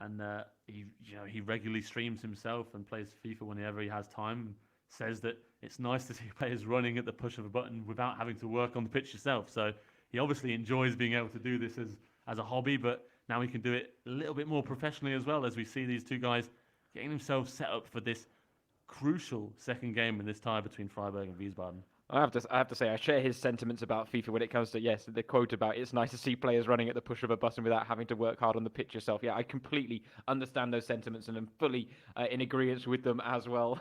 And he regularly streams himself and plays FIFA whenever he has time, and says that it's nice to see players running at the push of a button without having to work on the pitch yourself. So he obviously enjoys being able to do this as a hobby, but now he can do it a little bit more professionally as well, as we see these two guys getting themselves set up for this crucial second game in this tie between Freiburg and Wiesbaden. I have to say, I share his sentiments about FIFA when it comes to, yes, the quote about it's nice to see players running at the push of a button without having to work hard on the pitch yourself. Yeah, I completely understand those sentiments, and I'm fully in agreement with them as well.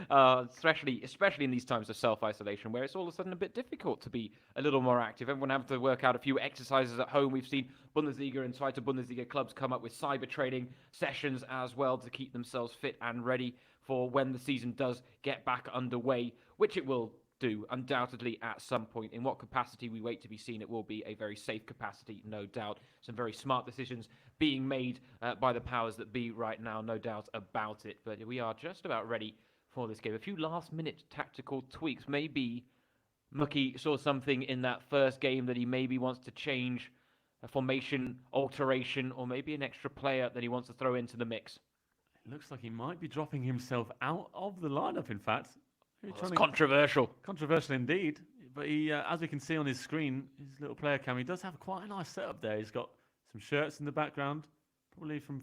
Especially in these times of self-isolation, where it's all of a sudden a bit difficult to be a little more active. Everyone having to work out a few exercises at home. We've seen Bundesliga and Zweite Bundesliga clubs come up with cyber training sessions as well to keep themselves fit and ready for when the season does get back underway, which it will do undoubtedly at some point. In what capacity we wait to be seen, it will be a very safe capacity, no doubt. Some very smart decisions being made by the powers that be right now, no doubt about it. But we are just about ready for this game. A few last-minute tactical tweaks. Maybe Muki saw something in that first game that he maybe wants to change, a formation alteration, or maybe an extra player that he wants to throw into the mix. It looks like he might be dropping himself out of the lineup, in fact. It's controversial. Controversial indeed. But he, as we can see on his screen, his little player cam, he does have quite a nice setup there. He's got some shirts in the background, probably from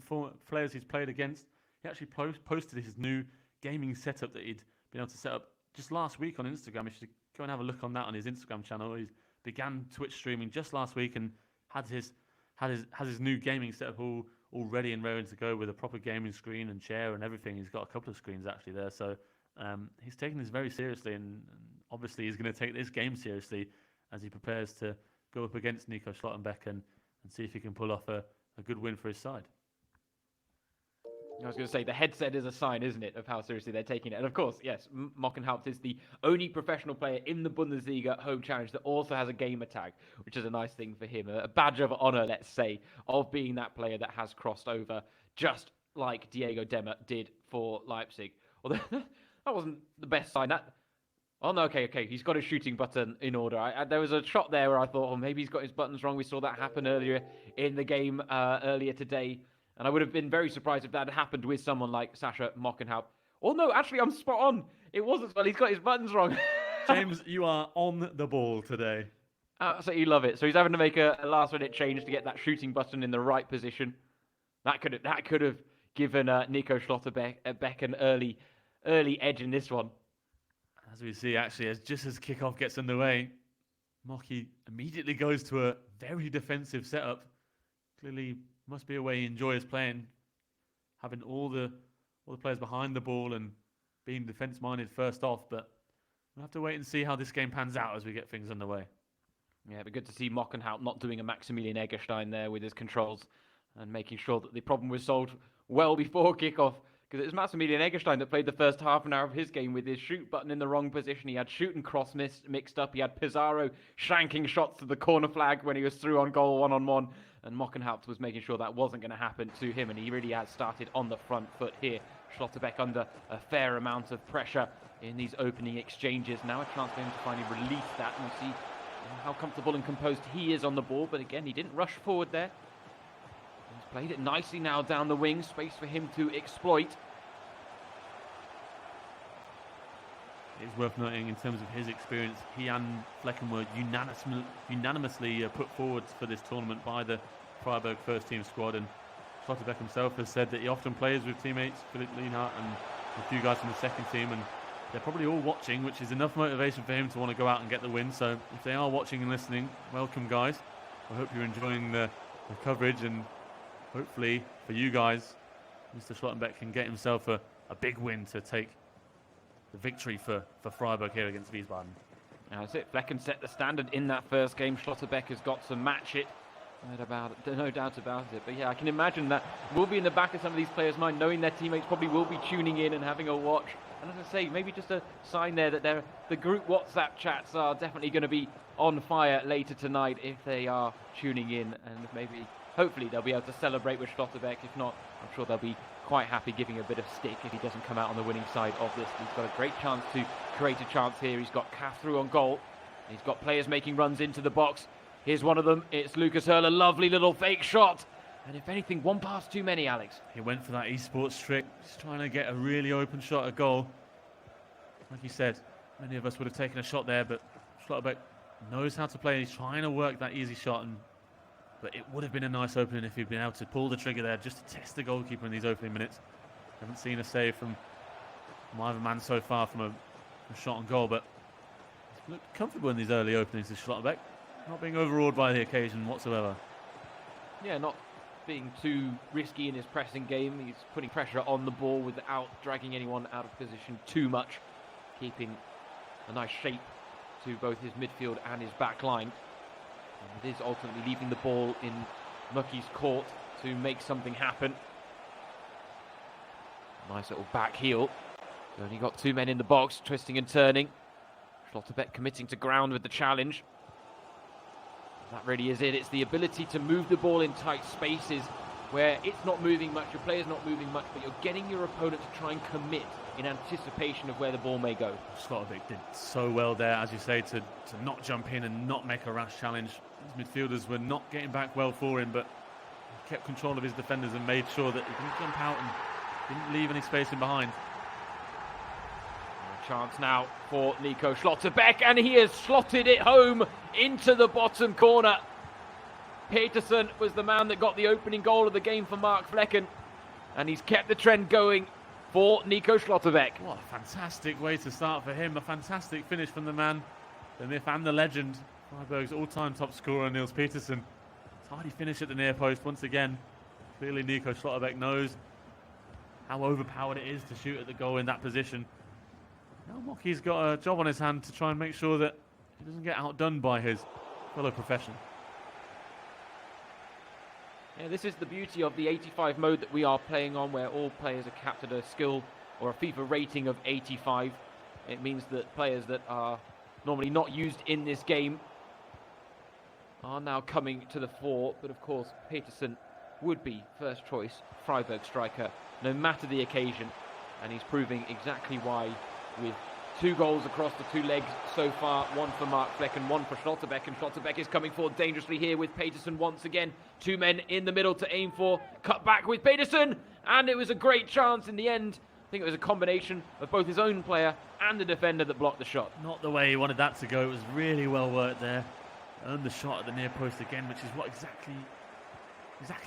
players he's played against. He actually posted his new gaming setup that he'd been able to set up just last week on Instagram. You should go and have a look on that on his Instagram channel. He began Twitch streaming just last week and has his new gaming setup all ready and raring to go, with a proper gaming screen and chair and everything. He's got a couple of screens actually there. So he's taking this very seriously, and obviously he's going to take this game seriously as he prepares to go up against Nico Schlotterbeck and see if he can pull off a good win for his side. I was going to say, the headset is a sign, isn't it, of how seriously they're taking it. And of course, yes, Mockenhaupt is the only professional player in the Bundesliga home challenge that also has a gamer tag, which is a nice thing for him. A badge of honor, let's say, of being that player that has crossed over, just like Diego Demmer did for Leipzig. Although that wasn't the best sign. Oh, no, okay. He's got his shooting button in order. There was a shot there where I thought, oh, maybe he's got his buttons wrong. We saw that happen earlier in the game earlier today. And I would have been very surprised if that had happened with someone like Sascha Mockenhaupt. Oh, no, actually, I'm spot on. It wasn't well. He's got his buttons wrong. James, you are on the ball today. Absolutely love it. So he's having to make a last-minute change to get that shooting button in the right position. That could have given Nico Schlotterbeck an early edge in this one. As we see, actually, just as kickoff gets underway, Mocky immediately goes to a very defensive setup. Clearly, must be a way he enjoys playing, having all the players behind the ball and being defense-minded first off. But we'll have to wait and see how this game pans out as we get things underway. Yeah, it'd be good to see Mockenhaupt not doing a Maximilian Eggestein there with his controls and making sure that the problem was solved well before kickoff. Because it was Maximilian Eggestein that played the first half an hour of his game with his shoot button in the wrong position. He had shoot and cross mixed up. He had Pizarro shanking shots to the corner flag when he was through on goal one-on-one. And Mockenhaupt was making sure that wasn't going to happen to him. And he really has started on the front foot here. Schlotterbeck under a fair amount of pressure in these opening exchanges. Now a chance for him to finally release that. And we'll see how comfortable and composed he is on the ball. But again, he didn't rush forward there. He's played it nicely now down the wing. Space for him to exploit. It's worth noting in terms of his experience, he and Flecken were unanimously put forward for this tournament by the Freiburg first team squad. And Schlotterbeck himself has said that he often plays with teammates, Philipp Lienhardt and a few guys from the second team. And they're probably all watching, which is enough motivation for him to want to go out and get the win. So if they are watching and listening, welcome, guys. I hope you're enjoying the coverage, and hopefully for you guys, Mr. Schlotterbeck can get himself a big win to take the victory for Freiburg here against Wiesbaden. That's it. Flecken set the standard in that first game. Schlotterbeck has got to match it. No doubt about it. But yeah, I can imagine that will be in the back of some of these players' mind, knowing their teammates probably will be tuning in and having a watch. And as I say, maybe just a sign there that the group WhatsApp chats are definitely going to be on fire later tonight if they are tuning in. And maybe, hopefully, they'll be able to celebrate with Schlotterbeck. If not, I'm sure they'll be quite happy giving a bit of stick if he doesn't come out on the winning side of this. He's got a great chance to create a chance here. He's got Kath through on goal. He's got players making runs into the box. Here's one of them. It's Lucas Hurler. Lovely little fake shot. And if anything, one pass too many, Alex. He went for that eSports trick. He's trying to get a really open shot at goal. Like you said, many of us would have taken a shot there, but Schlotterbeck knows how to play. He's trying to work that easy shot, but it would have been a nice opening if he'd been able to pull the trigger there just to test the goalkeeper in these opening minutes. Haven't seen a save from either man so far from a shot on goal, but he's looked comfortable in these early openings, this Schlotterbeck. Not being overawed by the occasion whatsoever. Yeah, not being too risky in his pressing game. He's putting pressure on the ball without dragging anyone out of position too much, keeping a nice shape to both his midfield and his back line. And it is ultimately leaving the ball in Mucky's court to make something happen. Nice little back heel. He's only got two men in the box, twisting and turning. Schlotterbeck committing to ground with the challenge. That really is it. It's the ability to move the ball in tight spaces where it's not moving much, your player's not moving much, but you're getting your opponent to try and commit in anticipation of where the ball may go. Schlotterbeck did so well there, as you say, to not jump in and not make a rash challenge. His midfielders were not getting back well for him, but he kept control of his defenders and made sure that he didn't jump out and didn't leave any space in behind. A chance now for Nico Schlotterbeck, and he has slotted it home into the bottom corner. Peterson was the man that got the opening goal of the game for Mark Flecken, and he's kept the trend going for Nico Schlotterbeck. What a fantastic way to start for him. A fantastic finish from the man, the myth and the legend, Freiburg's all-time top scorer, Niels Peterson. Tidy finish at the near post once again. Clearly Nico Schlotterbeck knows how overpowered it is to shoot at the goal in that position. Now Mockey's got a job on his hand to try and make sure that he doesn't get outdone by his fellow profession. Yeah, this is the beauty of the 85 mode that we are playing on, where all players are capped at a skill or a FIFA rating of 85. It means that players that are normally not used in this game are now coming to the fore. But of course, Peterson would be first choice Freiburg striker, no matter the occasion. And he's proving exactly why, with 2 goals across the 2 legs so far, 1 for Mark Fleck and 1 for Schlotterbeck. And Schlotterbeck is coming forward dangerously here with Peterson once again. 2 men in the middle to aim for. Cut back with Peterson, and it was a great chance in the end. I think it was a combination of both his own player and the defender that blocked the shot. Not the way he wanted that to go. It was really well worked there. Earned the shot at the near post again, which is what exactly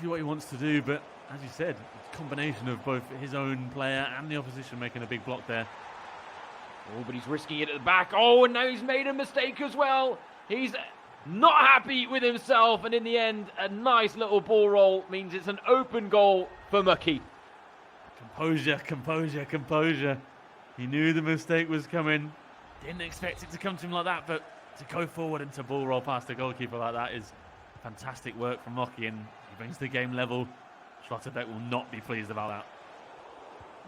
what he wants to do. But as you said, it's a combination of both his own player and the opposition making a big block there. Oh, but he's risking it at the back. Oh, and now he's made a mistake as well. He's not happy with himself, and in the end, a nice little ball roll means it's an open goal for Muki. Composure, composure, composure. He knew the mistake was coming. Didn't expect it to come to him like that, but to go forward and to ball roll past the goalkeeper like that is fantastic work from Muki, and he brings the game level. Schlotterbeck will not be pleased about that.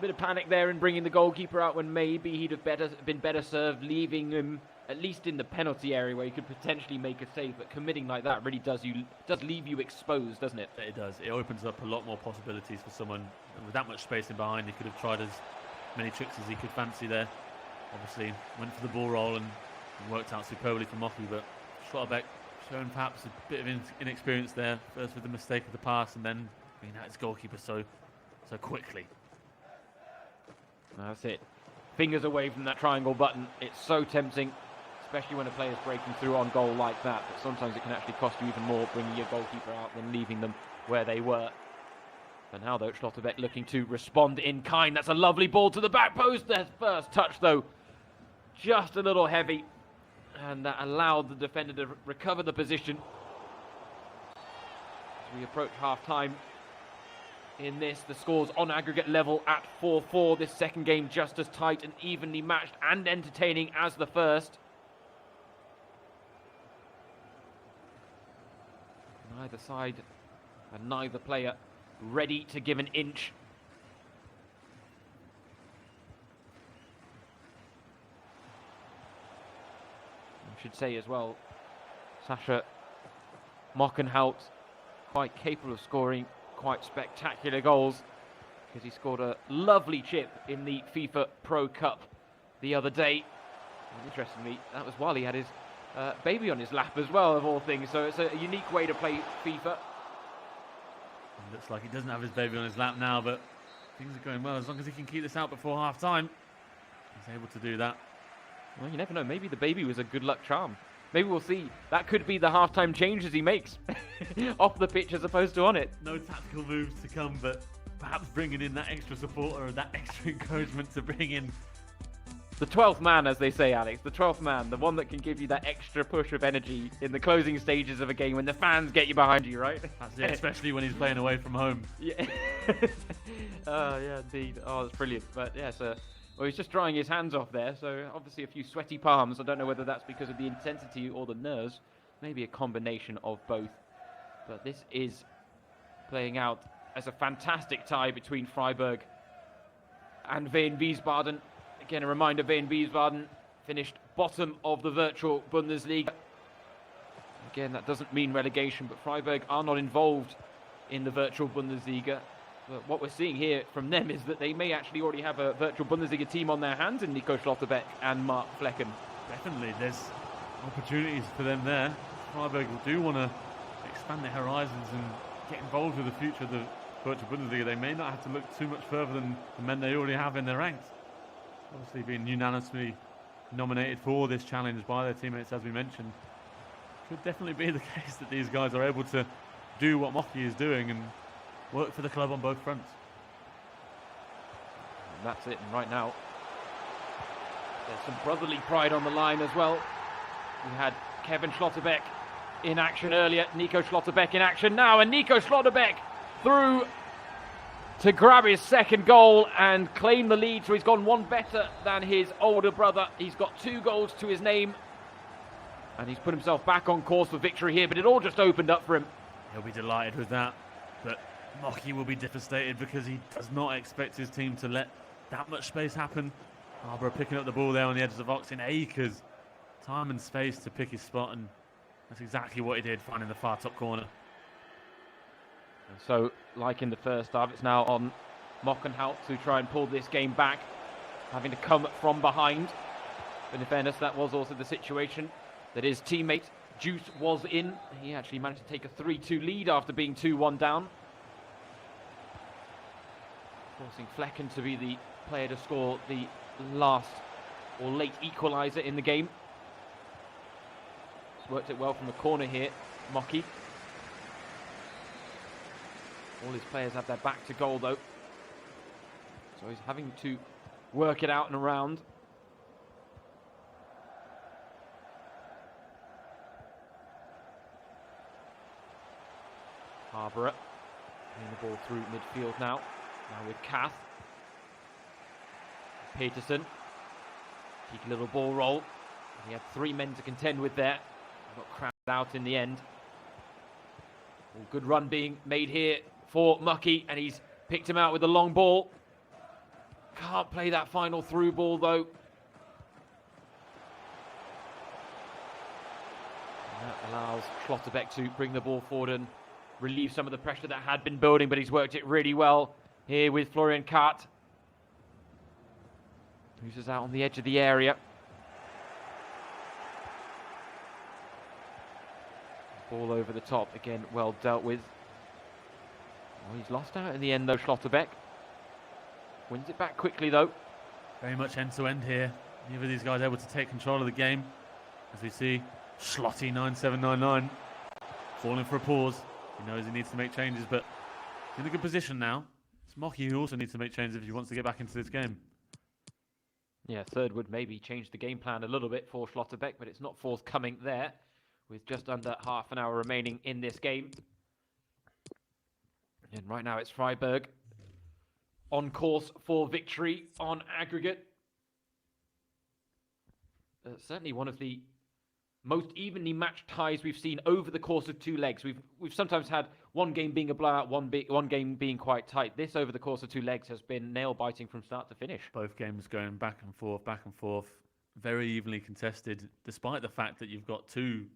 Bit of panic there in bringing the goalkeeper out when maybe he'd have been better served leaving him at least in the penalty area where he could potentially make a save. But committing like that really does leave you exposed, doesn't it? It does. It opens up a lot more possibilities for someone with that much space in behind. He could have tried as many tricks as he could fancy there. Obviously went for the ball roll and worked out superbly for Muki, but Schlotterbeck showing perhaps a bit of inexperience there. First with the mistake of the pass, and then being at his goalkeeper so quickly. That's it. Fingers away from that triangle button. It's so tempting, especially when a player's breaking through on goal like that. But sometimes it can actually cost you even more bringing your goalkeeper out than leaving them where they were. And now, though, Schlotterbeck looking to respond in kind. That's a lovely ball to the back post. Their first touch, though, just a little heavy. And that allowed the defender to recover the position. As we approach half-time. In this, the scores on aggregate level at 4-4. This second game just as tight and evenly matched and entertaining as the first. Neither side and neither player ready to give an inch. I should say as well, Sascha Mockenhout quite capable of scoring quite spectacular goals, because he scored a lovely chip in the FIFA Pro Cup the other day. And interestingly, that was while he had his baby on his lap as well, of all things. So it's a unique way to play FIFA. It looks like he doesn't have his baby on his lap now, but things are going well. As long as he can keep this out before half-time, he's able to do that. Well, you never know. Maybe the baby was a good luck charm. Maybe we'll see. That could be the half-time changes he makes off the pitch as opposed to on it. No tactical moves to come, but perhaps bringing in that extra support or that extra encouragement to bring in the 12th man, as they say, Alex. The 12th man. The one that can give you that extra push of energy in the closing stages of a game when the fans get you behind you, right? That's it, especially when he's playing away from home. Yeah. Yeah, indeed. Oh, that's brilliant. But yeah, well, he's just drying his hands off there, so obviously a few sweaty palms. I don't know whether that's because of the intensity or the nerves. Maybe a combination of both. But this is playing out as a fantastic tie between Freiburg and Wien Wiesbaden. Again, a reminder, Wien Wiesbaden finished bottom of the virtual Bundesliga. Again, that doesn't mean relegation, but Freiburg are not involved in the virtual Bundesliga. But what we're seeing here from them is that they may actually already have a virtual Bundesliga team on their hands in Nico Schlotterbeck and Mark Flecken. Definitely, there's opportunities for them there. Freiburg do want to expand their horizons and get involved with the future of the virtual Bundesliga. They may not have to look too much further than the men they already have in their ranks. Obviously being unanimously nominated for this challenge by their teammates, as we mentioned. Could definitely be the case that these guys are able to do what Muki is doing and work for the club on both fronts. And that's it. And right now, there's some brotherly pride on the line as well. We had Kevin Schlotterbeck in action earlier. Nico Schlotterbeck in action now. And Nico Schlotterbeck through to grab his second goal and claim the lead. So he's gone one better than his older brother. He's got 2 goals to his name. And he's put himself back on course for victory here. But it all just opened up for him. He'll be delighted with that. But Mocky will be devastated because he does not expect his team to let that much space happen. Harbour picking up the ball there on the edge of the box in acres. Time and space to pick his spot, and that's exactly what he did, finding the far top corner. And so, like in the first half, it's now on Mockenhout to try and pull this game back, having to come from behind. But in fairness, that was also the situation that his teammate Juice was in. He actually managed to take a 3-2 lead after being 2-1 down, forcing Flecken to be the player to score the last or late equaliser in the game. He's worked it well from the corner here, Mocky. All his players have their back to goal though, so he's having to work it out and around. Harbour playing the ball through midfield now with Kath. Peterson, cheeky little ball roll. He had 3 men to contend with there. Got crowded out in the end. Good run being made here for Mucky, and he's picked him out with a long ball. Can't play that final through ball though. And that allows Schlotterbeck to bring the ball forward and relieve some of the pressure that had been building, but he's worked it really well here with Florian Kaat. Moves us out on the edge of the area. Ball over the top, again well dealt with. Well, he's lost out in the end though, Schlotterbeck. Wins it back quickly though. Very much end to end here. Neither of these guys able to take control of the game. As we see, Schlotty 9799 falling for a pause. He knows he needs to make changes, but he's in a good position now. It's Mocky who also needs to make changes if he wants to get back into this game. Yeah, third would maybe change the game plan a little bit for Schlotterbeck, but it's not forthcoming there with just under half an hour remaining in this game. And right now it's Freiburg on course for victory on aggregate. Certainly one of the most evenly matched ties we've seen over the course of 2 legs. We've sometimes had one game being a blowout, one game being quite tight. This over the course of 2 legs has been nail-biting from start to finish. Both games going back and forth, very evenly contested, despite the fact that you've got 2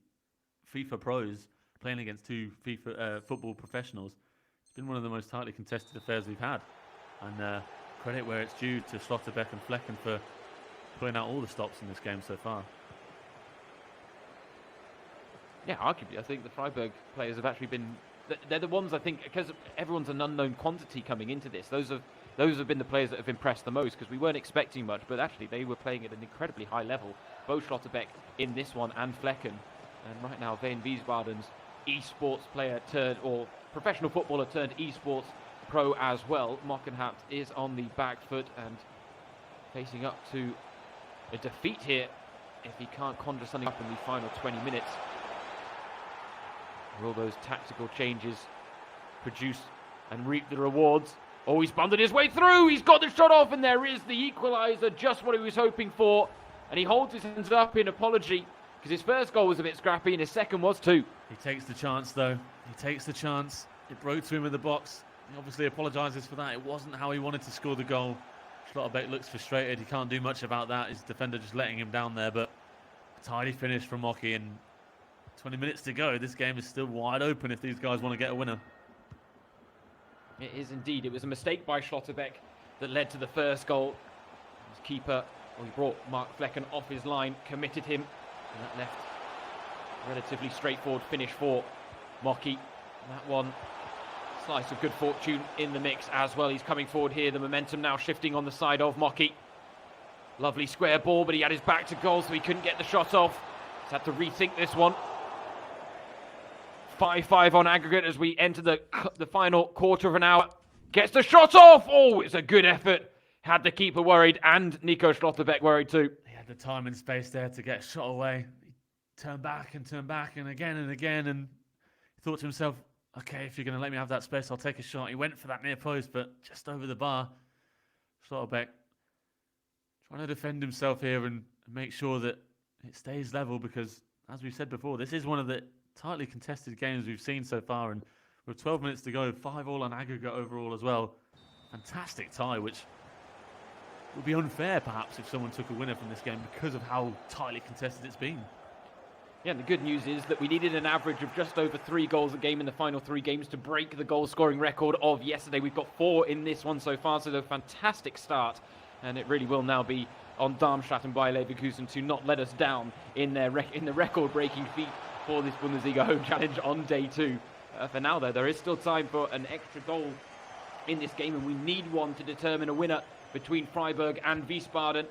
FIFA pros playing against 2 FIFA football professionals. It's been one of the most tightly contested affairs we've had. And credit where it's due to Schlotterbeck and Flecken for pulling out all the stops in this game so far. Yeah, arguably, I think the Freiburg players have actually been... They're the ones, I think, because everyone's an unknown quantity coming into this. Those have been the players that have impressed the most, because we weren't expecting much, but actually they were playing at an incredibly high level. Both Schlotterbeck in this one and Flecken. And right now, Veen Wiesbaden's eSports player turned, or professional footballer turned eSports pro as well. Mockenhout is on the back foot and facing up to a defeat here if he can't conjure something up in the final 20 minutes. Will those tactical changes produce and reap the rewards? Oh, he's bundled his way through. He's got the shot off, and there is the equaliser, just what he was hoping for. And he holds his hands up in apology, because his first goal was a bit scrappy and his second was too. He takes the chance, though. He takes the chance. It broke to him in the box. He obviously apologises for that. It wasn't how he wanted to score the goal. Schlotterbeck looks frustrated. He can't do much about that. His defender just letting him down there, but a tidy finish from Mocky, and 20 minutes to go. This game is still wide open if these guys want to get a winner. It is indeed. It was a mistake by Schlotterbeck that led to the first goal. His keeper, well, he brought Mark Flecken off his line, committed him, and that left a relatively straightforward finish for Mocky. That one, slice of good fortune in the mix as well. He's coming forward here. The momentum now shifting on the side of Mocky. Lovely square ball, but he had his back to goal, so he couldn't get the shot off. He's had to rethink this one. 5-5 on aggregate as we enter the final quarter of an hour. Gets the shot off. Oh, it's a good effort. Had the keeper worried and Nico Schlotterbeck worried too. He had the time and space there to get shot away. He turned back and again and again, and he thought to himself, okay, if you're going to let me have that space, I'll take a shot. He went for that near post, but just over the bar. Schlotterbeck trying to defend himself here and make sure that it stays level, because, as we've said before, this is one of the tightly contested games we've seen so far, and With 12 minutes to go, 5-5 on aggregate overall as well. Fantastic tie, which would be unfair perhaps if someone took a winner from this game because of how tightly contested it's been. Yeah, and the good news is that we needed an average of just over 3 goals a game in the final 3 games to break the goal-scoring record of yesterday. We've got 4 in this one so far, so a fantastic start. And it really will now be on Darmstadt and Bayer Leverkusen to not let us down in the record-breaking feat for this Bundesliga home challenge on day 2. For now, though, there is still time for an extra goal in this game, and we need one to determine a winner between Freiburg and Wiesbaden.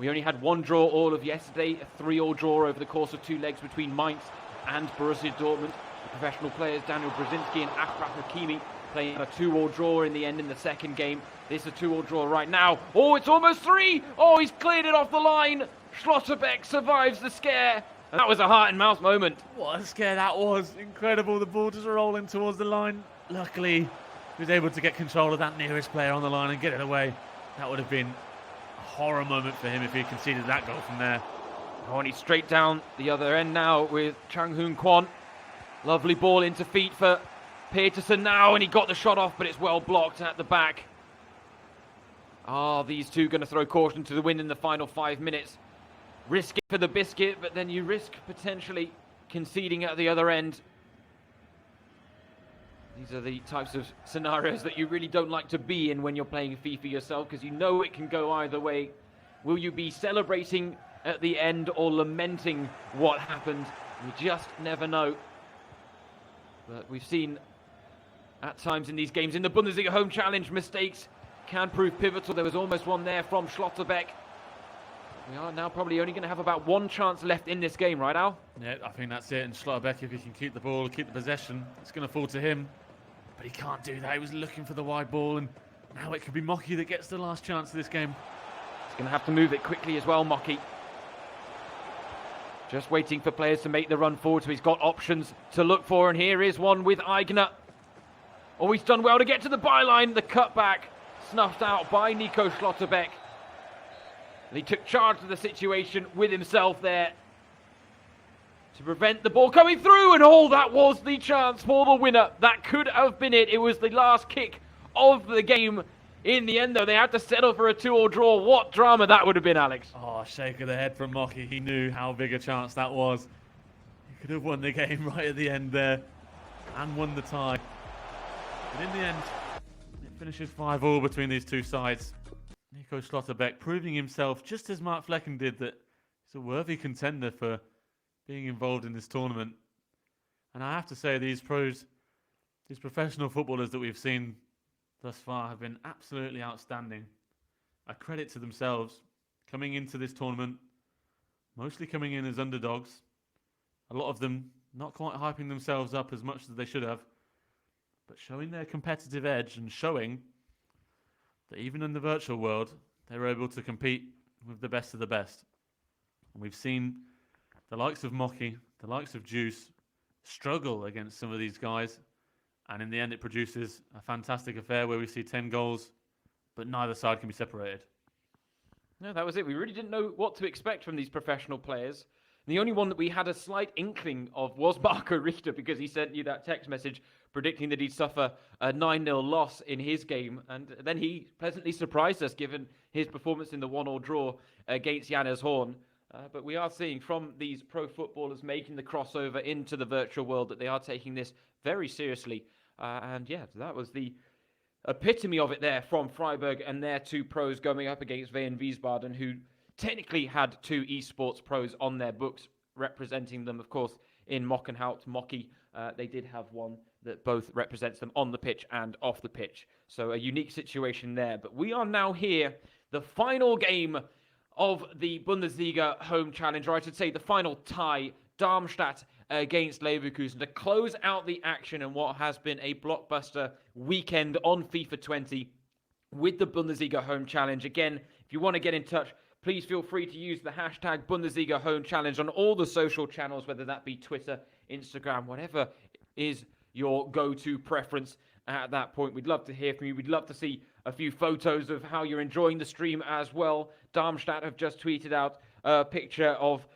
We only had 1 draw all of yesterday, a 3-3 draw over the course of 2 legs between Mainz and Borussia Dortmund. The professional players Daniel Brzezinski and Achraf Hakimi playing a 2-2 draw in the end in the second game. This is a 2-2 draw right now. Oh, it's almost 3! Oh, he's cleared it off the line! Schlotterbeck survives the scare. And that was a heart-and-mouth moment. What a scare that was. Incredible. The ball just rolling towards the line. Luckily, he was able to get control of that nearest player on the line and get it away. That would have been a horror moment for him if he conceded that goal from there. Oh, and he's straight down the other end now with Chang Hoon Kwon. Lovely ball into feet for Peterson now, and he got the shot off, but it's well blocked at the back. These two going to throw caution to the wind in the final 5 minutes. Risk it for the biscuit, but then you risk potentially conceding at the other end. These are the types of scenarios that you really don't like to be in when you're playing FIFA yourself, because you know it can go either way. Will you be celebrating at the end or lamenting what happened? You just never know. But we've seen at times in these games, in the Bundesliga home challenge, mistakes can prove pivotal. There was almost one there from Schlotterbeck. We are now probably only going to have about 1 chance left in this game, right, Al? Yeah, I think that's it. And Schlotterbeck, if he can keep the ball, keep the possession, it's going to fall to him. But he can't do that. He was looking for the wide ball, and now it could be Mocky that gets the last chance of this game. He's going to have to move it quickly as well, Mocky. Just waiting for players to make the run forward, so he's got options to look for, and here is one with Aigner. Oh, he's done well to get to the byline. The cutback snuffed out by Nico Schlotterbeck. And he took charge of the situation with himself there to prevent the ball coming through, and that was the chance for the winner. That could have been it. It was the last kick of the game. In the end, though, they had to settle for a 2-2 draw. What drama that would have been, Alex. Oh, shake of the head from Mocky. He knew how big a chance that was. He could have won the game right at the end there and won the tie. But in the end, it finishes 5-5 between these two sides. Nico Schlotterbeck proving himself, just as Mark Flecken did, that he's a worthy contender for being involved in this tournament. And I have to say, these professional footballers that we've seen thus far have been absolutely outstanding. A credit to themselves, coming into this tournament, mostly coming in as underdogs. A lot of them not quite hyping themselves up as much as they should have, but showing their competitive edge and showing that even in the virtual world, they're able to compete with the best of the best. And we've seen the likes of Mocky, the likes of Juice, struggle against some of these guys. And in the end, it produces a fantastic affair where we see 10 goals, but neither side can be separated. No, that was it. We really didn't know what to expect from these professional players. And the only one that we had a slight inkling of was Marco Richter, because he sent you that text message predicting that he'd suffer a 9-0 loss in his game. And then he pleasantly surprised us, given his performance in the 1-1 draw against Jannes Horn. But we are seeing from these pro footballers making the crossover into the virtual world that they are taking this very seriously. And yeah, that was the epitome of it there from Freiburg and their 2 pros going up against Wien Wiesbaden, who technically had 2 eSports pros on their books representing them, of course, in Mock and Haupt, Mocky. They did have one that both represents them on the pitch and off the pitch. So a unique situation there. But we are now here, the final game of the Bundesliga home challenge, or I should say the final tie, Darmstadt against Leverkusen, to close out the action in what has been a blockbuster weekend on FIFA 20 with the Bundesliga home challenge. Again, if you want to get in touch, please feel free to use the hashtag Bundesliga home challenge on all the social channels, whether that be Twitter, Instagram, whatever is your go-to preference at that point. We'd love to hear from you. We'd love to see a few photos of how you're enjoying the stream as well. Darmstadt have just tweeted out a picture of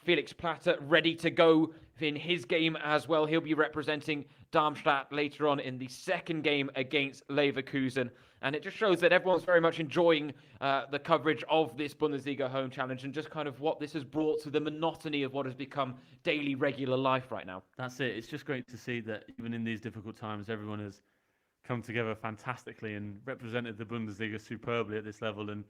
Felix Platter ready to go, in his game as well. He'll be representing Darmstadt later on in the second game against Leverkusen. And it just shows that everyone's very much enjoying the coverage of this Bundesliga home challenge and just kind of what this has brought to the monotony of what has become daily regular life right now. That's it. It's just great to see that even in these difficult times, everyone has come together fantastically and represented the Bundesliga superbly at this level. And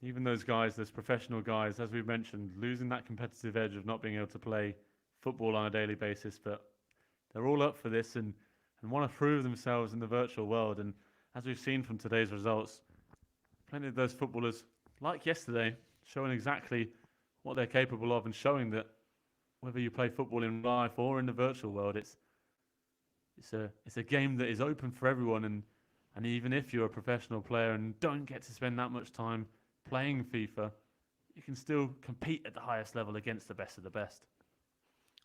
even those guys, those professional guys, as we've mentioned, losing that competitive edge of not being able to play football on a daily basis, but they're all up for this and want to prove themselves in the virtual world. And as we've seen from today's results, plenty of those footballers, like yesterday, showing exactly what they're capable of and showing that whether you play football in life or in the virtual world, it's a game that is open for everyone. And even if you're a professional player and don't get to spend that much time playing FIFA, you can still compete at the highest level against the best of the best.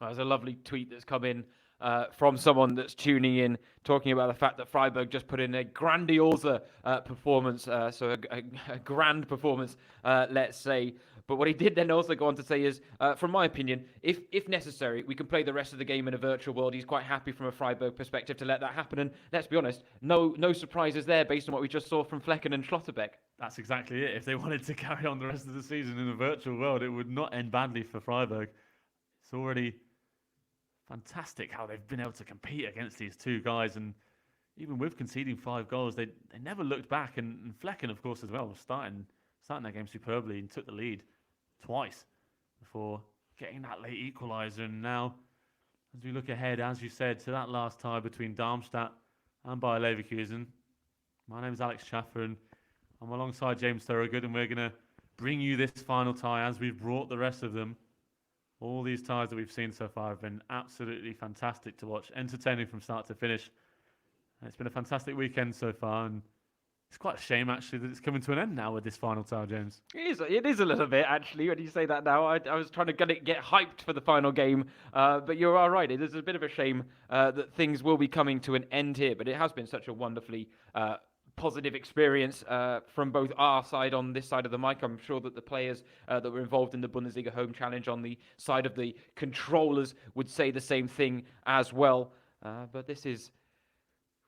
There's a lovely tweet that's come in from someone that's tuning in, talking about the fact that Freiburg just put in a grandiosa performance, so a grand performance, let's say. But what he did then also go on to say is, from my opinion, if necessary, we can play the rest of the game in a virtual world. He's quite happy from a Freiburg perspective to let that happen. And let's be honest, no surprises there based on what we just saw from Flecken and Schlotterbeck. That's exactly it. If they wanted to carry on the rest of the season in a virtual world, it would not end badly for Freiburg. It's already fantastic how they've been able to compete against these two guys, and even with conceding 5 goals, they never looked back. And Flecken, of course, as well, was starting that game superbly and took the lead twice before getting that late equaliser. And now, as we look ahead, as you said, to that last tie between Darmstadt and Bayer Leverkusen, my name is Alex Schaffer, and I'm alongside James Thorogood, and we're going to bring you this final tie as we've brought the rest of them. All these ties that we've seen so far have been absolutely fantastic to watch, entertaining from start to finish. And it's been a fantastic weekend so far, and it's quite a shame, actually, that it's coming to an end now with this final tie, James. It is a little bit, actually, when you say that now. I was trying to get hyped for the final game, but you're all right. It is a bit of a shame that things will be coming to an end here, but it has been such a wonderfully positive experience from both our side on this side of the mic. I'm sure that the players that were involved in the Bundesliga Home Challenge on the side of the controllers would say the same thing as well. But this is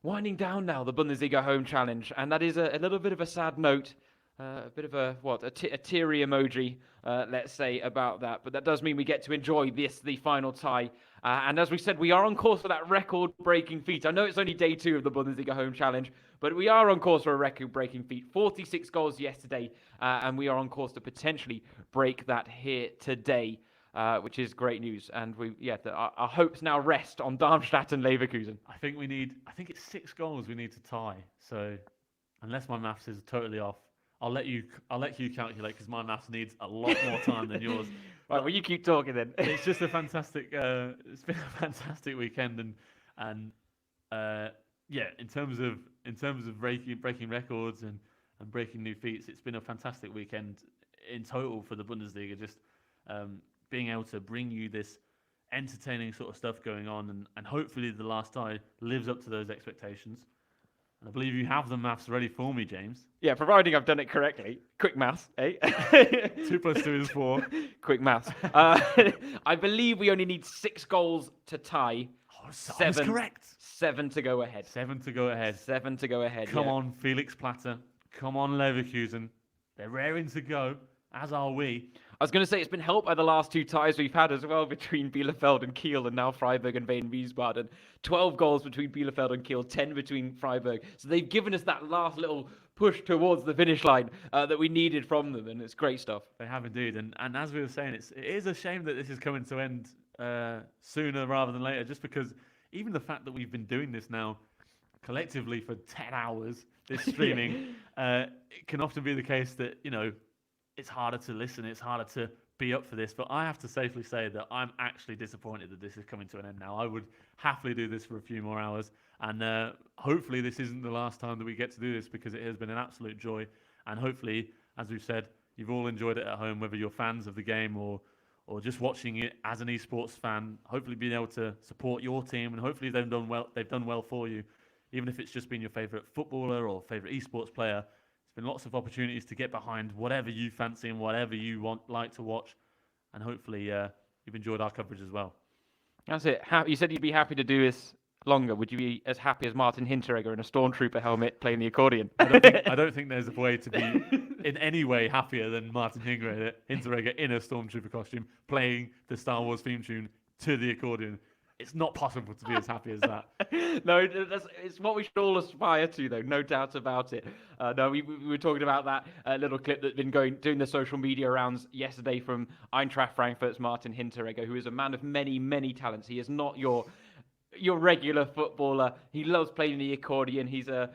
winding down now, the Bundesliga Home Challenge, and that is a little bit of a sad note. A bit of a teary emoji, let's say, about that. But that does mean we get to enjoy the final tie. And as we said, we are on course for that record-breaking feat. I know it's only day 2 of the Bundesliga Home Challenge, but we are on course for a record-breaking feat. 46 goals yesterday, and we are on course to potentially break that here today, which is great news. And our hopes now rest on Darmstadt and Leverkusen. I think it's 6 goals we need to tie. So unless my maths is totally off, I'll let you calculate, because my maths needs a lot more time than yours. Right, well, you keep talking then. It's just a fantastic. It's been a fantastic weekend, and in terms of breaking records and breaking new feats, it's been a fantastic weekend in total for the Bundesliga. Just being able to bring you this entertaining sort of stuff going on, and hopefully the last tie lives up to those expectations. I believe you have the maths ready for me, James. Yeah, providing I've done it correctly. Quick maths, eh? 2 + 2 is 4. Quick maths. I believe we only need 6 goals to tie. Oh, that's correct. 7 to go ahead. 7 to go ahead. 7 to go ahead. Come on, Felix Platter. Come on, Leverkusen. They're raring to go, as are we. I was going to say it's been helped by the last 2 ties we've had as well between Bielefeld and Kiel, and now Freiburg and Wien Wiesbaden. 12 goals between Bielefeld and Kiel, 10 between Freiburg. So they've given us that last little push towards the finish line that we needed from them, and it's great stuff. They have indeed, and as we were saying, it is a shame that this is coming to end sooner rather than later, just because even the fact that we've been doing this now collectively for 10 hours, this streaming, it can often be the case that, it's harder to listen, it's harder to be up for this, but I have to safely say that I'm actually disappointed that this is coming to an end now. I would happily do this for a few more hours, and hopefully this isn't the last time that we get to do this, because it has been an absolute joy, and hopefully, as we've said, you've all enjoyed it at home, whether you're fans of the game or just watching it as an esports fan, hopefully being able to support your team, and hopefully they've done well for you, even if it's just been your favourite footballer or favourite esports player. Been lots of opportunities to get behind whatever you fancy and whatever you like to watch, and hopefully you've enjoyed our coverage as well. That's it. You said you'd be happy to do this longer. Would you be as happy as Martin Hinteregger in a Stormtrooper helmet playing the accordion? I don't think there's a way to be in any way happier than Martin Hinteregger in a Stormtrooper costume playing the Star Wars theme tune to the accordion. It's not possible to be as happy as that. No, it's what we should all aspire to, though. No doubt about it. No, we were talking about that little clip that's been doing the social media rounds yesterday from Eintracht Frankfurt's Martin Hinteregger, who is a man of many, many talents. He is not your regular footballer. He loves playing the accordion. He's a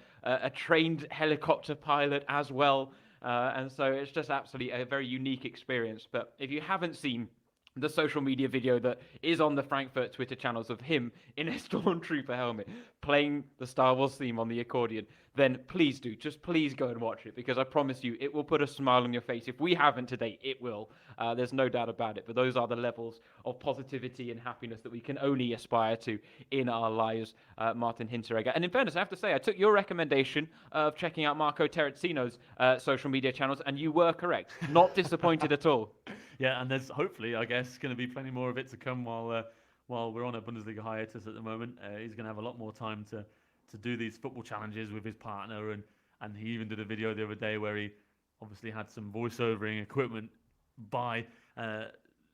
trained helicopter pilot as well. And so it's just absolutely a very unique experience. But if you haven't seen the social media video that is on the Frankfurt Twitter channels of him in a Stormtrooper helmet playing the Star Wars theme on the accordion, then please do. Just please go and watch it, because I promise you it will put a smile on your face. If we haven't today, it will. There's no doubt about it. But those are the levels of positivity and happiness that we can only aspire to in our lives, Martin Hinteregger. And in fairness, I have to say, I took your recommendation of checking out Marco Terrazzino's social media channels, and you were correct. Not disappointed at all. Yeah, and there's hopefully, I guess, going to be plenty more of it to come while we're on a Bundesliga hiatus at the moment. He's going to have a lot more time to do these football challenges with his partner, and he even did a video the other day where he obviously had some voiceovering equipment by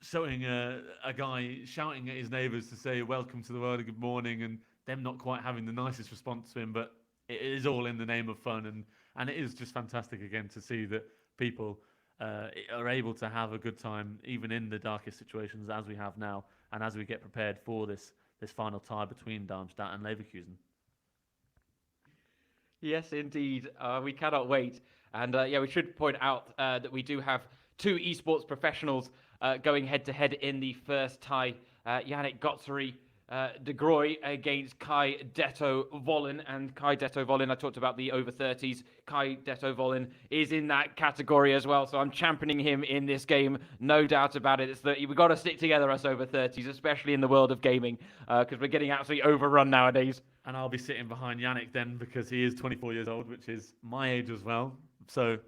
showing a guy shouting at his neighbours to say welcome to the world and good morning, and them not quite having the nicest response to him, but it is all in the name of fun, and it is just fantastic again to see that people are able to have a good time even in the darkest situations as we have now, and as we get prepared for this final tie between Darmstadt and Leverkusen. Yes, indeed. We cannot wait. And we should point out that we do have two esports professionals going head-to-head in the first tie. Yannick Gotzeri de Groy against Kai Detto Vollen. And Kai Detto Vollen, I talked about the over 30s. Kai Detto Vollen is in that category as well. So I'm championing him in this game. No doubt about it. It's that we've got to stick together, us over 30s, especially in the world of gaming, because we're getting absolutely overrun nowadays. And I'll be sitting behind Yannick then, because he is 24 years old, which is my age as well. So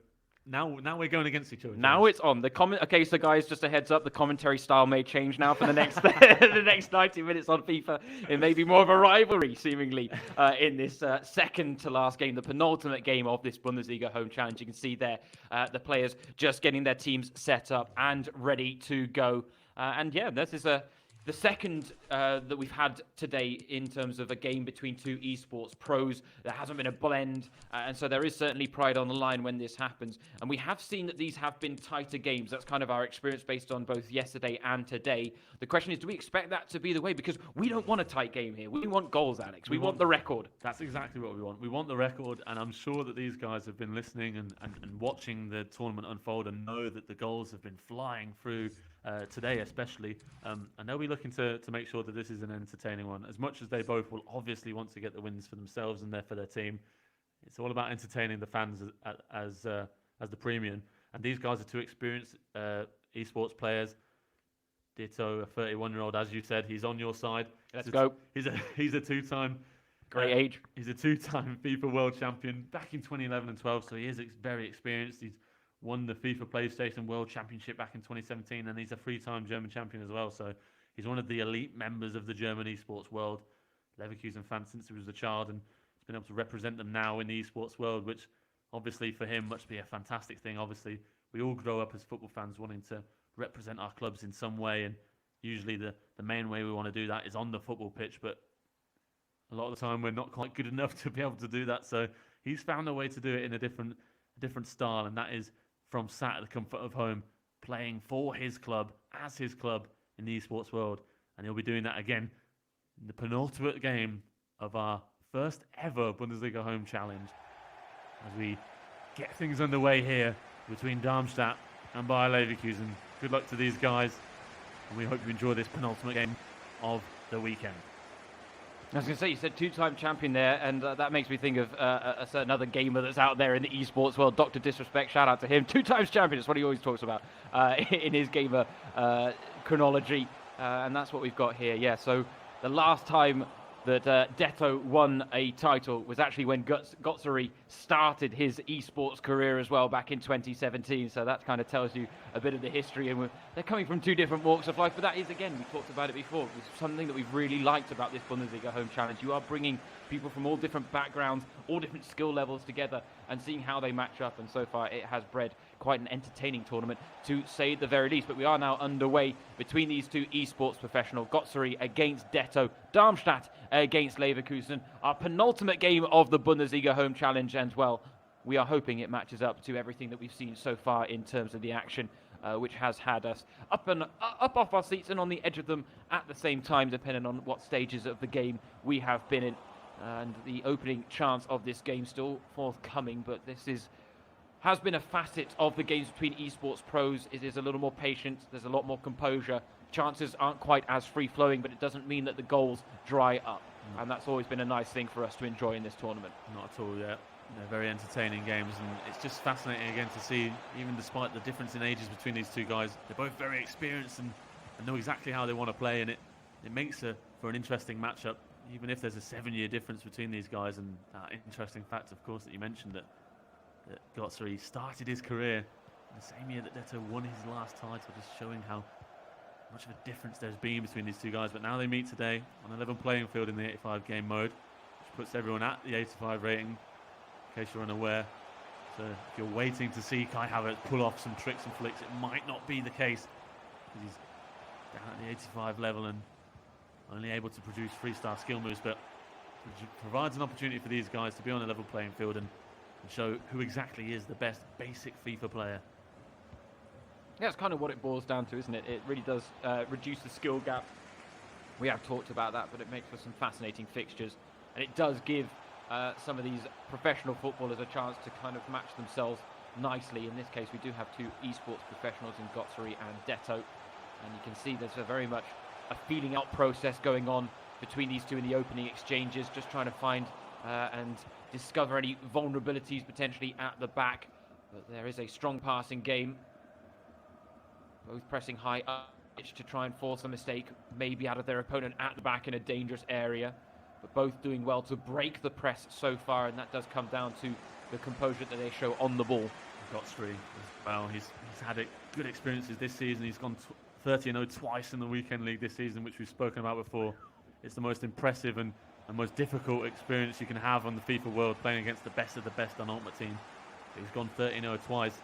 now we're going against each other. Now it's on. Okay, so guys, just a heads up, the commentary style may change now for the next the next 90 minutes on FIFA. It may be more of a rivalry, seemingly, in this second to last game, the penultimate game of this Bundesliga home challenge. You can see there the players just getting their teams set up and ready to go. This is the second that we've had today in terms of a game between two esports pros. There hasn't been a blend, and so there is certainly pride on the line when this happens. And we have seen that these have been tighter games. That's kind of our experience based on both yesterday and today. The question is, do we expect that to be the way? Because we don't want a tight game here. We want goals, Alex. We want the record. That's exactly what we want. We want the record, and I'm sure that these guys have been listening and watching the tournament unfold and know that the goals have been flying through today especially, and they'll be looking to make sure that this is an entertaining one. As much as they both will obviously want to get the wins for themselves and for their team, it's all about entertaining the fans as the premium. And these guys are two experienced esports players. Ditto, a 31-year-old, as you said, he's on your side. Let's go. He's a two-time great age. He's a two-time FIFA World Champion back in 2011 and 12, so he is very experienced. He's won the FIFA PlayStation World Championship back in 2017, and he's a three-time German champion as well. So he's one of the elite members of the German esports world. Leverkusen fan since he was a child, and he's been able to represent them now in the esports world, which obviously for him must be a fantastic thing. Obviously, we all grow up as football fans wanting to represent our clubs in some way, and usually the main way we want to do that is on the football pitch, but a lot of the time we're not quite good enough to be able to do that. So he's found a way to do it in a different style, and that is from sat at the comfort of home, playing for his club, as his club in the esports world. And he'll be doing that again in the penultimate game of our first ever Bundesliga home challenge, as we get things underway here between Darmstadt and Bayer Leverkusen. Good luck to these guys, and we hope you enjoy this penultimate game of the weekend. I was going to say, you said two-time champion there, and that makes me think of a certain other gamer that's out there in the esports world, Dr. Disrespect, shout out to him. 2 times champion, that's what he always talks about in his gamer chronology, and that's what we've got here. Yeah, so the last time that Detto won a title was actually when Götzeri started his esports career as well back in 2017. So that kind of tells you a bit of the history. And they're coming from two different walks of life, but that is, again, we talked about it before, it's something that we've really liked about this Bundesliga Home Challenge. You are bringing people from all different backgrounds, all different skill levels together and seeing how they match up. And so far it has bred quite an entertaining tournament, to say the very least. But we are now underway between these two esports professionals. Götzeri against Detto, Darmstadt against Leverkusen. Our penultimate game of the Bundesliga Home Challenge, and well, we are hoping it matches up to everything that we've seen so far in terms of the action, which has had us up off our seats and on the edge of them at the same time, depending on what stages of the game we have been in. And the opening chance of this game still forthcoming, but this has been a facet of the games between esports pros. It is a little more patient, there's a lot more composure. Chances aren't quite as free-flowing, but it doesn't mean that the goals dry up. And that's always been a nice thing for us to enjoy in this tournament. Not at all, yeah. They're very entertaining games, and it's just fascinating again to see, even despite the difference in ages between these two guys, they're both very experienced and know exactly how they want to play, and it makes for an interesting matchup, even if there's a 7-year difference between these guys. And that interesting fact, of course, that you mentioned, that Götzeri started his career in the same year that Detto won his last title, just showing how much of a difference there's been between these two guys. But now they meet today on a level playing field in the 85 game mode, which puts everyone at the 85 rating, in case you're unaware. So if you're waiting to see Kai Havertz pull off some tricks and flicks, it might not be the case, because he's down at the 85 level and only able to produce 3-star skill moves. But it provides an opportunity for these guys to be on a level playing field and show who exactly is the best basic FIFA player. Yeah, that's kind of what it boils down to, isn't it? It really does reduce the skill gap. We have talked about that, but it makes for some fascinating fixtures. And it does give some of these professional footballers a chance to kind of match themselves nicely. In this case, we do have two esports professionals in Götzeri and Detto. And you can see there's very much a feeling out process going on between these two in the opening exchanges, just trying to find and discover any vulnerabilities potentially at the back. But there is a strong passing game. Both pressing high up to try and force a mistake, maybe out of their opponent at the back in a dangerous area. But both doing well to break the press so far, and that does come down to the composure that they show on the ball. Götzeri as well. He's had good experiences this season. He's gone 30-0 twice in the weekend league this season, which we've spoken about before. It's the most impressive and most difficult experience you can have on the FIFA world, playing against the best of the best on Ultimate Team. He's gone 30-0 twice.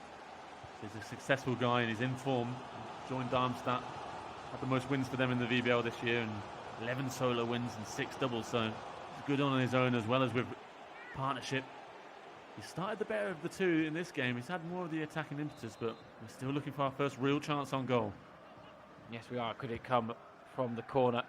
So he's a successful guy and he's in form. Joined Darmstadt, had the most wins for them in the VBL this year, and 11 solo wins and 6 doubles. So he's good on his own as well as with partnership. He started the better of the two in this game. He's had more of the attacking impetus, but we're still looking for our first real chance on goal. Yes, we are. Could it come from the corner?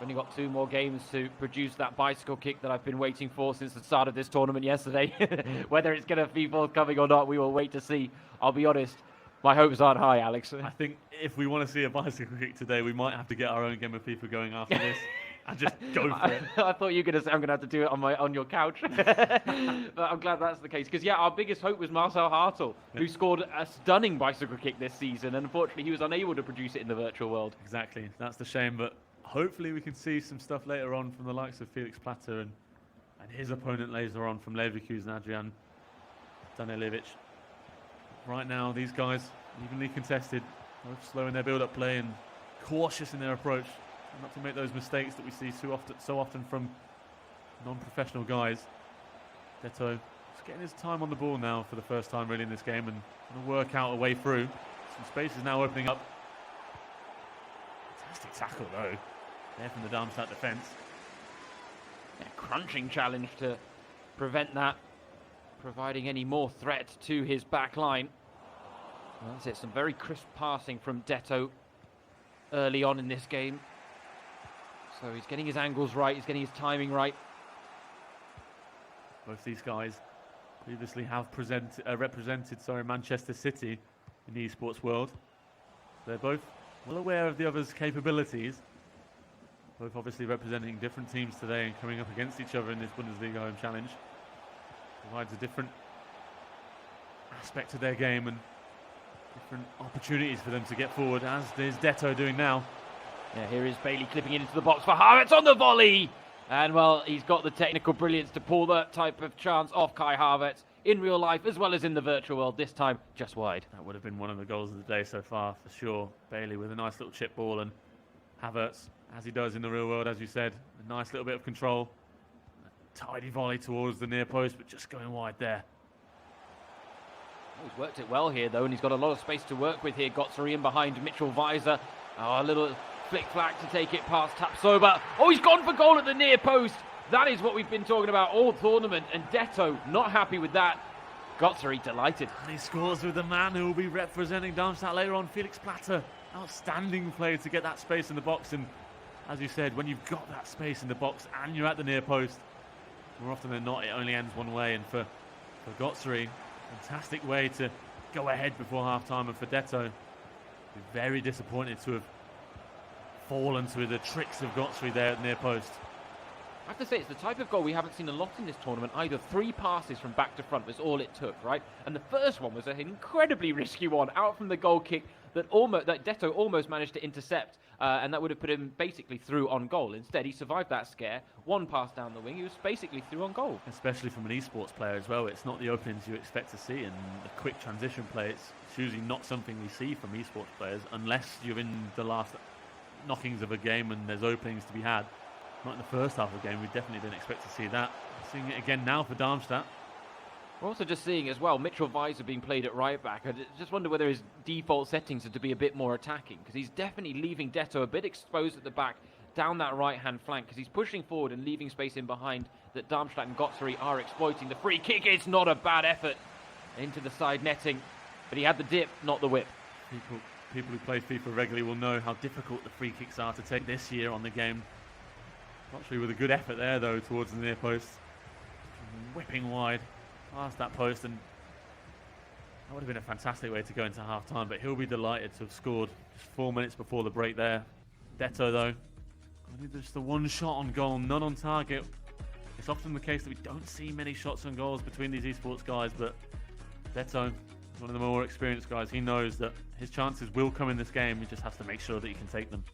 We've only got 2 more games to produce that bicycle kick that I've been waiting for since the start of this tournament yesterday. Whether it's going to be forthcoming or not, we will wait to see. I'll be honest, my hopes aren't high, Alex. I think if we want to see a bicycle kick today, we might have to get our own game of FIFA going after this and just go for it. I thought you were going to say I'm going to have to do it on your couch. But I'm glad that's the case. Because, yeah, our biggest hope was Marcel Hartl, who scored a stunning bicycle kick this season. And unfortunately, he was unable to produce it in the virtual world. Exactly. That's the shame. But hopefully we can see some stuff later on from the likes of Felix Platter and his opponent later on from Leverkusen, Adrian Danilevich. Right now, these guys, evenly contested, both slow in their build-up play and cautious in their approach, not to make those mistakes that we see so often from non-professional guys. Detto is getting his time on the ball now for the first time really in this game, and going to work out a way through. Some space is now opening up. Fantastic tackle though, there from the Darmstadt defence. Yeah, crunching challenge to prevent that providing any more threat to his back line. Well, that's it, some very crisp passing from Detto early on in this game. So he's getting his angles right, he's getting his timing right. Both these guys previously have represented Manchester City in the esports world. They're both well aware of the other's capabilities. Both obviously representing different teams today and coming up against each other in this Bundesliga Home Challenge. Provides a different aspect to their game and different opportunities for them to get forward, as is Detto doing now. Yeah, here is Bailey clipping it into the box for Havertz on the volley. And, well, he's got the technical brilliance to pull that type of chance off Kai Havertz in real life as well as in the virtual world, this time just wide. That would have been one of the goals of the day so far, for sure. Bailey with a nice little chip ball, and Havertz, as he does in the real world, as you said, a nice little bit of control. A tidy volley towards the near post, but just going wide there. He's worked it well here, though, and he's got a lot of space to work with here. Götze in behind Mitchell Weiser. Oh, a little flick-flack to take it past Tapsoba. Oh, he's gone for goal at the near post. That is what we've been talking about all tournament, and Detto not happy with that. Götze delighted. And he scores with the man who will be representing Darmstadt later on, Felix Platter. Outstanding play to get that space in the box, and as you said, when you've got that space in the box and you're at the near post, more often than not, it only ends one way, and for Götze, fantastic way to go ahead before half-time, and for Detto, very disappointed to have fallen to the tricks of Götze there at the near post. I have to say, it's the type of goal we haven't seen a lot in this tournament either. 3 passes from back to front was all it took, right? And the first one was an incredibly risky one out from the goal kick that Detto almost managed to intercept, and that would have put him basically through on goal. Instead, he survived that scare, 1 pass down the wing, he was basically through on goal. Especially from an eSports player as well, it's not the openings you expect to see, and the quick transition play, it's usually not something we see from eSports players unless you're in the last knockings of a game and there's openings to be had. Not in the first half of the game, we definitely didn't expect to see that. Seeing it again now for Darmstadt. We're also just seeing as well Mitchell Weiser being played at right back. I just wonder whether his default settings are to be a bit more attacking, because he's definitely leaving Detto a bit exposed at the back down that right-hand flank, because he's pushing forward and leaving space in behind that Darmstadt and Götze are exploiting. The free kick is not a bad effort into the side netting, but he had the dip, not the whip. People who play FIFA regularly will know how difficult the free kicks are to take this year on the game. Actually with a good effort there though towards the near post. Whipping wide past that post, and that would have been a fantastic way to go into half time, but he'll be delighted to have scored just 4 minutes before the break there. Detto though, only just the 1 shot on goal, none on target. It's often the case that we don't see many shots on goals between these esports guys, but Detto, one of the more experienced guys, he knows that his chances will come in this game. He just has to make sure that he can take them.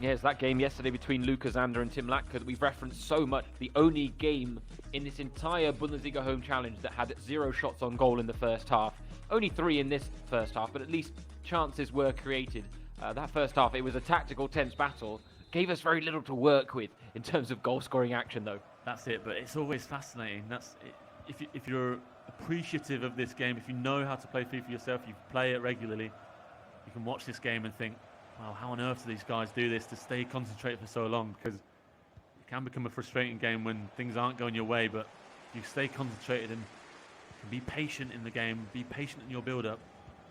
Yeah, it's that game yesterday between Luka Zander and Tim Latka that we've referenced so much. The only game in this entire Bundesliga home challenge that had 0 shots on goal in the first half. Only 3 in this first half, but at least chances were created. That first half, it was a tactical, tense battle. Gave us very little to work with in terms of goal-scoring action, though. That's it, but it's always fascinating. That's it. If you're appreciative of this game, if you know how to play FIFA yourself, you play it regularly, you can watch this game and think, wow, how on earth do these guys do this to stay concentrated for so long? Because it can become a frustrating game when things aren't going your way, but if you stay concentrated and can be patient in the game, be patient in your build-up,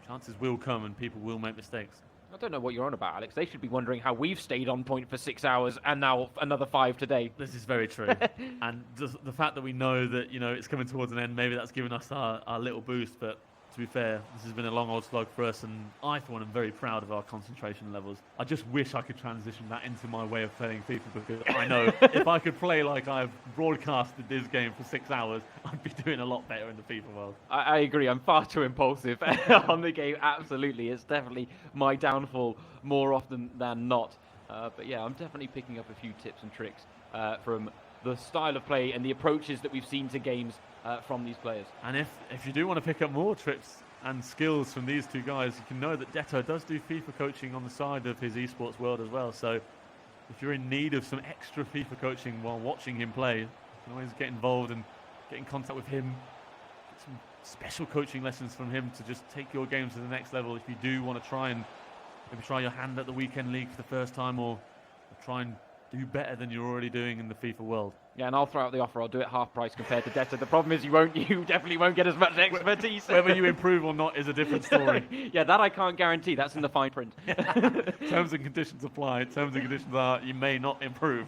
chances will come and people will make mistakes. I don't know what you're on about, Alex. They should be wondering how we've stayed on point for 6 hours and now another 5 today. This is very true. And just the fact that we know that, you know, it's coming towards an end, maybe that's given us our little boost, but to be fair, this has been a long old slog for us, and I, for one, am very proud of our concentration levels. I just wish I could transition that into my way of playing FIFA, because I know if I could play like I've broadcasted this game for 6 hours, I'd be doing a lot better in the FIFA world. I agree. I'm far too impulsive on the game. Absolutely. It's definitely my downfall more often than not. But yeah, I'm definitely picking up a few tips and tricks from the style of play and the approaches that we've seen to games from these players. And if you do want to pick up more trips and skills from these two guys, you can know that Detto does do FIFA coaching on the side of his esports world as well. So if you're in need of some extra FIFA coaching while watching him play, you can always get involved and get in contact with him. Get some special coaching lessons from him to just take your games to the next level if you do want to try and maybe try your hand at the weekend league for the first time, or try and do better than you're already doing in the FIFA world. Yeah, and I'll throw out the offer. I'll do it half price compared to Detto. The problem is you definitely won't get as much expertise. Whether you improve or not is a different story. Yeah, that I can't guarantee. That's in the fine print. Terms and conditions apply. Terms and conditions are you may not improve.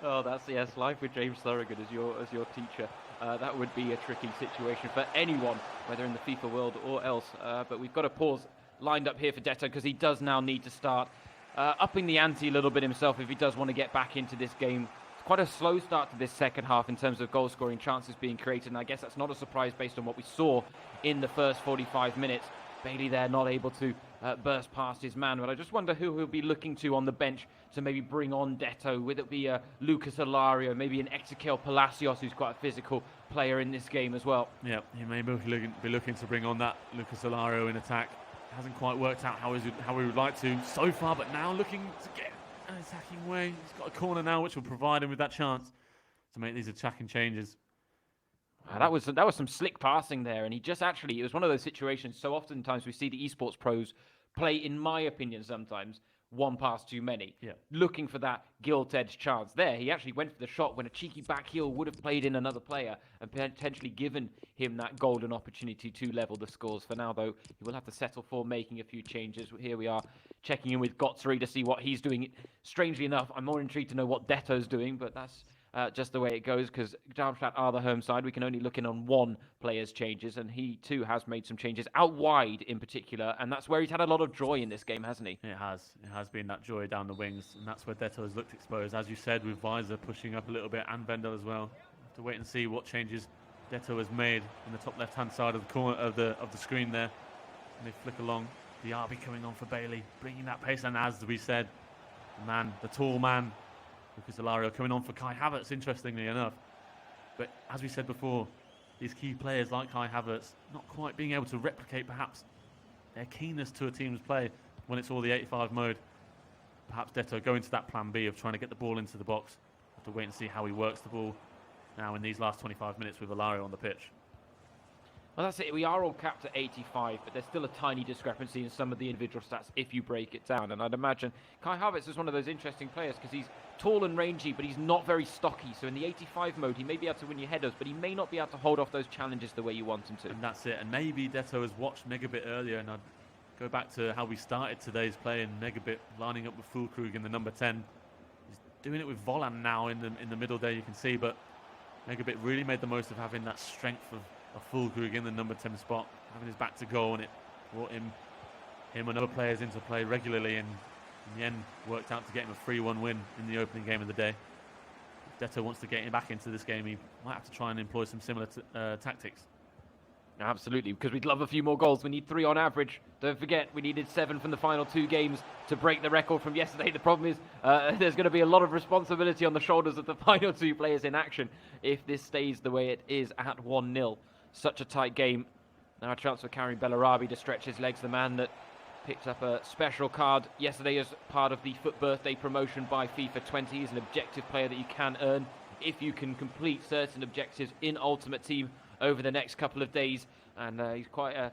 Oh, that's, yes, life with James Thorogood as your teacher. That would be a tricky situation for anyone, whether in the FIFA world or else. But we've got a pause lined up here for Detto, because he does now need to start upping the ante a little bit himself if he does want to get back into this game. It's quite a slow start to this second half in terms of goal scoring chances being created, and I guess that's not a surprise based on what we saw in the first 45 minutes. Bailey there not able to burst past his man. But I just wonder who he'll be looking to on the bench to maybe bring on Detto. Would it be Lucas Alario, maybe an Ezequiel Palacios, who's quite a physical player in this game as well? Yeah, he may be looking to bring on that Lucas Alario in attack. Hasn't quite worked out how we would like to so far, but now looking to get an attacking way. He's got a corner now, which will provide him with that chance to make these attacking changes. That was some slick passing there, and it was one of those situations. So oftentimes we see the esports pros play, in my opinion, sometimes one pass too many, looking for that gilt-edged chance. There, he actually went for the shot when a cheeky back heel would have played in another player and potentially given him that golden opportunity to level the scores. For now, though, he will have to settle for making a few changes. Here we are checking in with Götze to see what he's doing. Strangely enough, I'm more intrigued to know what Detto's doing, but that's just the way it goes, because Darmstadt are the home side. We can only look in on one player's changes, and he too has made some changes out wide in particular, and that's where he's had a lot of joy in this game, hasn't he? It has been that joy down the wings, and that's where Detto has looked exposed, as you said, with Weiser pushing up a little bit and Vendel as well. Have to wait and see what changes Detto has made in the top left-hand side of the corner of the screen there. And they flick along. Diaby coming on for Bailey, bringing that pace, and as we said, the tall man, Lucas Alario coming on for Kai Havertz, interestingly enough. But as we said before, these key players like Kai Havertz not quite being able to replicate perhaps their keenness to a team's play when it's all the 85 mode. Perhaps Detto going to that plan B of trying to get the ball into the box. Have to wait and see how he works the ball now in these last 25 minutes with Alario on the pitch. Well, that's it. We are all capped at 85, but there's still a tiny discrepancy in some of the individual stats if you break it down. And I'd imagine Kai Havertz is one of those interesting players because he's tall and rangy, but he's not very stocky. So in the 85 mode, he may be able to win your headers, but he may not be able to hold off those challenges the way you want him to. And that's it. And maybe Detto has watched MegaBit earlier, and I'd go back to how we started today's play in MegaBit, lining up with Füllkrug in the number 10. He's doing it with Volland now in the middle there, you can see, but MegaBit really made the most of having that strength of Füllkrug in the number 10 spot, having his back to goal, and it brought him and other players into play regularly, and in the end worked out to get him a 3-1 win in the opening game of the day. If Detto wants to get him back into this game, he might have to try and employ some similar tactics. Absolutely, because we'd love a few more goals. We need 3 on average. Don't forget, we needed 7 from the final 2 games to break the record from yesterday. The problem is there's going to be a lot of responsibility on the shoulders of the final 2 players in action if this stays the way it is at 1-0. Such a tight game. Now a chance for Karim Bellarabi to stretch his legs, the man that picked up a special card yesterday as part of the FUT birthday promotion by FIFA 20. He's an objective player that you can earn if you can complete certain objectives in Ultimate Team over the next couple of days. And he's quite a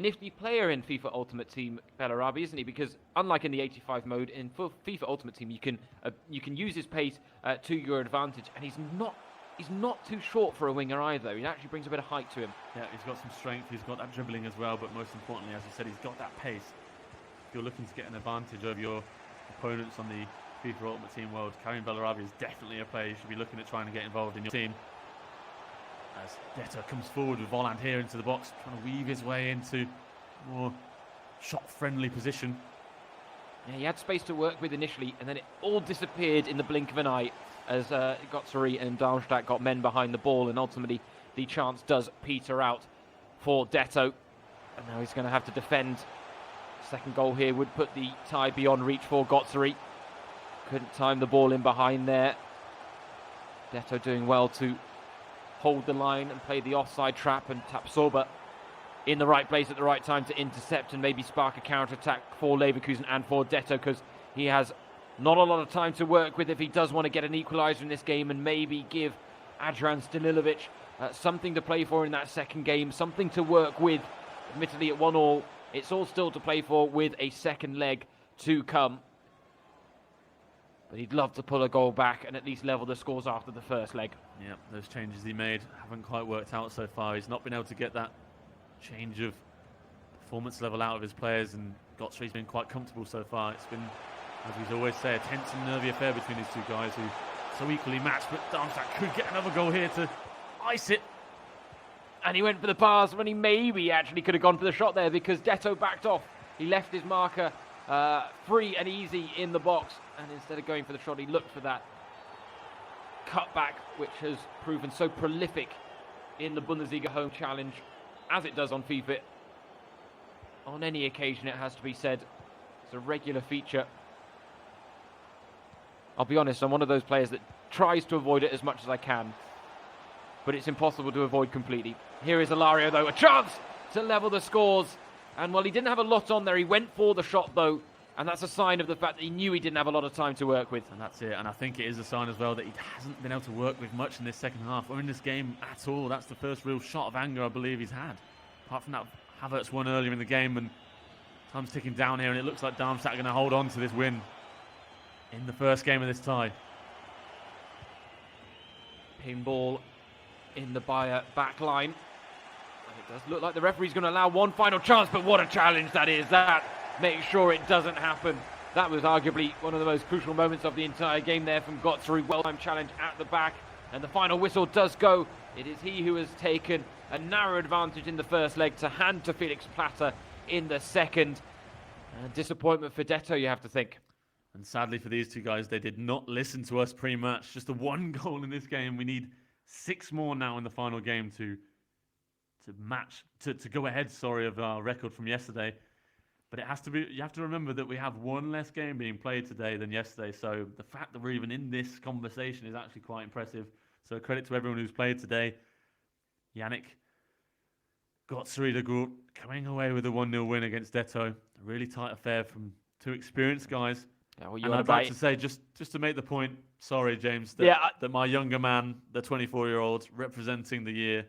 nifty player in FIFA Ultimate Team, Bellarabi, isn't he? Because unlike in the 85 mode, in FIFA Ultimate Team, you can use his pace to your advantage, and he's not too short for a winger either. He actually brings a bit of height to him. Yeah, he's got some strength, he's got that dribbling as well, but most importantly, as you said, he's got that pace. If you're looking to get an advantage over your opponents on the FIFA Ultimate Team world, Karim Bellarabi is definitely a player you should be looking at trying to get involved in your team. As Detto comes forward with Volland here into the box, trying to weave his way into more shot-friendly position. Yeah, he had space to work with initially, and then it all disappeared in the blink of an eye as Götze and Darmstadt got men behind the ball, and ultimately the chance does peter out for Detto. And now he's going to have to defend. Second goal here would put the tie beyond reach for Götze. Couldn't time the ball in behind there. Detto doing well to hold the line and play the offside trap, and Tapsoba in the right place at the right time to intercept and maybe spark a counter-attack for Leverkusen and for Detto, because he has not a lot of time to work with if he does want to get an equaliser in this game and maybe give Adrian Stanilovic something to play for in that second game, something to work with. Admittedly at 1-1, it's all still to play for with a second leg to come. But he'd love to pull a goal back and at least level the scores after the first leg. Yeah, those changes he made haven't quite worked out so far. He's not been able to get that change of performance level out of his players, and Götze's been quite comfortable so far. It's been, as we always say, a tense and nervy affair between these two guys who are so equally matched, but Darmstadt could get another goal here to ice it. And he went for the pass when he maybe actually could have gone for the shot there, because Detto backed off. He left his marker free and easy in the box, and instead of going for the shot, he looked for that cutback, which has proven so prolific in the Bundesliga home challenge, as it does on FIFA. on any occasion, it has to be said. It's a regular feature. I'll be honest, I'm one of those players that tries to avoid it as much as I can, but it's impossible to avoid completely. Here is Ilario, though, a chance to level the scores. And while he didn't have a lot on there, he went for the shot, though, and that's a sign of the fact that he knew he didn't have a lot of time to work with. And that's it, and I think it is a sign as well that he hasn't been able to work with much in this second half, or in this game at all. That's the first real shot of anger I believe he's had. Apart from that Havertz one earlier in the game, and time's ticking down here, and it looks like Darmstadt are going to hold on to this win in the first game of this tie. Pinball in the Bayer back line. It does look like the referee's going to allow one final chance, but what a challenge that is. That makes sure it doesn't happen. That was arguably one of the most crucial moments of the entire game there from Götze. Well-timed challenge at the back, and the final whistle does go. It is he who has taken a narrow advantage in the first leg to hand to Felix Platter in the second. Disappointment for Detto, you have to think. And sadly for these two guys, they did not listen to us pre-match. Just a one goal in this game. We need 6 more now in the final game to go ahead, of our record from yesterday. But it has to be, you have to remember that we have one less game being played today than yesterday. So the fact that we're even in this conversation is actually quite impressive. So credit to everyone who's played today. Yannick Götze coming away with a 1-0 win against Detto. A really tight affair from 2 experienced guys. Yeah, well, and I'd like to say, just to make the point, sorry, James, that my younger man, the 24-year-old, representing the year,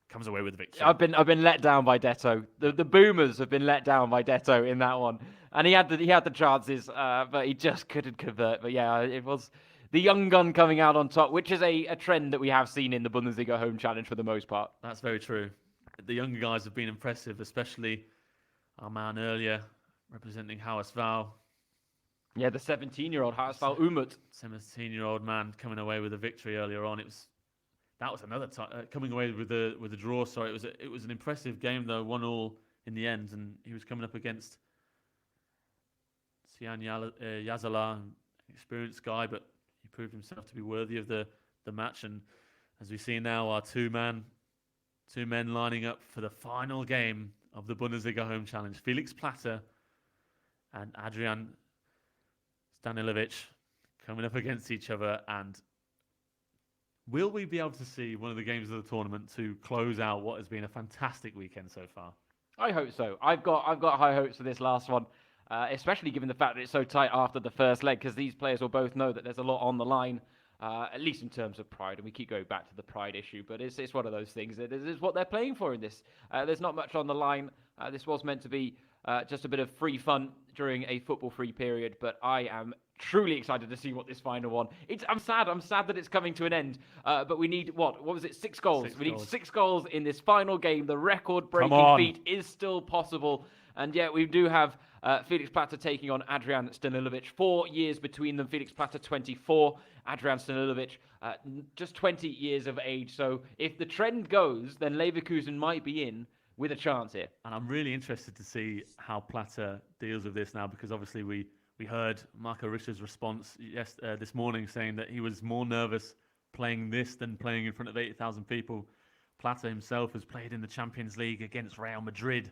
comes away with the victory. I've been let down by Detto. The Boomers have been let down by Detto in that one, and he had the chances, but he just couldn't convert. But yeah, it was the young gun coming out on top, which is a trend that we have seen in the Bundesliga home challenge for the most part. That's very true. The younger guys have been impressive, especially our man earlier representing Hausval. Yeah, the 17-year-old Hausval Umut. 17-year-old man coming away with a victory earlier on. That was another coming away with a draw. Sorry, it was an impressive game though, 1-1 in the end, and he was coming up against Sian Yazala, an experienced guy, but he proved himself to be worthy of the match. And as we see now, our two men lining up for the final game of the Bundesliga home challenge. Felix Platter and Adrian Stanilovic coming up against each other. And will we be able to see one of the games of the tournament to close out what has been a fantastic weekend so far? I hope so. I've got high hopes for this last one, especially given the fact that it's so tight after the first leg, because these players will both know that there's a lot on the line, at least in terms of pride. And we keep going back to the pride issue, but it's one of those things. It is what they're playing for in this. There's not much on the line. This was meant to be just a bit of free fun during a football-free period, but I am truly excited to see what this final one. I'm sad that it's coming to an end. But we need what was it? 6 goals. Need 6 goals in this final game. The record-breaking feat is still possible, and yet we do have Felix Platter taking on Adrian Stanilovic. 4 years between them. Felix Platter 24, Adrian Stanilovic just 20 years of age. So if the trend goes, then Leverkusen might be in with a chance here. And I'm really interested to see how Platter deals with this now, because obviously we heard Marco Richter's response this morning saying that he was more nervous playing this than playing in front of 80,000 people. Platter himself has played in the Champions League against Real Madrid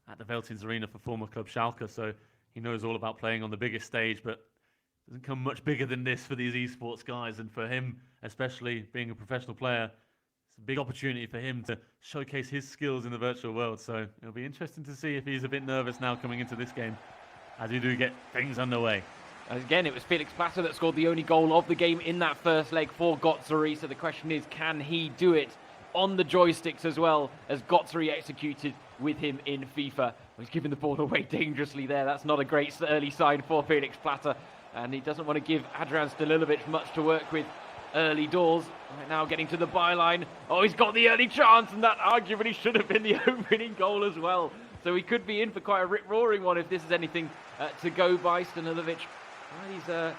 at the Veltins Arena for former club Schalke, so he knows all about playing on the biggest stage, but it doesn't come much bigger than this for these esports guys, and for him, especially being a professional player, it's a big opportunity for him to showcase his skills in the virtual world. So it'll be interesting to see if he's a bit nervous now coming into this game, as we do get things underway. Again, it was Felix Platter that scored the only goal of the game in that first leg for Götze. So the question is, can he do it on the joysticks as well as Götze executed with him in FIFA? He's giving the ball away dangerously there. That's not a great early sign for Felix Platter. And he doesn't want to give Adrian Stanilovic much to work with early doors. Right now getting to the byline. Oh, he's got the early chance, and that arguably should have been the opening goal as well. So he could be in for quite a rip-roaring one if this is anything to go by. Stanilovic, he's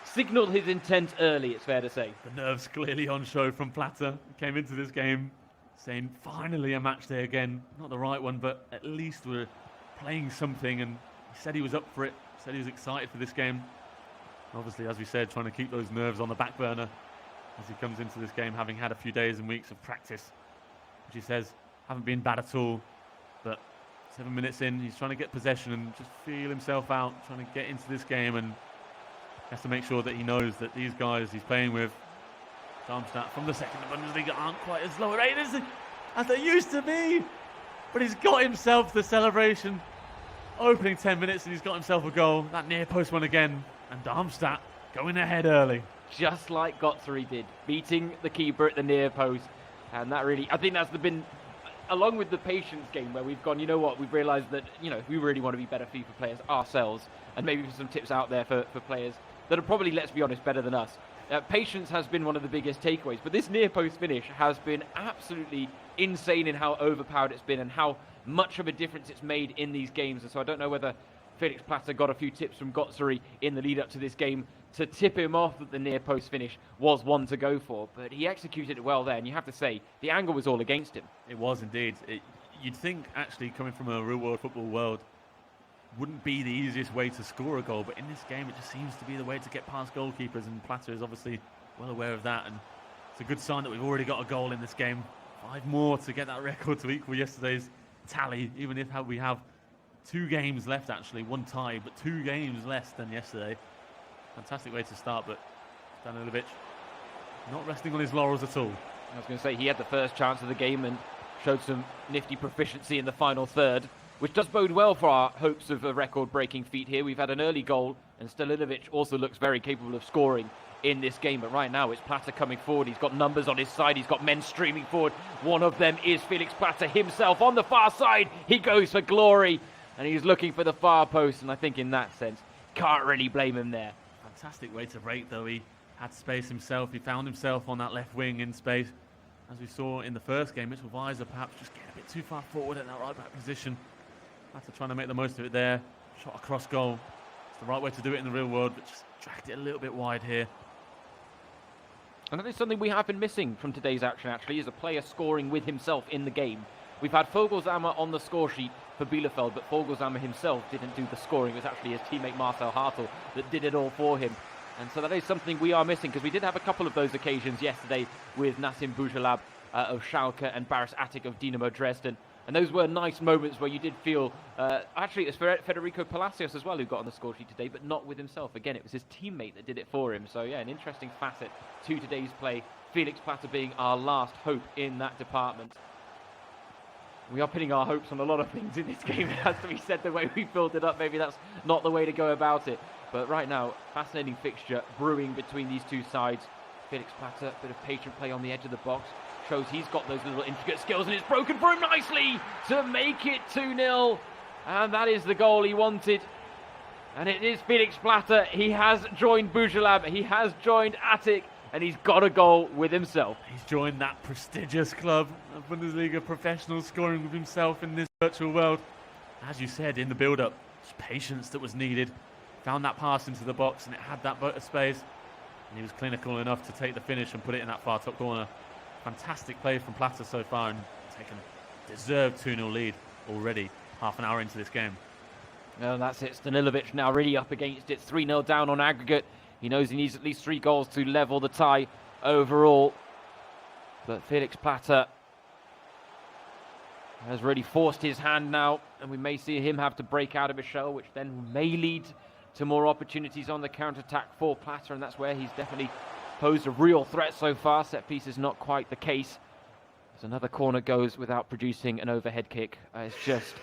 signalled his intent early, it's fair to say. The nerves clearly on show from Platter. Came into this game saying, finally a match day again. Not the right one, but at least we're playing something. And he said he was up for it, said he was excited for this game. Obviously, as we said, trying to keep those nerves on the back burner as he comes into this game, having had a few days and weeks of practice, which he says haven't been bad at all. But 7 minutes in, he's trying to get possession and just feel himself out, trying to get into this game, and has to make sure that he knows that these guys he's playing with, Darmstadt from the second Bundesliga, aren't quite as low rated as they used to be. But he's got himself the celebration. Opening 10 minutes and he's got himself a goal. That near post one again. And Darmstadt going ahead early. Just like Greuther did, beating the keeper at the near post. And that really, I think that's been, along with the patience game where we've gone, you know what, we've realised that, you know, we really want to be better FIFA players ourselves. And maybe some tips out there for players that are probably, let's be honest, better than us. Patience has been one of the biggest takeaways, but this near post finish has been absolutely insane in how overpowered it's been and how much of a difference it's made in these games. And so I don't know whether Felix Platter got a few tips from Greuther in the lead up to this game to tip him off that the near post finish was one to go for, but he executed it well there, and you have to say the angle was all against him. It was indeed. You'd think actually coming from a real world football world wouldn't be the easiest way to score a goal, but in this game it just seems to be the way to get past goalkeepers, and Platter is obviously well aware of that, and it's a good sign that we've already got a goal in this game. 5 more to get that record to equal yesterday's tally, even if we have 2 games left actually, 1 tie, but 2 games less than yesterday. Fantastic way to start, but Stanilovic not resting on his laurels at all. I was going to say, he had the first chance of the game and showed some nifty proficiency in the final third, which does bode well for our hopes of a record-breaking feat here. We've had an early goal, and Stanilovic also looks very capable of scoring in this game, but right now it's Platter coming forward. He's got numbers on his side, he's got men streaming forward. One of them is Felix Platter himself on the far side. He goes for glory, and he's looking for the far post, and I think in that sense, can't really blame him there. Fantastic way to break, though. He had space himself. He found himself on that left wing in space. As we saw in the first game, Mitchell Weiser perhaps just getting a bit too far forward in that right back position. After trying to make the most of it there. Shot across goal. It's the right way to do it in the real world, but just dragged it a little bit wide here. And that is something we have been missing from today's action, actually, is a player scoring with himself in the game. We've had Vogelsammer on the score sheet for Bielefeld, but Vogelsammer himself didn't do the scoring. It was actually his teammate Marcel Hartl that did it all for him. And so that is something we are missing, because we did have a couple of those occasions yesterday with Nassim Bujalab of Schalke and Baris Attic of Dinamo Dresden. And those were nice moments where you did feel, actually it was Federico Palacios as well who got on the score sheet today, but not with himself. Again, it was his teammate that did it for him. So yeah, an interesting facet to today's play. Felix Platter being our last hope in that department. We are pinning our hopes on a lot of things in this game. It has to be said, the way we built it up. Maybe that's not the way to go about it. But right now, fascinating fixture brewing between these two sides. Felix Platter, a bit of patient play on the edge of the box. Shows he's got those little intricate skills, and it's broken for him nicely to make it 2-0. And that is the goal he wanted. And it is Felix Platter. He has joined Bujalab, he has joined Attic, and he's got a goal with himself. He's joined that prestigious club of Bundesliga professionals, scoring with himself in this virtual world. As you said, in the build-up, just patience that was needed. Found that pass into the box, and it had that bit of space. And he was clinical enough to take the finish and put it in that far top corner. Fantastic play from Platter so far, and taken deserved 2-0 lead already, half an hour into this game. Well, that's it. Stanilovic now really up against it. 3-0 down on aggregate. He knows he needs at least 3 goals to level the tie overall. But Felix Platter has really forced his hand now, and we may see him have to break out of his shell, which then may lead to more opportunities on the counter-attack for Platter, and that's where he's definitely posed a real threat so far. Set piece is not quite the case. As another corner goes without producing an overhead kick. It's just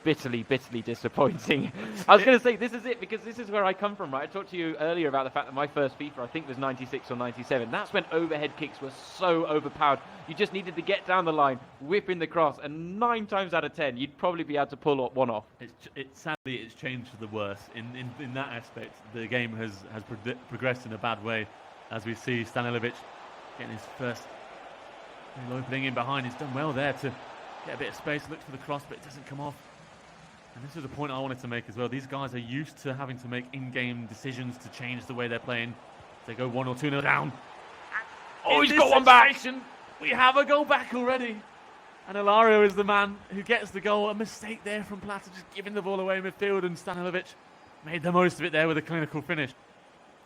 bitterly disappointing. I was going to say, this is it, because this is where I come from, right? I talked to you earlier about the fact that my first FIFA, I think, was 96 or 97. That's when overhead kicks were so overpowered. You just needed to get down the line, whip in the cross, and 9 times out of 10, you'd probably be able to pull one off. Sadly, it's changed for the worse. In that aspect, the game has progressed in a bad way. As we see Stanilovic getting his first opening in behind. He's done well there to get a bit of space, look for the cross, but it doesn't come off. And this is a point I wanted to make as well. These guys are used to having to make in-game decisions to change the way they're playing. They go 1 or 2-0 down. Oh, he's got one back! We have a goal back already. And Ilario is the man who gets the goal. A mistake there from Platter, just giving the ball away in midfield, and Stanilovic made the most of it there with a clinical finish.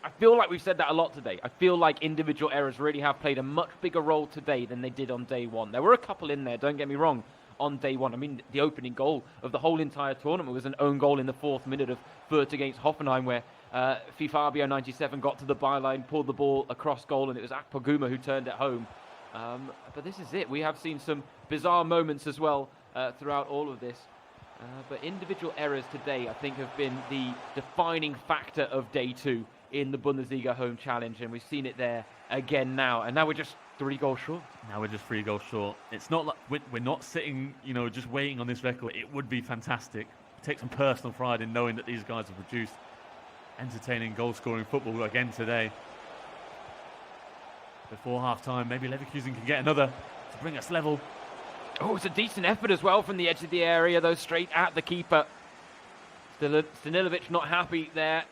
I feel like we've said that a lot today. I feel like individual errors really have played a much bigger role today than they did on day one. There were a couple in there, don't get me wrong, on day one. I mean, the opening goal of the whole entire tournament was an own goal in the 4th minute of Fürth against Hoffenheim, where Fifabio 97 got to the byline, pulled the ball across goal, and it was Akpoguma who turned it home. But this is it. We have seen some bizarre moments as well throughout all of this. But individual errors today, I think, have been the defining factor of day 2 in the Bundesliga home challenge, and we've seen it there again now. And now we're just 3 goals short. Now we're just 3 goals short. It's not like we're not sitting, just waiting on this record. It would be fantastic. Take some personal pride in knowing that these guys have produced entertaining goal-scoring football again today. Before half-time, maybe Leverkusen can get another to bring us level. Oh, it's a decent effort as well from the edge of the area, though, straight at the keeper. Stanilovic not happy there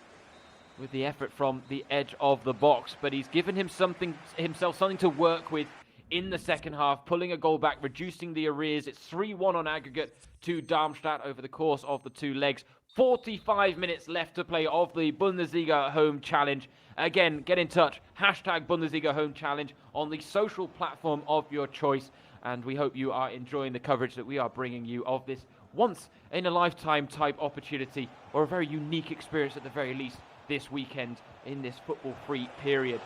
with the effort from the edge of the box, but he's given himself something to work with in the second half, pulling a goal back, reducing the arrears. It's 3-1 on aggregate to Darmstadt over the course of the 2 legs. 45 minutes left to play of the Bundesliga home challenge. Again, get in touch. Hashtag Bundesliga home challenge on the social platform of your choice. And we hope you are enjoying the coverage that we are bringing you of this once-in-a-lifetime type opportunity, or a very unique experience at the very least this weekend in this football-free period.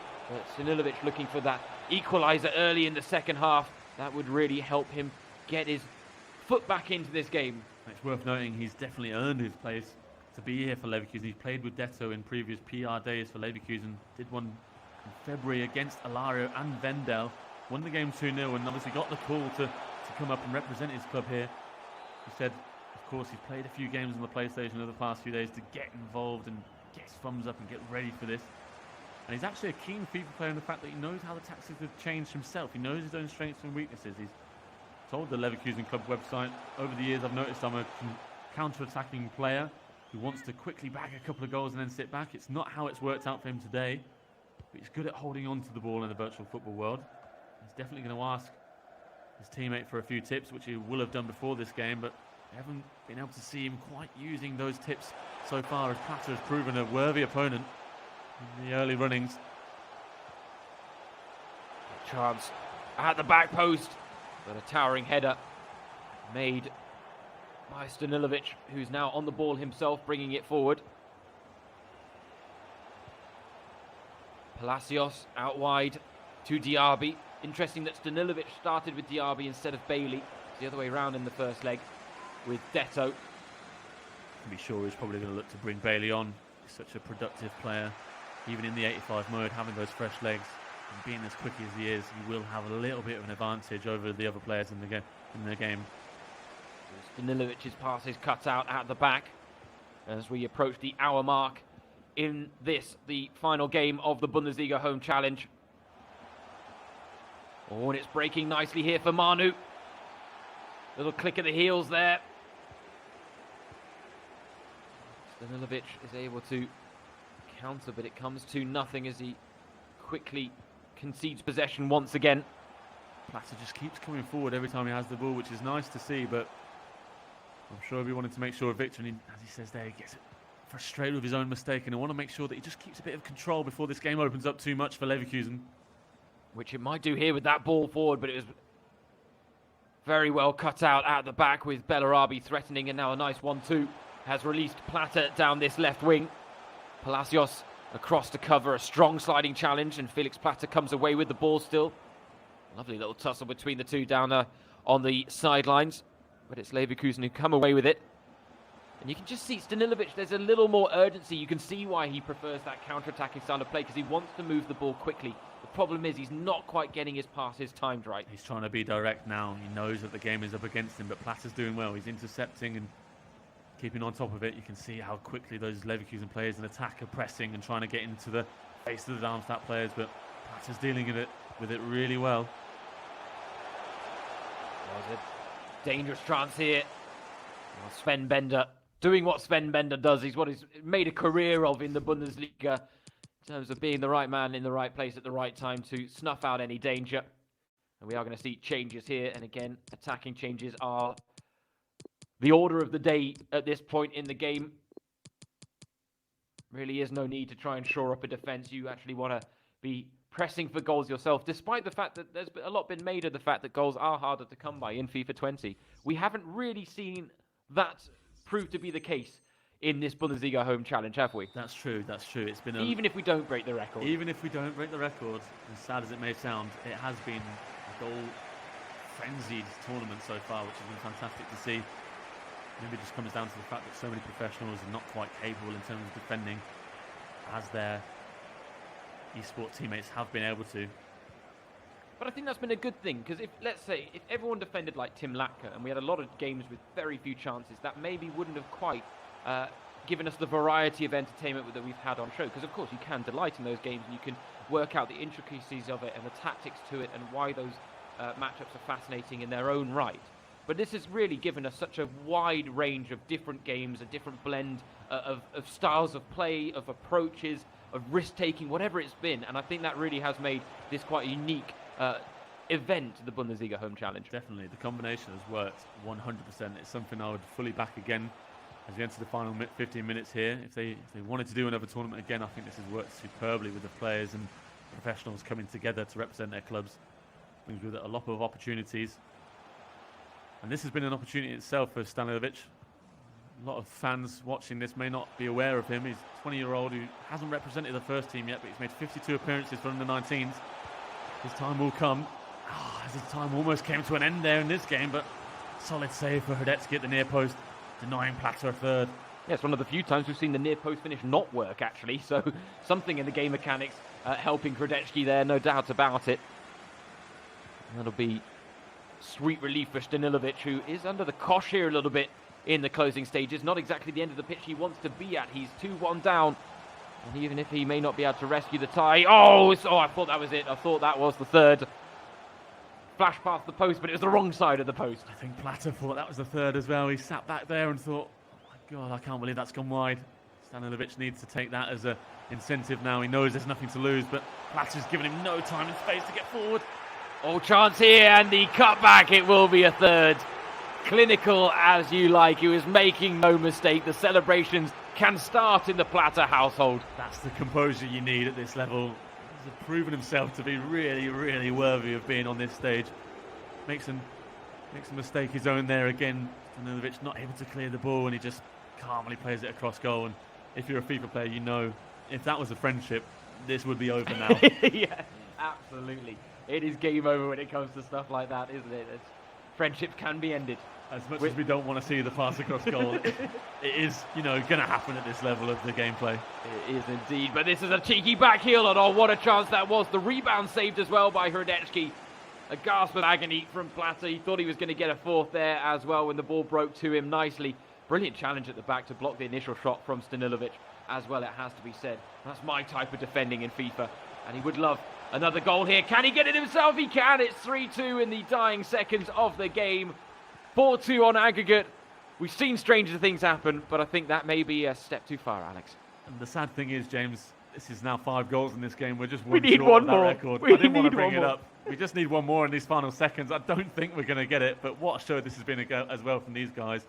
Stanilovic looking for that equaliser early in the second half. That would really help him get his foot back into this game. It's worth noting he's definitely earned his place to be here for Leverkusen. He's played with Detto in previous PR days for Leverkusen. Did one in February against Alario and Wendell. Won the game 2-0 and obviously got the call to come up and represent his club here. He said, of course, he's played a few games on the PlayStation over the past few days to get involved and get his thumbs up and get ready for this. And he's actually a keen FIFA player in the fact that he knows how the tactics have changed himself. He knows his own strengths and weaknesses. He's told the Leverkusen club website, over the years I've noticed I'm a counter-attacking player who wants to quickly bag a couple of goals and then sit back. It's not how it's worked out for him today, but he's good at holding on to the ball in the virtual football world. He's definitely going to ask his teammate for a few tips, which he will have done before this game, but we haven't been able to see him quite using those tips so far, as Platter has proven a worthy opponent in the early runnings. Chance at the back post, but a towering header made by Stanilovic, who's now on the ball himself, bringing it forward. Palacios out wide to Diaby. Interesting that Stanilovic started with Diaby instead of Bailey. It's the other way around in the first leg with Detto. To be sure, he's probably going to look to bring Bailey on. He's such a productive player. Even in the 85 mode, having those fresh legs and being as quick as he is, he will have a little bit of an advantage over the other players in the game. Stanilovic's pass is cut out at the back as we approach the hour mark in this, the final game of the Bundesliga home challenge. Oh, and it's breaking nicely here for Manu. Little click of the heels there. Stanilovic is able to counter, but it comes to nothing as he quickly concedes possession once again. Platter just keeps coming forward every time he has the ball, which is nice to see, but I'm sure he wanted to make sure of Victor, and as he says there, he gets frustrated with his own mistake, and I want to make sure that he just keeps a bit of control before this game opens up too much for Leverkusen. Which it might do here with that ball forward, but it was very well cut out at the back with Bellarabi threatening, and now a nice 1-2 has released Platter down this left wing. Palacios across to cover a strong sliding challenge, and Felix Platter comes away with the ball still. Lovely little tussle between the two down on the sidelines, but it's Leverkusen who come away with it. And you can just see Stanilovic, there's a little more urgency. You can see why he prefers that counter-attacking style of play, because he wants to move the ball quickly. The problem is he's not quite getting his passes timed right. He's trying to be direct now. He knows that the game is up against him, but Platter's doing well. He's intercepting and keeping on top of it. You can see how quickly those Leverkusen players in attack are pressing and trying to get into the face of the Darmstadt players, but Platter's dealing with it really well. There's a dangerous chance here. Well, Sven Bender doing what Sven Bender does. He's what he's made a career of in the Bundesliga in terms of being the right man in the right place at the right time to snuff out any danger. And we are going to see changes here. And again, attacking changes are the order of the day at this point in the game. Really is no need to try and shore up a defense. You actually want to be pressing for goals yourself, despite the fact that there's a lot been made of the fact that goals are harder to come by in FIFA 20. We haven't really seen that prove to be the case in this Bundesliga home challenge, have we? That's true. It's been even if we don't break the record. Even if we don't break the record, as sad as it may sound, it has been a goal-frenzied tournament so far, which has been fantastic to see. Maybe it just comes down to the fact that so many professionals are not quite capable in terms of defending as their eSports teammates have been able to. But I think that's been a good thing, because let's say, if everyone defended like Tim Latka and we had a lot of games with very few chances, that maybe wouldn't have quite given us the variety of entertainment that we've had on show. Because of course you can delight in those games and you can work out the intricacies of it and the tactics to it and why those matchups are fascinating in their own right. But this has really given us such a wide range of different games, a different blend of styles of play, of approaches, of risk-taking, whatever it's been. And I think that really has made this quite a unique event, the Bundesliga Home Challenge. Definitely. The combination has worked 100%. It's something I would fully back again as we enter the final 15 minutes here. If they wanted to do another tournament again, I think this has worked superbly with the players and professionals coming together to represent their clubs. Brings with it a lot of opportunities. And this has been an opportunity itself for Stanojevic. A lot of fans watching this may not be aware of him. He's a 20-year-old who hasn't represented the first team yet, but he's made 52 appearances for under-19s. His time will come. As his time almost came to an end there in this game, but solid save for Hradecky at the near post, denying Plata a third. Yeah, it's one of the few times we've seen the near post finish not work, actually. So something in the game mechanics helping Hradecky there, no doubt about it. That'll be sweet relief for Stanilovic, who is under the cosh here a little bit in the closing stages. Not exactly the end of the pitch he wants to be at. He's 2-1 down. And even if he may not be able to rescue the tie... Oh, I thought that was it. I thought that was the third. Flash past the post, but it was the wrong side of the post. I think Plata thought that was the third as well. He sat back there and thought, oh my God, I can't believe that's gone wide. Stanilovic needs to take that as an incentive now. He knows there's nothing to lose, but Plata's given him no time and space to get forward. Oh, chance here, and the cutback, it will be a third. Clinical as you like, he was making no mistake. The celebrations can start in the Plata household. That's the composure you need at this level. He's proven himself to be really, really worthy of being on this stage. Makes a mistake his own there again. Stanilovic not able to clear the ball, and he just calmly plays it across goal. And if you're a FIFA player, you know if that was a friendship, this would be over now. Yeah, absolutely. It is game over when it comes to stuff like that, isn't it? Friendships can be ended. As much as we don't want to see the pass across goal, it is, going to happen at this level of the gameplay. It is indeed. But this is a cheeky back heel, and oh, what a chance that was. The rebound saved as well by Hradecky. A gasp of agony from Plata. He thought he was going to get a fourth there as well when the ball broke to him nicely. Brilliant challenge at the back to block the initial shot from Stanilovic as well, it has to be said. That's my type of defending in FIFA, and he would love another goal here. Can he get it himself? He can. It's 3-2 in the dying seconds of the game. 4-2 on aggregate. We've seen stranger things happen, but I think that may be a step too far, Alex. And the sad thing is, James, this is now 5 goals in this game. We're just we one need short one of that more. record. We I didn't want to need bring one it more. up. We just need one more in these final seconds. I don't think we're going to get it, but what a show this has been as well from these guys.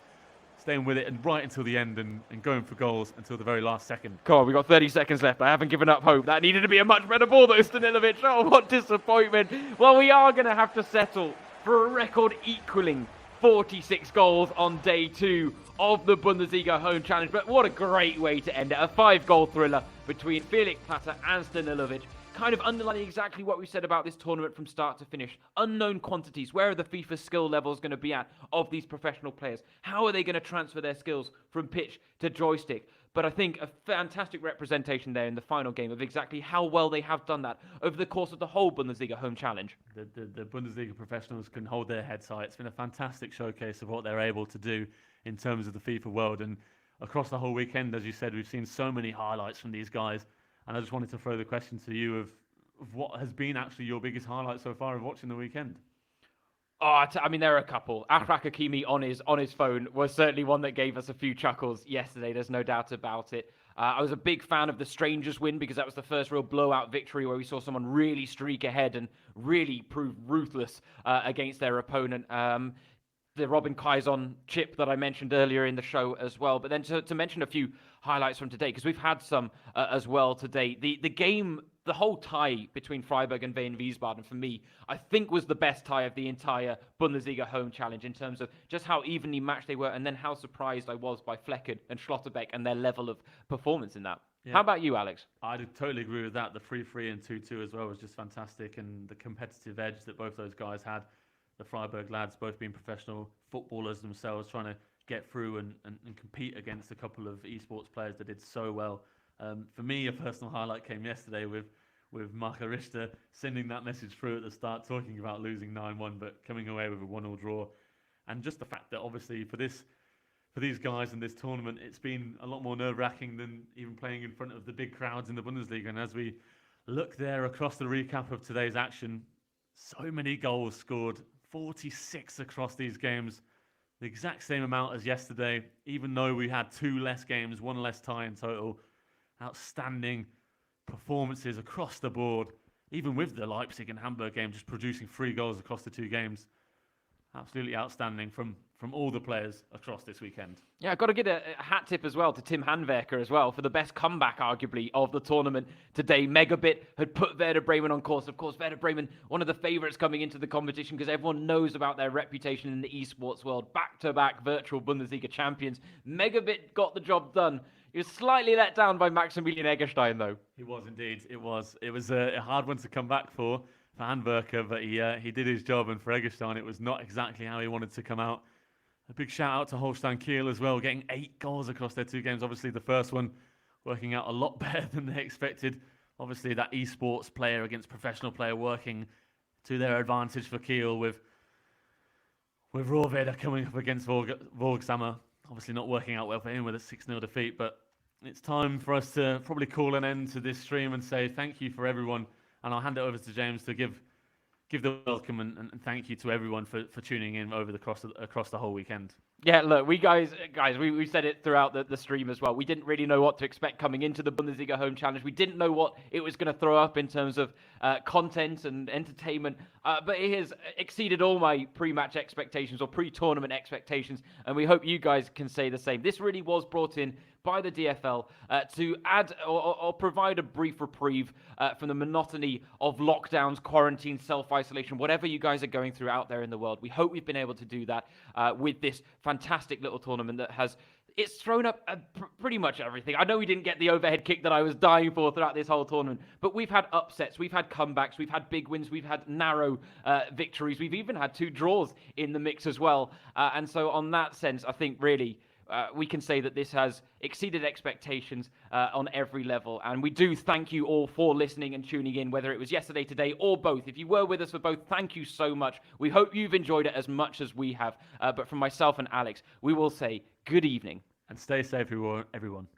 Staying with it and right until the end and going for goals until the very last second. Come on, we've got 30 seconds left. I haven't given up hope. That needed to be a much better ball, though, Stanilovic. Oh, what disappointment. Well, we are going to have to settle for a record equaling 46 goals on day 2 of the Bundesliga home challenge. But what a great way to end it. A 5-goal thriller between Felix Plata and Stanilovic. Kind of underlining exactly what we said about this tournament from start to finish. Unknown quantities. Where are the FIFA skill levels going to be at of these professional players? How are they going to transfer their skills from pitch to joystick? But I think a fantastic representation there in the final game of exactly how well they have done that over the course of the whole Bundesliga home challenge. The Bundesliga professionals can hold their heads high. It's been a fantastic showcase of what they're able to do in terms of the FIFA world. And across the whole weekend, as you said, we've seen so many highlights from these guys. And I just wanted to throw the question to you of what has been actually your biggest highlight so far of watching the weekend. Oh, I mean, there are a couple. Achraf Hakimi on his phone was certainly one that gave us a few chuckles yesterday. There's no doubt about it. I was a big fan of the Strangers win because that was the first real blowout victory where we saw someone really streak ahead and really prove ruthless against their opponent. The Robin Quaison chip that I mentioned earlier in the show as well. But then to mention a few highlights from today, because we've had some as well today. The game the whole tie between Freiburg and Wien Wiesbaden, for me, I think was the best tie of the entire Bundesliga home challenge in terms of just how evenly matched they were, and then how surprised I was by Flecken and Schlotterbeck and their level of performance in that. Yeah. How about you, Alex? I totally agree with that. The 3-3 and 2-2 as well was just fantastic, and the competitive edge that both those guys had. The Freiburg lads both being professional footballers themselves, trying to get through and compete against a couple of esports players that did so well. For me, a personal highlight came yesterday with Marco Richter sending that message through at the start, talking about losing 9-1, but coming away with a 1-1 draw. And just the fact that obviously for these guys in this tournament, it's been a lot more nerve-wracking than even playing in front of the big crowds in the Bundesliga. And as we look there across the recap of today's action, so many goals scored, 46 across these games, the exact same amount as yesterday, even though we had 2 less games, 1 less tie in total. Outstanding performances across the board, even with the Leipzig and Hamburg game just producing 3 goals across the 2 games. Absolutely outstanding from all the players across this weekend. Yeah, I've got to give a hat tip as well to Tim Handwerker as well for the best comeback, arguably, of the tournament today. MegaBit had put Werder Bremen on course. Of course, Werder Bremen, one of the favourites coming into the competition because everyone knows about their reputation in the esports world. Back-to-back virtual Bundesliga champions. MegaBit got the job done. He was slightly let down by Maximilian Eggestein, though. He was indeed. It was a hard one to come back for Handwerker, but he did his job, and for Eggestein, it was not exactly how he wanted to come out. A big shout out to Holstein Kiel as well, getting 8 goals across their 2 games. Obviously, the first one working out a lot better than they expected. Obviously, that esports player against professional player working to their advantage for Kiel with Rohrweder coming up against Volksammer. Obviously, not working out well for him with a 6-0 defeat, but it's time for us to probably call an end to this stream and say thank you for everyone. And I'll hand it over to James to give the welcome and thank you to everyone for tuning in across the whole weekend. Yeah, look, we said it throughout the stream as well. We didn't really know what to expect coming into the Bundesliga home challenge. We didn't know what it was going to throw up in terms of content and entertainment, but it has exceeded all my pre-match expectations or pre-tournament expectations, and we hope you guys can say the same. This really was brought in by the DFL to add or provide a brief reprieve from the monotony of lockdowns, quarantine, self-isolation, whatever you guys are going through out there in the world. We hope we've been able to do that with this fantastic little tournament that it's thrown up pretty much everything. I know we didn't get the overhead kick that I was dying for throughout this whole tournament, but we've had upsets, we've had comebacks, we've had big wins, we've had narrow victories, we've even had 2 draws in the mix as well. And so on that sense, I think really we can say that this has exceeded expectations on every level. And we do thank you all for listening and tuning in, whether it was yesterday, today, or both. If you were with us for both, thank you so much. We hope you've enjoyed it as much as we have. But from myself and Alex, we will say good evening. And stay safe, everyone.